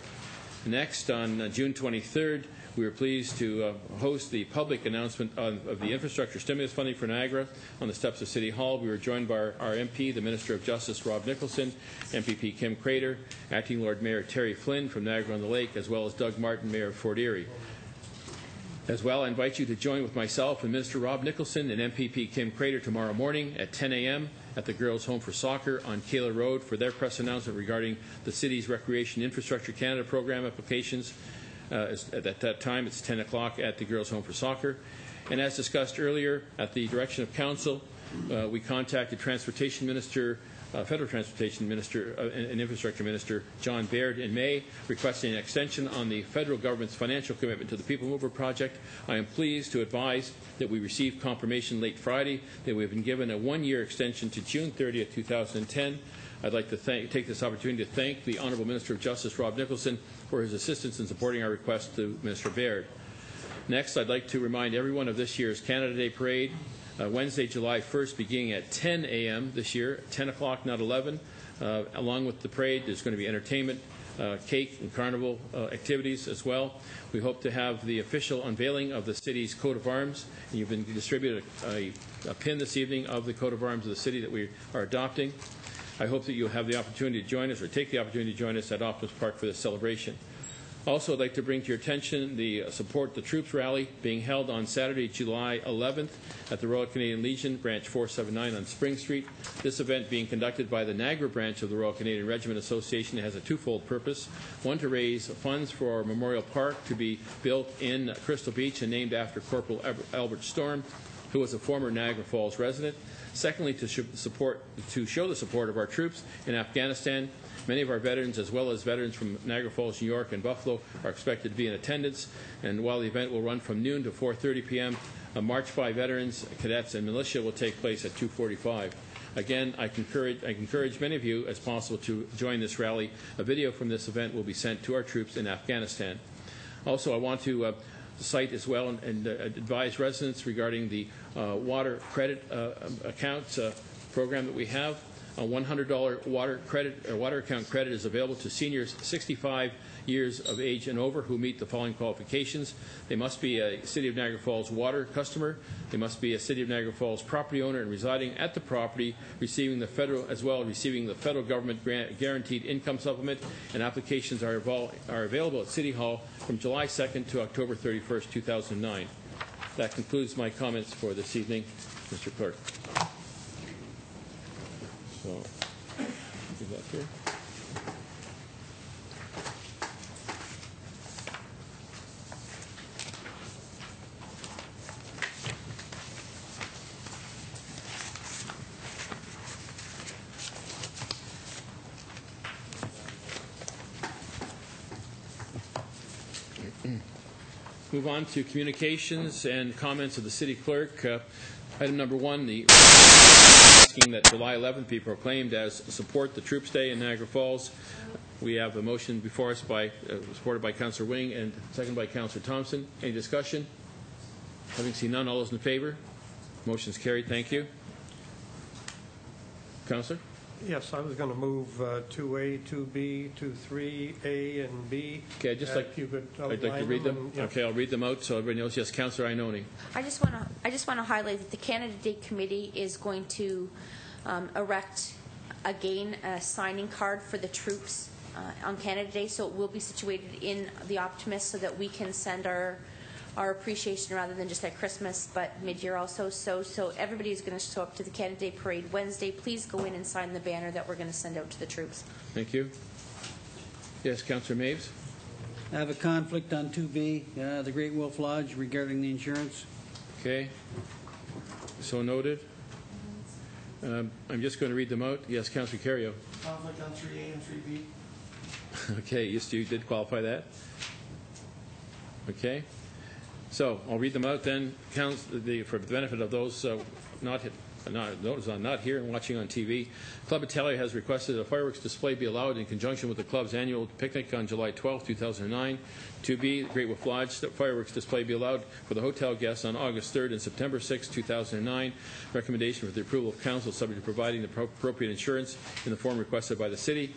Next, on June 23rd, we were pleased to host the public announcement of the infrastructure stimulus funding for Niagara on the steps of City Hall. We were joined by our MP, the Minister of Justice, Rob Nicholson, MPP Kim Crater, Acting Lord Mayor Terry Flynn from Niagara-on-the-Lake, as well as Doug Martin, Mayor of Fort Erie. As well, I invite you to join with myself and Minister Rob Nicholson and MPP Kim Crater tomorrow morning at 10 a.m. at the Girls' Home for Soccer on Kayla Road for their press announcement regarding the city's Recreation Infrastructure Canada program applications. At that time, it's 10 o'clock at the Girls' Home for Soccer. And as discussed earlier, at the direction of Council, we contacted Transportation Minister, Federal Transportation Minister and Infrastructure Minister John Baird in May, requesting an extension on the federal government's financial commitment to the People Mover project. I am pleased to advise that we received confirmation late Friday that we have been given a one-year extension to June 30th, 2010. I'd like to take this opportunity to thank the Honourable Minister of Justice, Rob Nicholson, for his assistance in supporting our request to Minister Baird. Next, I'd like to remind everyone of this year's Canada Day Parade, Wednesday, July 1st, beginning at 10 a.m. this year, 10 o'clock, not 11. Along with the parade, there's going to be entertainment, cake and carnival activities as well. We hope to have the official unveiling of the city's coat of arms. And you've been distributed a pin this evening of the coat of arms of the city that we are adopting. I hope that you'll have the opportunity to join us, or take the opportunity to join us at Optimus Park for this celebration. Also, I'd like to bring to your attention the Support the Troops rally being held on Saturday, July 11th at the Royal Canadian Legion, Branch 479 on Spring Street. This event being conducted by the Niagara branch of the Royal Canadian Regiment Association has a twofold purpose. One, to raise funds for our Memorial Park to be built in Crystal Beach and named after Corporal Albert Storm, who was a former Niagara Falls resident. Secondly, to show the support of our troops in Afghanistan. Many of our veterans, as well as veterans from Niagara Falls, New York, and Buffalo, are expected to be in attendance. And while the event will run from noon to 4:30 p.m., a march by veterans, cadets, and militia will take place at 2:45. Again, I encourage many of you, as possible, to join this rally. A video from this event will be sent to our troops in Afghanistan. Also, I want to cite as well and advise residents regarding the water credit account program that we have. A $100 water account credit is available to seniors 65 years of age and over who meet the following qualifications. They must be a City of Niagara Falls water customer. They must be a City of Niagara Falls property owner and residing at the property, receiving the federal government guaranteed income supplement. And applications are available at City Hall from July 2nd to October 31st, 2009. That concludes my comments for this evening, Mr. Clerk. So, is that here? Move on to communications and comments of the city clerk. Item number 1, the asking that July 11th be proclaimed as Support the Troops Day in Niagara Falls. We have a motion before us by supported by Councillor Wing and seconded by Councillor Thompson. Any discussion? Having seen none, all those in favor? Motion is carried. Thank you. Councillor? Yes, I was going to move 2A, 2B, 23A, and B. Okay, I'd like to read them. Yeah. Okay, I'll read them out so everybody knows. Yes, Councillor Iononi. I just want to highlight that the Canada Day Committee is going to erect again a signing card for the troops on Canada Day, so it will be situated in the Optimist so that we can send our appreciation rather than just at Christmas, but mid-year also. So everybody is going to show up to the Canada Day Parade Wednesday. Please go in and sign the banner that we're going to send out to the troops. Thank you. Yes, Councillor Maves. I have a conflict on 2B, the Great Wolf Lodge, regarding the insurance. Okay. So noted. I'm just going to read them out. Yes, Councillor Carrio. Conflict on 3A and 3B. Okay, you did qualify that. Okay. So I'll read them out then. For the benefit of those not here and watching on TV, Club Italia has requested a fireworks display be allowed in conjunction with the club's annual picnic on July 12, 2009. 2B, Great Wolf Lodge fireworks display be allowed for the hotel guests on August 3rd and September 6, 2009. Recommendation for the approval of council subject to providing the appropriate insurance in the form requested by the city.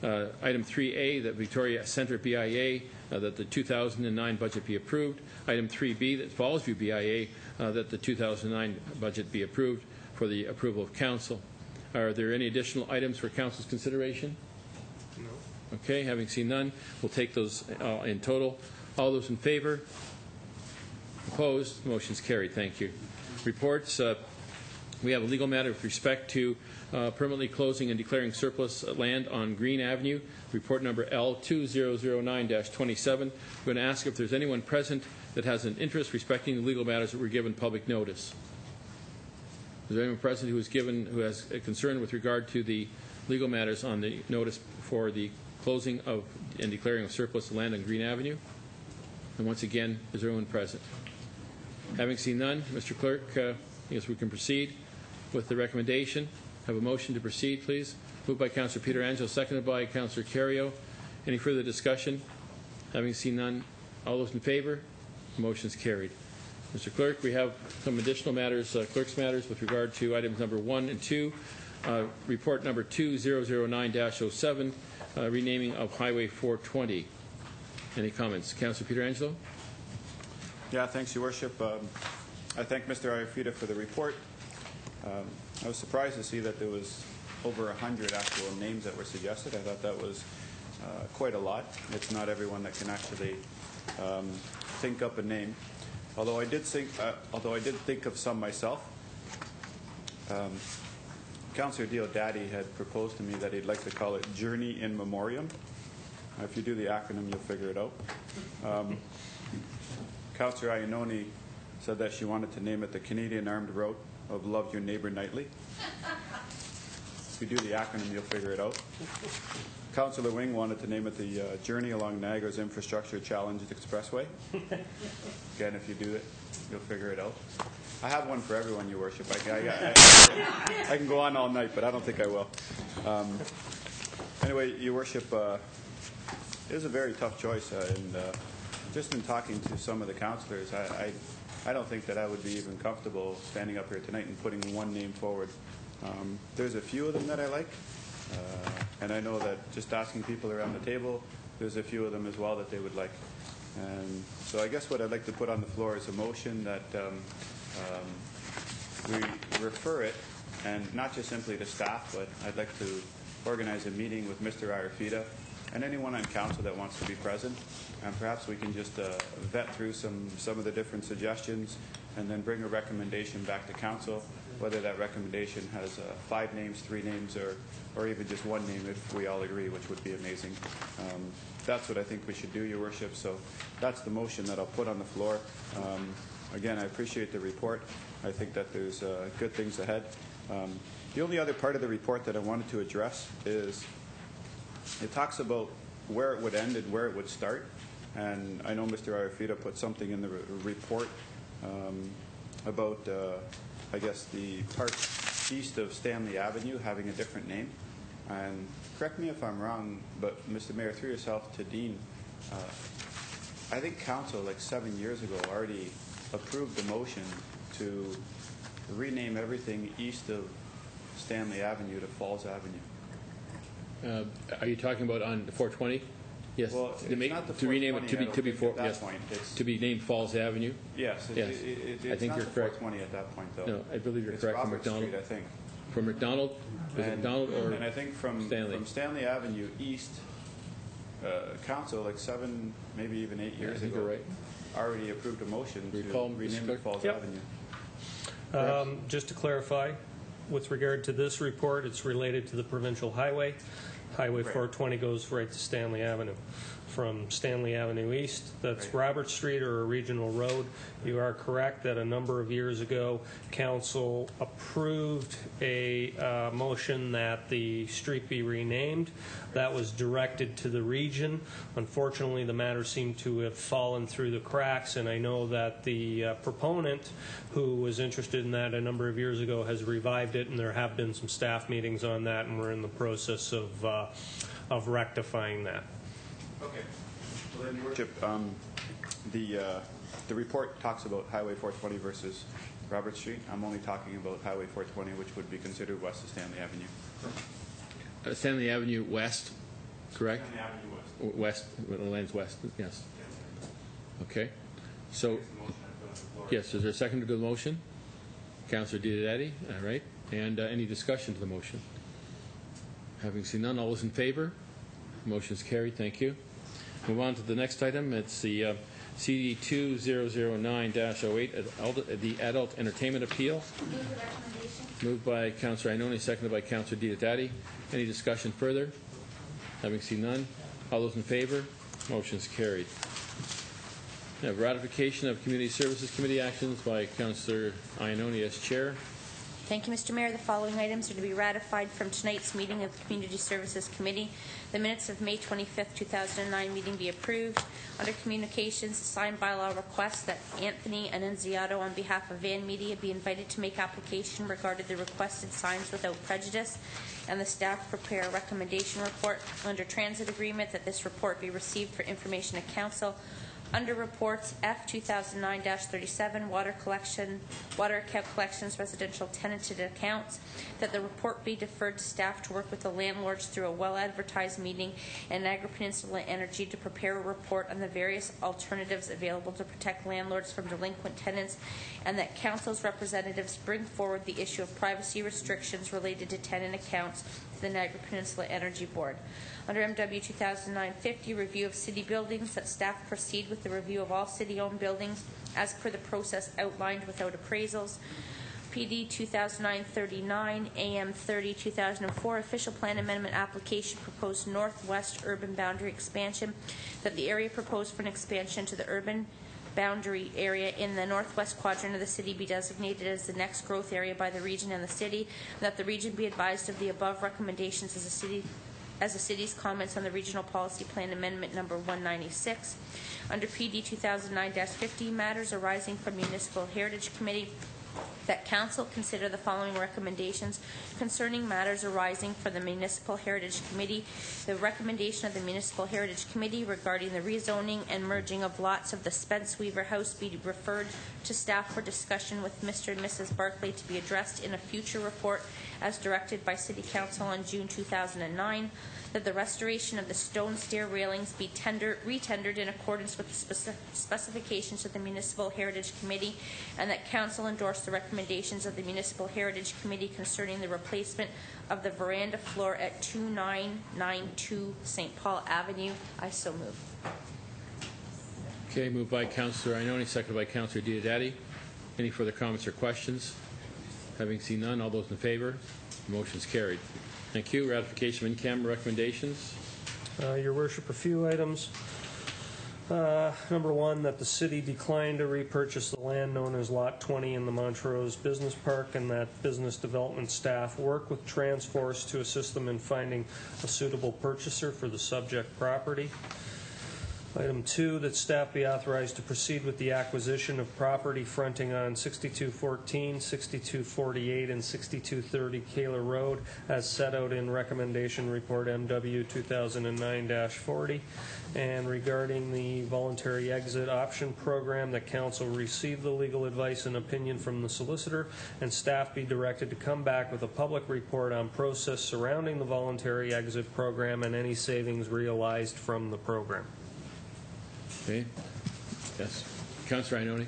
Item 3A, that Victoria Centre BIA, that the 2009 budget be approved. Item 3B, that Fallsview BIA, that the 2009 budget be approved for the approval of council. Are there any additional items for council's consideration? No. Okay, having seen none, we'll take those in total. All those in favor? Opposed? Motion's carried. Thank you. Reports. We have a legal matter with respect to permanently closing and declaring surplus land on Green Avenue, report number L2009-27. I'm going to ask if there's anyone present that has an interest respecting the legal matters that were given public notice. Is there anyone present who has a concern with regard to the legal matters on the notice for the closing of and declaring of surplus land on Green Avenue? And once again, is there anyone present? Having seen none, Mr. Clerk, I guess we can proceed with the recommendation. Have a motion to proceed, please. Moved by Councillor Peter Angelo, seconded by Councillor Carrio. Any further discussion? Having seen none, all those in favor? The motion is carried. Mr. Clerk, we have some additional matters, clerk's matters, with regard to items number 1 and 2. Report number 2009-07, renaming of Highway 420. Any comments? Councillor Peter Angelo? Yeah, thanks, Your Worship. I thank Mr. Ayafita for the report. I was surprised to see that there was over 100 actual names that were suggested. I thought that was quite a lot. It's not everyone that can actually think up a name. Although I did think of some myself. Councillor Diodati had proposed to me that he'd like to call it Journey in Memoriam. If you do the acronym, you'll figure it out. Councillor Iononi said that she wanted to name it the Canadian Armed Route of Love Your Neighbor Nightly. If you do the acronym, you'll figure it out. Councillor Wing wanted to name it the Journey Along Niagara's Infrastructure Challenged Expressway. Again, if you do it, you'll figure it out. I have one for everyone, Your Worship. I can go on all night, but I don't think I will. Anyway, Your Worship, it is a very tough choice, and just in talking to some of the councillors, I don't think that I would be even comfortable standing up here tonight and putting one name forward. There's a few of them that I like, and I know that just asking people around the table, there's a few of them as well that they would like. And so I guess what I'd like to put on the floor is a motion that we refer it, and not just simply to staff, but I'd like to organize a meeting with Mr. Ayafita and anyone on council that wants to be present, and perhaps we can just vet through some of the different suggestions and then bring a recommendation back to council, whether that recommendation has 5 names, 3 names, or even just 1 name if we all agree, which would be amazing. That's what I think we should do, Your Worship. So that's the motion that I'll put on the floor. Again, I appreciate the report. I think that there's good things ahead. The only other part of the report that I wanted to address is it talks about where it would end and where it would start. And I know Mr. Arafita put something in the report about, I guess, the part east of Stanley Avenue having a different name. And correct me if I'm wrong, but Mr. Mayor, through yourself to Dean, I think council, like 7 years ago, already approved the motion to rename everything east of Stanley Avenue to Falls Avenue. Are you talking about on 420? Yes. Well, it's not the to rename it 420, at that yes, point. It's, to be named Falls Avenue. yes, Yes. it's I think not you're the correct. 420 at that point, though. No, I believe you're it's correct. From Robert McDonald, Street, I think. From McDonald, was it McDonald or and I think from Stanley Avenue east, council like 7, maybe even 8 years I think ago, you're right. already approved a motion to Recall, rename Mr. it Falls Yep. Avenue. Just to clarify, with regard to this report, it's related to the provincial highway. Highway 420 goes right to Stanley Avenue. From Stanley Avenue East, that's Robert Street or a regional road. You are correct that a number of years ago, council approved a motion that the street be renamed. That was directed to the region. Unfortunately, the matter seemed to have fallen through the cracks, and I know that the proponent who was interested in that a number of years ago has revived it, and there have been some staff meetings on that, and we're in the process of rectifying that. Okay. Well, then, Your Worship, the report talks about Highway 420 versus Robert Street. I'm only talking about Highway 420, which would be considered west of Stanley Avenue. Stanley Avenue West, correct? Stanley Avenue West, lands west, yes. Okay. So, yes, is there a second to the motion? Councillor Diodati, all right. And any discussion to the motion? Having seen none, all those in favor? Motion is carried. Thank you. Move on to the next item. It's the CD 2009-08, the Adult Entertainment Appeal. Move the recommendation. Moved by Councillor Iononi, seconded by Councillor Diodati. Any discussion further? Having seen none, all those in favor? Motion is carried. We have ratification of Community Services Committee actions by Councillor Iononi as chair. Thank you, Mr. Mayor. The following items are to be ratified from tonight's meeting of the Community Services Committee. The minutes of May 25th, 2009 meeting be approved. Under communications, the signed bylaw requests that Anthony Annunziato, on behalf of Van Media, be invited to make application regarding the requested signs without prejudice, and the staff prepare a recommendation report. Under transit agreement, that this report be received for information to council. Under reports, F 2009-37, water account collections, residential tenanted accounts, that the report be deferred to staff to work with the landlords through a well-advertised meeting and Niagara Peninsula Energy to prepare a report on the various alternatives available to protect landlords from delinquent tenants, and that council's representatives bring forward the issue of privacy restrictions related to tenant accounts to the Niagara Peninsula Energy Board. Under MW 2009-50, review of city buildings, that staff proceed with the review of all city-owned buildings as per the process outlined without appraisals. PD 2009-39, AM 30, 2004, official plan amendment application, proposed northwest urban boundary expansion, that the area proposed for an expansion to the urban boundary area in the northwest quadrant of the city be designated as the next growth area by the region and the city, and that the region be advised of the above recommendations as the city's comments on the Regional Policy Plan Amendment Number 196. Under PD 2009-50, matters arising from Municipal Heritage Committee, that council consider the following recommendations concerning matters arising from the Municipal Heritage Committee. The recommendation of the Municipal Heritage Committee regarding the rezoning and merging of lots of the Spence Weaver House be referred to staff for discussion with Mr. and Mrs. Barclay to be addressed in a future report as directed by City Council on June 2009. That the restoration of the stone stair railings be retendered in accordance with the specifications of the Municipal Heritage Committee, and that Council endorse the recommendations of the Municipal Heritage Committee concerning the replacement of the veranda floor at 2992 St. Paul Avenue. I so move. Okay, moved by Councillor Iononi, seconded by Councillor Diodati. Any further comments or questions? Having seen none, all those in favor? The motion is carried. Thank you. Ratification of in-camera recommendations. Your Worship, a few items. Number one, that the city declined to repurchase the land known as Lot 20 in the Montrose Business Park, and that business development staff work with Transforce to assist them in finding a suitable purchaser for the subject property. Item 2, that staff be authorized to proceed with the acquisition of property fronting on 6214, 6248, and 6230 Kaler Road as set out in Recommendation Report MW 2009-40. And regarding the voluntary exit option program, that council receive the legal advice and opinion from the solicitor, and staff be directed to come back with a public report on process surrounding the voluntary exit program and any savings realized from the program. Okay. Yes. Councillor Ioannoni.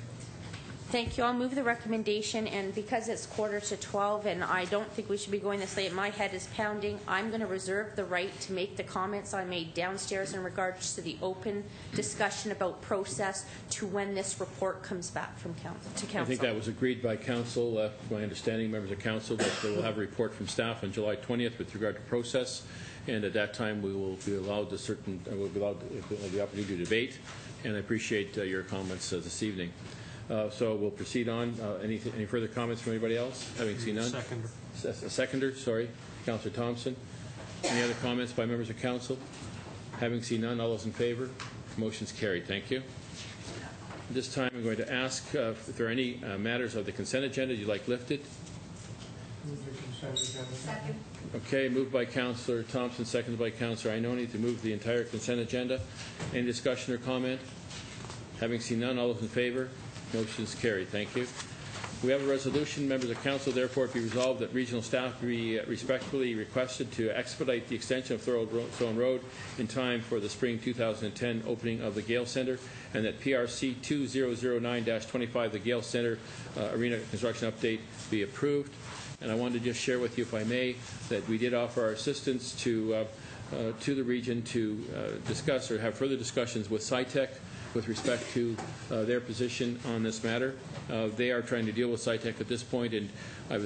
Thank you. I'll move the recommendation, and because it's 11:45 and I don't think we should be going this late, my head is pounding. I'm going to reserve the right to make the comments I made downstairs in regards to the open discussion about process to when this report comes back from council to council. I think that was agreed by council. My understanding, members of council, that they will have a report from staff on July 20th with regard to process, and at that time we will be allowed we'll be allowed the opportunity to debate. And I appreciate your comments this evening. So we'll proceed on. Any further comments from anybody else? Having seen none? Seconder. A seconder, sorry. Councillor Thompson. Any other comments by members of council? Having seen none, all those in favor? Motion's carried. Thank you. At this time, I'm going to ask if there are any matters of the consent agenda you'd like lifted. Move the consent agenda. Second. Okay, moved by Councillor Thompson, seconded by Councillor Ioannoni to move the entire consent agenda. Any discussion or comment? Having seen none, all those in favor? Motion is carried. Thank you. We have a resolution. Members of council, therefore, be resolved that regional staff be respectfully requested to expedite the extension of Thorold Road in time for the spring 2010 opening of the Gale Centre, and that PRC 2009-25, the Gale Centre Arena Construction Update, be approved. And I wanted to just share with you, if I may, that we did offer our assistance to the region to discuss or have further discussions with SciTech with respect to their position on this matter. They are trying to deal with SciTech at this point, and I've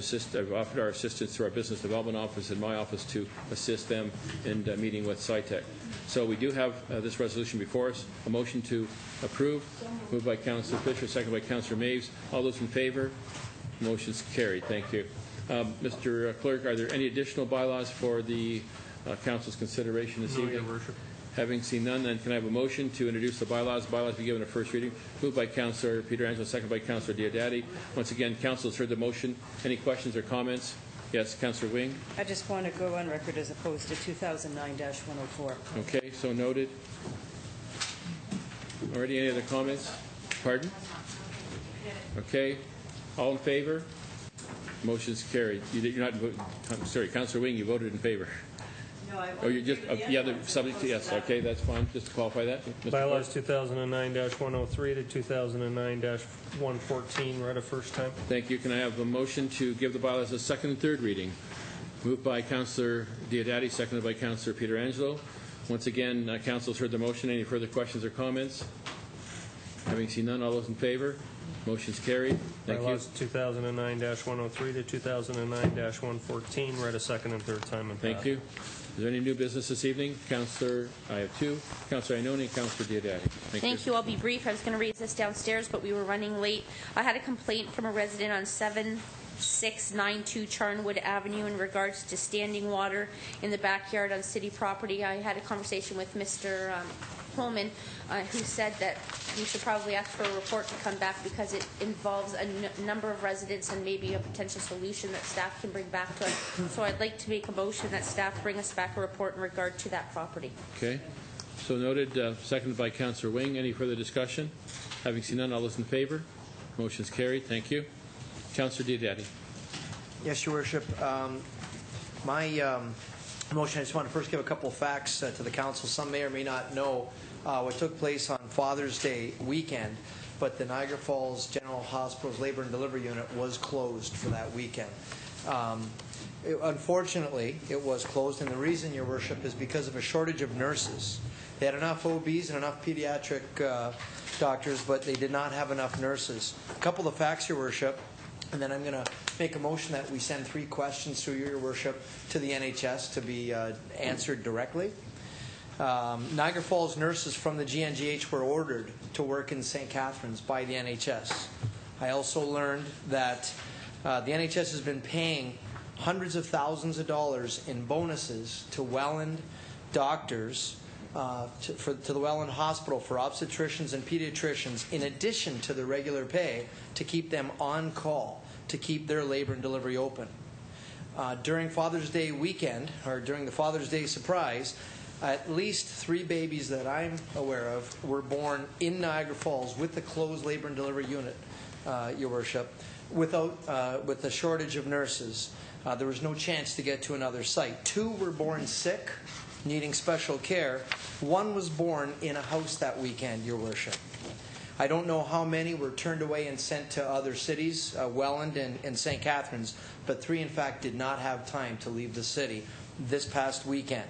offered our assistance through our business development office and my office to assist them in meeting with SciTech. So we do have this resolution before us. A motion to approve, moved by Councillor Fisher, seconded by Councillor Maves. All those in favor? Motion's carried. Thank you. Mr. Clerk, are there any additional bylaws for the council's consideration this evening? No, Your Worship. Having seen none, then can I have a motion to introduce the bylaws? Bylaws be given a first reading. Moved by Councillor Pietrangelo, second by Councillor Diodati. Once again, council has heard the motion. Any questions or comments? Yes, Councillor Wing. I just want to go on record as opposed to 2009-104. Okay, so noted. Already, any other comments? Pardon? Okay. All in favor? Motion's carried. You're not. I'm sorry, Councillor Wing. You voted in favor. No, I Oh, you're just the other subject. Yes. Okay, that's fine. Just to qualify that. Mr. Bylaws 2009-103 to 2009-114 read a first time. Thank you. Can I have a motion to give the bylaws a second and third reading? Moved by Councillor Diodati, seconded by Councillor Pietrangelo. Once again, council has heard the motion. Any further questions or comments? Having seen none, all those in favor? Motion's carried. Thank Bylaws 2009-103 to 2009-114 read a second and third time. Thank you. Is there any new business this evening? Councillor, I have two. Councillor Ioannoni and Councillor Diodati. Thank you. I'll be brief. I was going to raise this downstairs, but we were running late. I had a complaint from a resident on 7692 Charnwood Avenue in regards to standing water in the backyard on city property. I had a conversation with Mr. Holman, who said that we should probably ask for a report to come back because it involves a number of residents and maybe a potential solution that staff can bring back to us. So I'd like to make a motion that staff bring us back a report in regard to that property. Okay. So noted. Seconded by Councillor Wing. Any further discussion? Having seen none, all those in favor? Motion's carried. Thank you. Councillor Diodati. Yes, Your Worship. My motion, I just want to first give a couple of facts to the council. Some may or may not know what took place on Father's Day weekend, but the Niagara Falls General Hospital's Labor and Delivery Unit was closed for that weekend. Unfortunately, it was closed, and the reason, Your Worship, is because of a shortage of nurses. They had enough OBs and enough pediatric doctors, but they did not have enough nurses. A couple of facts, Your Worship, and then I'm going to make a motion that we send 3 questions through Your Worship to the NHS to be answered directly. Niagara Falls nurses from the GNGH were ordered to work in St. Catharines by the NHS. I also learned that the NHS has been paying hundreds of thousands of dollars in bonuses to Welland doctors to the Welland Hospital for obstetricians and pediatricians, in addition to the regular pay, to keep them on call, to keep their labor and delivery open. During Father's Day weekend, or during the Father's Day surprise, at least 3 babies that I'm aware of were born in Niagara Falls with the closed labor and delivery unit, Your Worship, with the shortage of nurses. There was no chance to get to another site. 2 were born sick, needing special care. 1 was born in a house that weekend, Your Worship. I don't know how many were turned away and sent to other cities, Welland and St. Catharines, but 3, in fact, did not have time to leave the city this past weekend.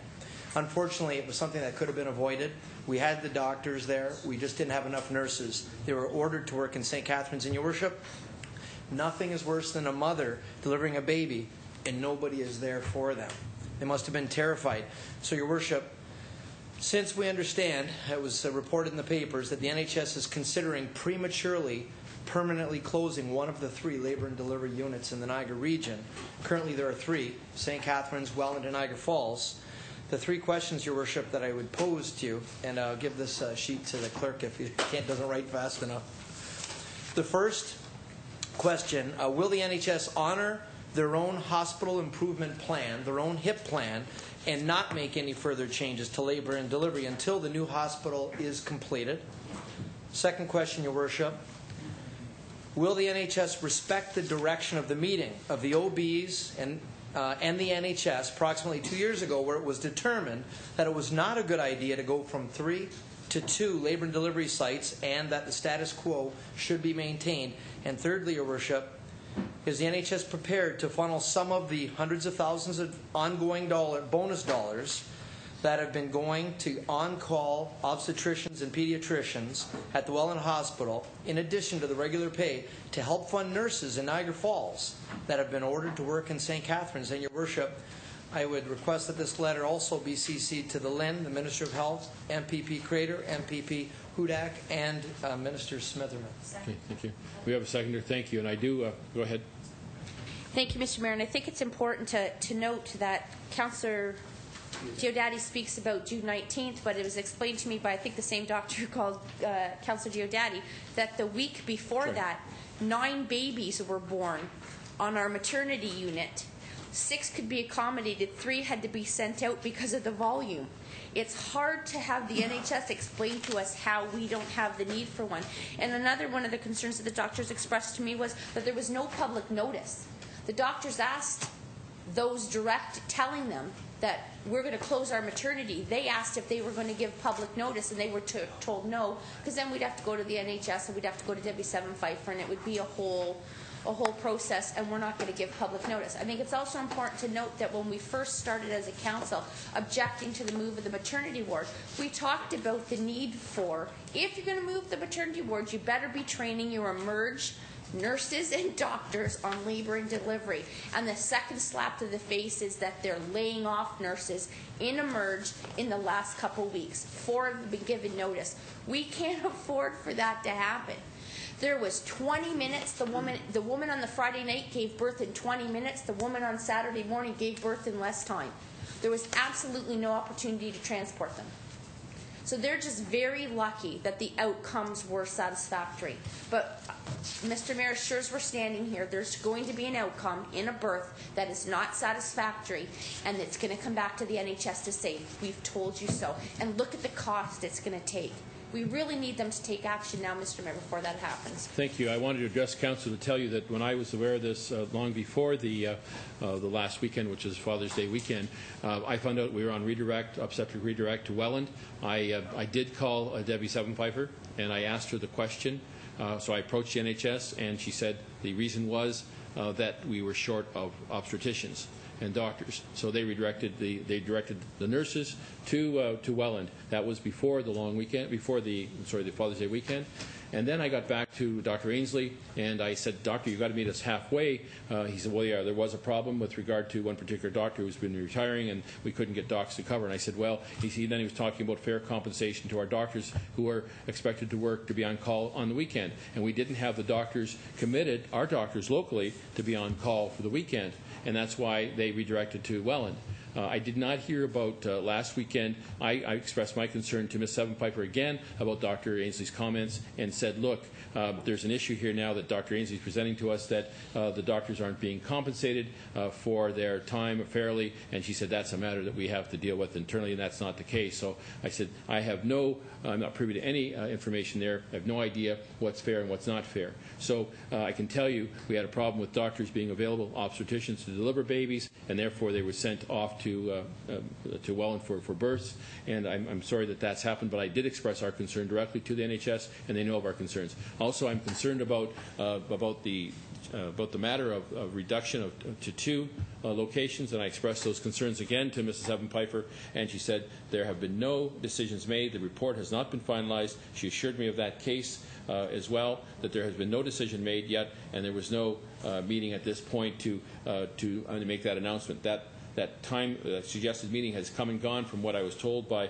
Unfortunately, it was something that could have been avoided. We had the doctors there. We just didn't have enough nurses. They were ordered to work in St. Catharines. And, Your Worship, nothing is worse than a mother delivering a baby and nobody is there for them. They must have been terrified. So, Your Worship, since we understand, it was reported in the papers, that the NHS is considering prematurely, permanently closing one of the 3 labor and delivery units in the Niagara region. Currently there are 3, St. Catharines, Welland, and Niagara Falls. The 3 questions, Your Worship, that I would pose to you, and I'll give this sheet to the clerk if he doesn't write fast enough. The first question, will the NHS honor their own hospital improvement plan, their own HIP plan, and not make any further changes to labor and delivery until the new hospital is completed? Second question, Your Worship, will the NHS respect the direction of the meeting of the OBs and the NHS approximately 2 years ago, where it was determined that it was not a good idea to go from 3 to 2 labor and delivery sites, and that the status quo should be maintained? And thirdly, Your Worship, is the NHS prepared to funnel some of the hundreds of thousands of ongoing bonus dollars that have been going to on-call obstetricians and pediatricians at the Welland Hospital, in addition to the regular pay, to help fund nurses in Niagara Falls that have been ordered to work in St. Catharines? And, Your Worship, I would request that this letter also be CC'd to the LIN, the Minister of Health, MPP Crater, MPP Hudak, and Minister Smitherman. Okay, thank you. We have a seconder. Thank you. And I do, go ahead. Thank you, Mr. Mayor. And I think it's important to note that Councillor Diodati speaks about June 19th, but it was explained to me by, I think, the same doctor who called Councillor Diodati, that the week before that, 9 babies were born on our maternity unit. 6 could be accommodated, 3 had to be sent out because of the volume. It's hard to have the NHS explain to us how we don't have the need for one. And another one of the concerns that the doctors expressed to me was that there was no public notice. The doctors asked those direct, telling them that we're going to close our maternity. They asked if they were going to give public notice, and they were told no, because then we'd have to go to the NHS and we'd have to go to Debbie Seven Pfeiffer, and it would be a whole process, and we're not going to give public notice. I think it's also important to note that when we first started as a council objecting to the move of the maternity ward, we talked about the need for, if you're going to move the maternity ward, you better be training your emerge nurses and doctors on labor and delivery. And the second slap to the face is that they're laying off nurses in emerge in the last couple weeks. 4 have been given notice. We can't afford for that to happen. There was 20 minutes. The woman on the Friday night gave birth in 20 minutes. The woman on Saturday morning gave birth in less time. There was absolutely no opportunity to transport them. So they're just very lucky that the outcomes were satisfactory. But, Mr. Mayor, sure as we're standing here, there's going to be an outcome in a birth that is not satisfactory, and it's going to come back to the NHS to say, we've told you so. And look at the cost it's going to take. We really need them to take action now, Mr. Mayor, before that happens. Thank you. I wanted to address Council to tell you that when I was aware of this long before the last weekend, which is Father's Day weekend, I found out we were on redirect, obstetric redirect to Welland. I did call Debbie Seven Pfeiffer, and I asked her the question. So I approached the NHS, and she said the reason was that we were short of obstetricians and doctors. So they directed the nurses to Welland. That was before the long weekend, before the Father's Day weekend. And then I got back to Dr. Ainsley, and I said, Doctor, you've got to meet us halfway. He said, well, yeah, there was a problem with regard to one particular doctor who's been retiring, and we couldn't get docs to cover. And I said, well, then he was talking about fair compensation to our doctors who are expected to work to be on call on the weekend. And we didn't have the doctors committed, our doctors locally, to be on call for the weekend. And that's why they redirected to Welland. I did not hear about last weekend. I expressed my concern to Ms. Sevenpiper again about Dr. Ainsley's comments and said, look, there's an issue here now that Dr. Ainsley is presenting to us that the doctors aren't being compensated for their time fairly, and she said that's a matter that we have to deal with internally, and that's not the case. So I said I'm not privy to any information there. I have no idea what's fair and what's not fair. So I can tell you we had a problem with doctors being available, obstetricians to deliver babies, and therefore they were sent off to Welland for births. And I'm sorry that that's happened, but I did express our concern directly to the NHS, and they know of our concerns. Also, I'm concerned about the matter of reduction to 2 locations, and I expressed those concerns again to Mrs. Sevenpiper, and she said there have been no decisions made. The report has not been finalized. She assured me of that case as well, that there has been no decision made yet, and there was no meeting at this point to make that announcement. That time suggested meeting has come and gone from what I was told by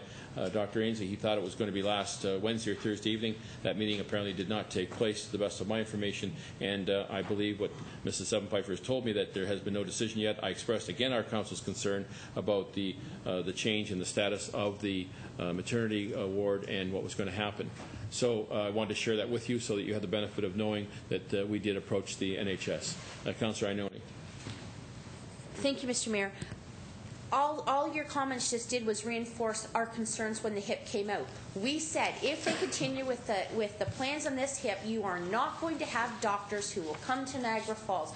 Dr. Ainsley. He thought it was going to be last Wednesday or Thursday evening. That meeting apparently did not take place to the best of my information, and I believe what Mrs. Sevenpiper has told me, that there has been no decision yet. I expressed again our council's concern about the change in the status of the maternity ward and what was going to happen. So I wanted to share that with you so that you had the benefit of knowing that we did approach the NHS. Councillor Ioannoni. Thank you, Mr. Mayor. All your comments just did was reinforce our concerns when the HIP came out. We said if they continue with the plans on this HIP, you are not going to have doctors who will come to Niagara Falls.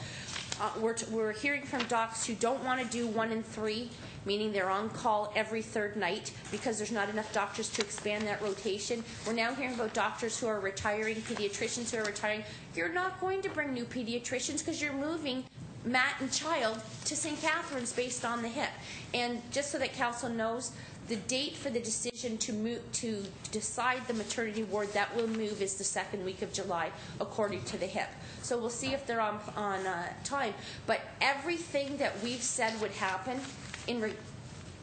We're hearing from docs who don't want to do 1 and 3, meaning they're on call every 3rd night because there's not enough doctors to expand that rotation. We're now hearing about doctors who are retiring, pediatricians who are retiring. You're not going to bring new pediatricians because you're moving Matt and Child to St. Catharines based on the HIP. And just so that council knows, the date for the decision to decide the maternity ward that will move is the 2nd week of July, according to the HIP. So we'll see if they're on time. But everything that we've said would happen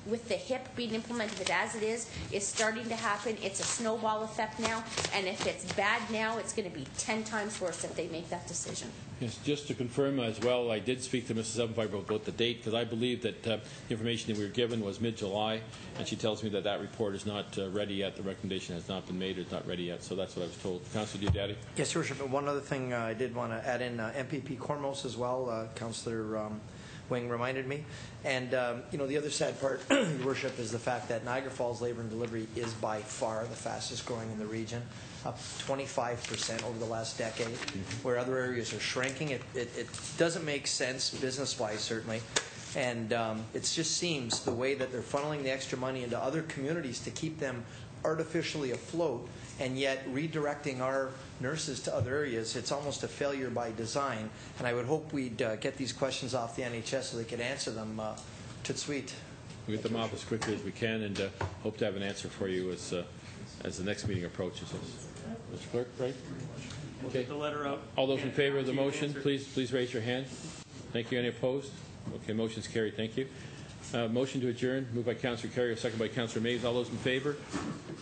with the HIP being implemented as it is starting to happen. It's a snowball effect now, and if it's bad now, it's going to be 10 times worse if they make that decision. Yes, just to confirm as well, I did speak to Mrs. Sevenpiper about the date, because I believe that the information that we were given was mid-July, and she tells me that that report is not ready yet. The recommendation has not been made. It's not ready yet, so that's what I was told. Councillor Diodati? Yes, Your Worship. One other thing I did want to add in, MPP Cornmos as well. Councillor Wing reminded me. And, the other sad part, Your Worship, is the fact that Niagara Falls labor and delivery is by far the fastest growing in the region, up 25% over the last decade, where other areas are shrinking. It doesn't make sense, business-wise certainly, and it just seems the way that they're funneling the extra money into other communities to keep them artificially afloat, and yet redirecting our nurses to other areas, it's almost a failure by design. And I would hope we'd get these questions off the NHS so they could answer them tout de suite. We'll get them off as quickly as we can, and hope to have an answer for you as the next meeting approaches. Mr. Clerk, right? We'll get the letter out. All those in favor of the motion, please raise your hand. Thank you. Any opposed? Okay, motion's carried. Thank you. Motion to adjourn, moved by Councillor Carrier, second by Councillor Mays. All those in favor?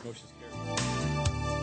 Motion's carried.